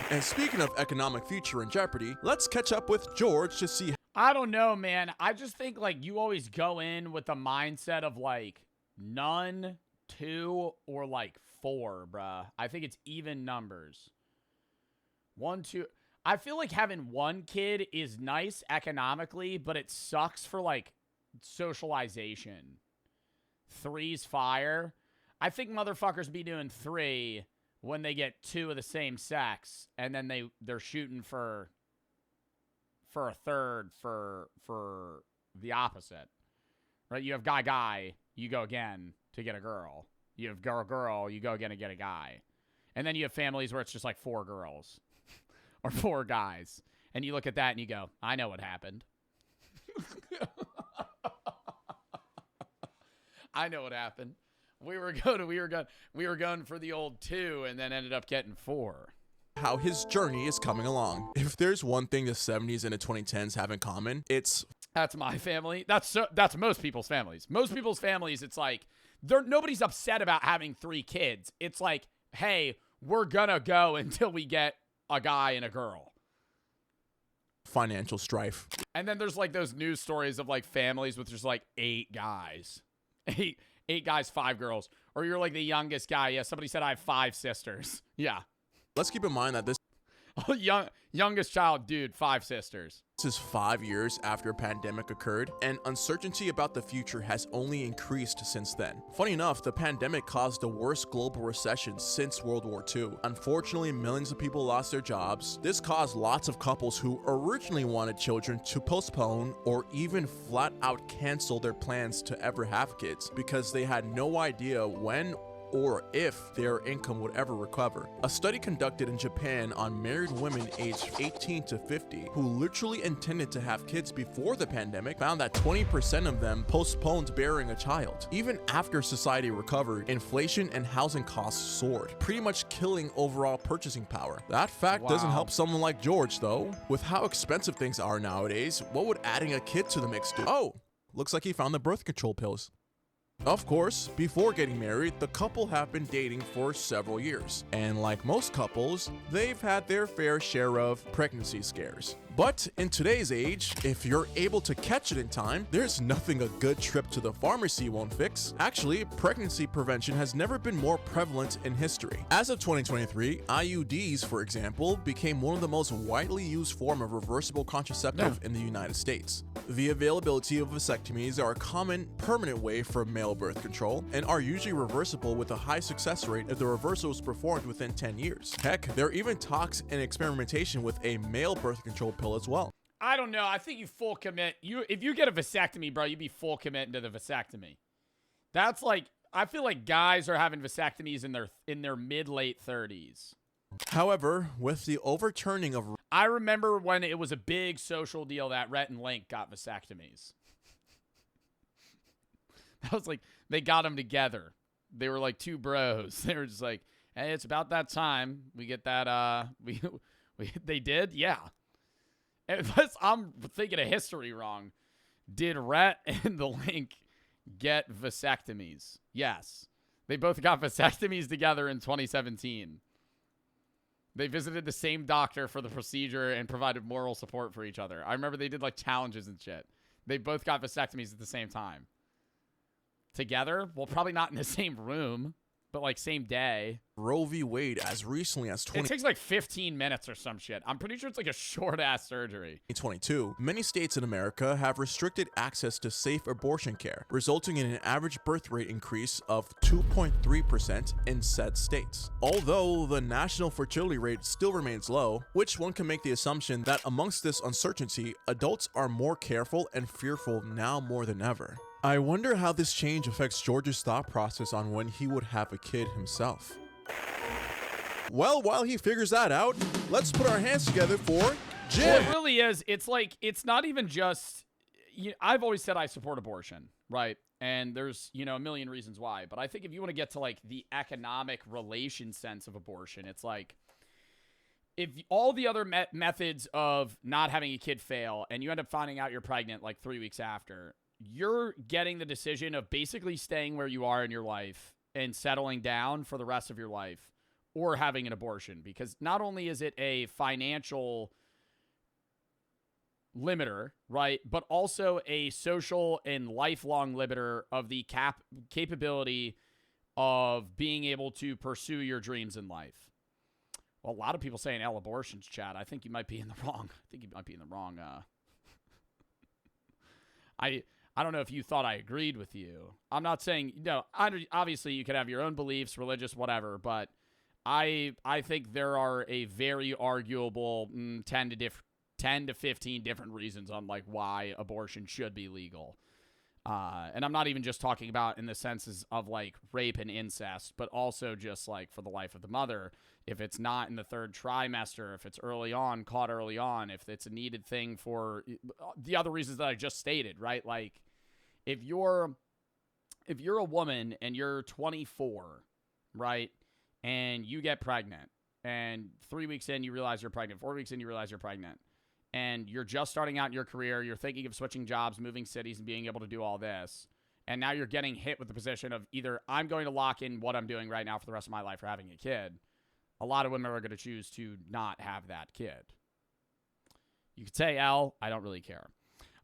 And speaking of economic future in jeopardy, let's catch up with George to see. I don't know, man. I just think like you always go in with the mindset of like none, 2, or like 4, bruh. I think it's even numbers. 1, 2. I feel like having 1 kid is nice economically, but it sucks for like socialization. 3's fire. I think motherfuckers be doing 3 when they get 2 of the same sex, and then they're shooting for a third for the opposite, right? You have guy, you go again to get a girl. You have girl, you go again to get a guy. And then you have families where it's just like 4 girls or 4 guys. And you look at that and you go, I know what happened. I know what happened. We were going for the old 2 and then ended up getting 4. How his journey is coming along. If there's one thing the 70s and the 2010s have in common, that's my family. That's most people's families. Most people's families, it's like nobody's upset about having 3 kids. It's like, hey, we're gonna go until we get a guy and a girl. Financial strife. And then there's like those news stories of like families with just like 8 guys. 8 guys, 5 girls. Or you're like the youngest guy. Yeah, somebody said I have 5 sisters. Yeah. Let's keep in mind that this youngest child, dude, 5 sisters. This is 5 years after a pandemic occurred, and uncertainty about the future has only increased since then. Funny enough, the pandemic caused the worst global recession since World War II. Unfortunately, millions of people lost their jobs. This caused lots of couples who originally wanted children to postpone or even flat out cancel their plans to ever have kids because they had no idea when or if their income would ever recover. A study conducted in Japan on married women aged 18 to 50 who literally intended to have kids before the pandemic found that 20% of them postponed bearing a child. Even after society recovered, inflation and housing costs soared, pretty much killing overall purchasing power. That fact doesn't help someone like George though. With how expensive things are nowadays, what would adding a kid to the mix do? Oh, looks like he found the birth control pills. Of course, before getting married, the couple have been dating for several years. And like most couples, they've had their fair share of pregnancy scares. But in today's age, if you're able to catch it in time, there's nothing a good trip to the pharmacy won't fix. Actually, pregnancy prevention has never been more prevalent in history. As of 2023, IUDs, for example, became one of the most widely used form of reversible contraceptive in the United States. The availability of vasectomies are a common, permanent way for male birth control and are usually reversible with a high success rate if the reversal is performed within 10 years. Heck, there are even talks and experimentation with a male birth control pill as well. I don't know. I think you full commit. If you get a vasectomy, bro, you'd be full commit into the vasectomy. That's like, I feel like guys are having vasectomies in their mid-late 30s. However, with the overturning of... I remember when it was a big social deal that Rhett and Link got vasectomies. That was like, they got them together. They were like 2 bros. They were just like, hey, it's about that time. We get that, they did? Yeah. Unless I'm thinking of history wrong. Did Rhett and the Link get vasectomies? Yes. They both got vasectomies together in 2017. They visited the same doctor for the procedure and provided moral support for each other. I remember they did like challenges and shit. They both got vasectomies at the same time. Together? Well, probably not in the same room, but like same day. Roe v. Wade as recently as It takes like 15 minutes or some shit. I'm pretty sure it's like a short-ass surgery. 2022, many states in America have restricted access to safe abortion care, resulting in an average birth rate increase of 2.3% in said states. Although the national fertility rate still remains low, which one can make the assumption that amongst this uncertainty, adults are more careful and fearful now more than ever. I wonder how this change affects George's thought process on when he would have a kid himself. Well, while he figures that out, let's put our hands together for Jim. Well, it really is. It's like, it's not even just, I've always said I support abortion, right? And there's, a million reasons why. But I think if you want to get to, like, the economic relation sense of abortion, it's like, if all the other methods of not having a kid fail and you end up finding out you're pregnant, like, 3 weeks after, you're getting the decision of basically staying where you are in your life and settling down for the rest of your life, or having an abortion. Because not only is it a financial limiter, right, but also a social and lifelong limiter of the capability of being able to pursue your dreams in life. Well, a lot of people saying L abortions, Chad. I think you might be in the wrong. I don't know if you thought I agreed with you. I'm not saying, obviously you could have your own beliefs, religious, whatever, but I think there are a very arguable 10 to 15 different reasons on, like, why abortion should be legal. And I'm not even just talking about in the senses of, like, rape and incest, but also just, like, for the life of the mother. If it's not in the 3rd trimester, if it's early on, caught early on, if it's a needed thing for the other reasons that I just stated, right? Like, if you're a woman and you're 24, right, and you get pregnant, and 3 weeks in you realize you're pregnant, 4 weeks in you realize you're pregnant, and you're just starting out in your career, you're thinking of switching jobs, moving cities, and being able to do all this, and now you're getting hit with the position of either I'm going to lock in what I'm doing right now for the rest of my life or having a kid, a lot of women are going to choose to not have that kid. You could say L, I don't really care.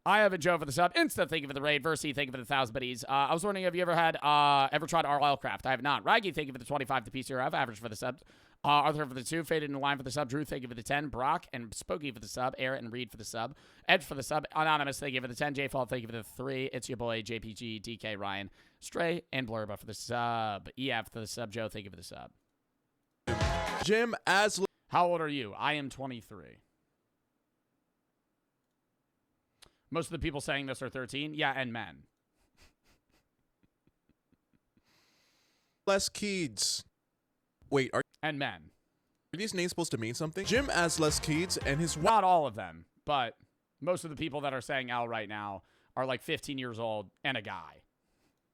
I have a Joe for the sub. Insta, thank you for the raid. Versi, thank you for the 1,000 biddies. I was wondering, have you ever tried RL Craft? I have not. Raggy, thank you for the 25 to PCRF. Average for the sub. Arthur for the 2. Faded in the line for the sub. Drew, thank you for the 10. Brock and Spooky for the sub. Aaron and Reed for the sub. Edge for the sub. Anonymous, thank you for the 10. J-Fault, thank you for the 3. It's your boy, JPG, DK, Ryan, Stray, and Blurba for the sub. EF for the sub. Joe, thank you for the sub. Jim Aslan. How old are you? I am 23. Most of the people saying this are 13. Yeah, and men. Les Keeds. Wait, and men. Are these names supposed to mean something? Jim as Les Keeds and his wife. Not all of them, but most of the people that are saying Al right now are like 15 years old and a guy.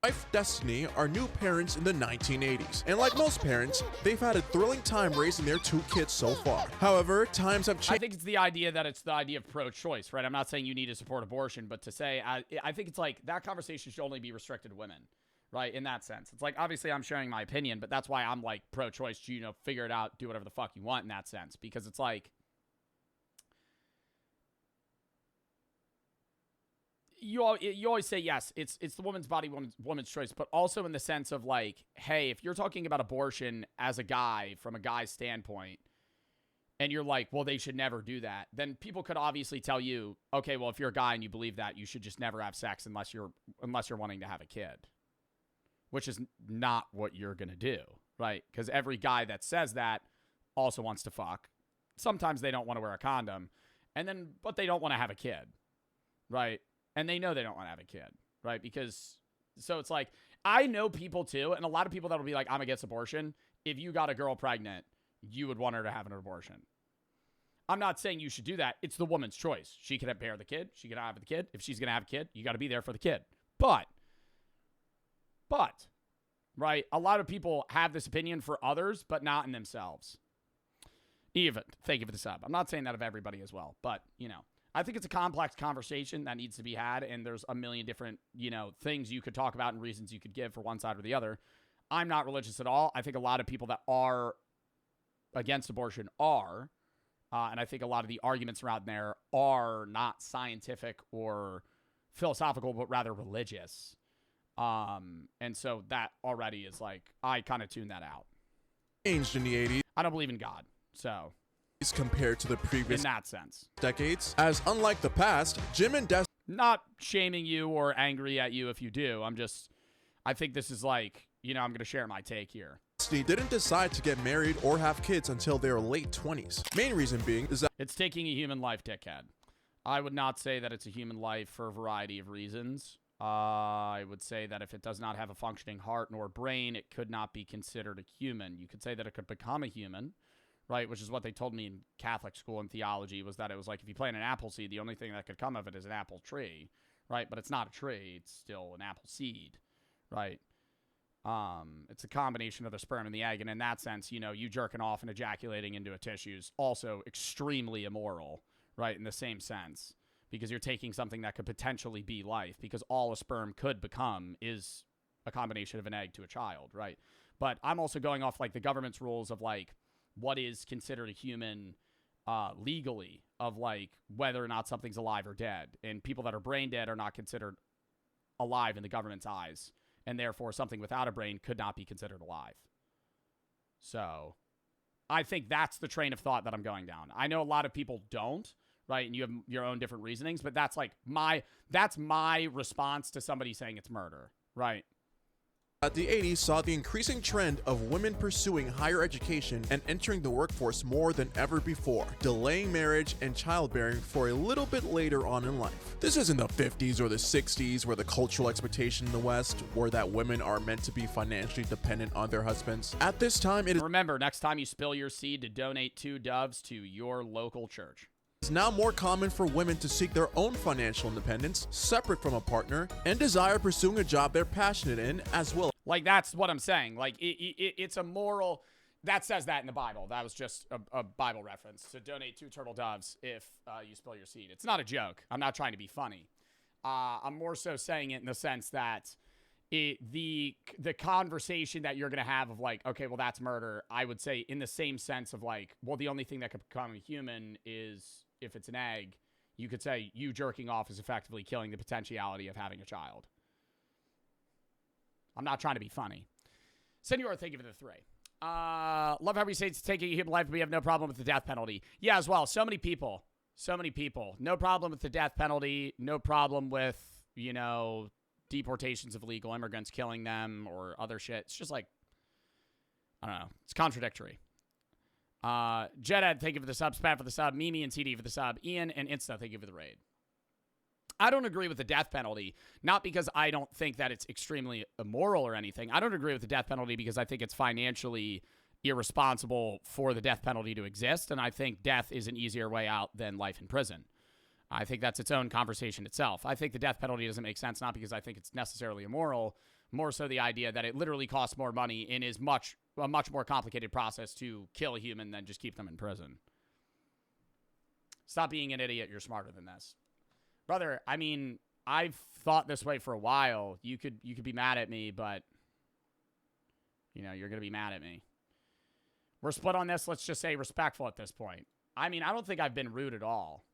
Wife Destiny are new parents in the 1980s, and like most parents, they've had a thrilling time raising their 2 kids so far. However, times have changed. I think it's the idea of pro-choice, right? I'm not saying you need to support abortion, but to say, I think it's like that conversation should only be restricted to women, right? In that sense. It's like, obviously I'm sharing my opinion, but that's why I'm like pro-choice, figure it out, do whatever the fuck you want in that sense, because it's like, you always say, yes, it's the woman's body, woman's choice, but also in the sense of like, hey, if you're talking about abortion as a guy, from a guy's standpoint, and you're like, well, they should never do that, then people could obviously tell you, okay, well, if you're a guy and you believe that, you should just never have sex unless you're wanting to have a kid, which is not what you're going to do, right? Because every guy that says that also wants to fuck. Sometimes they don't want to wear a condom, but they don't want to have a kid, right? And they know they don't want to have a kid, right? So it's like, I know people too, and a lot of people that will be like, I'm against abortion. If you got a girl pregnant, you would want her to have an abortion. I'm not saying you should do that. It's the woman's choice. She can bear the kid. She can have the kid. If she's going to have a kid, you got to be there for the kid. But, right, a lot of people have this opinion for others, but not in themselves. Even, thank you for the sub. I'm not saying that of everybody as well, but, I think it's a complex conversation that needs to be had, and there's a million different, things you could talk about and reasons you could give for one side or the other. I'm not religious at all. I think a lot of people that are against abortion are, and I think a lot of the arguments around there are not scientific or philosophical, but rather religious. And so that already is like, I kind of tune that out. Changed in the 80s. I don't believe in God, so... compared to the previous in that sense decades, as unlike the past, Jim and Destiny. Not shaming you or angry at you if you do. I think this is like, I'm going to share my take here. Destiny didn't decide to get married or have kids until their late 20s. Main reason being is that it's taking a human life, dickhead. I would not say that it's a human life for a variety of reasons. I would say that if it does not have a functioning heart nor brain, it could not be considered a human. You could say that it could become a human, right, which is what they told me in Catholic school and theology, was that it was like if you plant an apple seed, the only thing that could come of it is an apple tree, right? But it's not a tree. It's still an apple seed, right? It's a combination of the sperm and the egg. And in that sense, you know, you jerking off and ejaculating into a tissue is also extremely immoral, right? In the same sense, because you're taking something that could potentially be life, because all a sperm could become is a combination of an egg to a child, right? But I'm also going off like the government's rules of like what is considered a human legally, of like whether or not something's alive or dead. And people that are brain dead are not considered alive in the government's eyes. And therefore, something without a brain could not be considered alive. So I think that's the train of thought that I'm going down. I know a lot of people don't, right? And you have your own different reasonings, but that's like that's my response to somebody saying it's murder, right? The 80s saw the increasing trend of women pursuing higher education and entering the workforce more than ever before, delaying marriage and childbearing for a little bit later on in life. This isn't the 50s or the 60s where the cultural expectation in the West were that women are meant to be financially dependent on their husbands. At this time, it is— Remember, next time you spill your seed, to donate 2 doves to your local church. It's now more common for women to seek their own financial independence, separate from a partner, and desire pursuing a job they're passionate in as well. Like, that's what I'm saying. Like, it's a moral... That says that in the Bible. That was just a Bible reference, to donate 2 turtle doves if you spill your seed. It's not a joke. I'm not trying to be funny. I'm more so saying it in the sense that the conversation that you're going to have of like, okay, well, that's murder, I would say in the same sense of like, well, the only thing that could become a human is if it's an egg. You could say you jerking off is effectively killing the potentiality of having a child. I'm not trying to be funny. Senor, thank you for the 3. Love how we say it's taking a human life, but we have no problem with the death penalty. Yeah, as well. So many people. No problem with the death penalty. No problem with, you know, deportations of illegal immigrants, killing them or other shit. It's just like, I don't know. It's contradictory. Jedad, thank you for the sub. Spat for the sub. Mimi and CD for the sub. Ian and Insta, thank you for the raid. I don't agree with the death penalty, not because I don't think that it's extremely immoral or anything. I don't agree with the death penalty because I think it's financially irresponsible for the death penalty to exist, and I think death is an easier way out than life in prison. I think that's its own conversation itself. I think the death penalty doesn't make sense, not because I think it's necessarily immoral, more so the idea that it literally costs more money and is a much more complicated process to kill a human than just keep them in prison. Stop being an idiot. You're smarter than this. Brother, I mean, I've thought this way for a while. You could be mad at me, but, you know, you're going to be mad at me. We're split on this. Let's just say respectful at this point. I mean, I don't think I've been rude at all.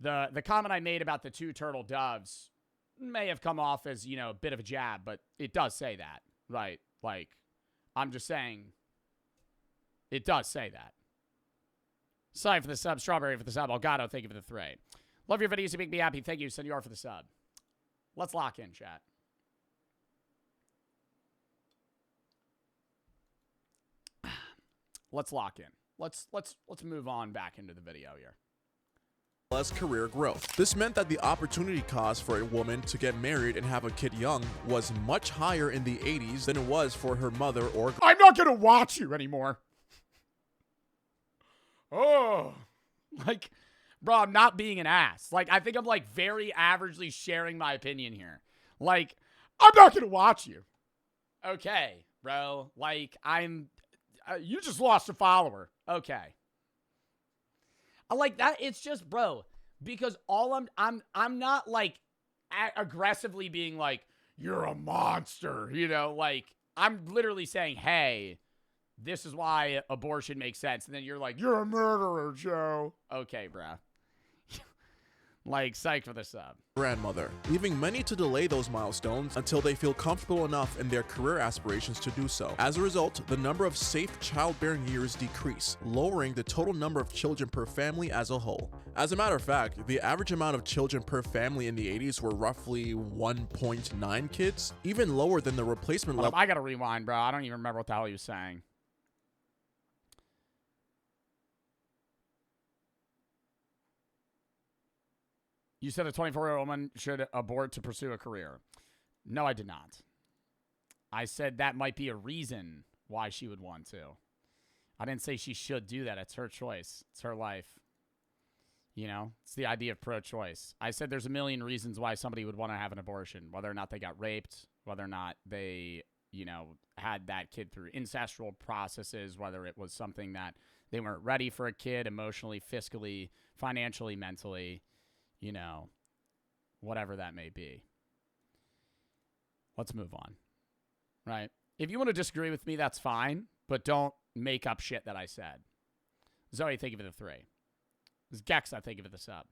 The comment I made about the 2 turtle doves may have come off as, you know, a bit of a jab, but it does say that, right? Like, I'm just saying it does say that. Sorry for the sub. Strawberry for the sub. Elgato, thank you for the 3. Love your videos. You make me happy. Thank you, Senor, for the sub. Let's lock in, chat. Let's lock in. Let's move on back into the video here. Less career growth. This meant that the opportunity cost for a woman to get married and have a kid young was much higher in the 80s than it was for her mother or... I'm not going to watch you anymore. Oh, like... Bro, I'm not being an ass. Like, I think I'm, like, very averagely sharing my opinion here. Like, I'm not going to watch you. Okay, bro. Like, you just lost a follower. Okay. I like that. It's just, bro, because I'm not, like, aggressively being like, you're a monster. You know, like, I'm literally saying, hey, this is why abortion makes sense. And then you're like, you're a murderer, Joe. Okay, bro. Like, psyched for the sub. Grandmother, leaving many to delay those milestones until they feel comfortable enough in their career aspirations to do so. As a result, the number of safe childbearing years decrease, lowering the total number of children per family as a whole. As a matter of fact, the average amount of children per family in the 80s were roughly 1.9 kids, even lower than the replacement level. I gotta rewind, bro. I don't even remember what the hell he was saying. You said a 24-year-old woman should abort to pursue a career. No, I did not. I said that might be a reason why she would want to. I didn't say she should do that. It's her choice. It's her life. You know, it's the idea of pro-choice. I said there's a million reasons why somebody would want to have an abortion, whether or not they got raped, whether or not they, you know, had that kid through incestual processes, whether it was something that they weren't ready for a kid emotionally, fiscally, financially, mentally, you know, whatever that may be. Let's move on, right? If you want to disagree with me, that's fine, but don't make up shit that I said. Zoe, thank you for the 3. This is Gex, I think of it the sub.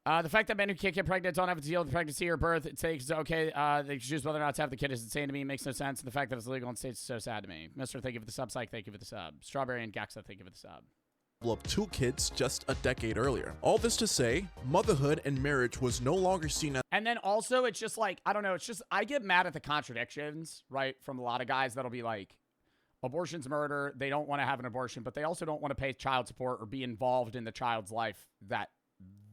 The fact that men who can't get pregnant don't have to deal with pregnancy or birth, it takes okay. They choose whether or not to have the kid is insane to me. It makes no sense. And the fact that it's illegal in states is so sad to me. Mr. Thank you for the sub. Psych, thank you for the sub. Strawberry and Gex, thank you for the sub. Of 2 kids just a decade earlier. All this to say, motherhood and marriage was no longer seen as. And then also, it's just like, I don't know, it's just, I get mad at the contradictions, right, from a lot of guys that'll be like, abortion's murder, they don't want to have an abortion, but they also don't want to pay child support or be involved in the child's life that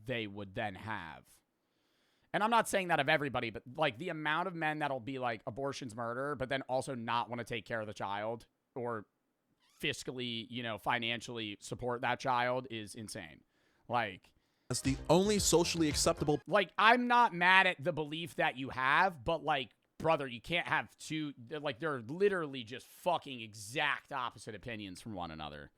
they would then have. And I'm not saying that of everybody, but like the amount of men that'll be like, abortion's murder, but then also not want to take care of the child or fiscally, you know, financially support that child is insane. Like, as the only socially acceptable. Like, I'm not mad at the belief that you have, but like, brother, you can't have two, like, they're literally just fucking exact opposite opinions from one another.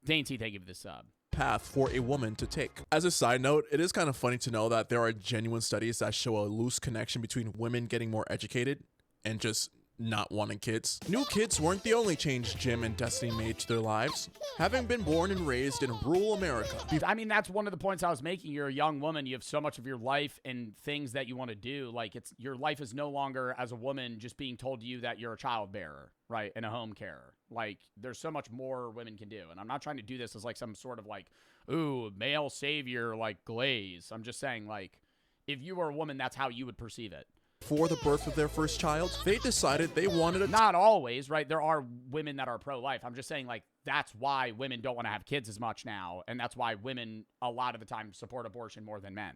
Dainty, thank you for the sub. Path for a woman to take. As a side note, it is kind of funny to know that there are genuine studies that show a loose connection between women getting more educated and just not wanting kids. New kids weren't the only change Jim and Destiny made to their lives. Having been born and raised in rural America. I mean, that's one of the points I was making. You're a young woman. You have so much of your life and things that you want to do. Like, it's your life is no longer, as a woman, just being told to you that you're a child bearer, right, and a home carer. Like, there's so much more women can do. And I'm not trying to do this as like some sort of like, ooh, male savior, like glaze. I'm just saying, like, if you were a woman, that's how you would perceive it. For the birth of their first child, they decided they wanted a... Not always, right? There are women that are pro-life. I'm just saying, like, that's why women don't want to have kids as much now, and that's why women, a lot of the time, support abortion more than men.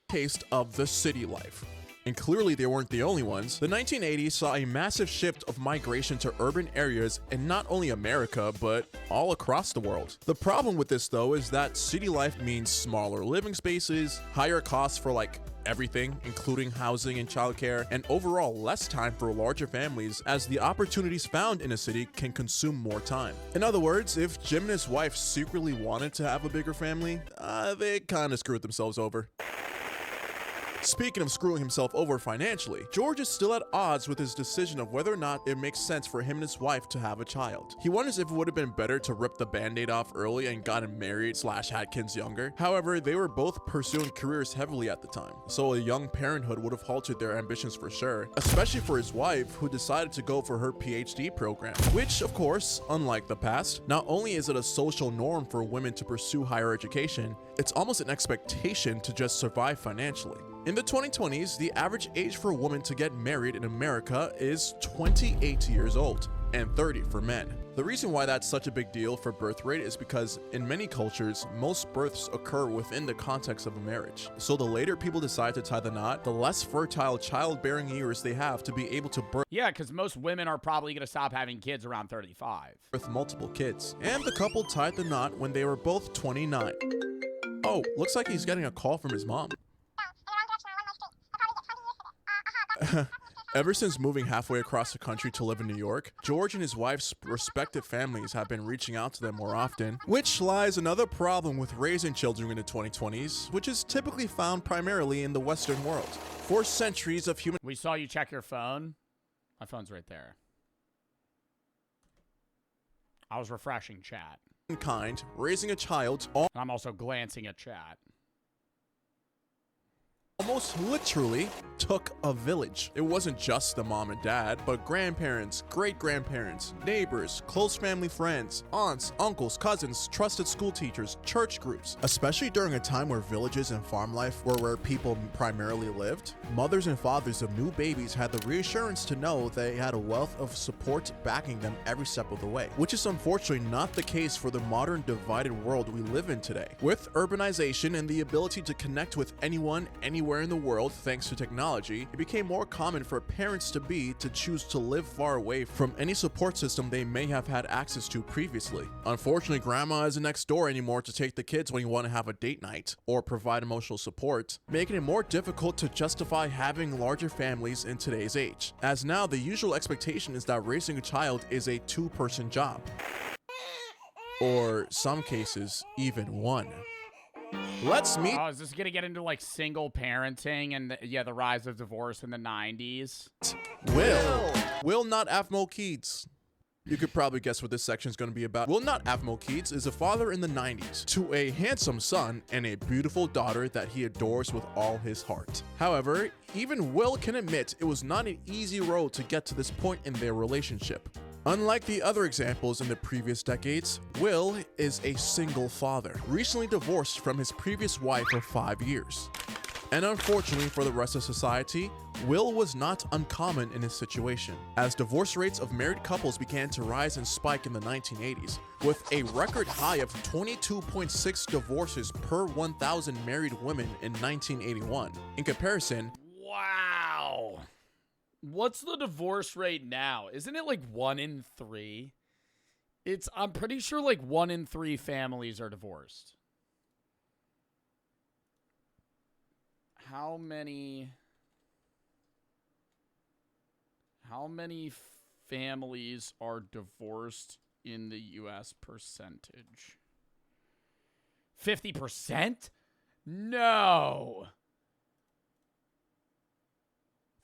Taste of the city life. And clearly they weren't the only ones. The 1980s saw a massive shift of migration to urban areas in not only America, but all across the world. The problem with this, though, is that city life means smaller living spaces, higher costs for, like, everything, including housing and childcare, and overall less time for larger families, as the opportunities found in a city can consume more time. In other words, if Jim and his wife secretly wanted to have a bigger family, they kind of screwed themselves over. Speaking of screwing himself over financially, George is still at odds with his decision of whether or not it makes sense for him and his wife to have a child. He wonders if it would have been better to rip the band-aid off early and gotten married / had kids younger. However, they were both pursuing careers heavily at the time, so a young parenthood would have halted their ambitions for sure, especially for his wife, who decided to go for her PhD program, which, of course, unlike the past, not only is it a social norm for women to pursue higher education, it's almost an expectation to just survive financially. In the 2020s, the average age for a woman to get married in America is 28 years old, and 30 for men. The reason why that's such a big deal for birth rate is because in many cultures, most births occur within the context of a marriage. So the later people decide to tie the knot, the less fertile childbearing years they have to be able to birth. Yeah, because most women are probably going to stop having kids around 35. With multiple kids. And the couple tied the knot when they were both 29. Oh, looks like he's getting a call from his mom. Ever since moving halfway across the country to live in New York, George and his wife's respective families have been reaching out to them more often, which lies another problem with raising children in the 2020s, which is typically found primarily in the Western world. For centuries of human... We saw you check your phone. My phone's right there. I was refreshing chat. Kind, raising a child... I'm also glancing at chat. Almost literally took a village. It wasn't just the mom and dad, but grandparents, great-grandparents, neighbors, close family friends, aunts, uncles, cousins, trusted school teachers, church groups. Especially during a time where villages and farm life were where people primarily lived, mothers and fathers of new babies had the reassurance to know they had a wealth of support backing them every step of the way, which is unfortunately not the case for the modern divided world we live in today. With urbanization and the ability to connect with anyone, anywhere, everywhere in the world thanks to technology, it became more common for parents-to-be to choose to live far away from any support system they may have had access to previously. Unfortunately, grandma isn't next door anymore to take the kids when you want to have a date night or provide emotional support, making it more difficult to justify having larger families in today's age, as now the usual expectation is that raising a child is a two-person job. Or some cases, even one. Let's meet. Oh, is this gonna get into like single parenting and the rise of divorce in the 90s? Will not have more kids. You could probably guess what this section is going to be about. Will not have more kids is a father in the 90s to a handsome son and a beautiful daughter that he adores with all his heart. However, even Will can admit it was not an easy road to get to this point in their relationship. Unlike the other examples in the previous decades, Will is a single father, recently divorced from his previous wife for 5 years. And unfortunately for the rest of society, Will was not uncommon in his situation, as divorce rates of married couples began to rise and spike in the 1980s, with a record high of 22.6 divorces per 1,000 married women in 1981. In comparison, wow. What's the divorce rate now? Isn't it like 1 in 3? I'm pretty sure like 1 in 3 families are divorced. How many families are divorced in the US percentage? 50%? No.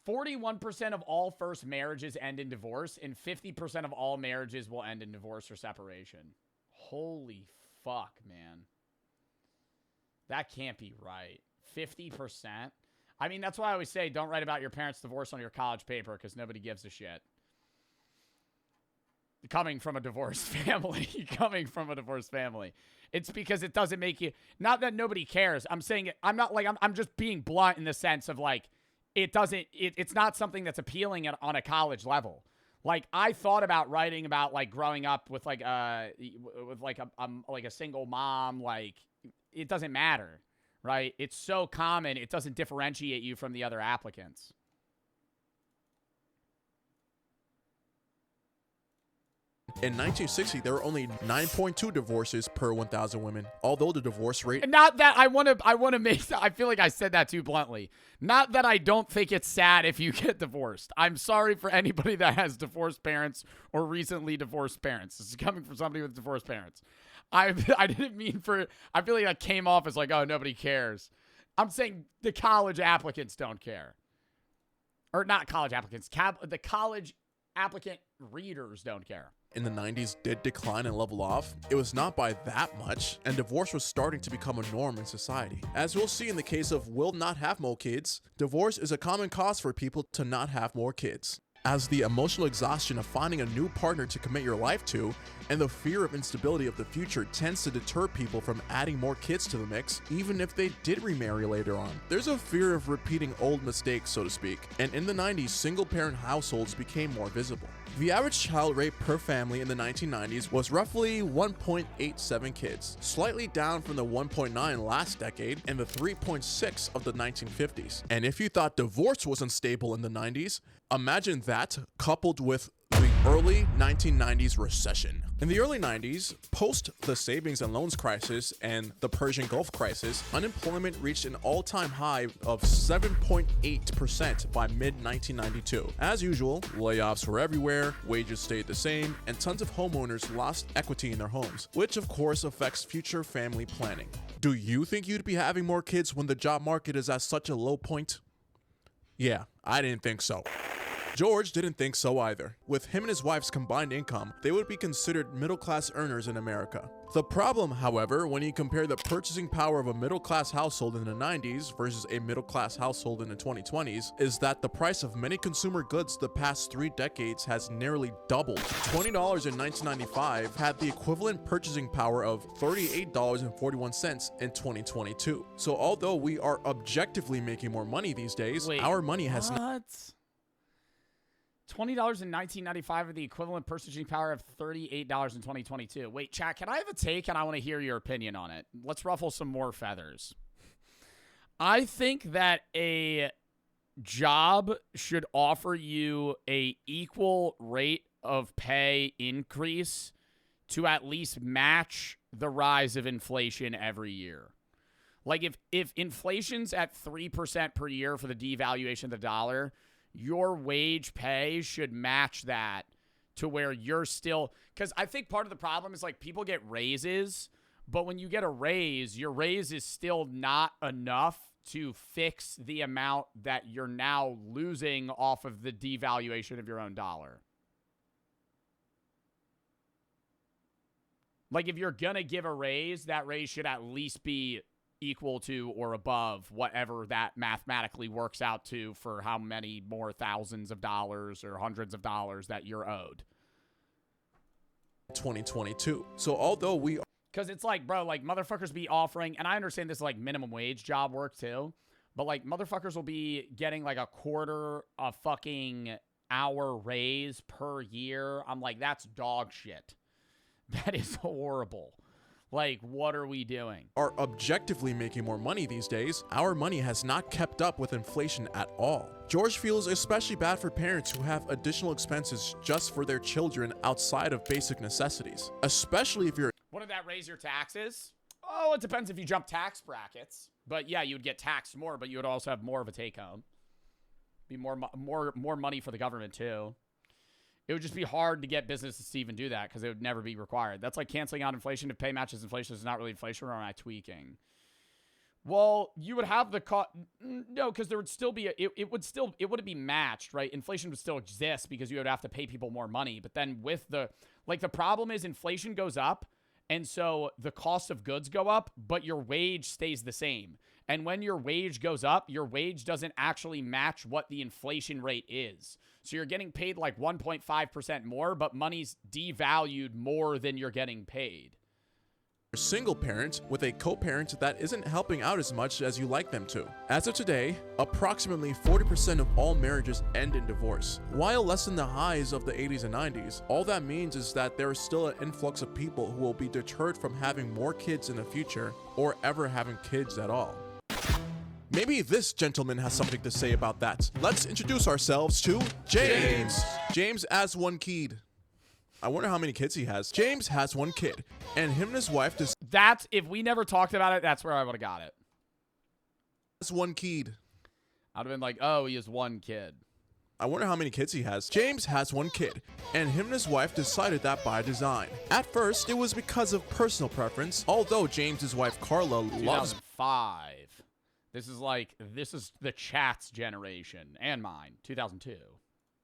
41% of all first marriages end in divorce, and 50% of all marriages will end in divorce or separation. Holy fuck, man. That can't be right. 50%? I mean, that's why I always say don't write about your parents' divorce on your college paper, because nobody gives a shit. Coming from a divorced family. Coming from a divorced family. It's because it doesn't make you... Not that nobody cares. I'm saying... I'm not like... I'm just being blunt in the sense of like... It's not something that's appealing on a college level. Like, I thought about writing about like growing up with like a single mom. Like, it doesn't matter, right? It's so common, it doesn't differentiate you from the other applicants. in 1960, there were only 9.2 divorces per 1,000 women, although the divorce rate... Not that I want to make... I feel like I said that too bluntly. Not that I don't think it's sad if you get divorced. I'm sorry for anybody that has divorced parents or recently divorced parents. This is coming from somebody with divorced parents. I didn't mean for... I feel like that came off as like, oh, nobody cares. I'm saying the college applicants don't care. Or not college applicants. The college applicant readers don't care. In the 90s did decline and level off, it was not by that much, and divorce was starting to become a norm in society. As we'll see in the case of will not have more kids, divorce is a common cause for people to not have more kids, as the emotional exhaustion of finding a new partner to commit your life to and the fear of instability of the future tends to deter people from adding more kids to the mix, even if they did remarry later on. There's a fear of repeating old mistakes, so to speak, and in the 90s, single-parent households became more visible. The average child rate per family in the 1990s was roughly 1.87 kids, slightly down from the 1.9 last decade and the 3.6 of the 1950s. And if you thought divorce was unstable in the 90s, imagine that coupled with the early 1990s recession. In the early 90s, post the savings and loans crisis and the Persian Gulf crisis, unemployment reached an all-time high of 7.8% by mid-1992. As usual, layoffs were everywhere, wages stayed the same, and tons of homeowners lost equity in their homes, which of course affects future family planning. Do you think you'd be having more kids when the job market is at such a low point? Yeah, I didn't think so. George didn't think so either. With him and his wife's combined income, they would be considered middle-class earners in America. The problem, however, when you compare the purchasing power of a middle-class household in the 90s versus a middle-class household in the 2020s, is that the price of many consumer goods the past 3 decades has nearly doubled. $20 in 1995 had the equivalent purchasing power of $38.41 in 2022. So although we are objectively making more money these days, our money has not... $20 in 1995 with the equivalent purchasing power of $38 in 2022. Wait, chat, can I have a take? And I want to hear your opinion on it. Let's ruffle some more feathers. I think that a job should offer you a equal rate of pay increase to at least match the rise of inflation every year. Like if inflation's at 3% per year for the devaluation of the dollar, your wage pay should match that to where you're still, because I think part of the problem is like people get raises, but when you get a raise, your raise is still not enough to fix the amount that you're now losing off of the devaluation of your own dollar. Like if you're going to give a raise, that raise should at least be equal to or above whatever that mathematically works out to for how many more thousands of dollars or hundreds of dollars that you're owed. 2022. So although we Because it's like, bro, like motherfuckers be offering, and I understand this is like minimum wage job work too, but like motherfuckers will be getting like a quarter a fucking hour raise per year. I'm like, that's dog shit. That is horrible. Like, what are we doing? Are objectively making more money these days, our money has not kept up with inflation at all. George feels especially bad for parents who have additional expenses just for their children outside of basic necessities, especially if you're... Wouldn't that raise your taxes? Oh, it depends if you jump tax brackets. But yeah, you would get taxed more, but you would also have more of a take home. Be more money for the government too. It would just be hard to get businesses to even do that because it would never be required. That's like canceling out inflation. If pay matches inflation, is not really inflation, or am I tweaking? Well, you would have the cost. No, because there would still be it wouldn't be matched, right? Inflation would still exist because you would have to pay people more money. But then with the problem is inflation goes up, and so the cost of goods go up, but your wage stays the same. And when your wage goes up, your wage doesn't actually match what the inflation rate is. So you're getting paid like 1.5% more, but money's devalued more than you're getting paid. A single parent with a co-parent that isn't helping out as much as you like them to. As of today, approximately 40% of all marriages end in divorce. While less than the highs of the 80s and 90s, all that means is that there is still an influx of people who will be deterred from having more kids in the future or ever having kids at all. Maybe this gentleman has something to say about that. Let's introduce ourselves to James. James has one kid. I wonder how many kids he has. James has one kid, and him and his wife just... That's, if we never talked about it, that's where I would have got it. Has one kid. I'd have been like, oh, he has one kid. I wonder how many kids he has. James has one kid, and him and his wife decided that by design. At first, it was because of personal preference, although James's wife Carla loves... 2005. This is the chat's generation, and mine, 2002.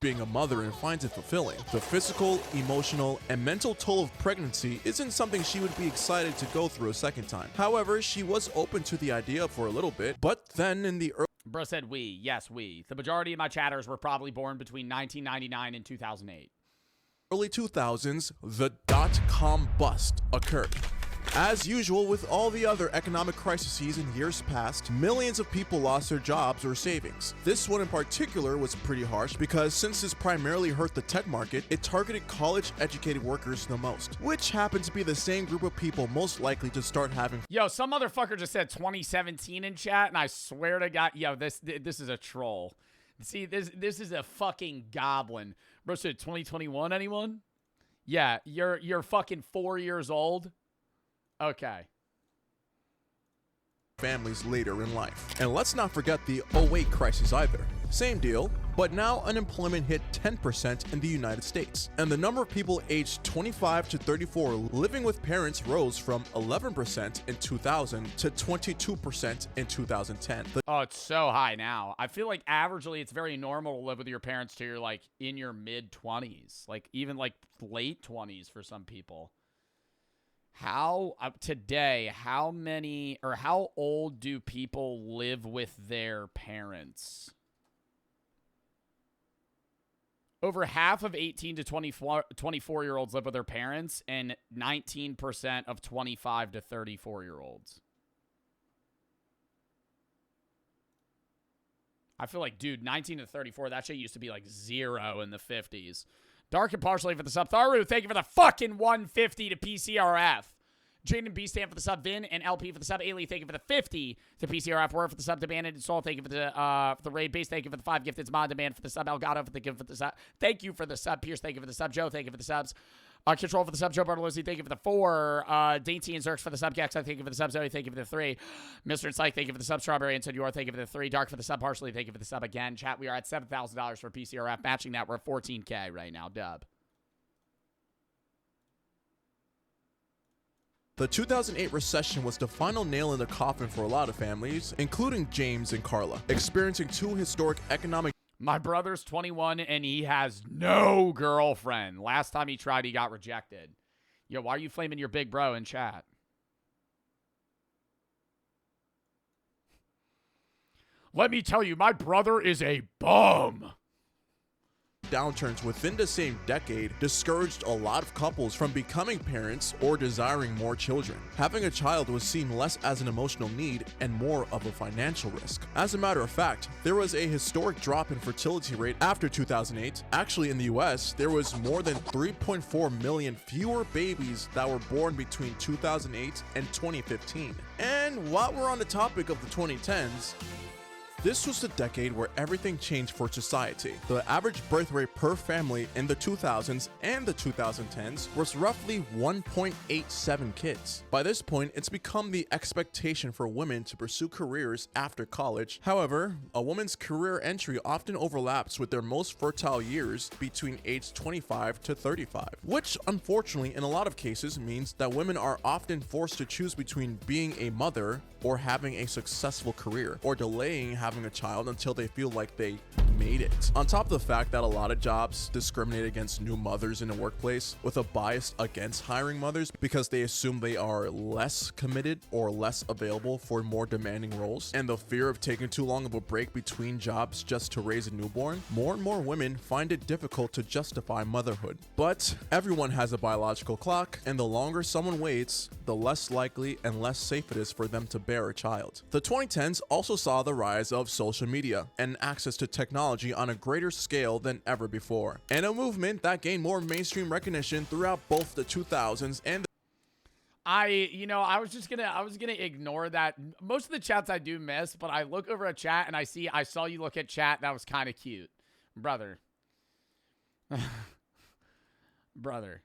Being a mother and finds it fulfilling. The physical, emotional, and mental toll of pregnancy isn't something she would be excited to go through a second time. However, she was open to the idea for a little bit, but then in the early... Bro said we. Yes, we. The majority of my chatters were probably born between 1999 and 2008. Early 2000s, the dot-com bust occurred. As usual with all the other economic crises in years past, millions of people lost their jobs or savings. This one in particular was pretty harsh because since this primarily hurt the tech market, it targeted college-educated workers the most, which happened to be the same group of people most likely to start having... Yo, some motherfucker just said 2017 in chat, and I swear to God, yo, this is a troll. See, this is a fucking goblin. Bro said 2021, anyone? Yeah, you're fucking 4 years old. Okay. Families later in life. And let's not forget the 08 crisis either. Same deal, but now unemployment hit 10% in the United States. And the number of people aged 25 to 34 living with parents rose from 11% in 2000 to 22% in 2010. Oh, it's so high now. I feel like averagely it's very normal to live with your parents till you're like in your mid-20s. Like even like late 20s for some people. How old do people live with their parents? Over half of 18 to 24-year-olds live with their parents, and 19% of 25 to 34-year-olds. I feel like, dude, 19 to 34, that shit used to be like 0 in the 50s. Dark and partially for the sub. Tharu, thank you for the fucking 150 to PCRF. Jaden B stand for the sub. Vin and LP for the sub. Ailey, thank you for the 50. To PCRF, Word for the sub. To Bandit and Soul, thank you for the raid base. Thank you for the 5 gifted. Mod Demand for the sub. Elgato for the gift for the sub. Thank you for the sub. Pierce, thank you for the sub. Joe, thank you for the subs. Control for the sub. Joe Bartolozzi, thank you for the 4. Dainty and Zerks for the sub. Gex, thank you for the sub. Zoe, thank you for the 3. Mr. and Psych, thank you for the sub. Strawberry and Senor, thank you for the 3. Dark for the sub. Partially, thank you for the sub again. Chat, we are at $7,000 for PCRF. Matching that, we're at 14K right now. Dub. The 2008 recession was the final nail in the coffin for a lot of families, including James and Carla, experiencing 2 historic economic. My brother's 21 and he has no girlfriend. Last time he tried, he got rejected. Yo, why are you flaming your big bro in chat? Let me tell you, my brother is a bum. Downturns within the same decade discouraged a lot of couples from becoming parents or desiring more children. Having a child was seen less as an emotional need and more of a financial risk. As a matter of fact, there was a historic drop in fertility rate after 2008. Actually, in the US, there was more than 3.4 million fewer babies that were born between 2008 and 2015. And while we're on the topic of the 2010s, this was the decade where everything changed for society. The average birth rate per family in the 2000s and the 2010s was roughly 1.87 kids. By this point, it's become the expectation for women to pursue careers after college. However, a woman's career entry often overlaps with their most fertile years between age 25 to 35, which unfortunately in a lot of cases means that women are often forced to choose between being a mother or having a successful career, or delaying having a child until they feel like they made it. On top of the fact that a lot of jobs discriminate against new mothers in the workplace with a bias against hiring mothers because they assume they are less committed or less available for more demanding roles, and the fear of taking too long of a break between jobs just to raise a newborn, more and more women find it difficult to justify motherhood. But everyone has a biological clock, and the longer someone waits, the less likely and less safe it is for them to bear a child. The 2010s also saw the rise of social media and access to technology on a greater scale than ever before, and a movement that gained more mainstream recognition throughout both the 2000s and I was gonna ignore that. Most of the chats I do miss, but I look over a chat and I saw you look at chat. That was kind of cute, brother. Brother.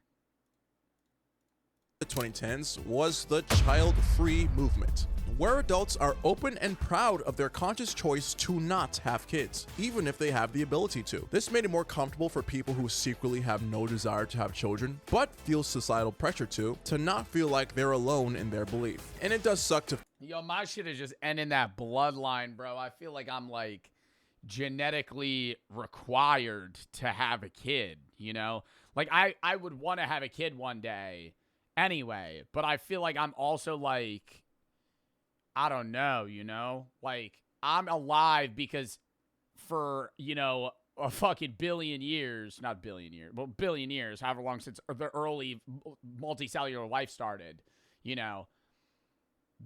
The 2010s was the child-free movement, where adults are open and proud of their conscious choice to not have kids, even if they have the ability to. This made it more comfortable for people who secretly have no desire to have children, but feel societal pressure to not feel like they're alone in their belief. And it does suck to— Yo, my shit is just ending that bloodline, bro. I feel like I'm like genetically required to have a kid, you know? Like I would want to have a kid one day anyway, but I feel like I'm also like, I don't know, you know? Like, I'm alive because for, you know, a fucking billion years, not billion years, but billion years, however long since the early multicellular life started, you know,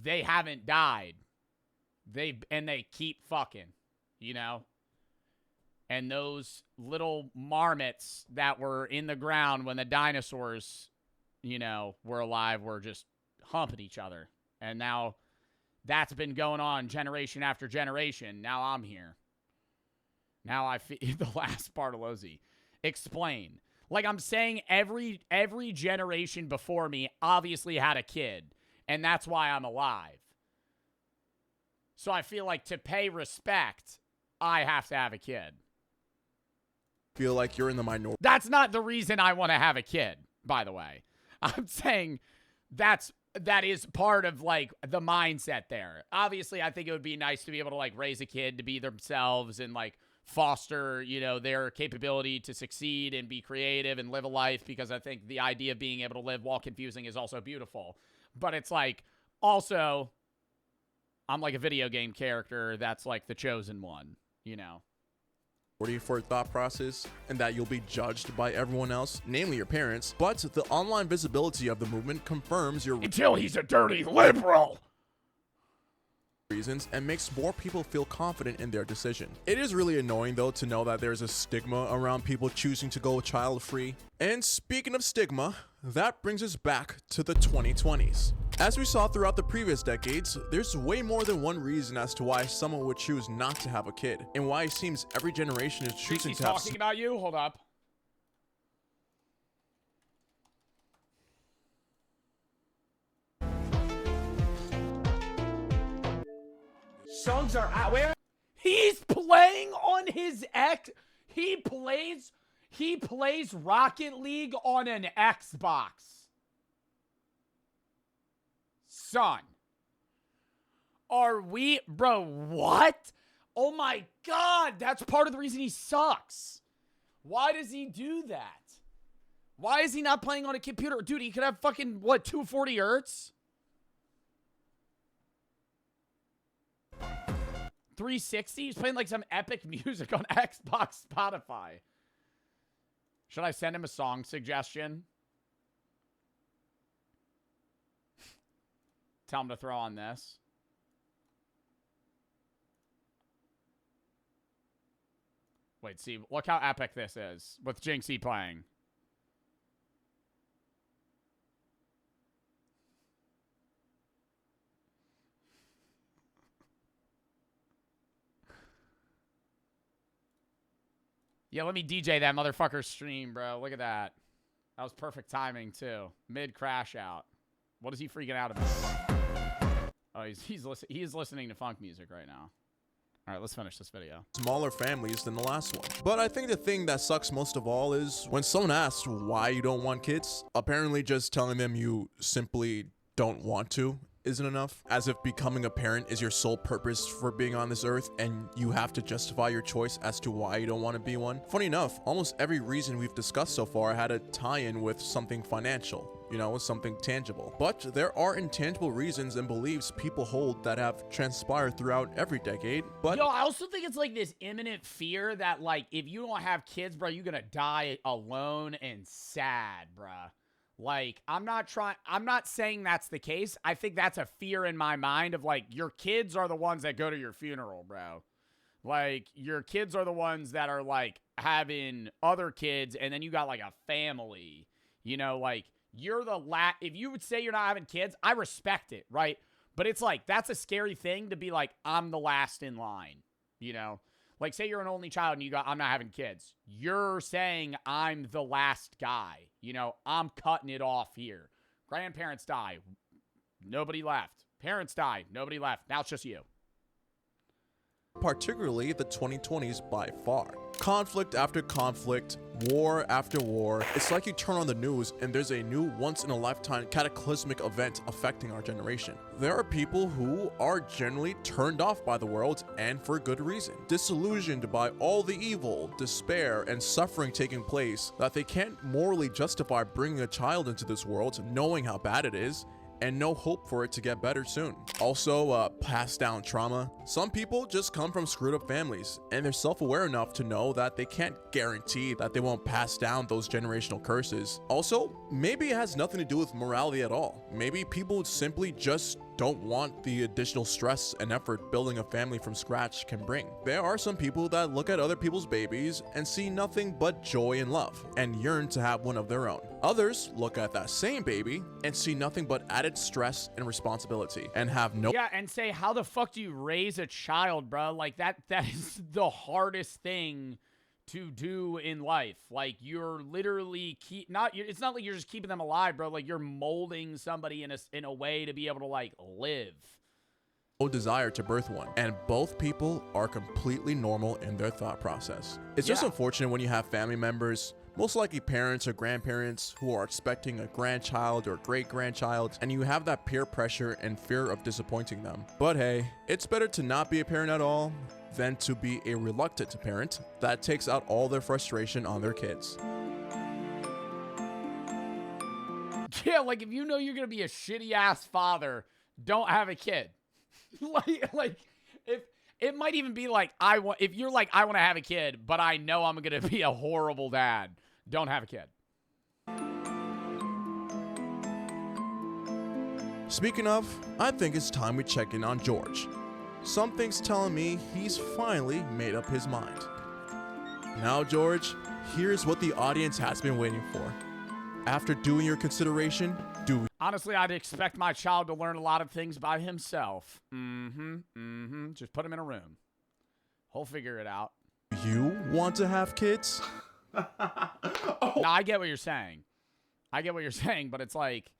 they haven't died. They keep fucking, you know? And those little marmots that were in the ground when the dinosaurs, you know, were alive, were just humping each other. And now that's been going on generation after generation. Now I'm here. Now I feel the last Bartolozzi. Explain. Like I'm saying, every generation before me obviously had a kid, and that's why I'm alive. So I feel like to pay respect, I have to have a kid. Feel like you're in the minority. That's not the reason I want to have a kid, by the way. I'm saying that is part of like the mindset there. Obviously, I think it would be nice to be able to like raise a kid to be themselves and like foster, you know, their capability to succeed and be creative and live a life, because I think the idea of being able to live while confusing is also beautiful. But it's like, also, I'm like a video game character that's like the chosen one, you know? For thought process, and that you'll be judged by everyone else, namely your parents, but the online visibility of the movement confirms your— Until he's a dirty liberal! reasons and makes more people feel confident in their decision. It is really annoying though to know that there's a stigma around people choosing to go child-free. And speaking of stigma, that brings us back to the 2020s. As we saw throughout the previous decades, there's way more than one reason as to why someone would choose not to have a kid, and why it seems every generation is choosing to have. Talking about you? Hold up. Songs are out. Where? He's playing on his X. He plays Rocket League on an Xbox. Son. Are we, bro, what? Oh my God, that's part of the reason he sucks. Why does he do that? Why is he not playing on a computer? Dude, he could have fucking, what, 240 hertz? 360? He's playing like some epic music on Xbox, Spotify. Should I send him a song suggestion? Tell him to throw on this. Wait, see, look how epic this is with Jinxie playing. Yeah, let me DJ that motherfucker's stream, bro. Look at that. That was perfect timing, too. Mid crash out. What is he freaking out about? Oh, he is listening to funk music right now. All right, let's finish this video. Smaller families than the last one. But I think the thing that sucks most of all is when someone asks why you don't want kids, apparently just telling them you simply don't want to isn't enough, as if becoming a parent is your sole purpose for being on this earth and you have to justify your choice as to why you don't want to be one. Funny enough, almost every reason we've discussed so far had a tie-in with something financial, you know, something tangible. But there are intangible reasons and beliefs people hold that have transpired throughout every decade. But yo, I also think it's like this imminent fear that like if you don't have kids, bro, you're gonna die alone and sad, bruh. Like, I'm not saying that's the case. I think that's a fear in my mind of, like, your kids are the ones that go to your funeral, bro. Like, your kids are the ones that are, like, having other kids, and then you got, like, a family. You know, like, you're the if you would say you're not having kids, I respect it, right? But it's, like, that's a scary thing to be, like, I'm the last in line, you know? Like, say you're an only child and you got, I'm not having kids. You're saying I'm the last guy. You know, I'm cutting it off here. Grandparents die. Nobody left. Parents die. Nobody left. Now it's just you. particularly the 2020s by far. Conflict after conflict, war after war. It's like you turn on the news and there's a new once-in-a-lifetime cataclysmic event affecting our generation. There are people who are generally turned off by the world, and for good reason. Disillusioned by all the evil, despair, and suffering taking place, that they can't morally justify bringing a child into this world knowing how bad it is, and no hope for it to get better soon. Also, passed down trauma. Some people just come from screwed up families, and they're self-aware enough to know that they can't guarantee that they won't pass down those generational curses. Also, maybe it has nothing to do with morality at all. Maybe people simply just don't want the additional stress and effort building a family from scratch can bring. There are some people that look at other people's babies and see nothing but joy and love, and yearn to have one of their own. Others look at that same baby and see nothing but added stress and responsibility, and have no— Yeah, and say, how the fuck do you raise a child, bro? Like, that is the hardest thing to do in life. Like, you're literally it's not like you're just keeping them alive, bro. Like, you're molding somebody in a way to be able to, like, live. No desire to birth one, and both people are completely normal in their thought process. It's just unfortunate when you have family members, most likely parents or grandparents, who are expecting a grandchild or great-grandchild, and you have that peer pressure and fear of disappointing them. But hey, it's better to not be a parent at all than to be a reluctant parent that takes out all their frustration on their kids. Yeah, like, if you know you're gonna be a shitty-ass father, don't have a kid. like, if it might even be like, if you're like, I want to have a kid, but I know I'm gonna be a horrible dad, don't have a kid. Speaking of, I think it's time we check in on George. something's telling me he's finally made up his mind. Now, George, here's what the audience has been waiting for. After doing your consideration, Honestly, I'd expect my child to learn a lot of things by himself. Just put him in a room. He'll figure it out. you want to have kids? No, I get what you're saying. I get what you're saying, but it's like,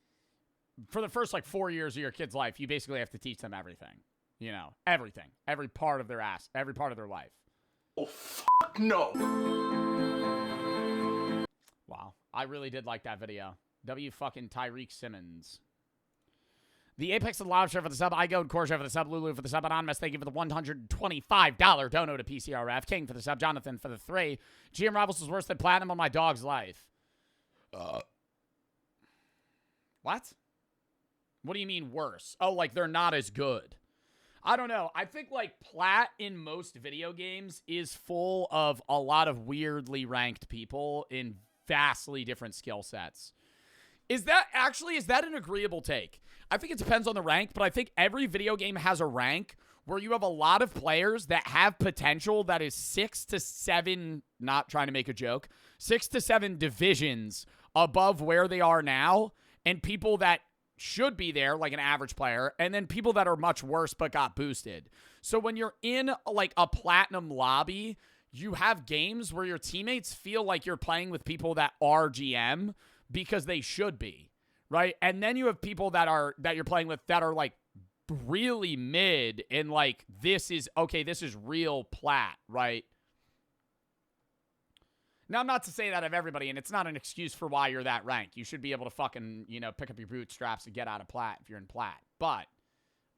for the first, like, 4 years of your kid's life, you basically have to teach them everything. You know, everything. Every part of their every part of their life. Oh, fuck no. Wow. I really did like that video. W fucking Tyreek Simmons. The Apex and Loud share for the sub. I go and Core share for the sub. Lulu for the sub. Anonymous, thank you for the $125 dono to PCRF. King for the sub. Jonathan for the 3. GM Rivals is worse than Platinum on my dog's life. What? What do you mean worse? Oh, like they're not as good. I don't know. I think like Plat in most video games is full of a lot of weirdly ranked people in vastly different skill sets. Is that an agreeable take? I think it depends on the rank, but I think every video game has a rank where you have a lot of players that have potential that is 6 to 7, not trying to make a joke, 6 to 7 divisions above where they are now, and people that should be there, like an average player, and then people that are much worse but got boosted. So when you're in like a platinum lobby, you have games where your teammates feel like you're playing with people that are GM because they should be, right? And then you have people that you're playing with that are like really mid and like this is real plat, right? Now, I'm not to say that of everybody, and it's not an excuse for why you're that rank. You should be able to fucking, pick up your bootstraps and get out of plat if you're in plat. But,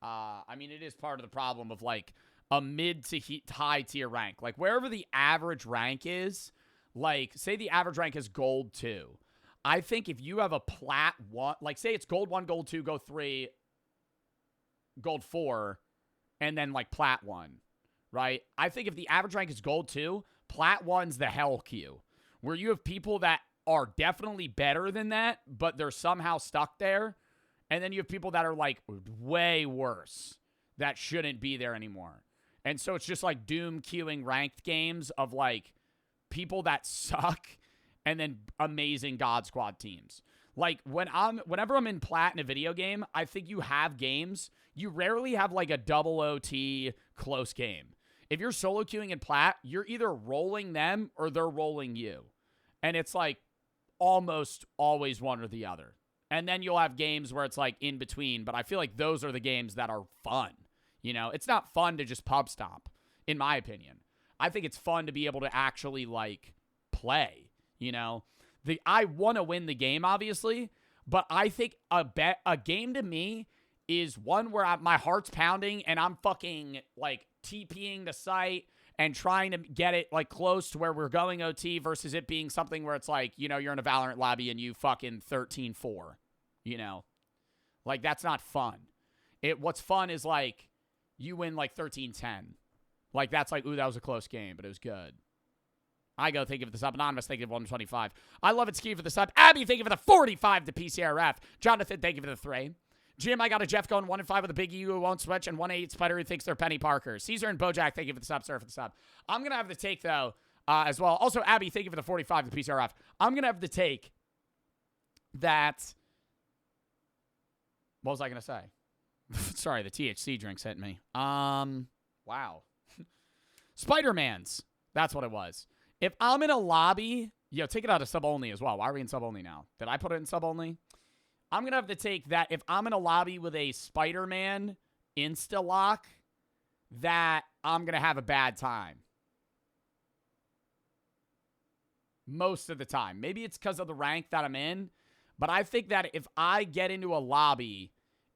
I mean, it is part of the problem of, like, a mid to high tier rank. Like, wherever the average rank is, like, say the average rank is gold 2. I think if you have a plat 1, like, say it's gold 1, gold 2, gold 3, gold 4, and then, like, plat 1, right? I think if the average rank is gold 2, plat 1's the hell queue, where you have people that are definitely better than that, but they're somehow stuck there. And then you have people that are like way worse that shouldn't be there anymore. And so it's just like Doom queuing ranked games of like people that suck and then amazing God Squad teams. Like whenever I'm in plat in a video game, I think you have games. You rarely have like a double OT close game. If you're solo queuing in plat, you're either rolling them or they're rolling you. And it's like almost always one or the other. And then you'll have games where it's like in between, but I feel like those are the games that are fun. It's not fun to just pub stomp, in my opinion. I think it's fun to be able to actually like play, I want to win the game, obviously, but I think a game to me is one where my heart's pounding and I'm fucking like TPing the site and trying to get it like close to where we're going OT versus it being something where it's like, you're in a Valorant lobby and you fucking 13-4, like that's not fun. What's fun is like you win like 13-10. Like that's like, ooh, that was a close game, but it was good. I go, thank you for the sub. Anonymous, thank you for 125. I love it, Ski for the sub. Abby, thank you for the 45 to PCRF. Jonathan, thank you for the 3. Jim, I got a Jeff going 1-5 with a big EU who won't switch and 1-8 Spider who thinks they're Penny Parker. Caesar and Bojack, thank you for the sub. Sir, for the sub. I'm going to have the take, though, as well. Also, Abby, thank you for the 45 to PCRF. I'm going to have the take that... What was I going to say? Sorry, the THC drinks hit me. Wow. Spider-Man's. That's what it was. If I'm in a lobby... Yo, take it out of sub-only as well. Why are we in sub-only now? Did I put it in sub-only? I'm going to have to take that if I'm in a lobby with a Spider-Man insta-lock, that I'm going to have a bad time. Most of the time. Maybe it's because of the rank that I'm in, but I think that if I get into a lobby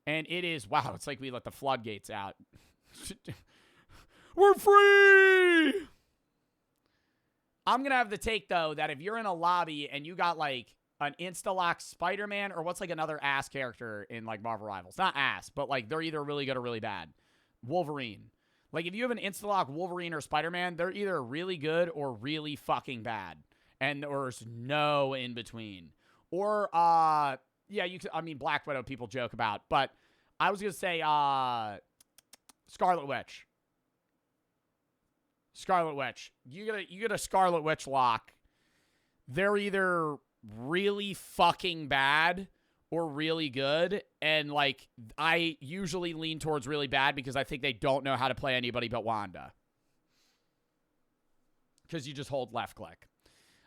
and it is, wow, it's like we let the floodgates out. We're free! I'm going to have the take, though, that if you're in a lobby and you got, like, an insta-lock Spider-Man, or what's like another ass character in like Marvel Rivals? Not ass, but like they're either really good or really bad. Wolverine. Like if you have an insta-lock Wolverine or Spider-Man, they're either really good or really fucking bad. And there's no in between. Or, yeah, Black Widow people joke about. But I was going to say, Scarlet Witch. Scarlet Witch. You get a Scarlet Witch lock. They're either really fucking bad or really good. And, like, I usually lean towards really bad because I think they don't know how to play anybody but Wanda. Because you just hold left click.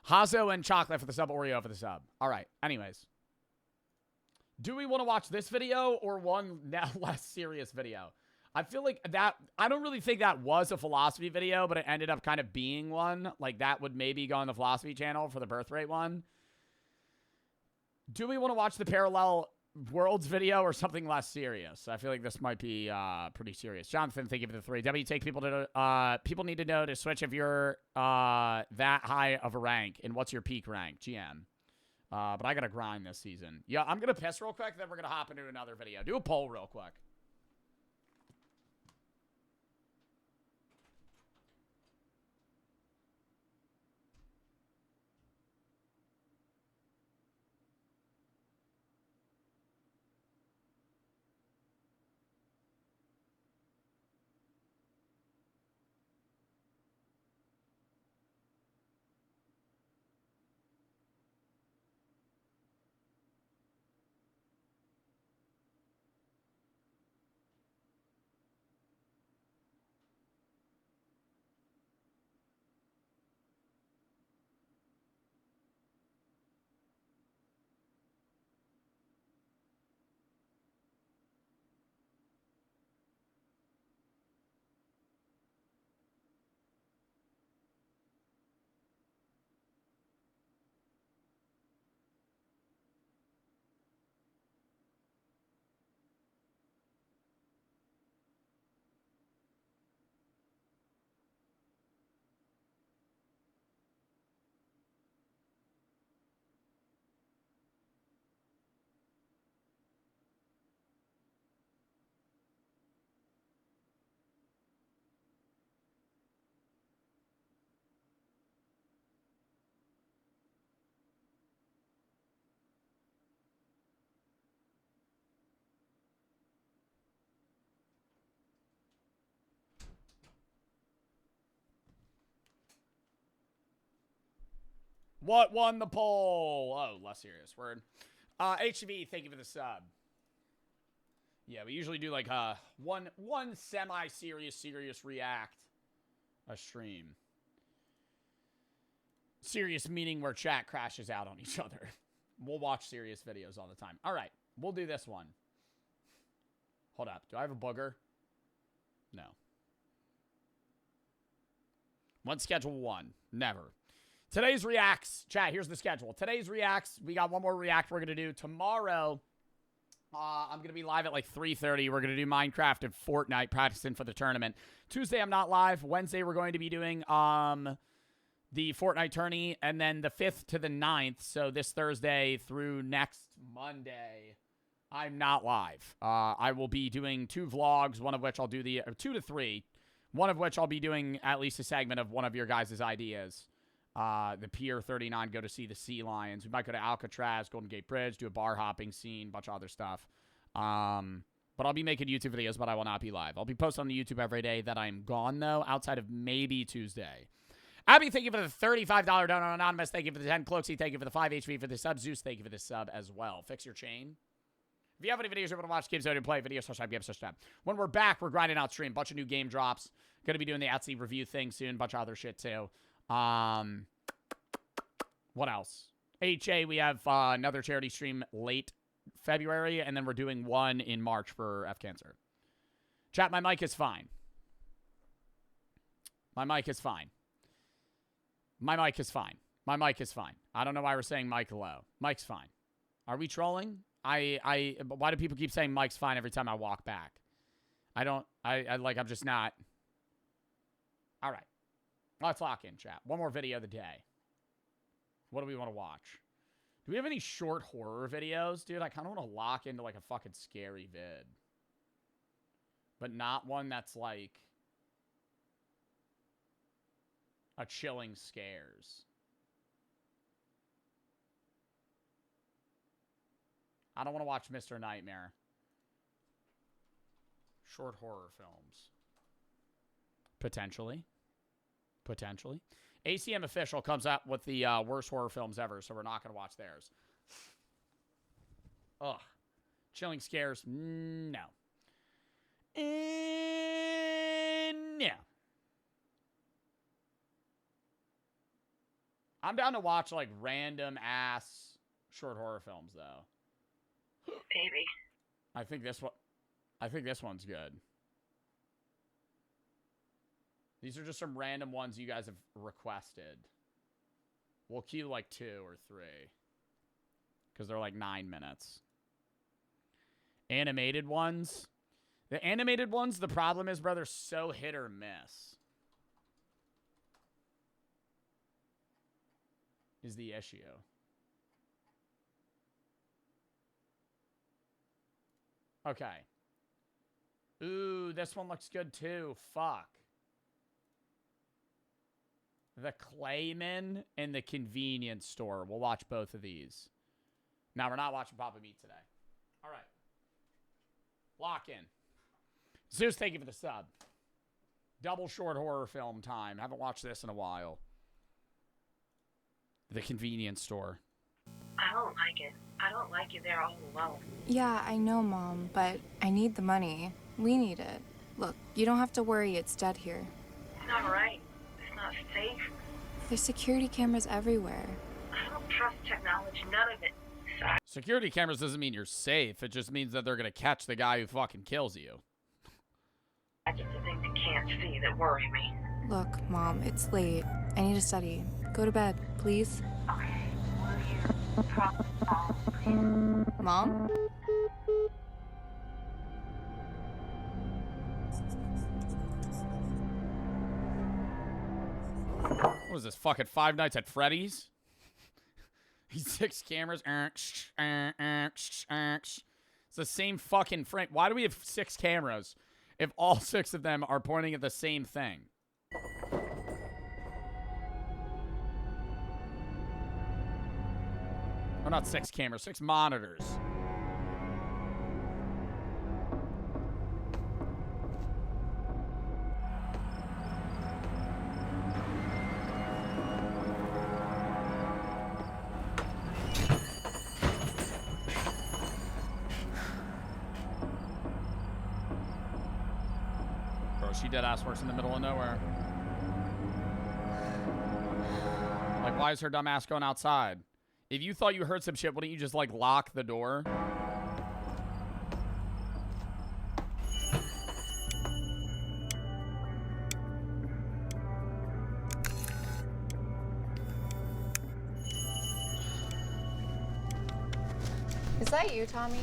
Hazo and Chocolate for the sub, Oreo for the sub. All right. Anyways. Do we want to watch this video or one now less serious video? I feel like that, I don't really think that was a philosophy video, but it ended up kind of being one. Like, that would maybe go on the philosophy channel for the birth rate one. Do we want to watch the parallel worlds video or something less serious? I feel like this might be pretty serious. Jonathan, thank you for the 3. W, take people to, people need to know to switch if you're that high of a rank. And what's your peak rank? GM. But I got to grind this season. Yeah, I'm going to piss real quick, then we're going to hop into another video. Do a poll real quick. What won the poll? Oh, less serious word. HV, thank you for the sub. Yeah, we usually do like one semi-serious react a stream. Serious meaning where chat crashes out on each other. We'll watch serious videos all the time. All right, we'll do this one. Hold up. Do I have a booger? No. One schedule one. Never. Today's reacts. Chat, here's the schedule. Today's reacts. We got one more react we're going to do. Tomorrow, I'm going to be live at like 3:30. We're going to do Minecraft and Fortnite practicing for the tournament. Tuesday, I'm not live. Wednesday, we're going to be doing the Fortnite tourney. And then the 5th to the 9th, so this Thursday through next Monday, I'm not live. I will be doing 2 vlogs, one of which I'll do 2 to 3, one of which I'll be doing at least a segment of one of your guys' ideas. The Pier 39, go to see the Sea Lions. We might go to Alcatraz, Golden Gate Bridge, do a bar hopping scene, bunch of other stuff. But I'll be making YouTube videos, but I will not be live. I'll be posting on the YouTube every day that I'm gone, though, outside of maybe Tuesday. Abby, thank you for the $35 donor. Anonymous, thank you for the 10. Cloaksy, thank you for the 5 HV for the sub. Zeus, thank you for the sub as well. Fix your chain. If you have any videos you want to watch, games I didn't play, video subscribe, game subscribe. When we're back, we're grinding out stream. Bunch of new game drops. Going to be doing the Etsy review thing soon. Bunch of other shit, too. What else? HA, we have another charity stream late February, and then we're doing one in March for F Cancer. Chat, my mic is fine. My mic is fine. My mic is fine. My mic is fine. I don't know why we're saying mic low. Mic's fine. Are we trolling? Why do people keep saying mic's fine every time I walk back? I'm just not. All right. Let's lock in, chat. One more video of the day. What do we want to watch? Do we have any short horror videos? Dude, I kind of want to lock into like a fucking scary vid. But not one that's like a chilling scares. I don't want to watch Mr. Nightmare. Short horror films. Potentially. Potentially. ACM Official comes up with the worst horror films ever, so we're not going to watch theirs. Ugh. Chilling Scares? No. No. I'm down to watch, like, random-ass short horror films, though. Baby. I think this one's good. These are just some random ones you guys have requested. We'll queue like 2 or 3. Because they're like 9 minutes. Animated ones. The animated ones, the problem is, bro, they're so hit or miss. Is the issue. Okay. Ooh, this one looks good too. Fuck. The Clayman and the Convenience Store. We'll watch both of these. Now, we're not watching Papa Meat today. All right. Lock in. Zeus, thank you for the sub. Double short horror film time. Haven't watched this in a while. The Convenience Store. I don't like it. I don't like you there all alone. Yeah, I know, Mom, but I need the money. We need it. Look, you don't have to worry, it's dead here. It's not right. It's not safe. There's security cameras everywhere. I don't trust technology. None of it. Security cameras doesn't mean you're safe. It just means that they're going to catch the guy who fucking kills you. I just the things you can't see that worry me. Look, Mom, it's late. I need to study. Go to bed, please. Okay, we're here. Problem solved, please. Mom? What is this, fucking Five Nights at Freddy's? He's 6 cameras. It's the same fucking frame. Why do we have 6 cameras if all 6 of them are pointing at the same thing? Or not 6 cameras, 6 monitors. She dead ass works in the middle of nowhere. Like, why is her dumb ass going outside? If you thought you heard some shit, wouldn't you just, like, lock the door? Is that you, Tommy?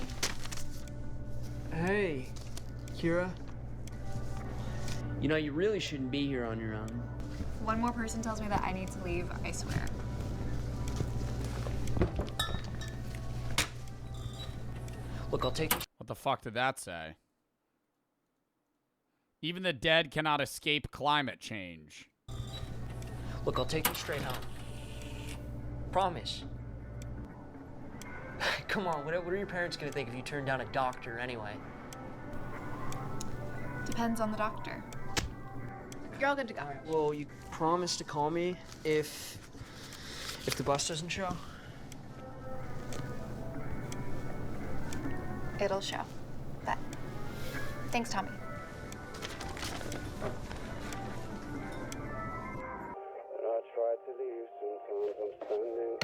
Hey, Kira. You know, you really shouldn't be here on your own. One more person tells me that I need to leave, I swear. Look, I'll take... What the fuck did that say? Even the dead cannot escape climate change. Look, I'll take you straight home. Promise. Come on, what are your parents gonna think if you turn down a doctor anyway? Depends on the doctor. You're all good to go. All right, well, you promise to call me if the bus doesn't show? It'll show. But thanks, Tommy. I tried to leave, sometimes I'm standing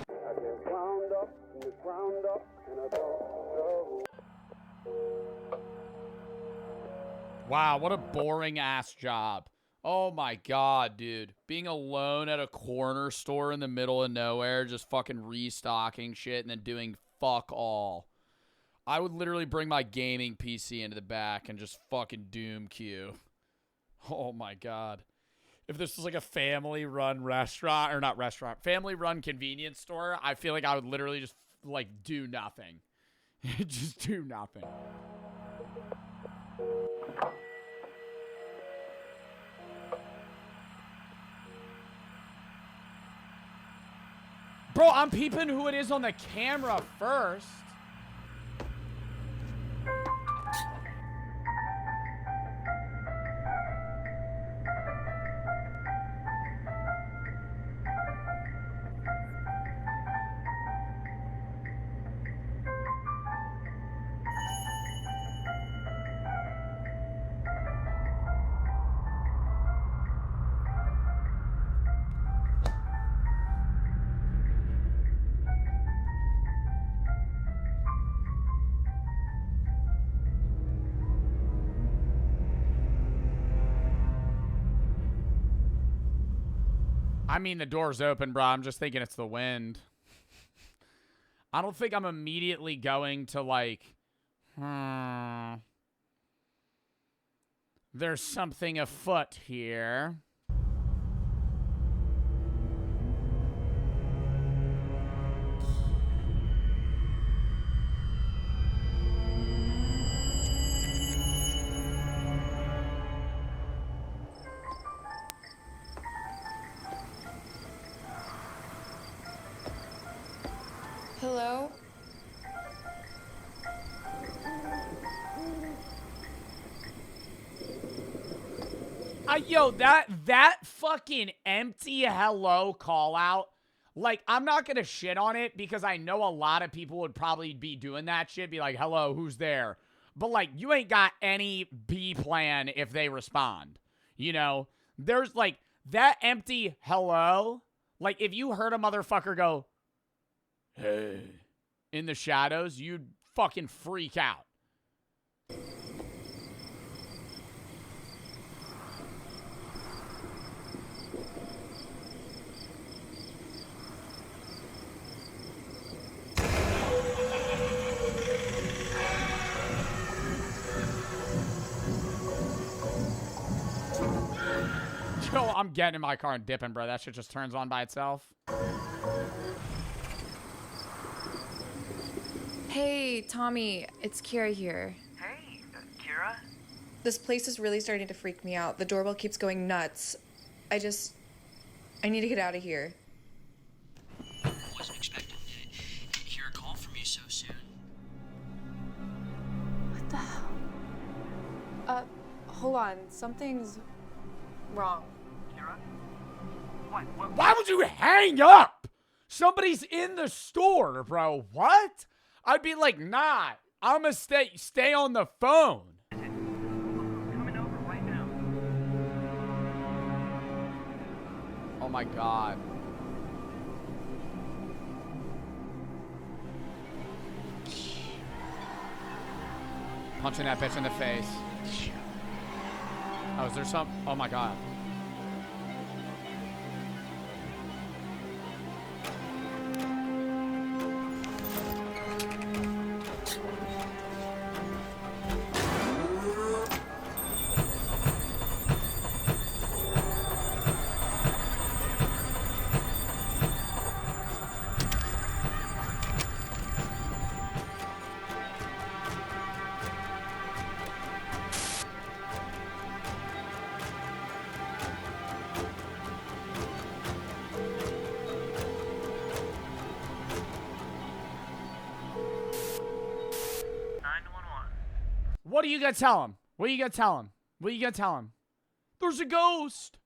I get wound up from the ground up, and I don't know. Wow, what a boring ass job. Oh my god, dude. Being alone at a corner store in the middle of nowhere, just fucking restocking shit and then doing fuck all. I would literally bring my gaming PC into the back and just fucking doom queue. Oh my god. If this was like a family-run restaurant, or not restaurant, family-run convenience store, I feel like I would literally just, like, do nothing. Just do nothing. Bro, I'm peeping who it is on the camera first. I mean, the door's open, bro. I'm just thinking it's the wind. I don't think I'm immediately going to, like, there's something afoot here. Hello? Yo, that fucking empty hello call out. Like, I'm not gonna shit on it because I know a lot of people would probably be doing that shit. Be like, hello, who's there? But, like, you ain't got any B plan if they respond. You know? There's, like, that empty hello. Like, if you heard a motherfucker go, hey, in the shadows, you'd fucking freak out. Yo, I'm getting in my car and dipping, bro. That shit just turns on by itself. Hey, Tommy, it's Kira here. Hey, Kira? This place is really starting to freak me out. The doorbell keeps going nuts. I need to get out of here. I wasn't expecting to hear a call from you so soon. What the hell? Hold on. Something's wrong. Kira? What? Why would you hang up? Somebody's in the store, bro. What? I'd be like, nah, I'm gonna stay on the phone. Coming over right now. Oh my God. Punching that bitch in the face. Oh, is there some? Oh my God. What are you gonna tell him? What are you gonna tell him? What are you gonna tell him? There's a ghost.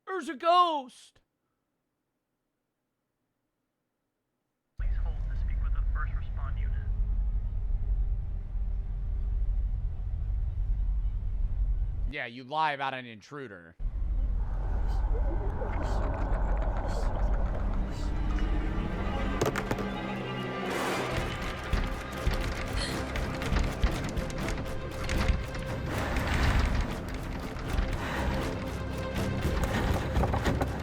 There's a ghost. Please hold to speak with the first respond unit. Yeah, you lie about an intruder.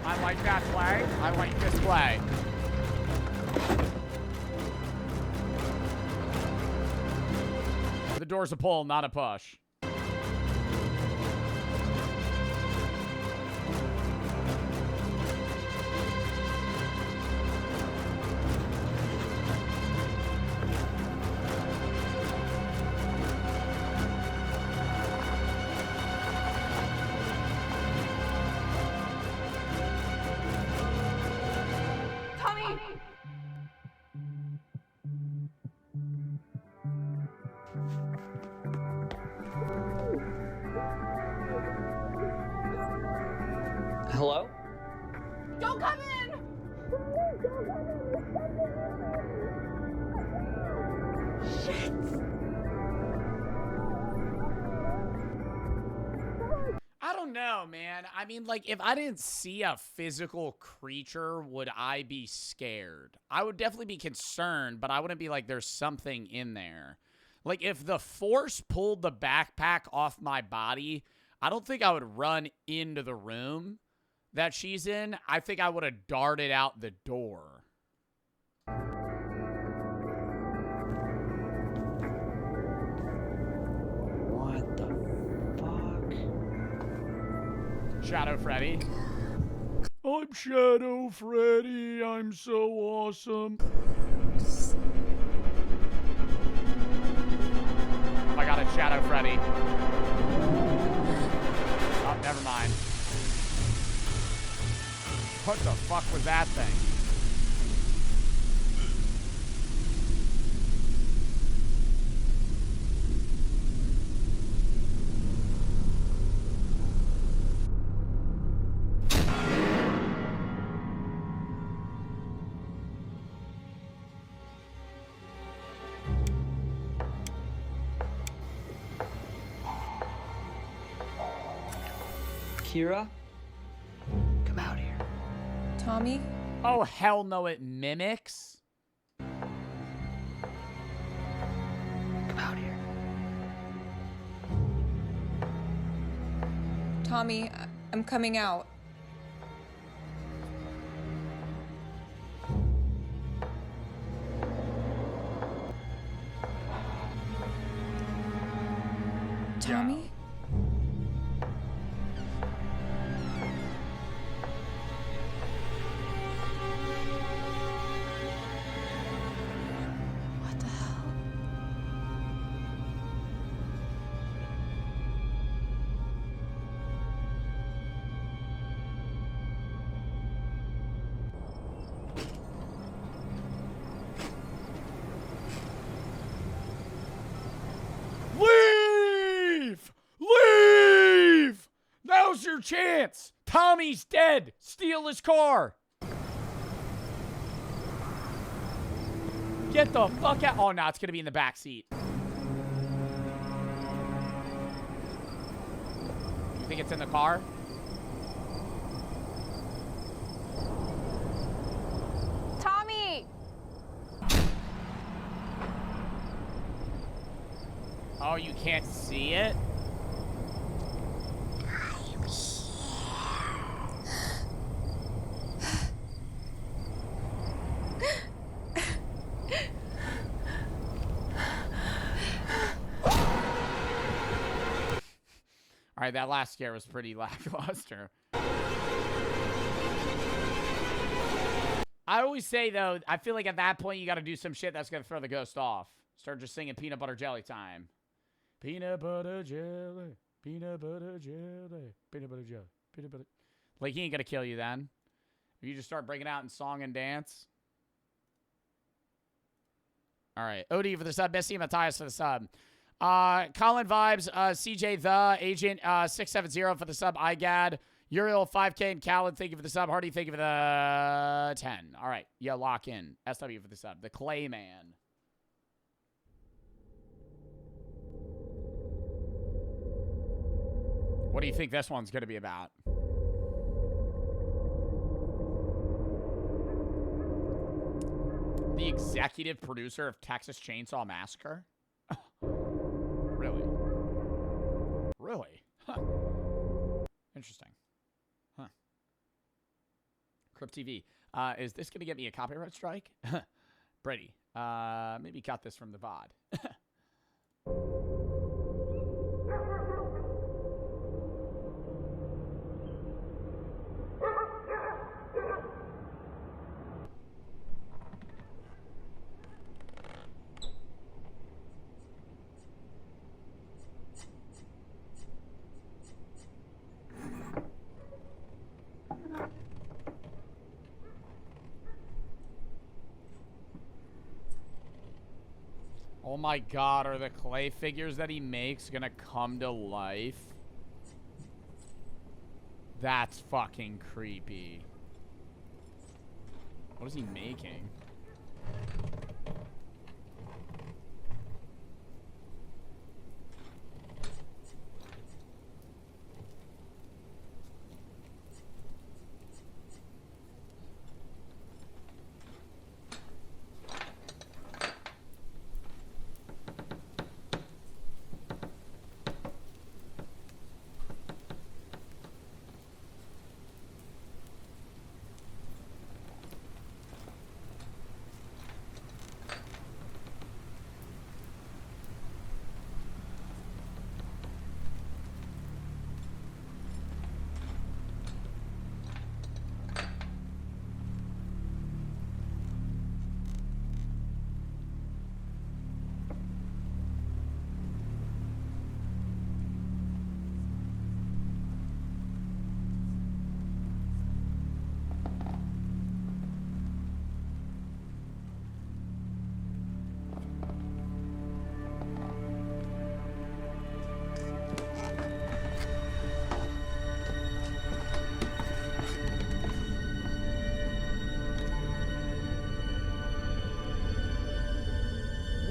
I like that play. I like this play. The door's a pull, not a push. Hello? Don't come in! Shit! I don't know, man. I mean, like, if I didn't see a physical creature, would I be scared? I would definitely be concerned, but I wouldn't be like, there's something in there. Like, if the force pulled the backpack off my body, I don't think I would run into the room. that she's in, I think I would have darted out the door. What the fuck? Shadow Freddy. I'm Shadow Freddy. I'm so awesome. Oh my god, it's Shadow Freddy. Oh, never mind. What the fuck was that thing? Kira? Come out here. Tommy? Oh, hell no, it mimics? Come out here. Tommy, I'm coming out. Tommy? What the hell? Leave! Leave! Now's your chance! Tommy's dead! Steal his car! Get the fuck out! Oh, no, it's gonna be in the back seat. You think it's in the car? Tommy! Oh, you can't see it? All right, that last scare was pretty lackluster. I always say, though, I feel like at that point you got to do some shit that's going to throw the ghost off. Start just singing peanut butter jelly time. Peanut butter jelly, peanut butter jelly, peanut butter jelly, peanut butter. Like, he ain't going to kill you then. If you just start breaking out in song and dance. All right. OD for the sub. Bessie Matthias for the sub. Colin Vibes, CJ The, Agent 670 for the sub. IGAD, Uriel 5K, and Callan, thank you for the sub. Hardy, thank you for the 10. All right, yeah, lock in. SW for the sub. The Clayman. What do you think this one's going to be about? The executive producer of Texas Chainsaw Massacre? Really? Really? Huh. Interesting. Huh. Crypt TV. Is this going to get me a copyright strike? Brady, maybe cut this from the VOD. Oh my god, are the clay figures that he makes gonna come to life? That's fucking creepy. What is he making?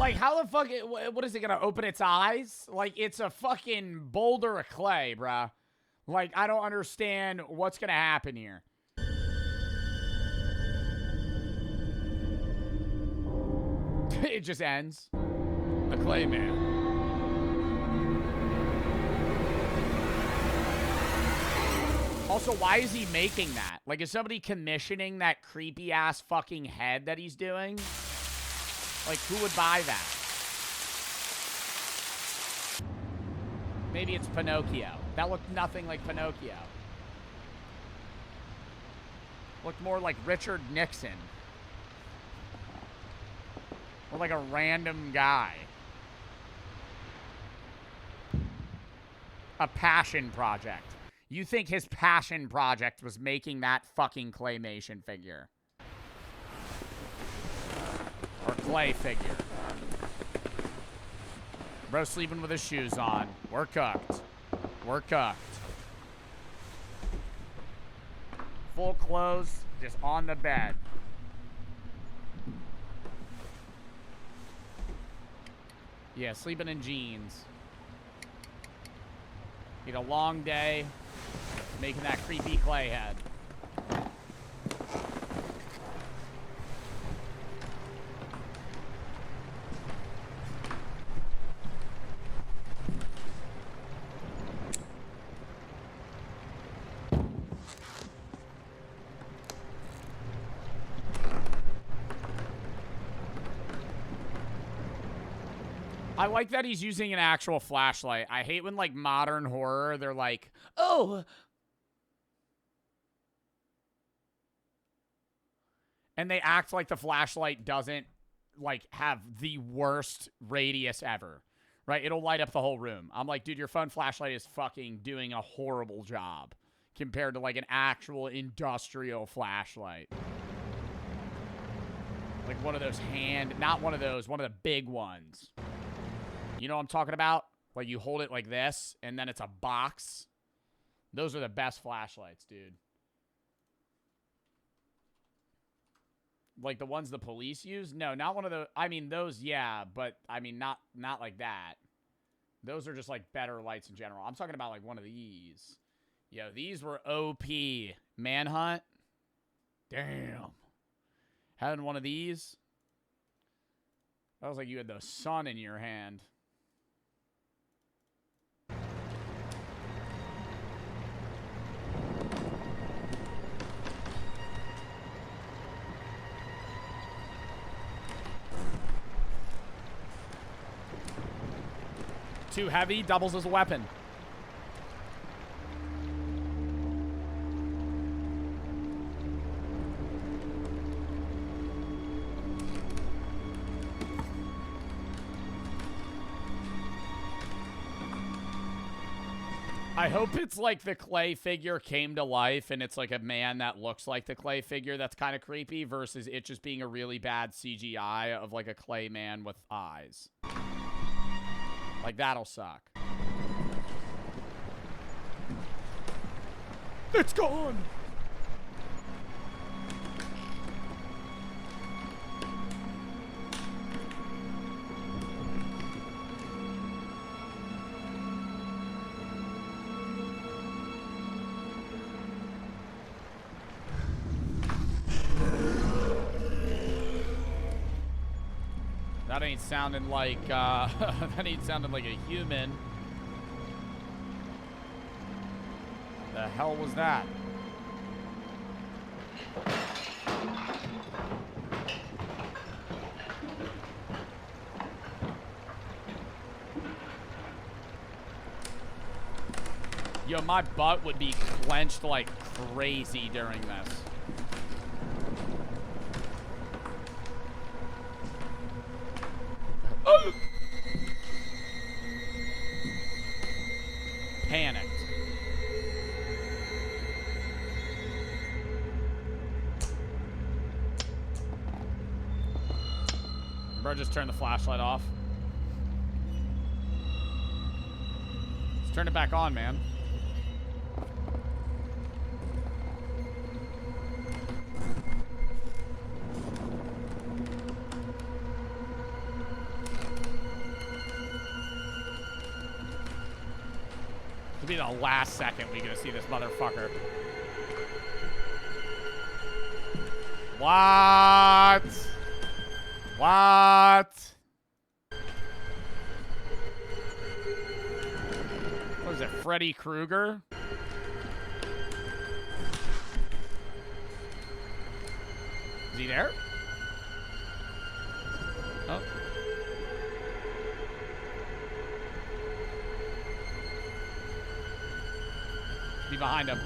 Like, how the fuck, what is it gonna open its eyes? Like, it's a fucking boulder of clay, bruh. Like, I don't understand what's gonna happen here. It just ends. The clay man. Also, why is he making that? Like, is somebody commissioning that creepy-ass fucking head that he's doing? Like, who would buy that? Maybe it's Pinocchio. That looked nothing like Pinocchio. Looked more like Richard Nixon. Or like a random guy. A passion project. You think his passion project was making that fucking claymation figure? Or clay figure. Bro sleeping with his shoes on. We're cooked. We're cooked. Full clothes, just on the bed. Yeah, sleeping in jeans. Need a long day. Making that creepy clay head. I like that he's using an actual flashlight. I hate when, like, modern horror, they're like, oh. And they act like the flashlight doesn't, like, have the worst radius ever. Right? It'll light up the whole room. I'm like, dude, your phone flashlight is fucking doing a horrible job compared to, like, an actual industrial flashlight. Like one of those not one of those, one of the big ones. You know what I'm talking about? Like, you hold it like this, and then it's a box. Those are the best flashlights, dude. Like the ones the police use? No, not one of the... I mean, those, yeah, but, I mean, not like that. Those are just, like, better lights in general. I'm talking about, like, one of these. Yo, these were OP. Manhunt? Damn. Having one of these? That was like you had the sun in your hand. Too heavy, doubles as a weapon. I hope it's like the clay figure came to life and it's like a man that looks like the clay figure that's kind of creepy versus it just being a really bad CGI of like a clay man with eyes. Like, that'll suck. It's gone! That ain't sounding like, that ain't sounding like a human. The hell was that? Yo, my butt would be clenched like crazy during this. Panicked. Bro, just turn the flashlight off. Let's turn it back on, man. It'll be the last second we get to see this motherfucker. What? What? What is it, Freddy Krueger? Is he there? Oh. Be behind him.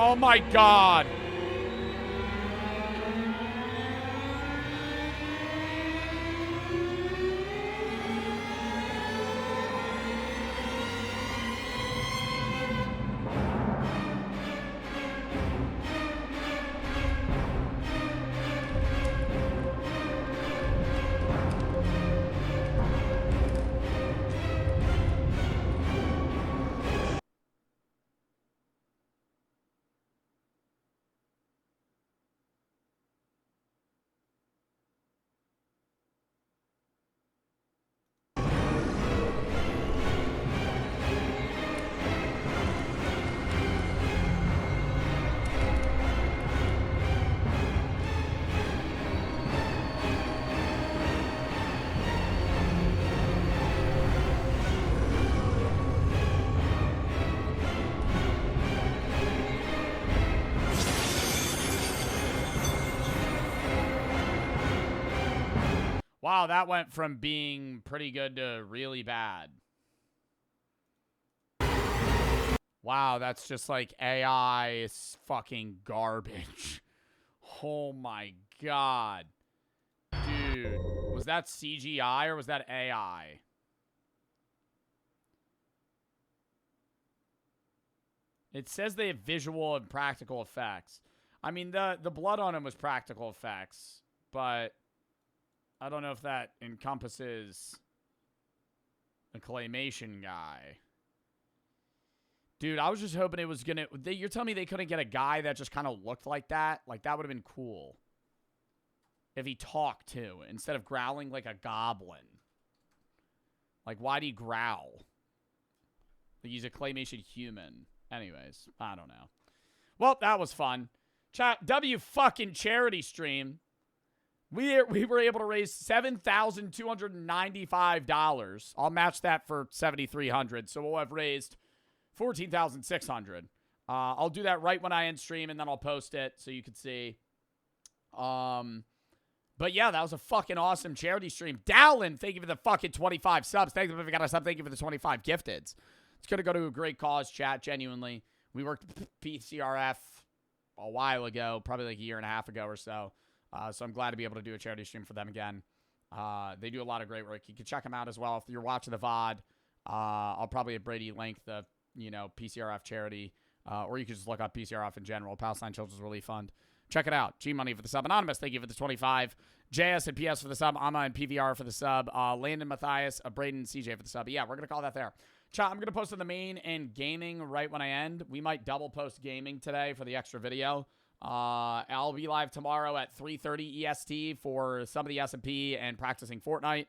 Oh my God. Wow, that went from being pretty good to really bad. Wow, that's just like AI is fucking garbage. Oh my God. Dude, was that CGI or was that AI? It says they have visual and practical effects. I mean, the blood on him was practical effects, but I don't know if that encompasses the claymation guy. Dude, I was just hoping it was gonna... You're telling me they couldn't get a guy that just kind of looked like that? Like, that would have been cool. If he talked, too, instead of growling like a goblin. Like, why'd he growl? Like, he's a claymation human. Anyways, I don't know. Well, that was fun. W fucking charity stream. We were able to raise $7,295. I'll match that for $7,300. So we'll have raised $14,600. I'll do that right when I end stream, and then I'll post it so you can see. But yeah, that was a fucking awesome charity stream. Dallin, thank you for the fucking 25 subs. Thank you if you got a sub. Thank you for the 25 gifteds. It's going to go to a great cause, chat, genuinely. We worked PCRF a while ago, probably like a year and a half ago or so. So I'm glad to be able to do a charity stream for them again. They do a lot of great work. You can check them out as well. If you're watching the VOD, I'll probably have Brady link the, PCRF charity, or you can just look up PCRF in general, Palestine Children's Relief Fund. Check it out. G-Money for the sub. Anonymous, thank you for the 25. JS and PS for the sub. Amma and PVR for the sub. Landon Matthias, Braden and CJ for the sub. But yeah, we're going to call that there. Chat, I'm going to post on the main and gaming right when I end. We might double post gaming today for the extra video. I'll be live tomorrow at 3:30 EST for some of the S&P and practicing Fortnite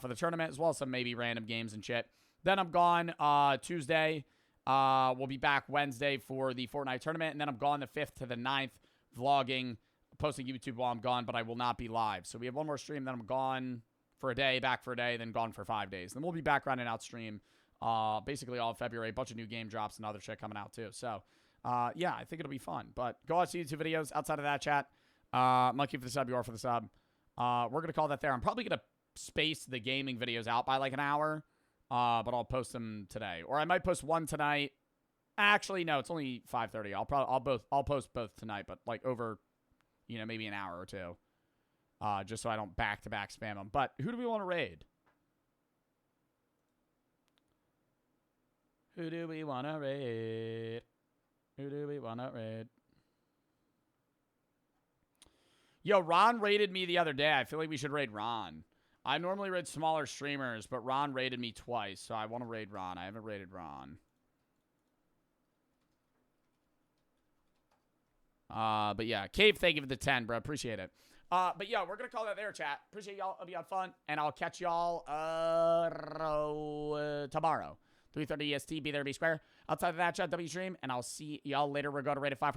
for the tournament, as well as some maybe random games and shit. Then I'm gone Tuesday. We'll be back Wednesday for the Fortnite tournament, and then I'm gone the 5th to the 9th, vlogging, posting YouTube while I'm gone, but I will not be live. So we have one more stream, then I'm gone for a day, back for a day, then gone for 5 days. Then we'll be back running out stream basically all of February. A bunch of new game drops and other shit coming out too. So yeah, I think it'll be fun. But go watch the YouTube videos outside of that, chat. Monkey for the sub, you are for the sub. We're going to call that there. I'm probably going to space the gaming videos out by like an hour, but I'll post them today. Or I might post one tonight. Actually, no, it's only 5:30. I'll post both tonight, but like over, you know, maybe an hour or two. Just so I don't back-to-back spam them. But who do we want to raid? Who do we want to raid? Who do we want to raid? Yo, Ron raided me the other day. I feel like we should raid Ron. I normally raid smaller streamers, but Ron raided me twice, so I want to raid Ron. I haven't raided Ron. But yeah, Cave, thank you for the 10, bro. Appreciate it. But yeah, we're gonna call that there, chat. Appreciate y'all. It'll be on fun, and I'll catch y'all tomorrow, 3:30 EST. Be there, be square. Outside of that, chat, W stream, and I'll see y'all later. We're going to raid at 5.